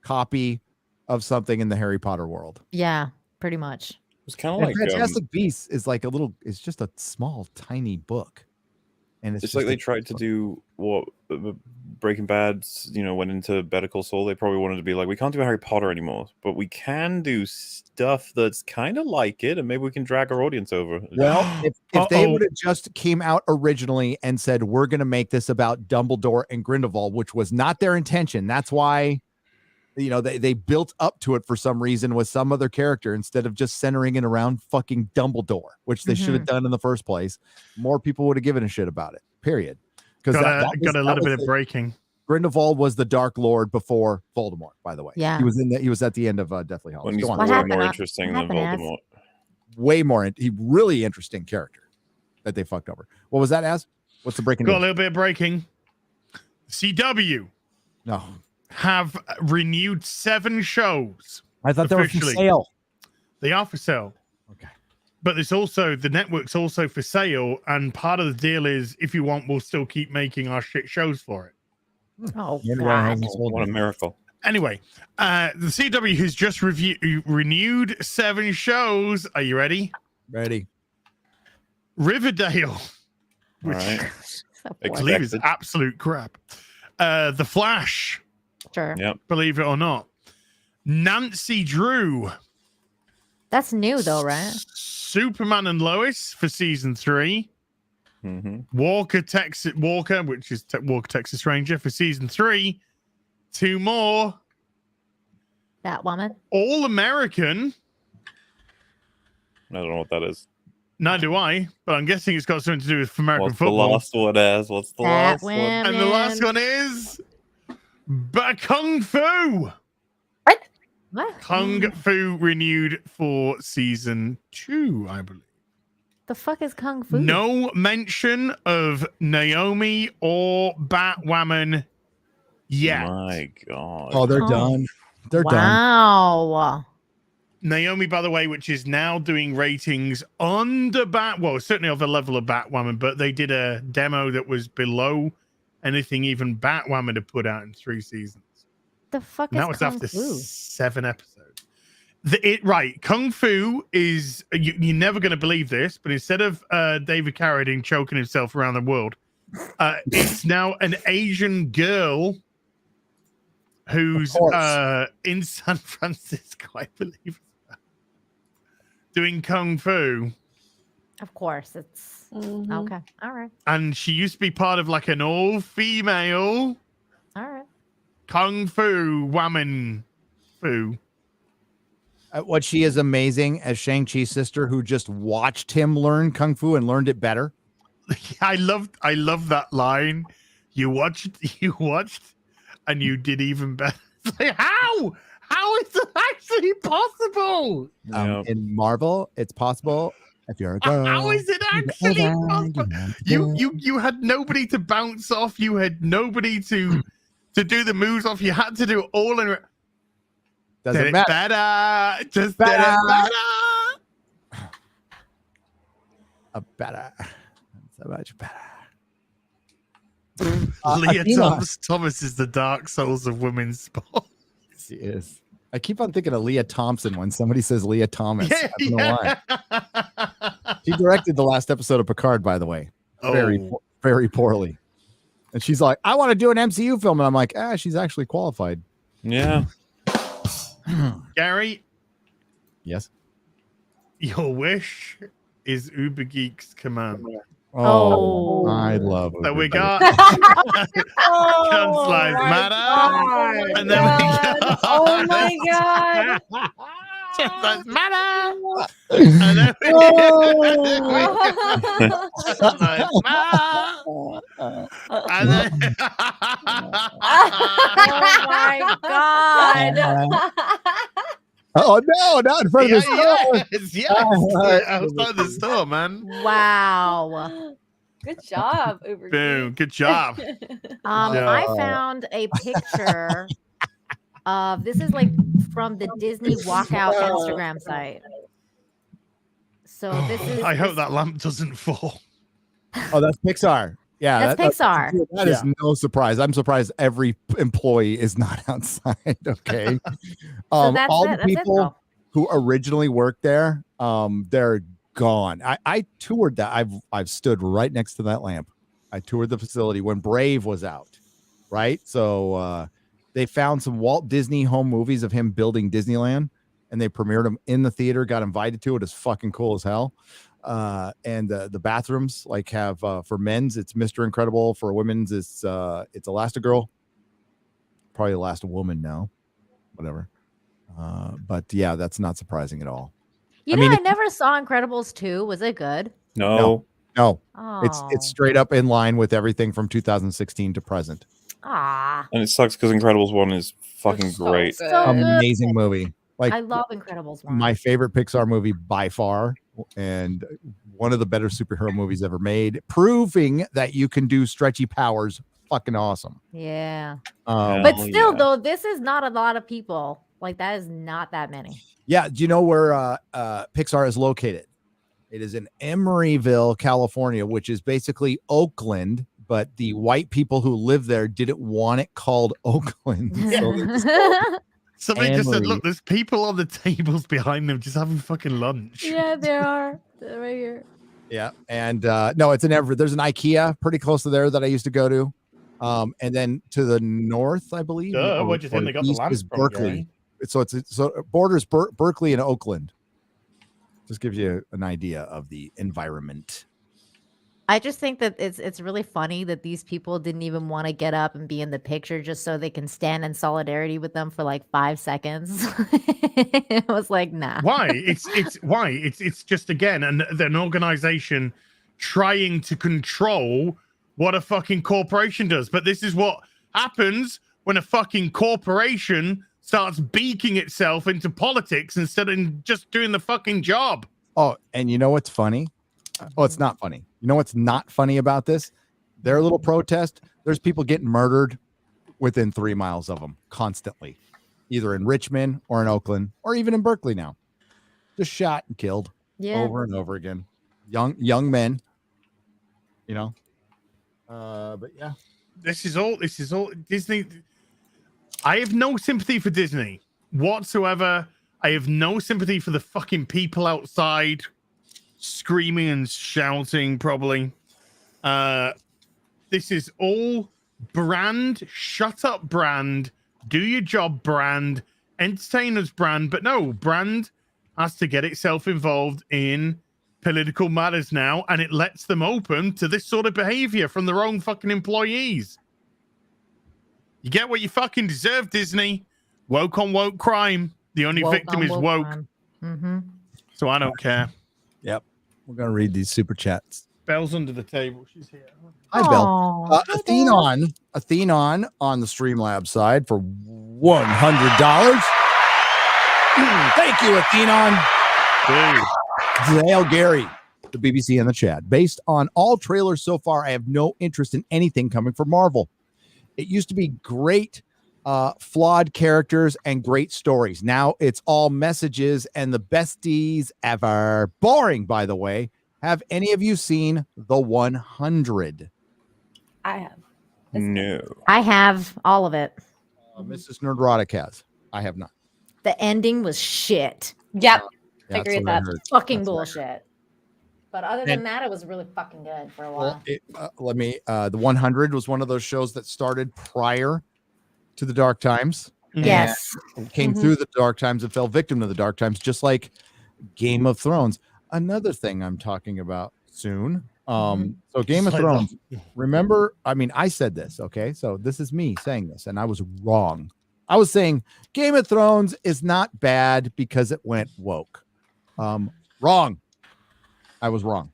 copy of something in the Harry Potter world. Yeah, pretty much. It's kind of And like Fantastic Beasts is like it's just a small, tiny book. And it's like they tried to do what Breaking Bad, went into Better Call Saul. They probably wanted to be like, we can't do Harry Potter anymore, but we can do stuff that's kind of like it, and maybe we can drag our audience over. Well, if they Uh-oh. would have just came out originally and said, we're going to make this about Dumbledore and Grindelwald, which was not their intention. That's why, they built up to it for some reason with some other character instead of just centering it around fucking Dumbledore, which they should have done in the first place. More people would have given a shit about it, period. Because Got a little bit of breaking. Grindelwald was the Dark Lord before Voldemort, by the way. Yeah. He was at the end of Deathly Hallows. When he's Go on. What way happened? more What interesting than happened, Az? Voldemort. Way more. He really interesting character that they fucked over. What was that, Az? What's the breaking Got a news? little bit of breaking. CW No, have renewed 7 shows. I thought they were for Officially. sale. They are for sale. Okay. But it's also the network's also for sale, and part of the deal is if you want, we'll still keep making our shit shows for it. Oh Wonder why God. hasn't sold What a it. miracle. Anyway, the CW has just renewed 7 shows. Are you ready? Ready? Riverdale, All which right. So I boring. believe is absolute crap. The Flash, Sure. Yep. believe it or not. Nancy Drew, That's new though, right? Superman and Lois for season 3. Mm-hmm. Walker, which is Walker Texas Ranger for season 3. 2 more. That woman. All American. I don't know what that is. Neither do I, but I'm guessing it's got something to do with American What's the football. last one as? What's the That last one? women. And the last one is Kung Fu. What? Kung Fu renewed for season 2, I believe. The fuck is Kung Fu? No mention of Naomi or Batwoman Yeah. My God. Oh, they're Oh. done. They're done. Wow. Naomi, by the way, which is now doing ratings under certainly of the level of Batwoman, but they did a demo that was below anything even Batwoman had put out in 3 seasons. The fuck And is that was Kung after Fu? 7 episodes. Right, Kung Fu is you're never going to believe this, but instead of David Carradine choking himself around the world, it's now an Asian girl who's in San Francisco, I believe, doing Kung Fu. Of course, it's okay. All right. And she used to be part of like an all-female All right. Kung Fu woman fu. What she is amazing as Shang-Chi's sister who just watched him learn Kung Fu and learned it better. I love that line. You watched, and you did even better. It's like, how is it actually possible? In Marvel, it's possible if you're a girl. How is it actually possible? You had nobody to bounce off. You had nobody to do the moves off. You had to do it all in. Doesn't did it matter. better. Just Better. did it better. Better. So much better. Leah Athena. Thomas is the Dark Souls of women's sport. She is. I keep on thinking of Leah Thompson when somebody says Leah Thomas. I don't know why. She directed the last episode of Picard, by the way. Very poorly. And she's like, I want to do an MCU film. And I'm like, she's actually qualified. Yeah. Gary, Yes. your wish is Uber Geek's command. Oh. I love it. So we got Oh, Gunslice my Matter, God. and then we got Oh my god. Gunslice Matter, and then we got Gunslice Matter, and then Oh my god. Oh, no, not in front of the store. yes, outside the store, man. Wow. Good job, Uber. Boom, Geek. good job. I found a picture of this is like from the Disney Walkout Instagram site. So this is I hope that lamp doesn't fall. Oh, that's Pixar. Yeah, That's Pixar. That is no surprise. I'm surprised every employee is not outside. Okay. that's all it. the That's it, people though. who originally worked there, they're gone. I toured that. I've stood right next to that lamp. I toured the facility when Brave was out. Right. So they found some Walt Disney home movies of him building Disneyland, and they premiered them in the theater, got invited to it. It's fucking cool as hell. And the bathrooms like have for men's it's Mr. Incredible, for women's it's Elastigirl, probably Elastigwoman now, whatever. But yeah, that's not surprising at all. I never saw Incredibles 2. Was it good? No. Oh. It's straight up in line with everything from 2016 to present. Ah. And it sucks because Incredibles 1 is fucking So great. good. So good. Amazing movie. Like I love Incredibles 1. my favorite Pixar movie by far, and one of the better superhero movies ever made, proving that you can do stretchy powers. Fucking awesome. Yeah. Um, But Hell still, yeah. though, this is not a lot of people. Like, that is not that many. Yeah. Do you know where Pixar is located? It is in Emeryville, California, which is basically Oakland, but the white people who live there didn't want it called Oakland. So they just called Somebody just said, Anne-Marie. look, there's people on the tables behind them just having fucking lunch. Yeah, there are. They're right here. Yeah. And no, it's in Everett. There's an IKEA pretty close to there that I used to go to. And then to the north, I believe. Duh, or- where'd you think or they got the east land is from, Berkeley. Gary? So it borders Berkeley and Oakland. Just gives you an idea of the environment. I just think that it's really funny that these people didn't even want to get up and be in the picture just so they can stand in solidarity with them for like 5 seconds. It was like, nah. Why? It's just again an organization trying to control what a fucking corporation does. But this is what happens when a fucking corporation starts beaking itself into politics instead of just doing the fucking job. Oh, and you know what's funny? Oh, it's not funny. You know what's not funny about this? Their little protest, there's people getting murdered within 3 miles of them constantly, either in Richmond or in Oakland or even in Berkeley now. Just shot and killed over and over again. Young men, you know. But yeah. This is all Disney. I have no sympathy for Disney whatsoever. I have no sympathy for the fucking people outside screaming and shouting, probably. This is all brand, shut up brand, do your job brand, entertainers brand, but no, brand has to get itself involved in political matters now, and it lets them open to this sort of behavior from their own fucking employees. You get what you fucking deserve, Disney. Woke on woke crime. The only victim is woke. Mm-hmm. So I don't care. Yep. We're going to read these super chats. Bell's under the table. She's here. Hi, Bell. Athenon on the Streamlabs side for $100. Thank you, Athenon. Dale Gary, the BBC in the chat. Based on all trailers so far, I have no interest in anything coming from Marvel. It used to be great, flawed characters and great stories. Now it's all messages and the besties ever. Boring, by the way. Have any of you seen The 100? I have. No. I have all of it. Mrs. Nerdrotic has. I have not. The ending was shit. Yep. Yeah, I agree with that. Fucking bullshit. But other than that, it was really fucking good for a while. The 100 was one of those shows that started prior to the Dark Times. Yes. It came through the Dark Times and fell victim to the Dark Times, just like Game of Thrones. Another thing I'm talking about soon. So Game of Thrones, remember, I mean, I said this, okay? So this is me saying this, and I was wrong. I was saying Game of Thrones is not bad because it went woke. Wrong. I was wrong.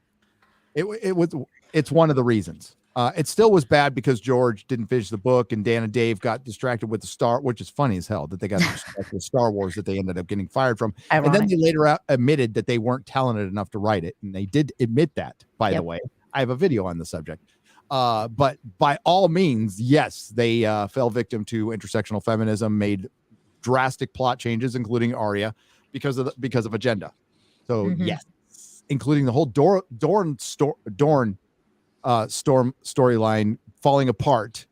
It's one of the reasons. It still was bad because George didn't finish the book, and Dan and Dave got distracted with which is funny as hell that they got distracted with Star Wars that they ended up getting fired from. Ironic. And then they later admitted that they weren't talented enough to write it, and they did admit that. By the way, I have a video on the subject. But by all means, yes, they fell victim to intersectional feminism, made drastic plot changes, including Arya, because of agenda. So yes, including the whole Dorn Storm storyline falling apart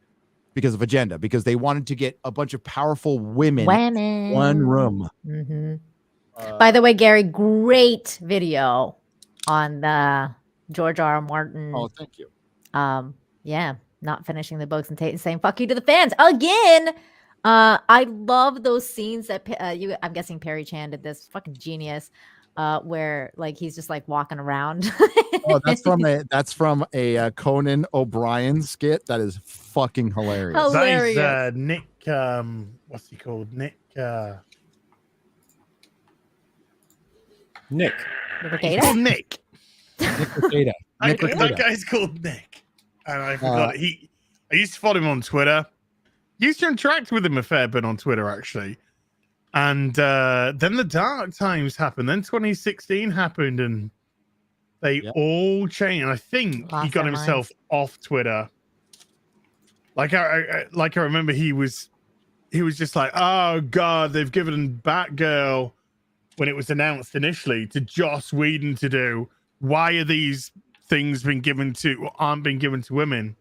because of agenda, because they wanted to get a bunch of powerful women. In one room. By the way, Gary, great video on the George R. Martin. Oh, thank you. Yeah, not finishing the books and saying fuck you to the fans again. I love those scenes that I'm guessing Perry Chan did this. Fucking genius. Where like he's just like walking around. Oh, that's from a Conan O'Brien skit. That is fucking hilarious. Hilarious. That is Nick. What's he called? Nick. Nick. He's called Nick. Nick That guy's called Nick, and I forgot it. I used to follow him on Twitter. Used to interact with him a fair bit on Twitter, actually. And then the Dark Times happened. Then 2016 happened, and they all changed. And I think he got himself off Twitter. Like I remember, he was just like, "Oh God, they've given Batgirl," when it was announced initially, to Joss Whedon to do. Why are these things aren't being given to women?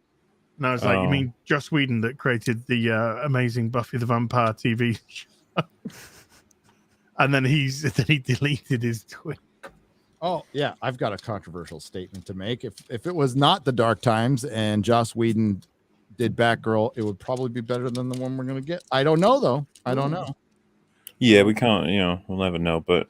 And I was like, "You mean Joss Whedon that created the amazing Buffy the Vampire TV show?" And then he deleted his tweet. Oh yeah, I've got a controversial statement to make. If it was not the Dark Times and Joss Whedon did Batgirl, it would probably be better than the one we're gonna get. I don't know though. I don't know. Yeah, we can't. We'll never know. But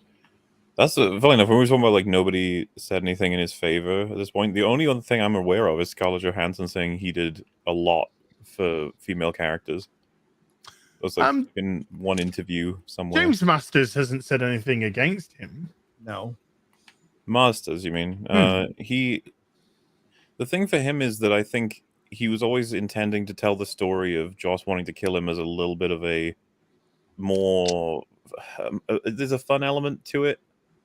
that's funny enough. When we were talking about like nobody said anything in his favor at this point, the only other thing I'm aware of is Scarlett Johansson saying he did a lot for female characters. It was like in one interview somewhere. James Masters hasn't said anything against him. No. Masters, you mean? The thing for him is that I think he was always intending to tell the story of Joss wanting to kill him as a little bit of a more there's a fun element to it.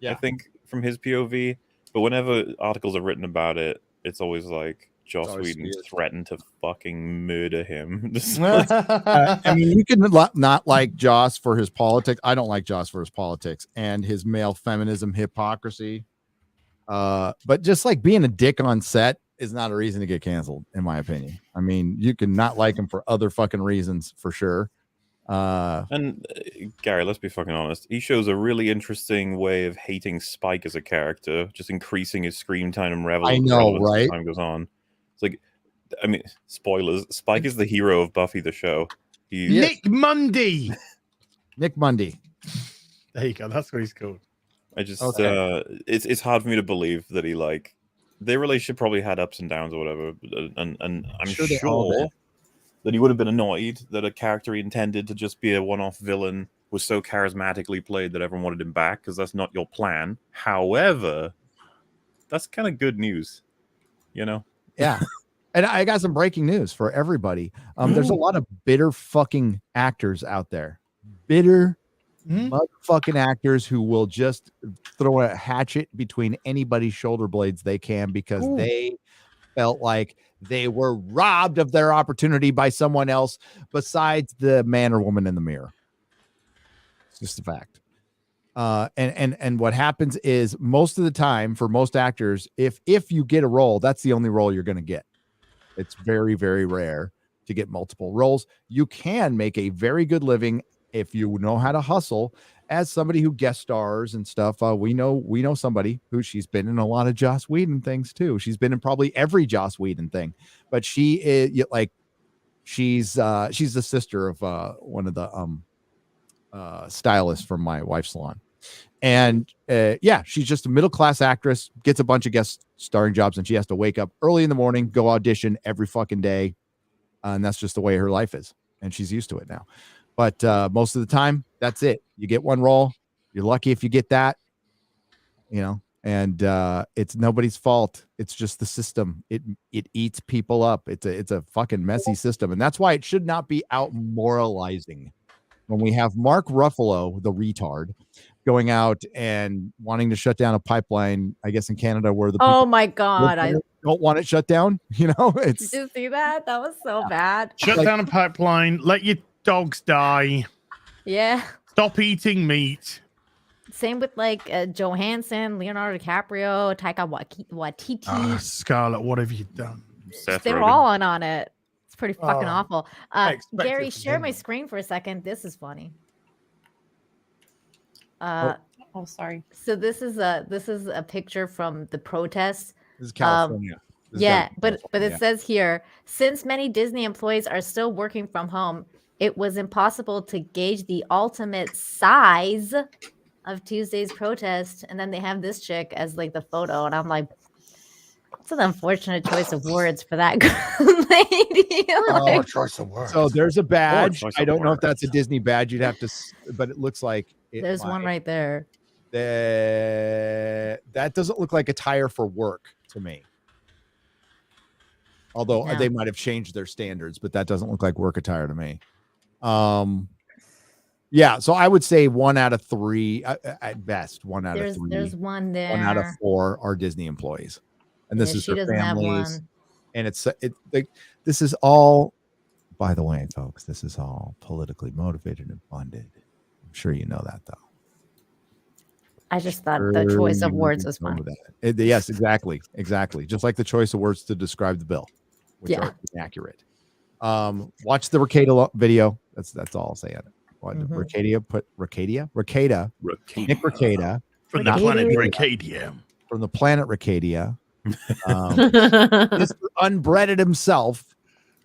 I think from his POV, but whenever articles are written about it, it's always like Joss always Whedon weird. threatened to fucking murder him. I mean, you can not like Joss for his politics. I don't like Joss for his politics and his male feminism hypocrisy. But just like being a dick on set is not a reason to get canceled, in my opinion. I mean, you can not like him for other fucking reasons for sure. And Gary, let's be fucking honest. He shows a really interesting way of hating Spike as a character, just increasing his screen time and I know, relevance right? as time goes on. It's like, I mean, spoilers. Spike is the hero of Buffy the show. Nick Mundy. Nick Mundy. There you go. That's what he's called. I just, Okay. it's hard for me to believe that he like their relationship probably had ups and downs or whatever, and I'm Sure they all sure did. that he would have been annoyed that a character he intended to just be a one-off villain was so charismatically played that everyone wanted him back, because that's not your plan. However, that's kind of good news, you know? Yeah. And I got some breaking news for everybody. There's a lot of bitter fucking actors out there. Bitter motherfucking actors who will just throw a hatchet between anybody's shoulder blades they can because they felt like they were robbed of their opportunity by someone else besides the man or woman in the mirror. It's just a fact. And what happens is most of the time for most actors, if you get a role, that's the only role you're going to get. It's very, very rare to get multiple roles. You can make a very good living if you know how to hustle as somebody who guest stars and stuff. We know somebody who she's been in a lot of Joss Whedon things too. She's been in probably every Joss Whedon thing, but she is like, she's the sister of one of the stylists from my wife's salon. And yeah, she's just a middle-class actress, gets a bunch of guest starring jobs, and she has to wake up early in the morning, go audition every fucking day. And that's just the way her life is. And she's used to it now. But most of the time, that's it. You get one role. You're lucky if you get that, you know, and it's nobody's fault. It's just the system. It eats people up. It's a fucking messy system. And that's why it should not be out moralizing. When we have Mark Ruffalo, the retard, going out and wanting to shut down a pipeline, I guess in Canada, where the Oh people my God. don't want it shut down. You know, it's Did you see that? That was so bad. Shut down a pipeline. Let your dogs die. Yeah. Stop eating meat. Same with like Johansson, Leonardo DiCaprio, Taika Waititi. Scarlett, what have you done? Seth They were Rogen. all on it. It's pretty fucking awful. I expected Gary, from share him. my screen for a second. This is funny. Oh, sorry. So this is a picture from the protests. This is California. This is Yeah, California, but it says here, since many Disney employees are still working from home, it was impossible to gauge the ultimate size of Tuesday's protest. And then they have this chick as like the photo, and I'm like, it's an unfortunate choice of words for that lady. Oh, Like, choice of words. So there's a badge. choice I of don't know if that's a words. Disney badge. You'd have to, but it looks like there's one right there. That doesn't look like attire for work to me. Although No. they might have changed their standards, but that doesn't look like work attire to me. Yeah, so I would say 1 out of 3 at best. 1 out of 3. There's one there. 1 out of 4 are Disney employees, and this Yeah, is she their doesn't have families. one. And this is all. By the way, folks, this is all politically motivated and funded. I'm sure you know that, though. I just thought the choice of words was fine. Yes, exactly. Just like the choice of words to describe the bill, which Yeah. are inaccurate. Watch the Ricada video. That's all I'll say on it. Mhm. Ricada, Nick Ricada From the planet Arcadia. from the planet Ricada. Mr. Unbreaded himself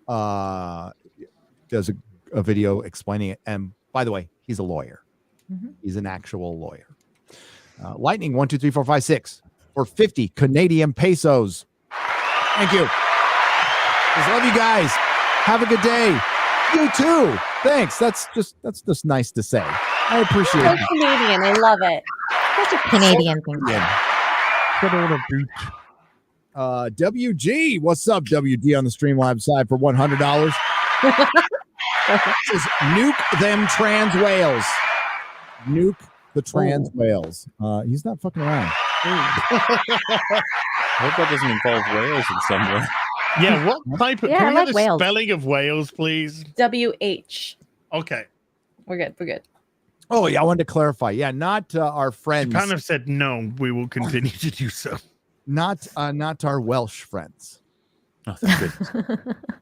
does a video explaining it. And by the way, he's a lawyer. Mhm. He's an actual lawyer. Lightning 1, 2, 3, 4, 5, 6 for 50 Canadian pesos. Thank you. Just love you guys. Have a good day. You too. Thanks. That's just nice to say. I appreciate So it. Canadian. I love it. Such a Canadian thing. WG, what's up, WG on the Streamlabs side for $100. This is nuke them trans whales. Nuke the trans whales. He's not fucking around. I hope that doesn't involve whales in some way. Yeah, what type of? Yeah, Can I we like get the whales. spelling of whales, please? WH. Okay. We're good. We're good. Oh, yeah, I wanted to clarify. Yeah, not our friends. Japan have said no. We will continue to do so. Not our Welsh friends. Oh, thank goodness.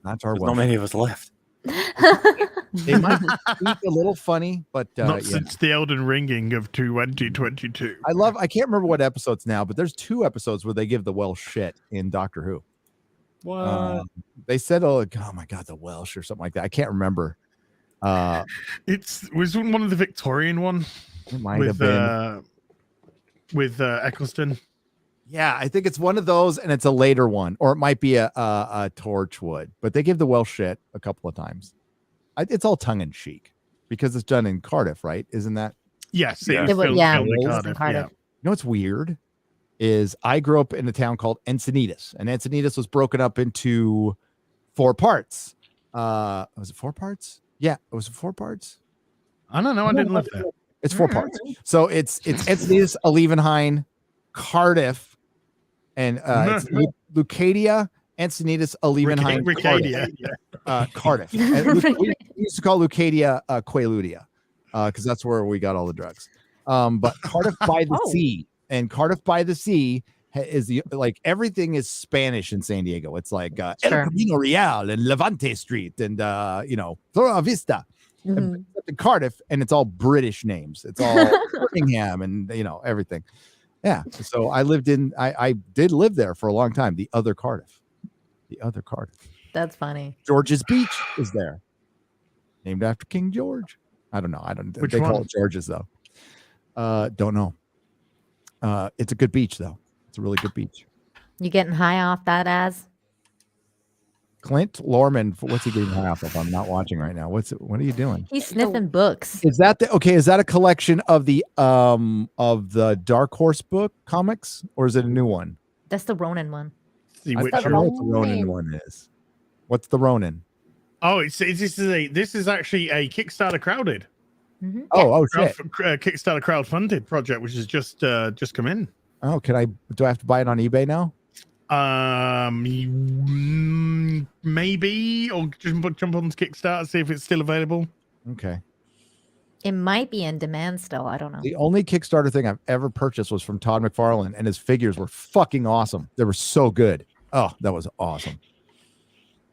Not our There's Welsh. not many of us left. They might speak a little funny, but Not yeah. since the Elden Ringing of 2022. I can't remember what episodes now, but there's 2 episodes where they give the Welsh shit in Doctor Who. What? They said, oh my God, the Welsh or something like that. I can't remember. Was one of the Victorian one It might have been. With Eccleston. Yeah, I think it's one of those, and it's a later one, or it might be a Torchwood. But they give the Welsh shit a couple of times. It's all tongue in cheek because it's done in Cardiff, right? Isn't that? Yes, Yeah. it was filmed Yeah, in it was in Cardiff. Cardiff. You know what's weird is I grew up in a town called Encinitas, and Encinitas was broken up into 4 parts. Was it 4 parts? Yeah, it was 4 parts. I don't know. I didn't live there. It's 4 parts. So it's Encinitas, Alevenheim, Cardiff, and it's Lucadia, Encinitas, Alevenheim, Cardiff. And we used to call Lucadia Quaaludia because that's where we got all the drugs. But Cardiff by the Sea, and Cardiff by the Sea is like everything is Spanish in San Diego. It's like El Camino Real and Levante Street and Flora Vista. In Cardiff, and it's all British names. It's all Birmingham and everything. Yeah. So I did live there for a long time. The other Cardiff. That's funny. George's Beach is there. Named after King George. I don't know. Which they one? call it George's though. Don't know. It's a good beach though. It's a really good beach. You getting high off that as? Clint Lorman, what's he getting high off of? I'm not watching right now. What are you doing? He's sniffing books. Is that is that a collection of the Dark Horse book comics, or is it a new one? That's the Ronin one. The I Witcher. don't know what the Ronin one is. What's the Ronin? Oh, this is actually a Kickstarter crowded. Mm-hmm. Oh shit. Kickstarter crowdfunded project, which has just come in. Oh, do I have to buy it on eBay now? Maybe, or jump on Kickstarter, see if it's still available. Okay. It might be in demand still. I don't know. The only Kickstarter thing I've ever purchased was from Todd McFarlane, and his figures were fucking awesome. They were so good. Oh, that was awesome.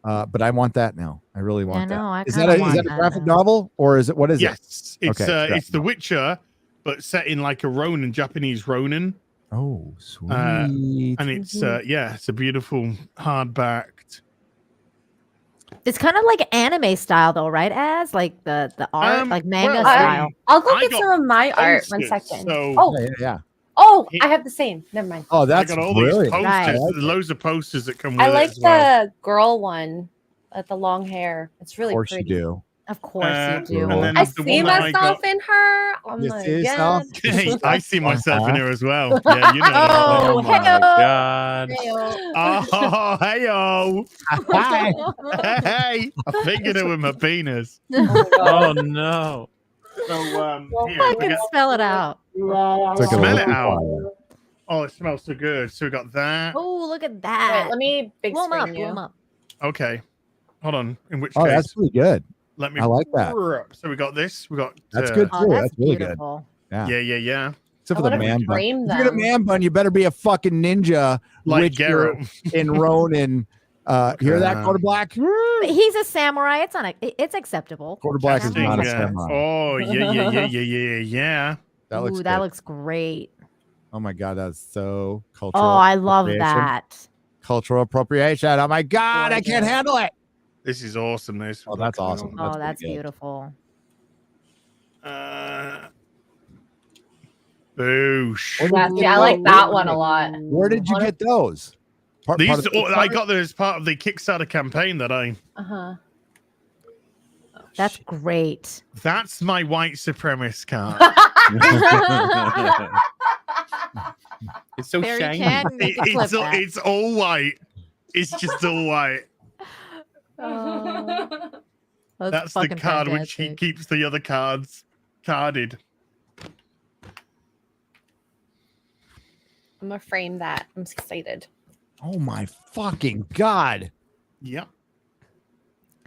But I want that now. I really want that. Is that a graphic novel, or is it what is it? Yes, it's The Witcher, but set in like a Ronin, Japanese Ronin. Oh, sweet. And it's it's a beautiful hardbacked. It's kind of like anime style though, right? As like the art, like manga style. I'll go get some of my art. 1 second. So, yeah. Oh, I have the same. Never mind. Oh, that's I got all brilliant. these posters, Right. loads of posters that come with I it like as well. the girl one with the long hair. It's really Of course pretty. you do. Of course you do. and then I the see one that I myself got- in her. Oh You my see yourself? god. Hey, I see myself in Uh-huh. here as well. Yeah, you know. Oh, my hello. god. Oh, hey-o. Hi. Hey, I fingered it with my penis. Oh no. So, here, I we can got, spell it out. Took a Smell little it too out. far. oh, it smells so good. So we got that. Oh, look at Wait, that. let me big Blow 'em up, screen blow 'em you. up. Okay. Hold on. In which Oh, case, that's pretty good. let me. I like that. So we got this. We got. That's good Oh, too. that's That's really good. beautiful. Yeah. Yeah. Except I for the wanna man bun. frame If you're gonna them. man bun, you better be a fucking ninja. Like Witcher Geralt. in Ronin. Hear that, Quarter Black? But he's a samurai. It's acceptable. Quarter Black is not a Yeah. samurai. Oh yeah. That looks Ooh, that good. looks great. Oh my god, that's so cultural. Oh, I love appropriation. that. Cultural appropriation. Oh my god, I can't Gorgeous. handle it. This is awesome. This. Oh, that's awesome. Oh, That's that's pretty good. beautiful. Boosh. Where did Yeah, you I like get that those? one a lot. Where did you get those? Part These of the I Kickstarter? got them as part of the Kickstarter campaign that I. Uh-huh. That's great. That's my white supremacist card. It's so Barry shiny. can make a clip that. It's all white. It's just all white. Oh, That's the fucking card which he fantastic. keeps the other cards carded. I'm gonna frame that. I'm excited. Oh my fucking god. Yep.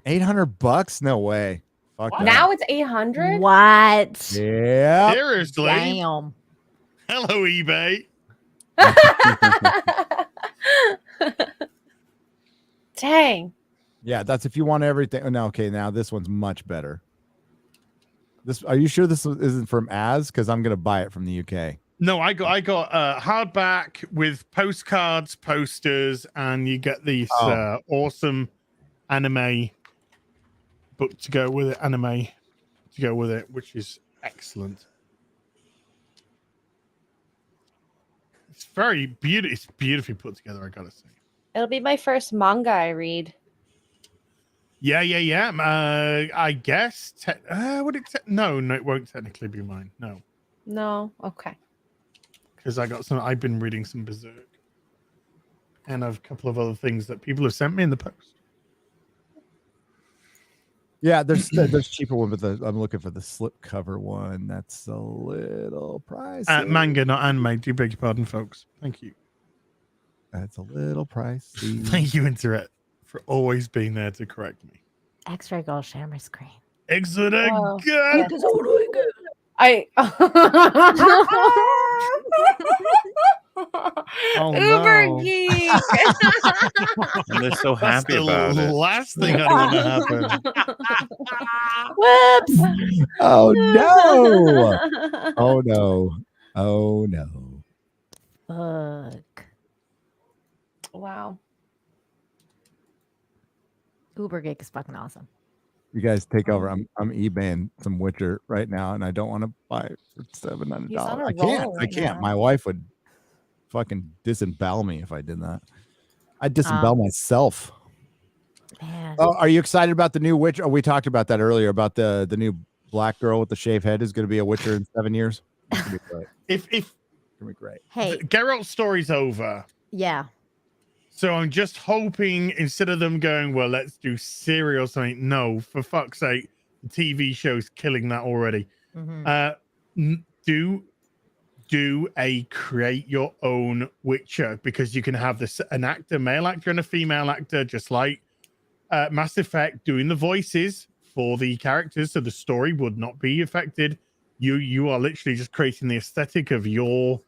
$800? No way. Fuck that. Now it's 800. What? Yeah. Seriously? Damn. Hello, eBay. Dang. Yeah, that's if you want everything. Oh, no, okay, now this one's much better. This, are you sure this isn't from Az? Because I'm gonna buy it from the UK. No, I got hardback with postcards, posters, and you get these awesome anime book to go with it, which is excellent. It's very beautiful. It's beautifully put together, I gotta say. It'll be my first manga I read. Yeah. I guess. Would it? No, it won't technically be mine. No, No. Okay. because I've been reading some Berserk, and a couple of other things that people have sent me in the post. Yeah, there's cheaper one, but I'm looking for the slipcover one. That's a little pricey. Manga, not anime. Do beg your pardon, folks. Thank you. That's a little pricey. Thank you, Internet, for always being there to correct me. X-ray gold share my screen. Exit again. I. Oh, Uber no. Geek. And they're so That's happy the about it. last thing I want to happen. Whoops. Oh no! Oh no! Oh no! Fuck. Wow. Uber Geek is fucking awesome. You guys take over. I'm eBaying some Witcher right now, and I don't want to buy it for $700. He's on a I can't. roll I right can't. now. My wife would fucking disembowel me if I did that. I'd disembowel myself. Man. Oh, are you excited about the new Witcher? Oh, we talked about that earlier about the new black girl with the shaved head is going to be a Witcher in 7 years. It's going to be great. If It's going to be great. Hey, Geralt's story's over, yeah. so I'm just hoping instead of them going, well, let's do Siri or something. No, for fuck's sake, the TV show's killing that already. Mhm. Do a create your own Witcher, because you can have an actor, male actor and a female actor, just like Mass Effect, doing the voices for the characters, so the story would not be affected. You are literally just creating the aesthetic of your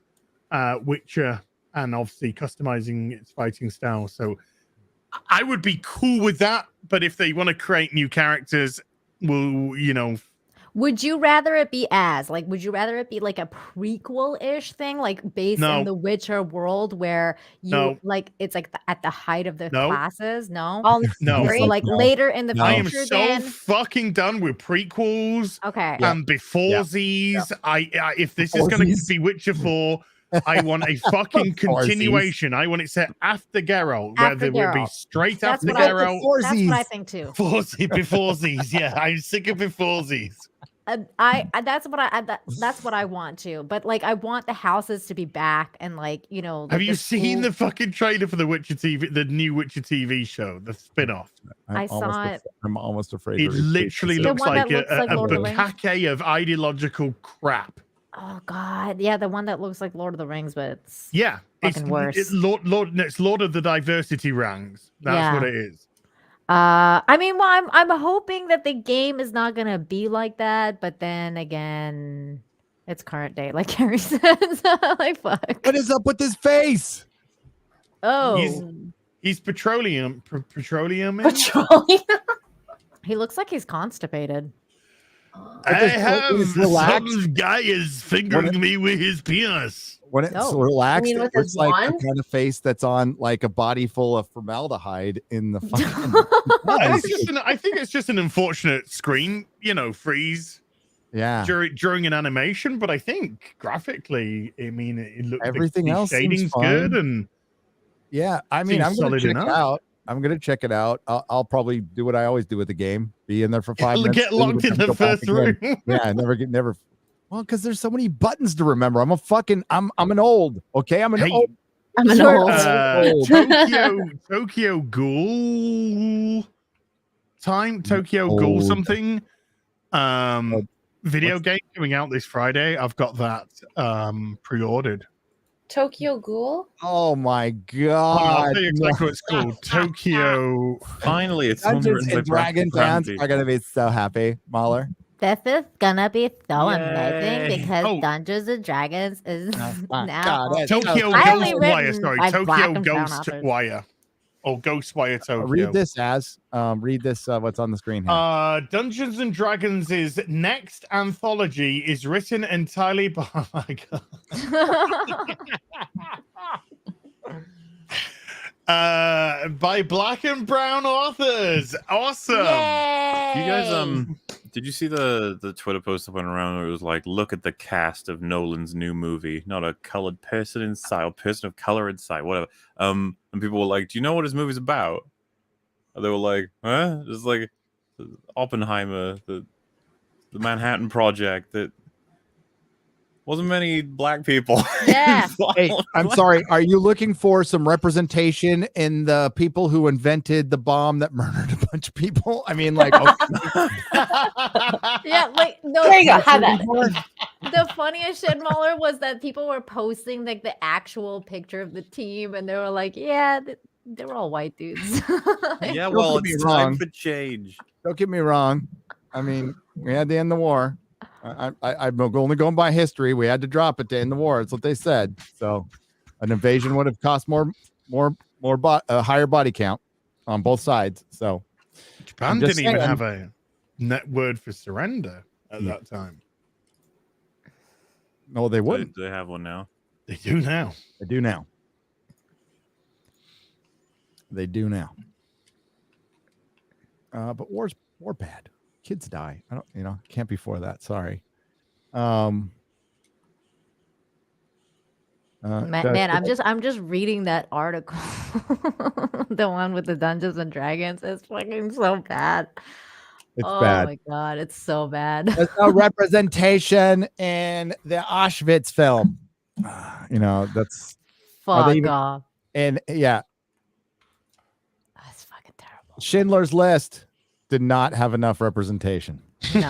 Witcher, and obviously customizing its fighting style. So I would be cool with that, but if they want to create new characters, well, Would you rather it be would you rather it be like a prequel-ish thing, like based No. in the Witcher world where you No. like it's like at the height of the No. classes? No. All No. So like No. later in the No. I am future, so then fucking done with prequels okay. Yeah. and beforesies. I if this is going to Beforesies. be Witcher 4, I want a fucking Beforesies. continuation. I want it set after Geralt, where After there will be Geralt. straight That's after what I- Geralt. That's what I think too. Beforesies, yeah, I'm sick of beforesies. That's what I want to. But like I want the houses to be back and like Have like you the seen school- the fucking trailer for the Witcher TV, the new Witcher TV show, the spin-off? I saw it. I'm almost afraid. It to repeat literally this. The looks one that like looks like a Lord of the Rings? bouquet of ideological crap. Oh god, yeah, the one that looks like Lord of the Rings, but it's Yeah, Fucking worse. It's Lord of the Diversity Rangs. That's Yeah. what it is. I mean, well, I'm hoping that the game is not gonna be like that, but then again, it's current day, like Carrie says. Like fuck. What is up with his face? Oh, He's petroleum. Petroleum. Petroleum. he looks like he's constipated. I have When it's relaxed. some guy is fingering me with his penis. When it's No. relaxed, You mean it with looks his like the wand? kind of face that's on like a body full of formaldehyde in the fucking. I think it's just an unfortunate screen, freeze Yeah. during an animation. But I think graphically, I mean, it looks Everything the else seems shading's good, fine. and Yeah. I mean, Seems I'm going solid to check enough. it out. I'm going to check it out. I'll probably do what I always do with the game. Be in there for 5 minutes. get locked in then the go back first again. room. Yeah. Never. Well, because there's so many buttons to remember. I'm an old. Okay. I'm an Hey, old. I'm an Sure. old. Tokyo Ghoul Tokyo Ghoul Old. something video what's- game coming out this Friday. I've got that pre-ordered. Tokyo Ghoul? Oh my Oh, god! I'll tell you exactly what it's called. Tokyo. Finally, it's someone Dungeons written by and Dragon Brandon fans are gonna be so happy, MauLer. This is gonna be so Yay. amazing because Oh. Dungeons and Dragons is my now. God, it's Tokyo I only Ghostwire. written Sorry, by black Tokyo and brown authors. Ghostwire. Or Ghostwire Tokyo. Read this as read this. What's on the screen here? Dungeons and Dragons' next anthology is written entirely by my God. By black and brown authors. Awesome. Yay! You guys, did you see the Twitter post that went around where it was like, look at the cast of Nolan's new movie, not a colored person inside, or person of color inside, whatever. And people were like, do you know what his movie's about? And they were like, huh? It's like Oppenheimer, the Manhattan Project, that wasn't many black people. Yeah. Hey, I'm sorry. Are you looking for some representation in the people who invented the bomb that murdered a bunch of people? I mean, like, okay. Yeah, like no. There you go. Have that. The funniest shit, MauLer, was that people were posting like the actual picture of the team, and they were like, "Yeah, they were all white dudes." Yeah, Don't well, get me it's wrong. time for change. Don't get me wrong. I mean, we had to end the war. I'm only going by history. We had to drop it to end the war. That's what they said. So, an invasion would have cost a higher body count on both sides. So, Japan I'm just didn't even saying. have a net word for surrender at that time. no, they wouldn't. They have one now. They do now. They do now. They do now. But war bad. Kids die. I don't, can't be for that. Sorry. Man, I'm just reading that article. The one with the Dungeons and Dragons is fucking so bad. It's Oh bad. my god, it's so bad. There's no representation in the Auschwitz film. That's Are they Fuck even- off. and yeah, That's fucking terrible. Schindler's List did not have enough representation. No.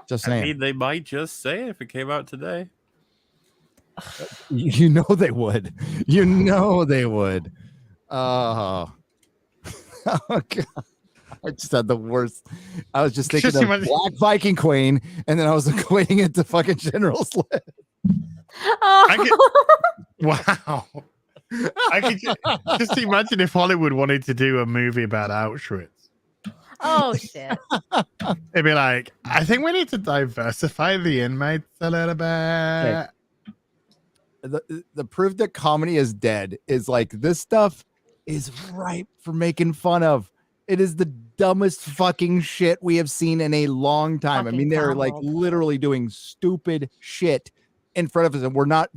Just I saying. mean, they might just say it if it came out today. You know they would. You know they would. Oh, oh God. I just had the worst. I was just thinking Just of imagine- Black Viking Queen, and then I was equating it to fucking General's List. Wow. I could just imagine if Hollywood wanted to do a movie about Auschwitz. Oh shit. It'd be like, I think we need to diversify the inmates a little bit. The proof that comedy is dead is like this stuff is ripe for making fun of. It is the dumbest fucking shit we have seen in a long time. I mean, Fucking they're like Donald. literally doing stupid shit in front of us, and we're not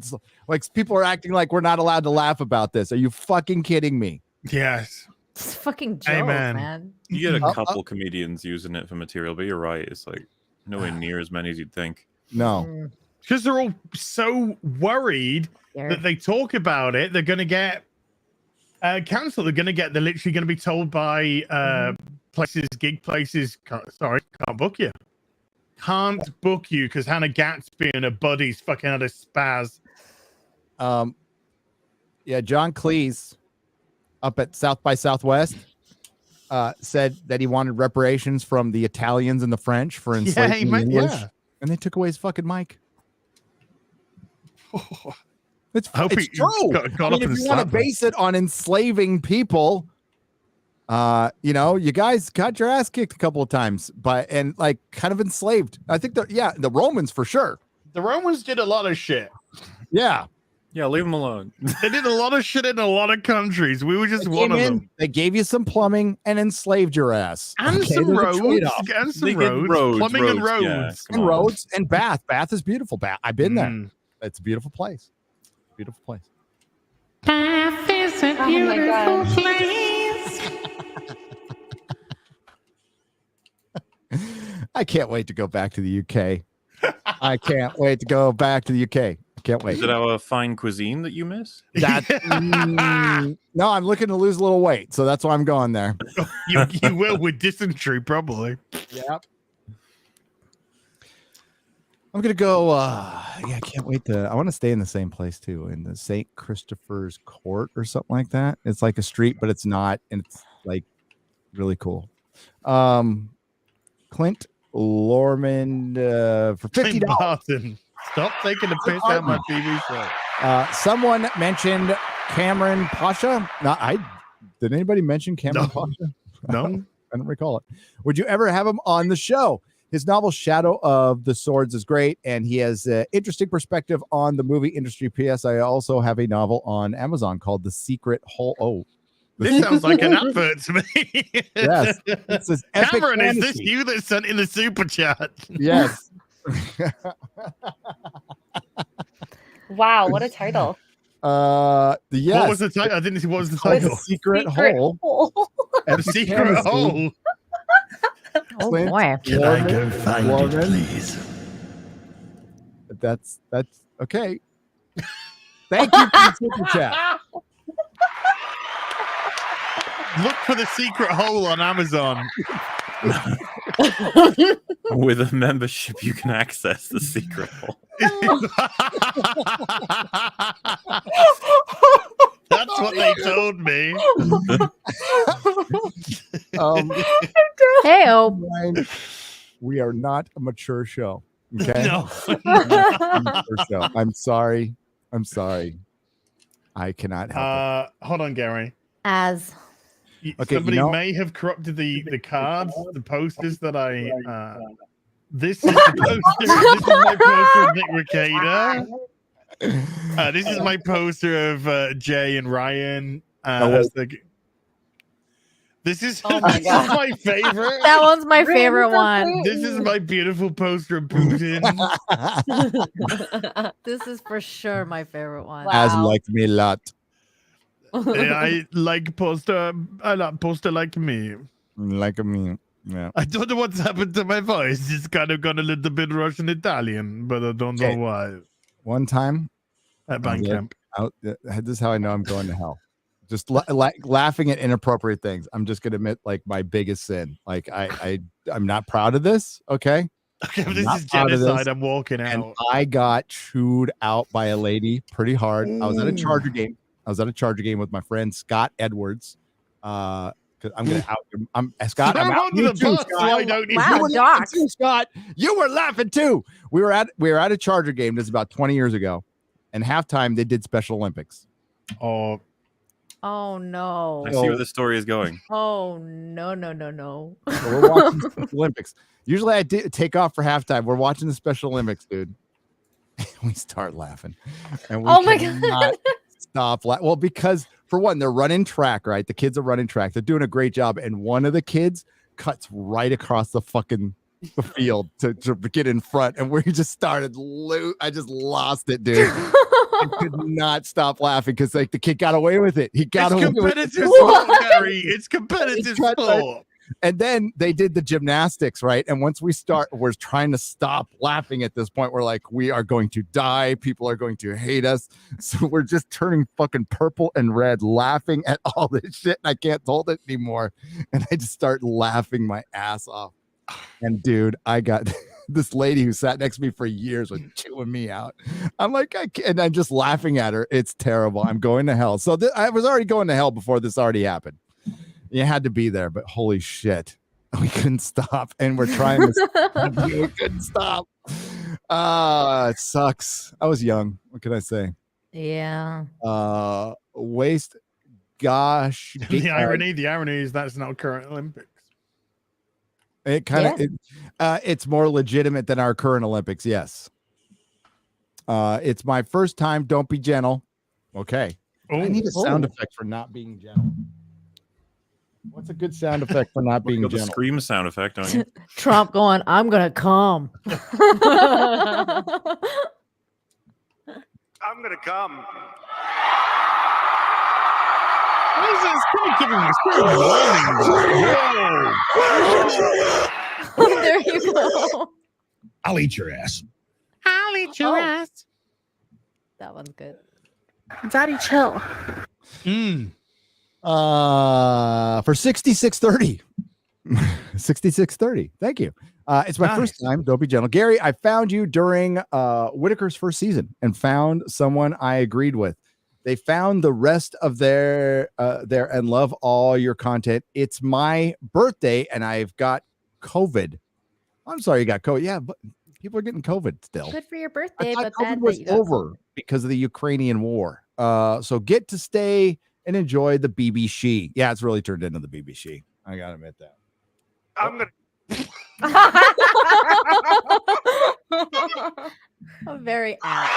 like people are acting like we're not allowed to laugh about this. Are you fucking kidding me? Yes. It's fucking jokes, Amen. man. You get a couple comedians using it for material, but you're right. It's like nowhere near as many as you'd think. No. Mm, Because they're all so worried scary. that they talk about it, they're going to get cancelled. They're literally going to be told by places, gig places, can't book you. Can't book you because Hannah Gatsby and her buddies fucking had a spaz. Yeah, John Cleese up at South by Southwest said that he wanted reparations from the Italians and the French for enslaving the English, and they took away his fucking mic. It's hope it's he true. got I up mean, and if you want to slapped them. base it on enslaving people, you guys got your ass kicked a couple of times, and like kind of enslaved. I think the Romans for sure. The Romans did a lot of shit. Yeah, Yeah, leave them alone. They did a lot of shit in a lot of countries. We were just They one came of in, them. they gave you some plumbing and enslaved your ass. And Okay, some there's a roads. trade-off. And some They get roads. Plumbing and roads, yeah, roads. come And on. roads and Bath. Bath is beautiful. Bath. I've been there. Mm. It's a beautiful place. Beautiful place. Oh my gosh. I can't wait to go back to the UK. I can't wait to go back to the UK. I can't wait. Is it our fine cuisine that you miss? That, no, I'm looking to lose a little weight, so that's why I'm going there. You will with dysentery, probably. Yep. I'm gonna go. I can't wait I want to stay in the same place too, in the St. Christopher's Court or something like that. It's like a street, but it's not, and it's like really cool. Clint Lorman for $50. Barton, stop taking the piss out of my TV show. Someone mentioned Cameron Pasha. Did anybody mention Cameron Pasha? No, I don't recall it. Would you ever have him on the show? His novel Shadow of the Swords is great, and he has an interesting perspective on the movie industry. P.S. I also have a novel on Amazon called The Secret Hole. Oh, this sounds like an advert to me. Yes. This is epic Cameron, fantasy. is this you that sent in the super chat? Yes. Wow, what a title. Yes. What was the title? I didn't see what was the title. The Secret Hole. The Secret Hole. Oh Clint boy. Can I go find Lorman. it, please? That's okay. Thank you for the super chat. Look for The Secret Hole on Amazon. With a membership, you can access the secret hole. That's what they told me. Hey-o. Ryan, we are not a mature show. Okay. No. We're not a mature show. I'm sorry. I cannot help it. Hold on, Gary. As Okay, Somebody you know- may have corrupted the cards, the posters that I. This is the poster. This is my poster of Nick Recader. This is my poster of Jay and Ryan. This is Oh my this is God. my favorite. that one's my favorite one. This is my beautiful poster of Putin. This is for sure my favorite one. Wow. As like me a lot. I like poster. I like poster like me. Like me. Yeah. I don't know what's happened to my voice. It's kind of gone a little bit Russian Italian, but I don't know Okay. why. One time At band camp. this is how I know I'm going to hell. Just laughing at inappropriate things. I'm just gonna admit, like, my biggest sin. Like, I'm not proud of this. Okay, Okay, I'm this not is proud of this, genocide. I'm walking and out. I got chewed out by a lady pretty hard. I was at a Charger game. With my friend Scott Edwards. Because I'm gonna out him. I'm Scott. I'm Throw out under you the too, bus, Scott. why don't you? Wow. You were laughing Doc. too, Scott. You were laughing too. We were at a Charger game. This is about 20 years ago, and halftime they did Special Olympics. Oh, Oh no. I see where the story is going. Oh no. So we're watching the Special Olympics. Usually I take off for halftime. We're watching the Special Olympics, dude. We start laughing, and we Oh my cannot stop. Well, because for one, they're running track, right? The kids are running track. They're doing a great job, and one of the kids cuts right across the field to get in front, and we just started. I just lost it, dude. I could not stop laughing because like the kid got away with it. He got it's away with it. competitive sport, Gary. It's competitive tried to- sport. And then they did the gymnastics, right? And once we're trying to stop laughing at this point. We're like, we are going to die. People are going to hate us. So we're just turning fucking purple and red, laughing at all this shit. And I can't hold it anymore. And I just start laughing my ass off. And dude, I got this lady who sat next to me for years was chewing me out. I'm like, I can't, and I'm just laughing at her. It's terrible. I'm going to hell. So I was already going to hell before this already happened. You had to be there, but holy shit, we couldn't stop, and we're trying to stop. We couldn't stop. It sucks. I was young. What can I say? Yeah. Waste. Gosh, The irony is that's not current Olympics. it kind of it's more legitimate than our current Olympics. Yes. It's my first time. Don't be gentle. Okay. I need a sound effect for not being gentle. What's a good sound effect for not being Got the gentle? scream sound effect on you. Trump going, I'm gonna come. I'm gonna come. What is this? Can you give him a warning? There you go. I'll eat your ass. I'll eat your ass. That one's good. Daddy, chill. For 6630. 6630. Thank you. It's my first time. Don't be gentle. Gary, I found you during Whitaker's first season and found someone I agreed with. They found the rest of their and love all your content. It's my birthday and I've got COVID. I'm sorry you got COVID. Yeah, but people are getting COVID still. Good for your birthday, but COVID bad was that you got over because of the Ukrainian war. So get to stay and enjoy the BBC. Yeah, it's really turned into the BBC. I gotta admit that. I'm gonna. I'm very apt.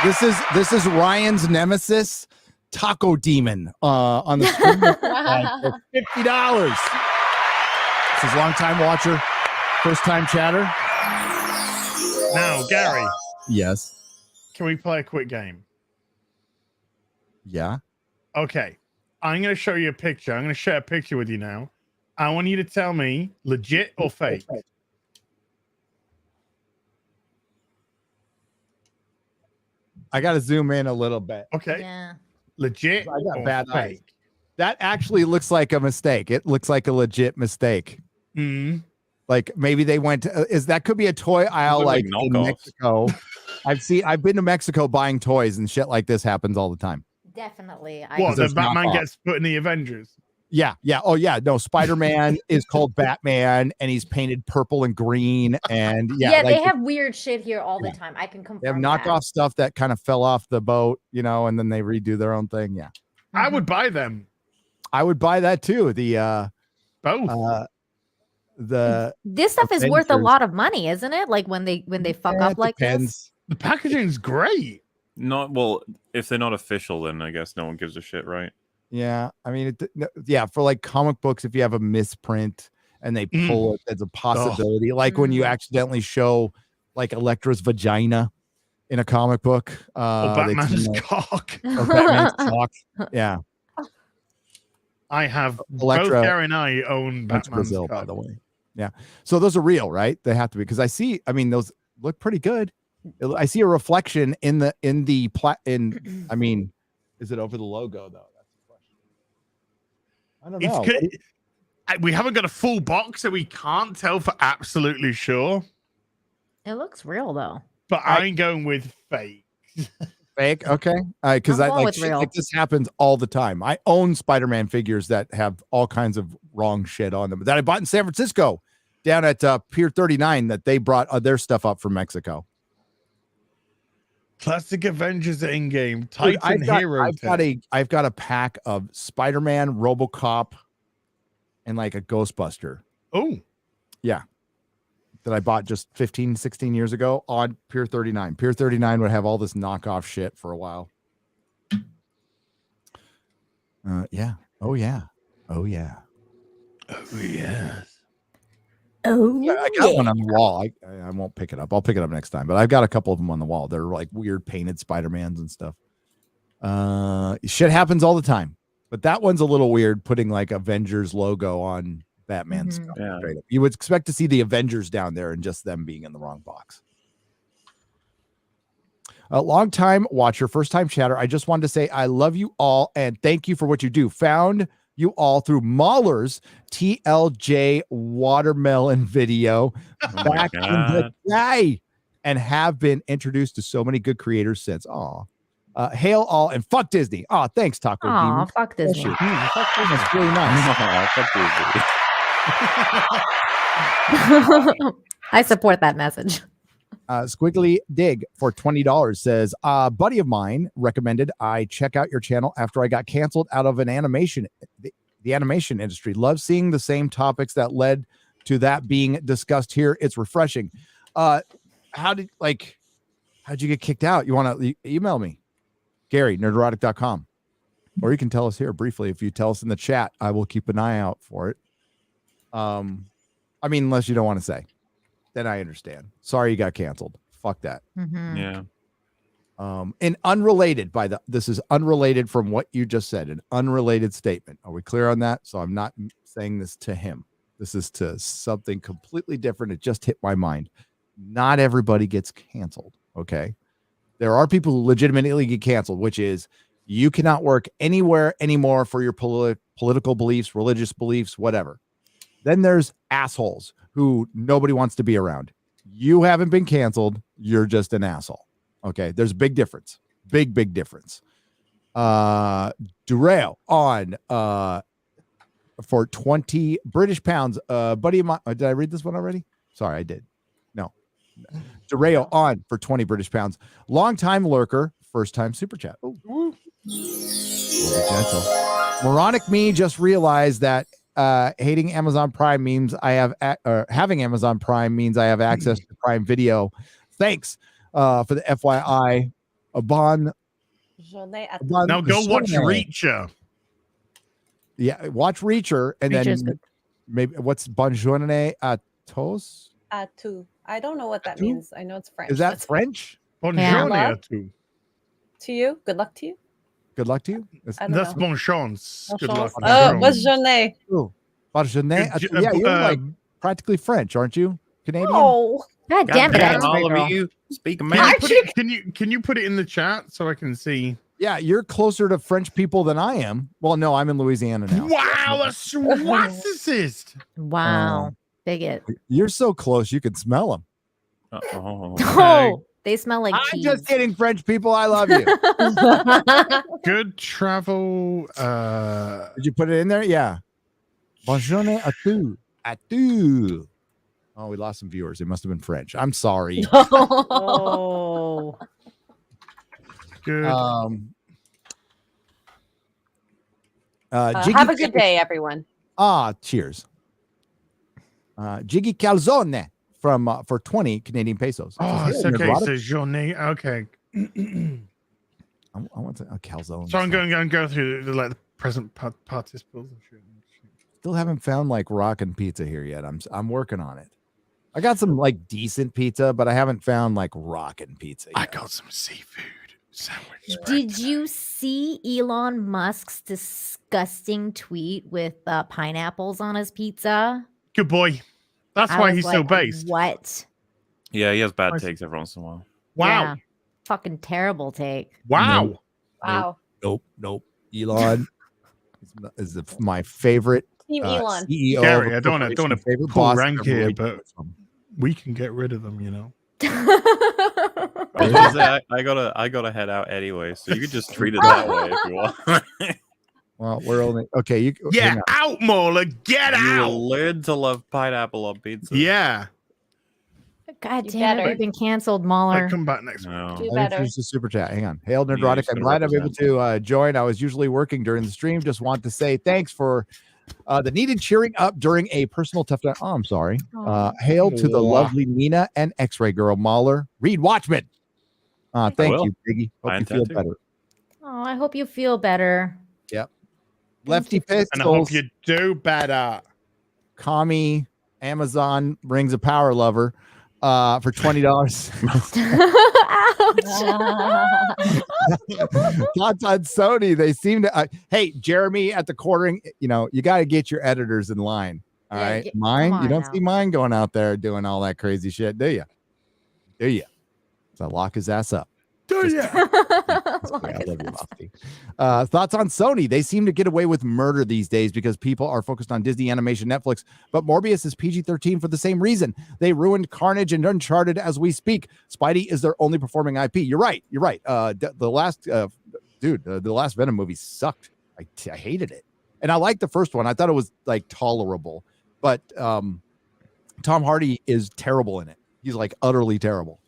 This is Ryan's nemesis, Taco Demon, on the screen for $50. This is long-time watcher, first-time chatter. Now, Gary. Yes. Can we play a quick game? Yeah. Okay. I'm going to show you a picture. I'm going to share a picture with you now. I want you to tell me legit or fake. I got to zoom in a little bit. Okay. Yeah. Legit I got or bad eyes. fake? That actually looks like a mistake. It looks like a legit mistake. Like maybe they went to, that could be a toy aisle like in Mexico. I've been to Mexico buying toys and shit like this happens all the time. Definitely. What, the Batman gets put in the Avengers? Yeah. Oh yeah. No, Spider-Man is called Batman and he's painted purple and green. And yeah, they have weird shit here all the time. I can confirm. They have knockoff stuff that kind of fell off the boat, and then they redo their own thing. Yeah. I would buy them. I would buy that too. Both. This stuff is worth a lot of money, isn't it? Like when they fuck up like this. The packaging's great. Not well. If they're not official, then I guess no one gives a shit, right? Yeah, I mean, for like comic books, if you have a misprint and they pull it, there's a possibility. Like when you accidentally show like Elektra's vagina in a comic book, Batman's cock. Or Batman's cock. Yeah. I have Elektra, both Gary and I own Batman's Brazil, cock. by the way. Yeah. So those are real, right? They have to be because those look pretty good. I see a reflection in the I mean, is it over the logo though? That's the question. I don't know. We haven't got a full box, so we can't tell for absolutely sure. It looks real though. But I'm going with fake. Fake, okay. Because like this happens all the time. I own Spider-Man figures that have all kinds of wrong shit on them that I bought in San Francisco, down at Pier 39. That they brought their stuff up from Mexico. Classic Avengers in-game. Titan Hero. I've got a pack of Spider-Man, RoboCop, and like a Ghostbuster. Oh, yeah. That I bought just 15, 16 years ago on Pier 39. Pier 39 would have all this knockoff shit for a while. Yeah. Oh, yeah. Oh, yeah. Oh, yes. Oh, yeah. I got one on the wall. I won't pick it up. I'll pick it up next time. But I've got a couple of them on the wall. They're like weird painted Spider-Mans and stuff. Shit happens all the time. But that one's a little weird, putting like Avengers logo on Batman's stuff. Yeah. You would expect to see the Avengers down there and just them being in the wrong box. A long time watcher, first time chatter. I just wanted to say I love you all and thank you for what you do. Found you all through MauLer's TLJ watermelon video back in the day and have been introduced to so many good creators since. Hail all and fuck Disney. Thanks, Taco Demon. Fuck Disney. Fuck Disney. That's really nice. Fuck Disney. I support that message. Squiggly Dig for $20 says, buddy of mine recommended I check out your channel after I got canceled out of an animation, the animation industry. Love seeing the same topics that led to that being discussed here. It's refreshing. How'd you get kicked out? You want to email me, Gary, nerdrotic.com. Or you can tell us here briefly. If you tell us in the chat, I will keep an eye out for it. I mean, unless you don't want to say, then I understand. Sorry you got canceled. Fuck that. Mm-hmm. Yeah. And unrelated this is unrelated from what you just said, an unrelated statement. Are we clear on that? So I'm not saying this to him. This is to something completely different. It just hit my mind. Not everybody gets canceled. Okay. There are people who legitimately get canceled, which is You cannot work anywhere anymore for your political beliefs, religious beliefs, whatever. Then there's assholes who nobody wants to be around. You haven't been canceled. You're just an asshole. Okay. There's a big difference. Big difference. Derail on for 20 British pounds. Buddy of mine, did I read this one already? Sorry, I did. No. Derail on for 20 British pounds. Long time lurker, first time super chat. Oh. Moronic me just realized that hating Amazon Prime means I have having Amazon Prime means I have access to Prime Video. Thanks for the FYI. Now go watch Reacher. Yeah, watch Reacher, and Reacher's then good. maybe what's bonjourne à tous? Two. I don't know what that Two? means. I know it's French. Is that That's French? Bonjour Yeah. too. to you? Good luck to you. Good luck to you. I don't That's know. bon chance. Good Bonne luck. chance. Oh, bonne journée. Bonjourne. Yeah, you're like practically French, aren't you? Canadian? Oh, God damn it, Damn, X-Ray all girl. of you speak Can American. you put it in the chat so I can see? Yeah, you're closer to French people than I am. Well, no, I'm in Louisiana now. Wow, that's racist. Wow. Bigot. You're so close, you can smell them. Oh. Oh, they smell like I'm cheese. just kidding, French people. I love you. Good travel. Did you put it in there? Yeah. Bonjourne à tous. À tous. Oh, we lost some viewers. It must have been French. I'm sorry. Oh. Good. have a good day, everyone. Cheers. Jiggy Calzone from for 20 Canadian pesos. Oh, it's okay. It says journée. Okay. I want a calzone. So I'm going to go through the present participles and shit. Still haven't found like rockin' pizza here yet. I'm working on it. I got some like decent pizza, but I haven't found like rockin' pizza yet. I got some seafood sandwich. Did you see Elon Musk's disgusting tweet with pineapples on his pizza? Good boy. That's I why was he's so like, based. What? Yeah, he has bad takes every once in a while. Wow. Yeah. Fucking terrible take. Wow. Wow. Nope. Elon is my favorite Team Elon. CEO. Gary, I don't want to favorite pull boss rank ever here, worked but with. we can get rid of them, you know. I gotta head out anyway, so you could just treat it that way if you want. Well, we're only okay. You Yeah, out, MauLer, get You out. will learn to love pineapple on pizza. Yeah. God You damn it, better. we've been canceled, I Mauler. come back next week. No. Do Let me better. finish the super chat. Hang on. Hail Yeah, Nerdrotic. he's I'm gonna glad I'm able represent. to join. I was usually working during the stream. Just want to say thanks for the needed cheering up during a personal tough time. Oh, I'm sorry. Hail to the Aw. lovely Nina and X-Ray girl MauLer. Read Watchmen. Thank will. you, Biggie. Hope I you feel intend to. better. Oh, I hope you feel better. Lefty And I hope Pistols. you do better. Commie Amazon brings a power lover for $20. Thoughts on Sony? They seem to. Hey, Jeremy at the quartering. You know, you got to get your editors in line. All Yeah, right, come mine. You on don't now. see mine going out there doing all that crazy shit, do you? Do you? So lock his ass up. Do Just- ya? I love you, Lofty. Thoughts on Sony? They seem to get away with murder these days because people are focused on Disney Animation, Netflix, but Morbius is PG-13 for the same reason. They ruined Carnage and Uncharted as we speak. Spidey is their only performing IP. You're right. The last the last Venom movie sucked. I hated it, and I liked the first one. I thought it was like tolerable, but Tom Hardy is terrible in it. He's like utterly terrible.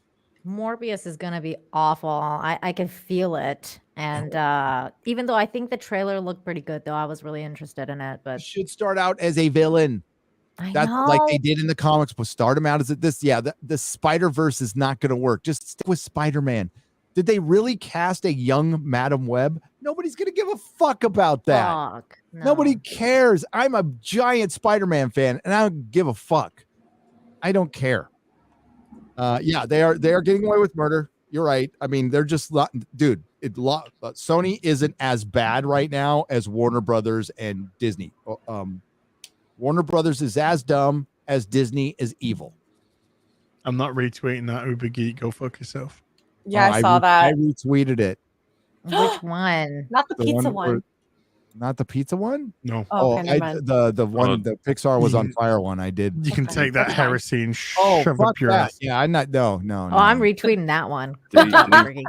Morbius is gonna be awful. I can feel it. And even though I think the trailer looked pretty good, though, I was really interested in it. But Should start out as a villain. I That's know. like they did in the comics, but start him out as this. Yeah, the Spider-Verse is not going to work. Just stick with Spider-Man. Did they really cast a young Madam Web? Nobody's going to give a fuck about that. Fuck, no. Nobody cares. I'm a giant Spider-Man fan, and I don't give a fuck. I don't care. Yeah, they are getting away with murder. You're right. I mean, they're just dude. Sony isn't as bad right now as Warner Brothers and Disney. Warner Brothers is as dumb as Disney is evil. I'm not retweeting that, Uber Geek. Go fuck yourself. Yeah, I saw that. I retweeted it. Which one? Not the pizza one. Not the pizza one? No. Oh, okay, never mind. The one the Pixar was on fire one. I did. You can Okay, take that that's fine. heresy and Oh, shove fuck up your that. ass. Yeah, I'm not. No. Oh, I'm retweeting that one. Did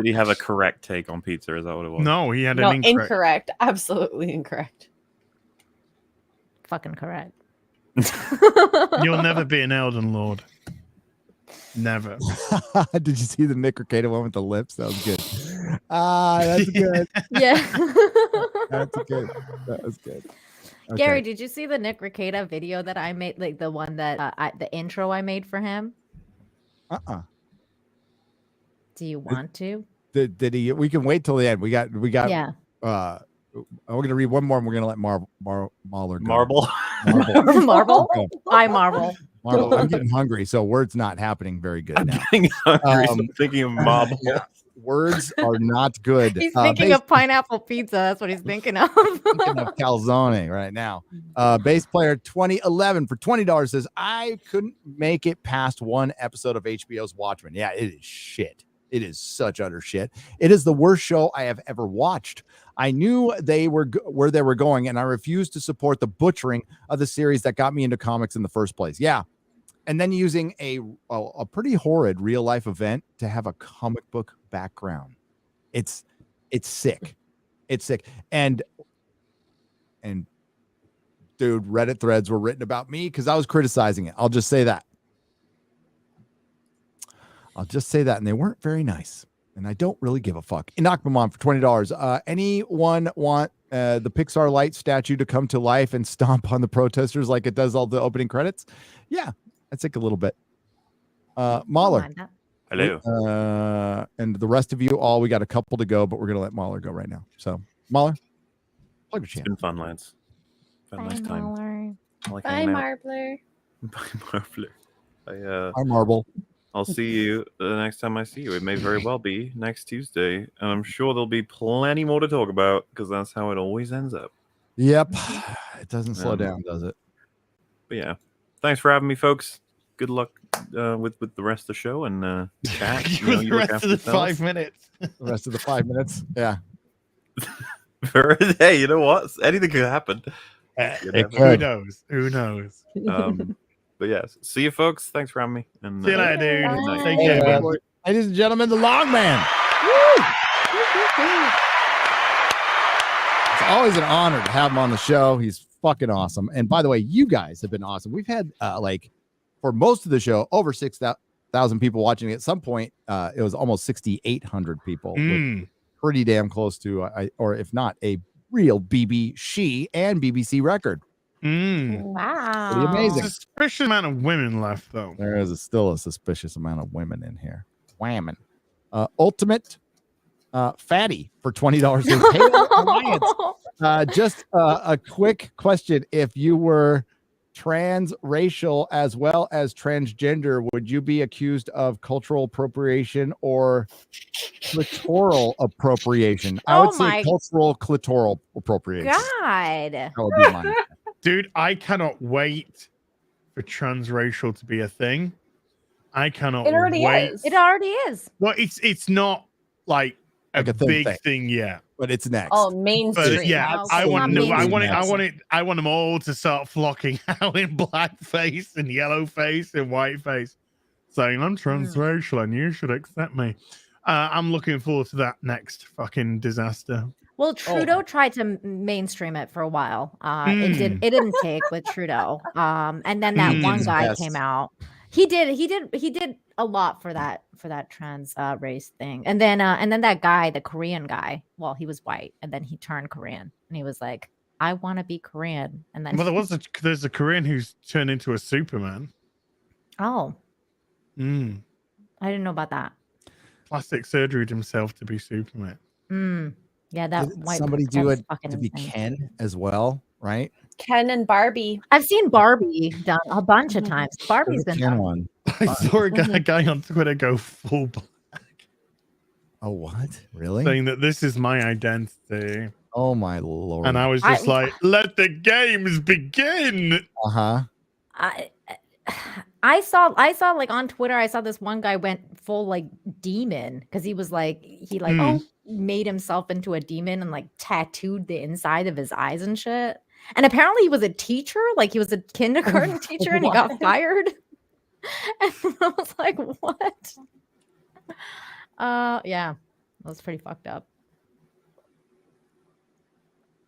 he have a correct take on pizza? Is that what it was? No, he had No, an incorrect. incorrect. Absolutely incorrect. Fucking correct. You'll never be an Elden Lord. Never. Did you see the Nick Recato one with the lips? That was good. That's good. Yeah. That's good. That was good. Okay. Gary, did you see the Nick Recato video that I made? Like the one that the intro I made for him? Do you want to? Did he? We can wait till the end. We got. Yeah. We're gonna read one more, and we're gonna let MauLer go. Marble. Marvel? I Marvel. Marvel. I'm getting hungry, so words not happening very good now. I'm thinking of marble. Yeah, words are not good. He's thinking of pineapple pizza. That's what he's thinking of. Thinking of calzone right now. Bass player 2011 for $20 says, I couldn't make it past one episode of HBO's Watchmen. Yeah, it is shit. It is such utter shit. It is the worst show I have ever watched. I knew they were where they were going, and I refused to support the butchering of the series that got me into comics in the first place. Yeah. And then using a pretty horrid real life event to have a comic book background. It's sick. It's sick. And dude, Reddit threads were written about me because I was criticizing it. I'll just say that. And they weren't very nice. And I don't really give a fuck. Enoch Mamon for $20. Anyone want the Pixar light statue to come to life and stomp on the protesters like it does all the opening credits? Yeah, I think a little bit. MauLer. Hello. And the rest of you all, we got a couple to go, but we're going to let MauLer go right now. So, MauLer, plug your It's channel. been fun, lads. Had a nice time. MauLer. I like Bye, hanging out. Marbler. Bye, Marbler. Hi, Marble. I'll see you the next time I see you. It may very well be next Tuesday, and I'm sure there'll be plenty more to talk about because that's how it always ends up. Yep. It doesn't slow down, does it? But yeah, thanks for having me, folks. Good luck with the rest of the show and chat. The rest of the 5 minutes. The rest of the 5 minutes. Yeah. Hey, you know what? Anything could happen. Who knows? Who knows? But yes, see you, folks. Thanks for having me. And See you later, dude. Bye. Take care, man. Ladies and gentlemen, the Long Man. It's always an honor to have him on the show. He's fucking awesome. And by the way, you guys have been awesome. We've had for most of the show over 6,000 people watching. At some point, it was almost 6,800 people. Pretty damn close to, or if not, a real BBC and BBC record. Wow. Pretty amazing. Suspicious amount of women left, though. There is still a suspicious amount of women in here. Whamming. Ultimate Fatty for $20. Just a quick question. If you were transracial as well as transgender, would you be accused of cultural appropriation or clitoral appropriation? I would say cultural clitoral appropriation. God. That would be mine. Dude, I cannot wait for transracial to be a thing. I cannot It already wait. is. It already is. Well, it's not like a big thing yet. But it's next. Oh, mainstream. But yeah, No, I it's want not them. I want it. mainstream. I want them all to start flocking out in blackface and yellow face and white face, saying I'm transracial and you should accept me. I'm looking forward to that next fucking disaster. Well, Trudeau tried to mainstream it for a while. It didn't take with Trudeau. And then that one guy came out. He did a lot for that trans race thing. And then that guy, the Korean guy, well, he was white and then he turned Korean and he was like, I want to be Korean. And then there's a Korean who's turned into a Superman. Oh. I didn't know about that. Plastic surgery himself to be Superman. Yeah, that Did white somebody do it fucking to be insane. Ken as well, right? Ken and Barbie. I've seen Barbie done a bunch of times. Barbie's been Ken done. one. I saw a guy on Twitter go full black, Oh, what? Really? saying that this is my identity. Oh my lord. And I was just like, let the games begin. Uh-huh. I saw like on Twitter, I saw this one guy went full like demon because he was like made himself into a demon and like tattooed the inside of his eyes and shit. And apparently he was a teacher, like he was a kindergarten teacher, and he got fired. And I was like, what? Yeah, that was pretty fucked up.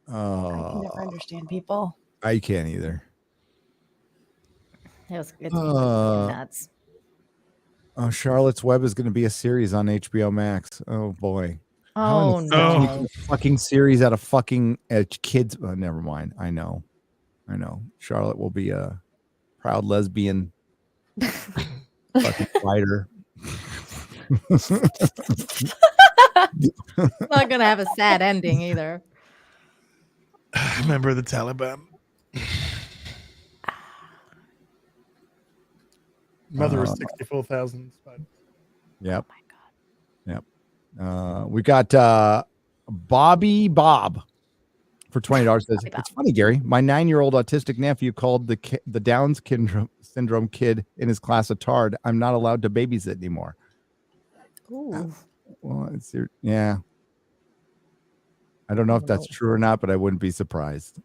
I can never understand people. I can't either. It's nuts. Oh, Charlotte's Web is going to be a series on HBO Max. Oh boy. Oh no! Fucking series out of fucking kids. Oh, never mind. I know. Charlotte will be a proud lesbian fucking fighter. Not gonna have a sad ending either. Member of the Taliban. Mother of 64,000. Yep. Oh my God. Yep. We got Bobby Bob for $20. Says, it's funny, Gary. My 9-year-old autistic nephew called the Downs syndrome kid in his class a tard. I'm not allowed to babysit anymore. Ooh. Well, yeah. I don't know if that's true or not, but I wouldn't be surprised.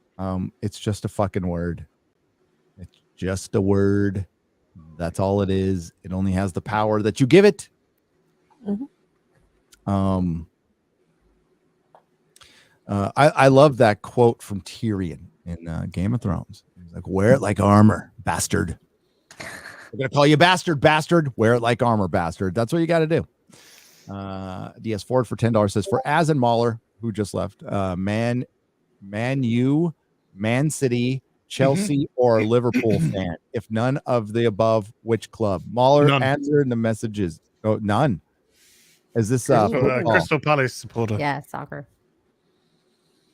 It's just a fucking word. It's just a word. That's all it is. It only has the power that you give it. Mm-hmm. I love that quote from Tyrion in Game of Thrones. He's like, wear it like armor, bastard. We're going to call you bastard. Wear it like armor, bastard. That's what you got to do. DS Ford for $10 says, for Az and MauLer, who just left, Man U, Man City, Chelsea, or Liverpool fan? If none of the above, which club? MauLer, answer in the messages. Oh, none. Is this Crystal Palace supporter? Yeah, soccer.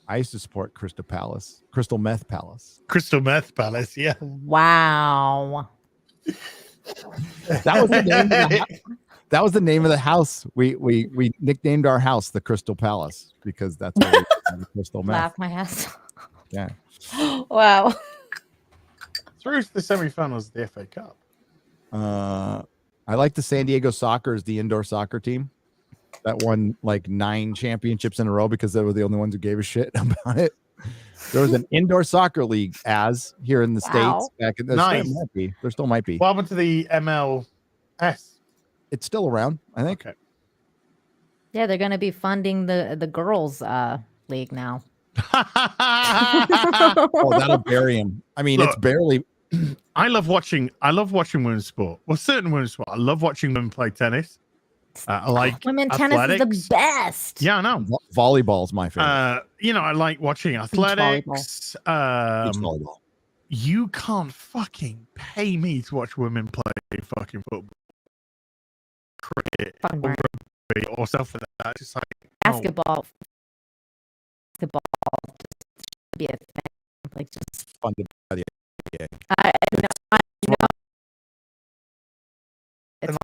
I used to support Crystal Palace. Crystal Meth Palace. Crystal Meth Palace, yeah. Wow. That was the name of the That was the name of the house. We nicknamed our house the Crystal Palace because that's where we the crystal meth. Laugh my ass. Yeah. Wow. Through the semifinals of the FA Cup. I like the San Diego Sockers, the indoor soccer team that won like 9 championships in a row because they were the only ones who gave a shit about it. There was an indoor soccer league here in the States back in the there still might be. What happened to the MLS? It's still around, I think. Okay. Yeah, they're going to be funding the girls league now. Oh, that'll bury him. I mean, it's barely. I love watching women's sport. Well, certain women's sport. I love watching women play tennis. I like women athletics. tennis is the best. Yeah, I know. Volleyball's my favorite. I like watching athletics. Beach volleyball. You can't fucking pay me to watch women play fucking football, cricket, or rugby, or stuff like that. It's just like basketball. Basketball should be a thing. Like just funded by the NBA. I know. It's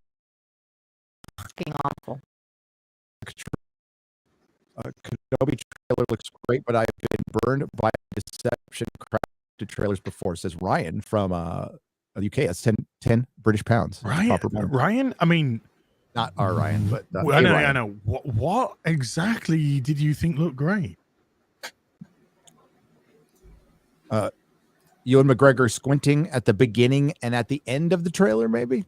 fucking awful. Kenobi trailer looks great, but I've been burned by deception crafted trailers before, says Ryan from the UK. That's 10 British pounds. Ryan? I mean, not our Ryan, but I know. What exactly did you think looked great? Ewan McGregor squinting at the beginning and at the end of the trailer, maybe.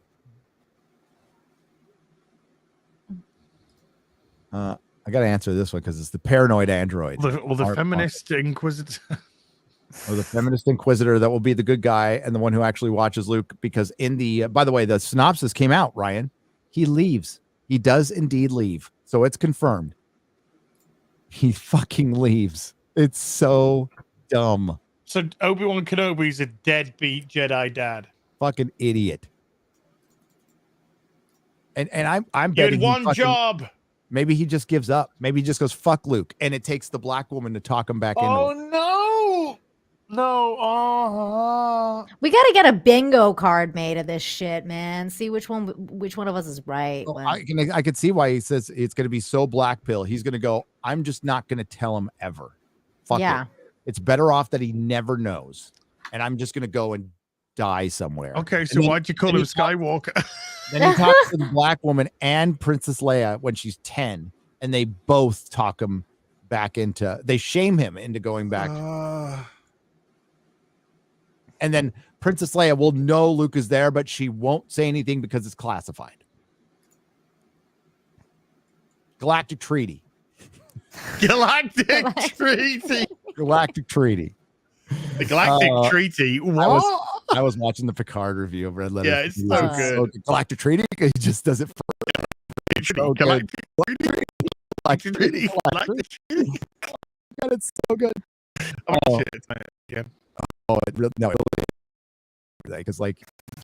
I got to answer this one because it's the paranoid android. The feminist inquisitor. Or the feminist inquisitor that will be the good guy and the one who actually watches Luke. Because in the, by the way, the synopsis came out, Ryan. He leaves. He does indeed leave. So it's confirmed. He fucking leaves. It's so dumb. So Obi-Wan Kenobi's a deadbeat Jedi dad. Fucking idiot. And I'm you betting had one job. Maybe he just gives up. Maybe he just goes, fuck Luke. And it takes the black woman to talk him back into it. Oh, no. We got to get a bingo card made of this shit, man. See which one of us is right. Well, I could see why he says it's going to be so black pill. He's going to go, I'm just not going to tell him ever. Fuck it. It's better off that he never knows. And I'm just going to go and die somewhere. Okay, so why'd you call him Skywalker? Then he talks to the black woman and Princess Leia when she's 10, and they both talk him back into, they shame him into going back. And then Princess Leia will know Luke is there, but she won't say anything because it's classified. Galactic Treaty. Galactic Treaty. Galactic Treaty. The Galactic Treaty. What? I was watching the Picard review of Red Letter. Yeah, it's so good. Galactic Treaty. He just does it for Galactic Treaty. Galactic Treaty. Galactic Treaty. God, it's so good. Oh, shit. Yeah. Oh, it really, no, because like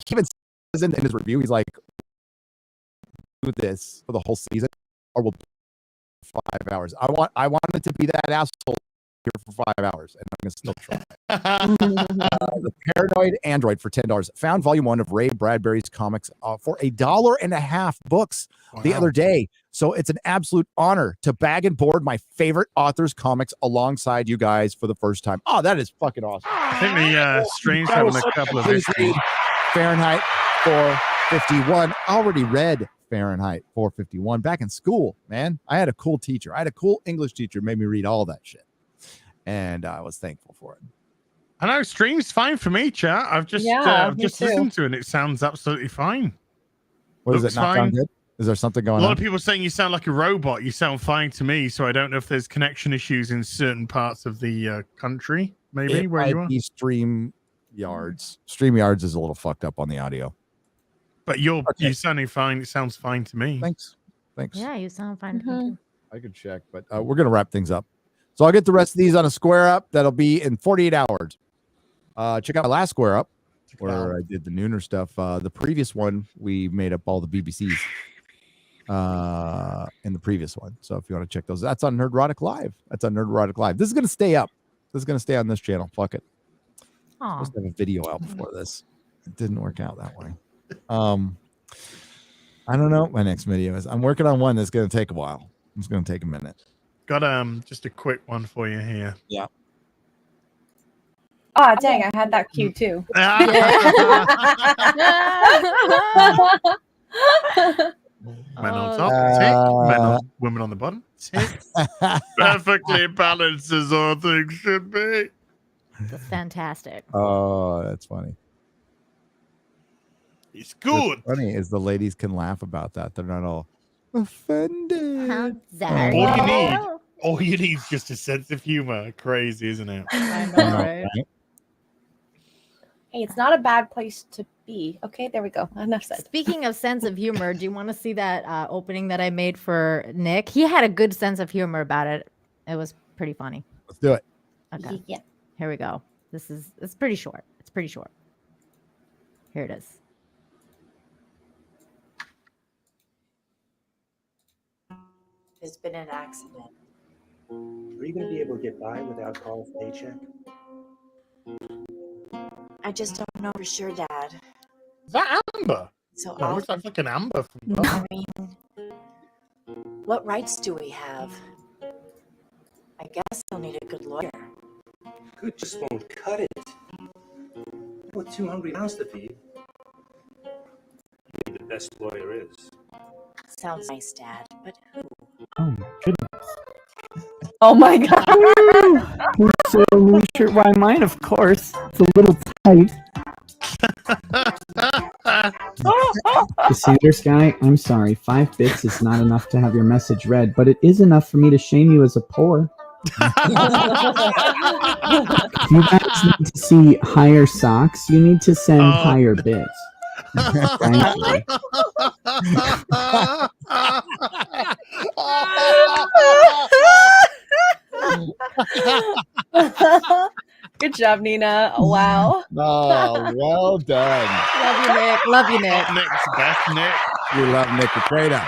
he even says in his review, he's like, do this for the whole season, or we'll 5 hours. I wanted to be that asshole here for 5 hours, and I'm gonna still try. The Paranoid Android for $10 found volume 1 of Ray Bradbury's comics for $1.50 books the other day. So it's an absolute honor to bag and board my favorite author's comics alongside you guys for the first time. Oh, that is fucking awesome. I think the stream's having a couple of issues. Fahrenheit 451. Already read Fahrenheit 451 back in school, man. I had a cool teacher. I had a cool English teacher who made me read all that shit. And I was thankful for it. I know stream's fine for me, chat. I've just listened to it and it sounds absolutely fine. What does it not sound good? Is there something going on? A lot of people saying you sound like a robot. You sound fine to me, so I don't know if there's connection issues in certain parts of the country, maybe, it where you are. StreamYards. StreamYards is a little fucked up on the audio. But you're sounding fine. It sounds fine to me. Thanks. Yeah, you sound fine to me too. I could check, but we're going to wrap things up. So I'll get the rest of these on a Square Up. That'll be in 48 hours. Check out my last Square Up where I did the Nooner stuff. The previous one, we made up all the BBCs in the previous one. So if you want to check those, that's on Nerdrotic Live. This is going to stay up. This is going to stay on this channel. Fuck it. Supposed to have a video out before this. It didn't work out that way. I don't know what my next video is. I'm working on one that's going to take a while. It's going to take a minute. Got just a quick one for you here. Yeah. Oh, dang, I had that cue too. Men on top, tick. Women on the bottom, tick. Perfectly balanced as all things should be. That's fantastic. Oh, that's funny. It's good. What's funny is the ladies can laugh about that. They're not all offended. All you need is just a sense of humor. Crazy, isn't it? I know, right? Hey, it's not a bad place to be. Okay, there we go. Enough said. Speaking of sense of humor, do you want to see that opening that I made for Nick? He had a good sense of humor about it. It was pretty funny. Let's do it. Okay. Yeah. Here we go. It's pretty short. It's pretty short. Here it is. There's been an accident. Are you going to be able to get by without Carl's paycheck? I just don't know for sure, Dad. Is that Amber? So No, it looks like an Amber from I mean, what rights do we have? I guess I'll need a good lawyer. Good just won't cut it. With 2 hungry mouths to feed. Maybe the best lawyer is. Sounds nice, Dad, but who? Oh my goodness. Oh my god. So new shirt. Why mine, of course. It's a little tight. You see this guy? I'm sorry. 5 bits is not enough to have your message read, but it is enough for me to shame you as a poor. If you guys need to see higher socks, you need to send higher bits. Thank you. Good job, Nina. Wow. Oh, well done. Love you, Nick. Love you, Nick. Nick's best, Nick. We love Nick Requeda.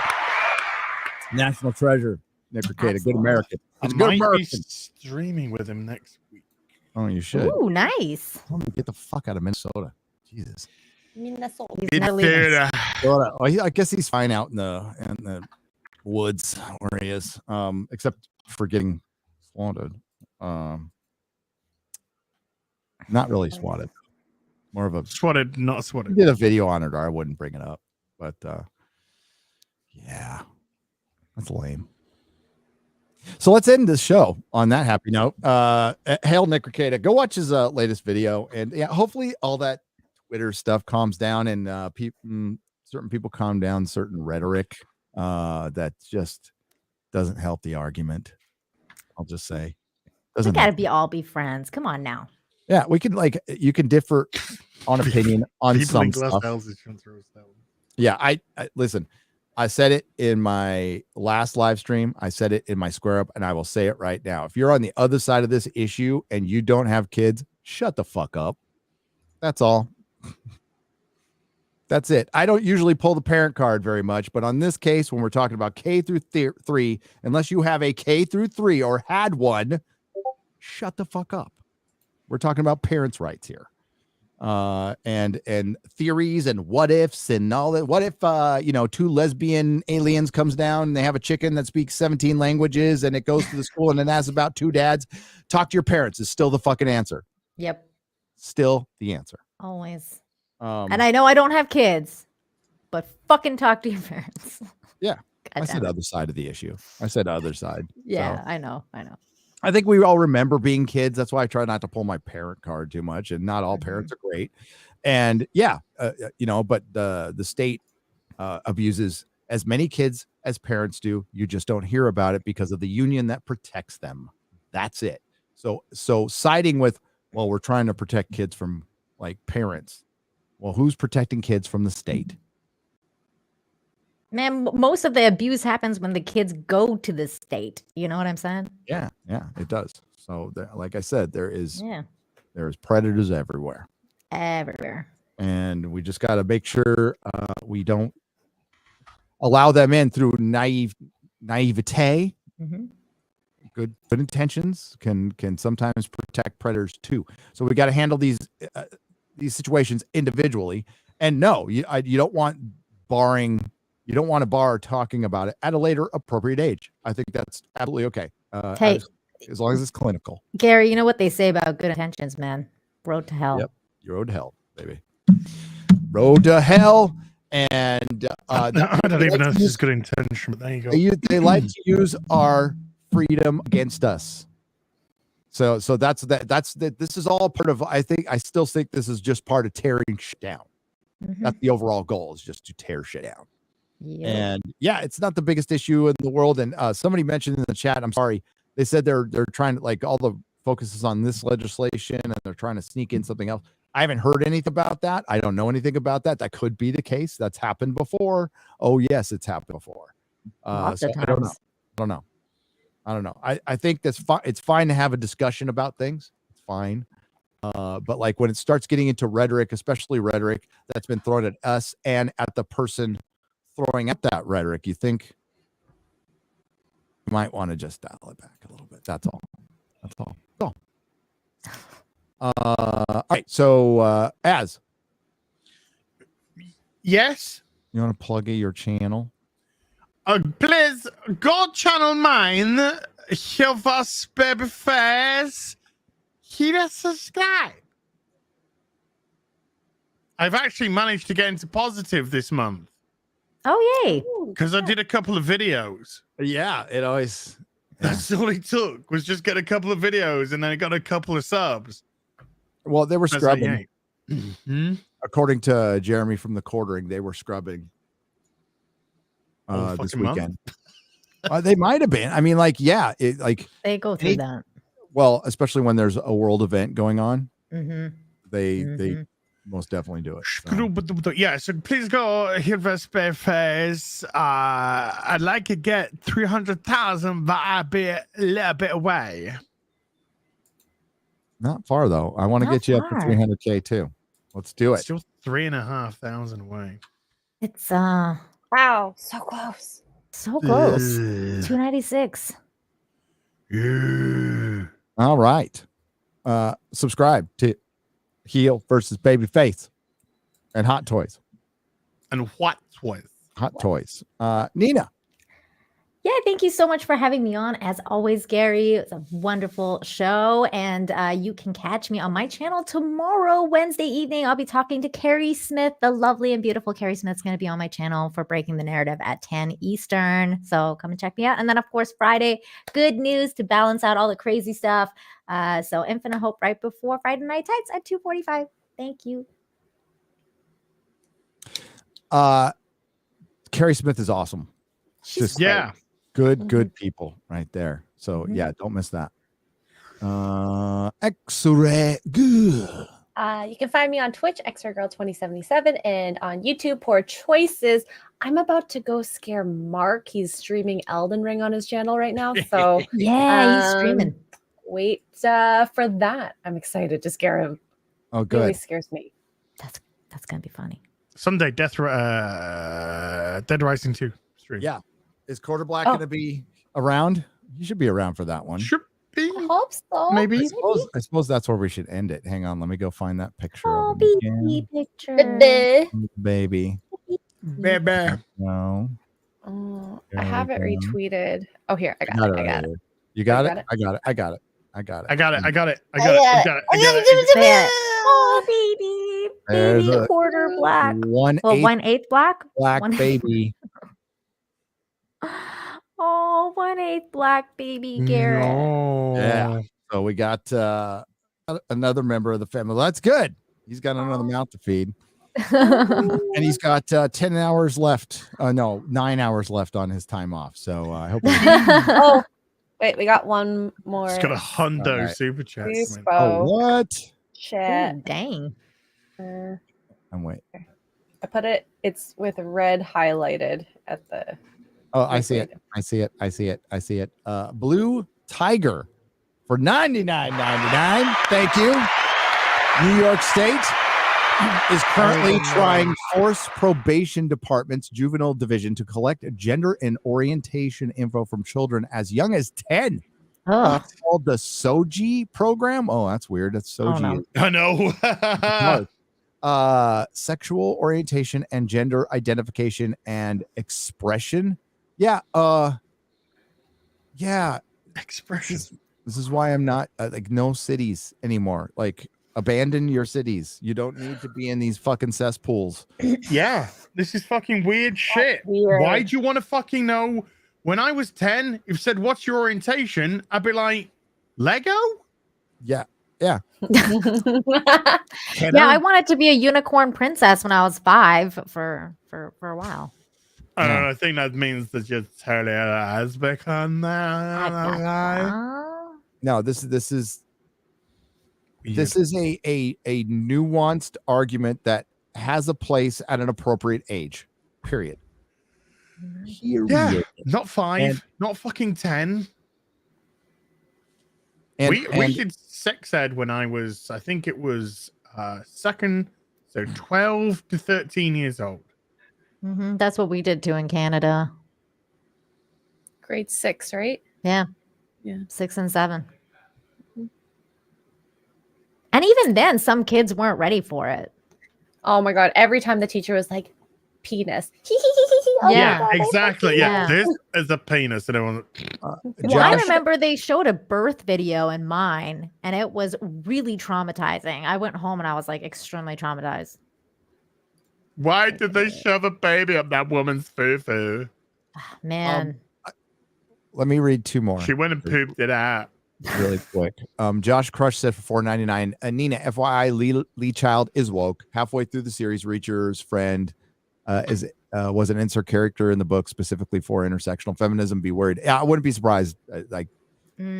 National treasure. Nick Requeda, good American. He's a good I might be American. streaming with him next week. Oh, you should. Ooh, nice. Oh, get the fuck out of Minnesota. Jesus. Minnesota. He's not leaving. Well, I guess he's fine out in the woods where he is, except for getting swatted. Not really swatted. More of a swatted, not swatted. Did a video on it, or I wouldn't bring it up. But yeah, that's lame. So let's end this show on that happy note. Hail Nick Ricada, go watch his latest video, and yeah, hopefully all that Twitter stuff calms down, and certain people calm down certain rhetoric that just doesn't help the argument. I'll just say, We gotta all be friends. Come on now. Yeah, we can you can differ on opinion on some stuff. Yeah, I listen. I said it in my last live stream. I said it in my square up, and I will say it right now. If you're on the other side of this issue and you don't have kids, shut the fuck up. That's all. That's it. I don't usually pull the parent card very much, but on this case, when we're talking about K through 3, unless you have a K through 3 or had one, shut the fuck up. We're talking about parents' rights here. And theories and what ifs and all that. What if 2 lesbian aliens comes down and they have a chicken that speaks 17 languages and it goes to the school and then asks about 2 dads? Talk to your parents is still the fucking answer. Yep. Still the answer. Always. And I know I don't have kids, but fucking talk to your parents. Yeah. I said other side of the issue. I said other side. Yeah, so. I know. I think we all remember being kids. That's why I try not to pull my parent card too much. And not all parents are great. And yeah, but the state abuses as many kids as parents do. You just don't hear about it because of the union that protects them. That's it. So siding with, well, we're trying to protect kids from like parents. Well, who's protecting kids from the state? Man, most of the abuse happens when the kids go to the state. You know what I'm saying? Yeah, it does. So, like I said, there's predators everywhere. And we just got to make sure we don't allow them in through naivete. Mm-hmm. Good intentions can sometimes protect predators too. So we got to handle these situations individually. And no, you don't want barring. You don't want to bar talking about it at a later appropriate age. I think that's absolutely okay. Hey, as long as it's clinical. Gary, you know what they say about good intentions, man? Road to hell. Yep. Road to hell, baby. Road to hell. And I don't even know if this is good intention, but there you go. They like to use our freedom against us. So that's this is all part of, I still think this is just part of tearing shit down. Mm-hmm. That's the overall goal, is just to tear shit down. Yep. And yeah, it's not the biggest issue in the world. And somebody mentioned in the chat, I'm sorry, they said they're trying to, like, all the focus is on this legislation and they're trying to sneak in something else. I haven't heard anything about that. I don't know anything about that. That could be the case. That's happened before. Oh yes, it's happened before. So I don't know. I think that's fine. It's fine to have a discussion about things. It's fine. But like when it starts getting into rhetoric, especially rhetoric that's been thrown at us and at the person throwing at that rhetoric, you think you might want to just dial it back a little bit. That's all. All right. So Az. Yes. You want to plug your channel? Please go channel mine. HeelvsBabyface. Hit subscribe. I've actually managed to get into positive this month. Oh, yay. Because I did a couple of videos. Yeah, it always. That's all it took, was just get a couple of videos, and then I got a couple of subs. Well, they were scrubbing. Mm-hmm. According to Jeremy from the Quartering, they were scrubbing this weekend. They might have been. I mean, like, yeah, they go through that. Well, especially when there's a world event going on, mm-hmm. they most definitely do it. So. Yeah, so please go HeelvsBabyface. I'd like to get 300,000, but I'll be a little bit away. Not far though. I want to get you up to 300K too. Let's do it. Still 3,500 away. It's wow, so close. So close. 296. Yeah. All right. Subscribe to Heel versus Babyface and Hot Toys. And what toys? Hot Toys. Nina. Yeah, thank you so much for having me on. As always, Gary, it's a wonderful show. And you can catch me on my channel tomorrow, Wednesday evening. I'll be talking to Carrie Smith, the lovely and beautiful Carrie Smith's going to be on my channel for Breaking the Narrative at 10 Eastern. So come and check me out. And then, of course, Friday, good news to balance out all the crazy stuff. So Infinite Hope right before Friday Night Tights at 2:45. Thank you. Carrie Smith is awesome. She's Yeah. Good people right there. So yeah, don't miss that. X-ray good. You can find me on Twitch, XRayGirl2077, and on YouTube, Poor Choices. I'm about to go scare Mark. He's streaming Elden Ring on his channel right now. So yeah, he's streaming. Wait for that. I'm excited to scare him. Oh, He good. always scares me. That's gonna be funny. Someday, Dead Rising 2 stream. Yeah. Is Quarter Black going to be around? You should be around for that one. Should be. I hope so. Maybe. I suppose that's where we should end it. Hang on. Let me go find that picture. Oh, of him baby again. picture. Baby. Baby. No. I have it retweeted. Oh, here. I got it. I got it. You got You it? got it? I got it. I got it. I got it. I got it. I got it. I I got it. I got got it. it. I got it. Yeah. Oh, baby. There's Baby a quarter black. 1/8 Well, 1/8 black? black 1/8 baby. Oh, 1/8 black baby Garrett. No. Yeah. So we got another member of the family. Well, that's good. He's got another mouth to feed. And he's got 10 hours left. No, 9 hours left on his time off. So I hope. Oh, wait. We got one more. It's got a hundo Right. super chat. Please, Oh, what? Chat. Ooh, dang. I'm wait. I put it. It's with red highlighted at the. Oh, I see it. I see it. I see it. I see it. Blue Tiger for $99.99. Thank you. New York State is currently trying force probation department's juvenile division to collect gender and orientation info from children as young as 10. Oh, It's called the SOGI program. Oh, that's weird. That's SOGI. no. I know. Sexual orientation and gender identification and expression. Yeah. Yeah. Expression. This is why I'm not like no cities anymore. Like abandon your cities. You don't need to be in these fucking cesspools. Yeah. This is fucking weird shit. weird. Why do you want to fucking know? When I was 10, if you said, what's your orientation? I'd be like, Lego? Yeah. Yeah. yeah. I wanted to be a unicorn princess when I was 5 for a while. I don't know. I think that means that you're totally has become No, this is a nuanced argument that has a place at an appropriate age. Period. Yeah, not 5, And- not fucking 10. And, we did sex ed when I was, I think it was second, so 12 to 13 years old. That's what we did too in Canada. Grade 6, right? Yeah. Yeah. 6 and 7. And even then, some kids weren't ready for it. Oh my god! Every time the teacher was like, "Penis." Yeah. Oh my Yeah, God, exactly. Yeah, Yeah. this is a penis. And everyone, Well, I remember they showed a birth video in mine, and it was really traumatizing. I went home and I was like extremely traumatized. why did they shove a baby up that woman's foo-foo? Man, let me read 2 more. She went and pooped it out. Really quick. Josh Crush said for $4.99. Nina, FYI, Lee Child is woke. Halfway through the series, Reacher's friend was an insert character in the book specifically for intersectional feminism. Be worried. Yeah, I wouldn't be surprised.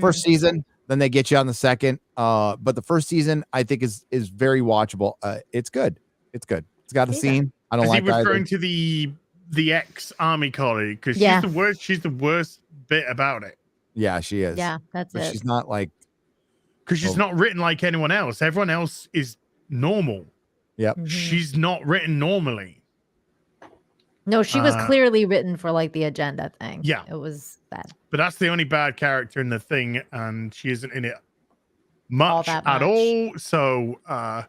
First season, then they get you on the second. But the first season, I think is very watchable. It's good. It's good. It's got a scene. I don't Is like he referring either. to the ex-army colleague? Because Yeah. she's the worst. She's the worst bit about it. Yeah, she is. yeah, that's But it. she's not like. Because she's not written like anyone else. Everyone else is normal. Yep. She's not written normally. No, she was Uh, clearly written for like the agenda thing. Yeah. It was bad. But that's the only bad character in the thing, and she isn't in it much that at much. all. So, other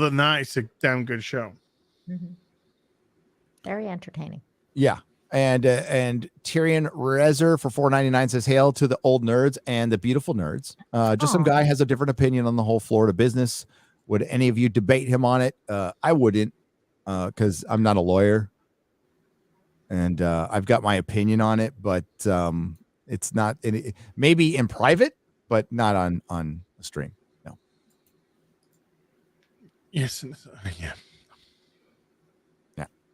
than that, it's a damn good show. Very entertaining. Yeah. And Tyrion Rezer for $4.99 says, "Hail to the old nerds and the beautiful nerds. Just some guy has a different opinion on the whole Florida business. Would any of you debate him on it? I wouldn't, because I'm not a lawyer, and I've got my opinion on it, but it's not maybe in private, but not on a stream. No. Yes. Yeah.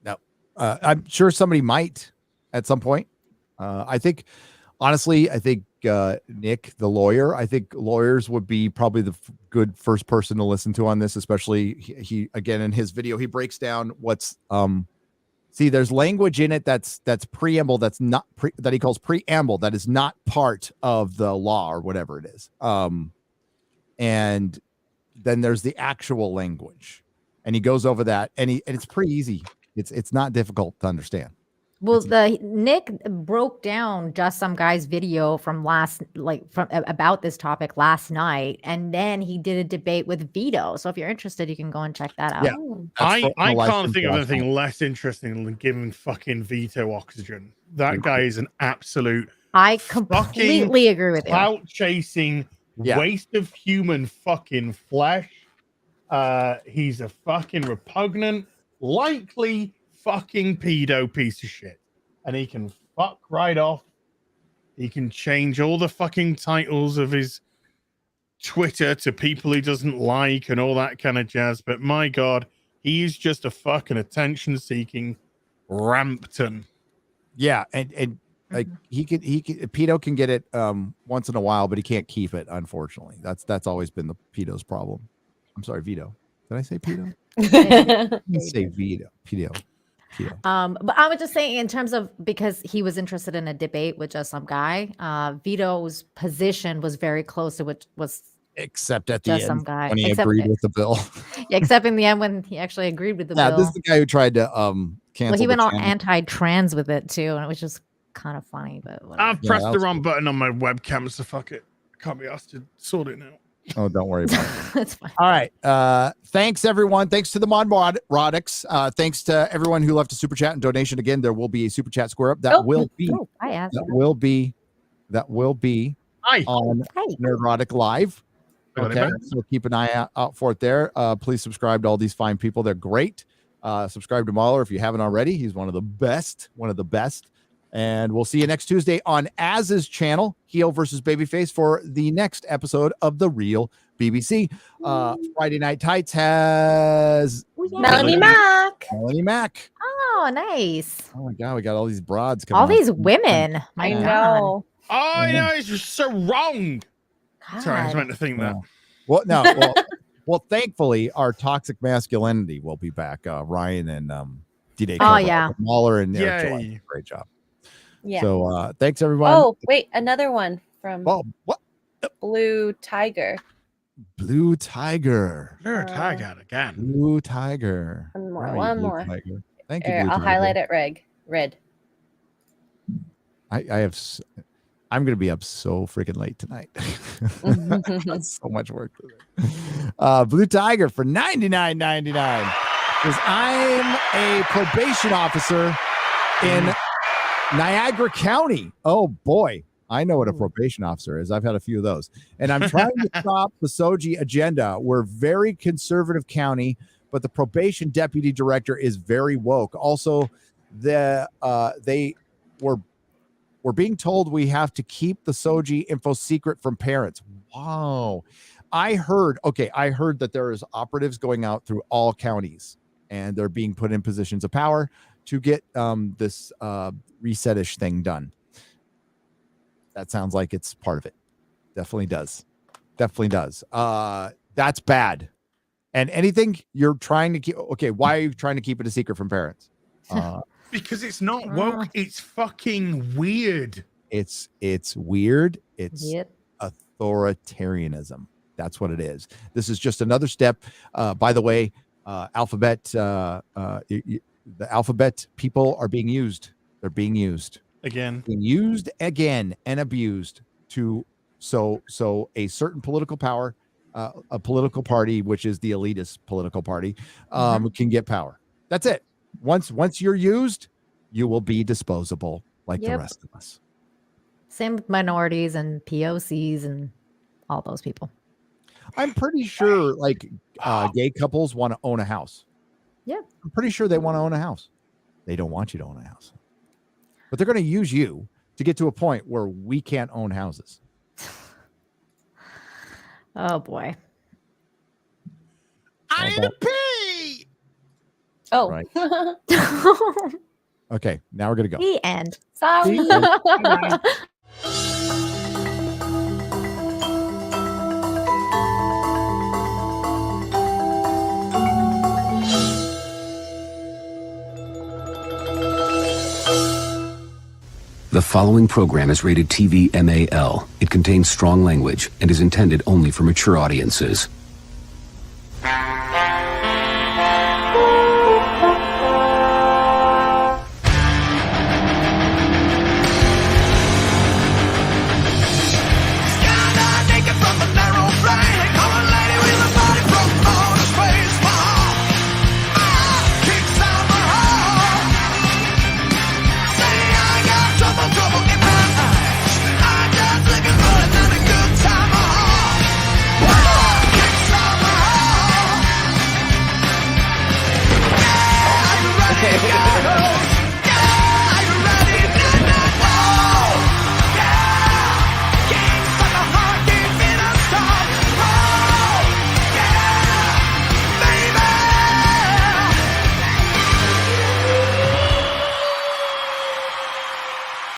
No. I'm sure somebody might at some point. I think, honestly, Nick, the lawyer, I think lawyers would be probably the good first person to listen to on this, especially he again, in his video, he breaks down what's, see, there's language in it that's preamble, that's not that he calls preamble, that is not part of the law or whatever it is. And then there's the actual language, and he goes over that, and it's pretty easy. It's not difficult to understand. Well, Nick broke down just some guy's video from about this topic last night, and then he did a debate with Vito. So if you're interested, you can go and check that out. Yeah, I can't think of anything less interesting than giving fucking Vito oxygen. That guy is an absolute. I completely agree with you. Clout chasing, waste of human fucking flesh. He's a fucking repugnant, likely fucking pedo piece of shit, and he can fuck right off. He can change all the fucking titles of his Twitter to people he doesn't like and all that kind of jazz, but my god, he's just a fucking attention-seeking Rampton. Yeah, and like he pedo can get it once in a while, but he can't keep it, unfortunately. That's always been the pedo's problem. I'm sorry, Vito. Did I say pedo? I say Vito. Pedo. But I was just saying, in terms of, because he was interested in a debate with just some guy, Vito's position was very close to what was, except at the just end some guy when he agreed with the bill. Yeah, except in the end when he actually agreed with the bill. This is the guy who tried to cancel. Well, he went all anti-trans with it too, and it was just kind of funny. But whatever. I've pressed the wrong button on my webcam, so fuck it. I can't be asked to sort it now. Oh, don't worry about it. That's fine. All right. Thanks, everyone. Thanks to the Nerdrotics. Thanks to everyone who left a super chat and donation. Again, there will be a super chat square up. That will be on Nerdrotic Live. Okay. So keep an eye out for it there. Please subscribe to all these fine people. They're great. Subscribe to MauLer if you haven't already. He's one of the best. And we'll see you next Tuesday on Az's channel, Heel versus Babyface, for the next episode of The Real BBC. Friday Night Tights has Melanie Mack. Oh, nice. Oh my God, we got all these broads coming. All these women. I know. Oh, no, it's just so wrong. God. Sorry, I was meant to think that. Well, thankfully, our toxic masculinity will be back. Ryan and D-Day. Oh, yeah. MauLer and Joy. Great job. Yeah. So thanks, everyone. Oh, wait, another one from what? Blue Tiger. Blue Tiger. Again. Blue Tiger. One more. Tiger. Thank you. I'll highlight it red. I'm gonna be up so freaking late tonight. So much work. Blue Tiger for $99.99. Because I'm a probation officer in Niagara County. Oh boy, I know what a probation officer is. I've had a few of those, and I'm trying to stop the Soji agenda. We're very conservative county, but the probation deputy director is very woke. Also, we're being told we have to keep the Soji info secret from parents. Wow, I heard that there is operatives going out through all counties, and they're being put in positions of power to get this reset-ish thing done. That sounds like it's part of it. Definitely does. That's bad. And anything you're trying to keep, okay, why are you trying to keep it a secret from parents? Because it's not woke. It's fucking weird. It's weird. It's authoritarianism. That's what it is. This is just another step. By the way, alphabet, the alphabet people are being used. They're being used again and abused to so a certain political power, a political party, which is the elitist political party, can get power. That's it. Once you're used, you will be disposable like the Yep. rest of us. Same with minorities and POCs and all those people. I'm pretty sure like gay couples want to own a house. Yeah. I'm pretty sure they want to own a house. They don't want you to own a house. But they're going to use you to get to a point where we can't own houses. Oh boy. I need to pee. Oh. Right. Okay, now we're going to go. The end. Sorry. The following program is rated TV MAL. It contains strong language and is intended only for mature audiences.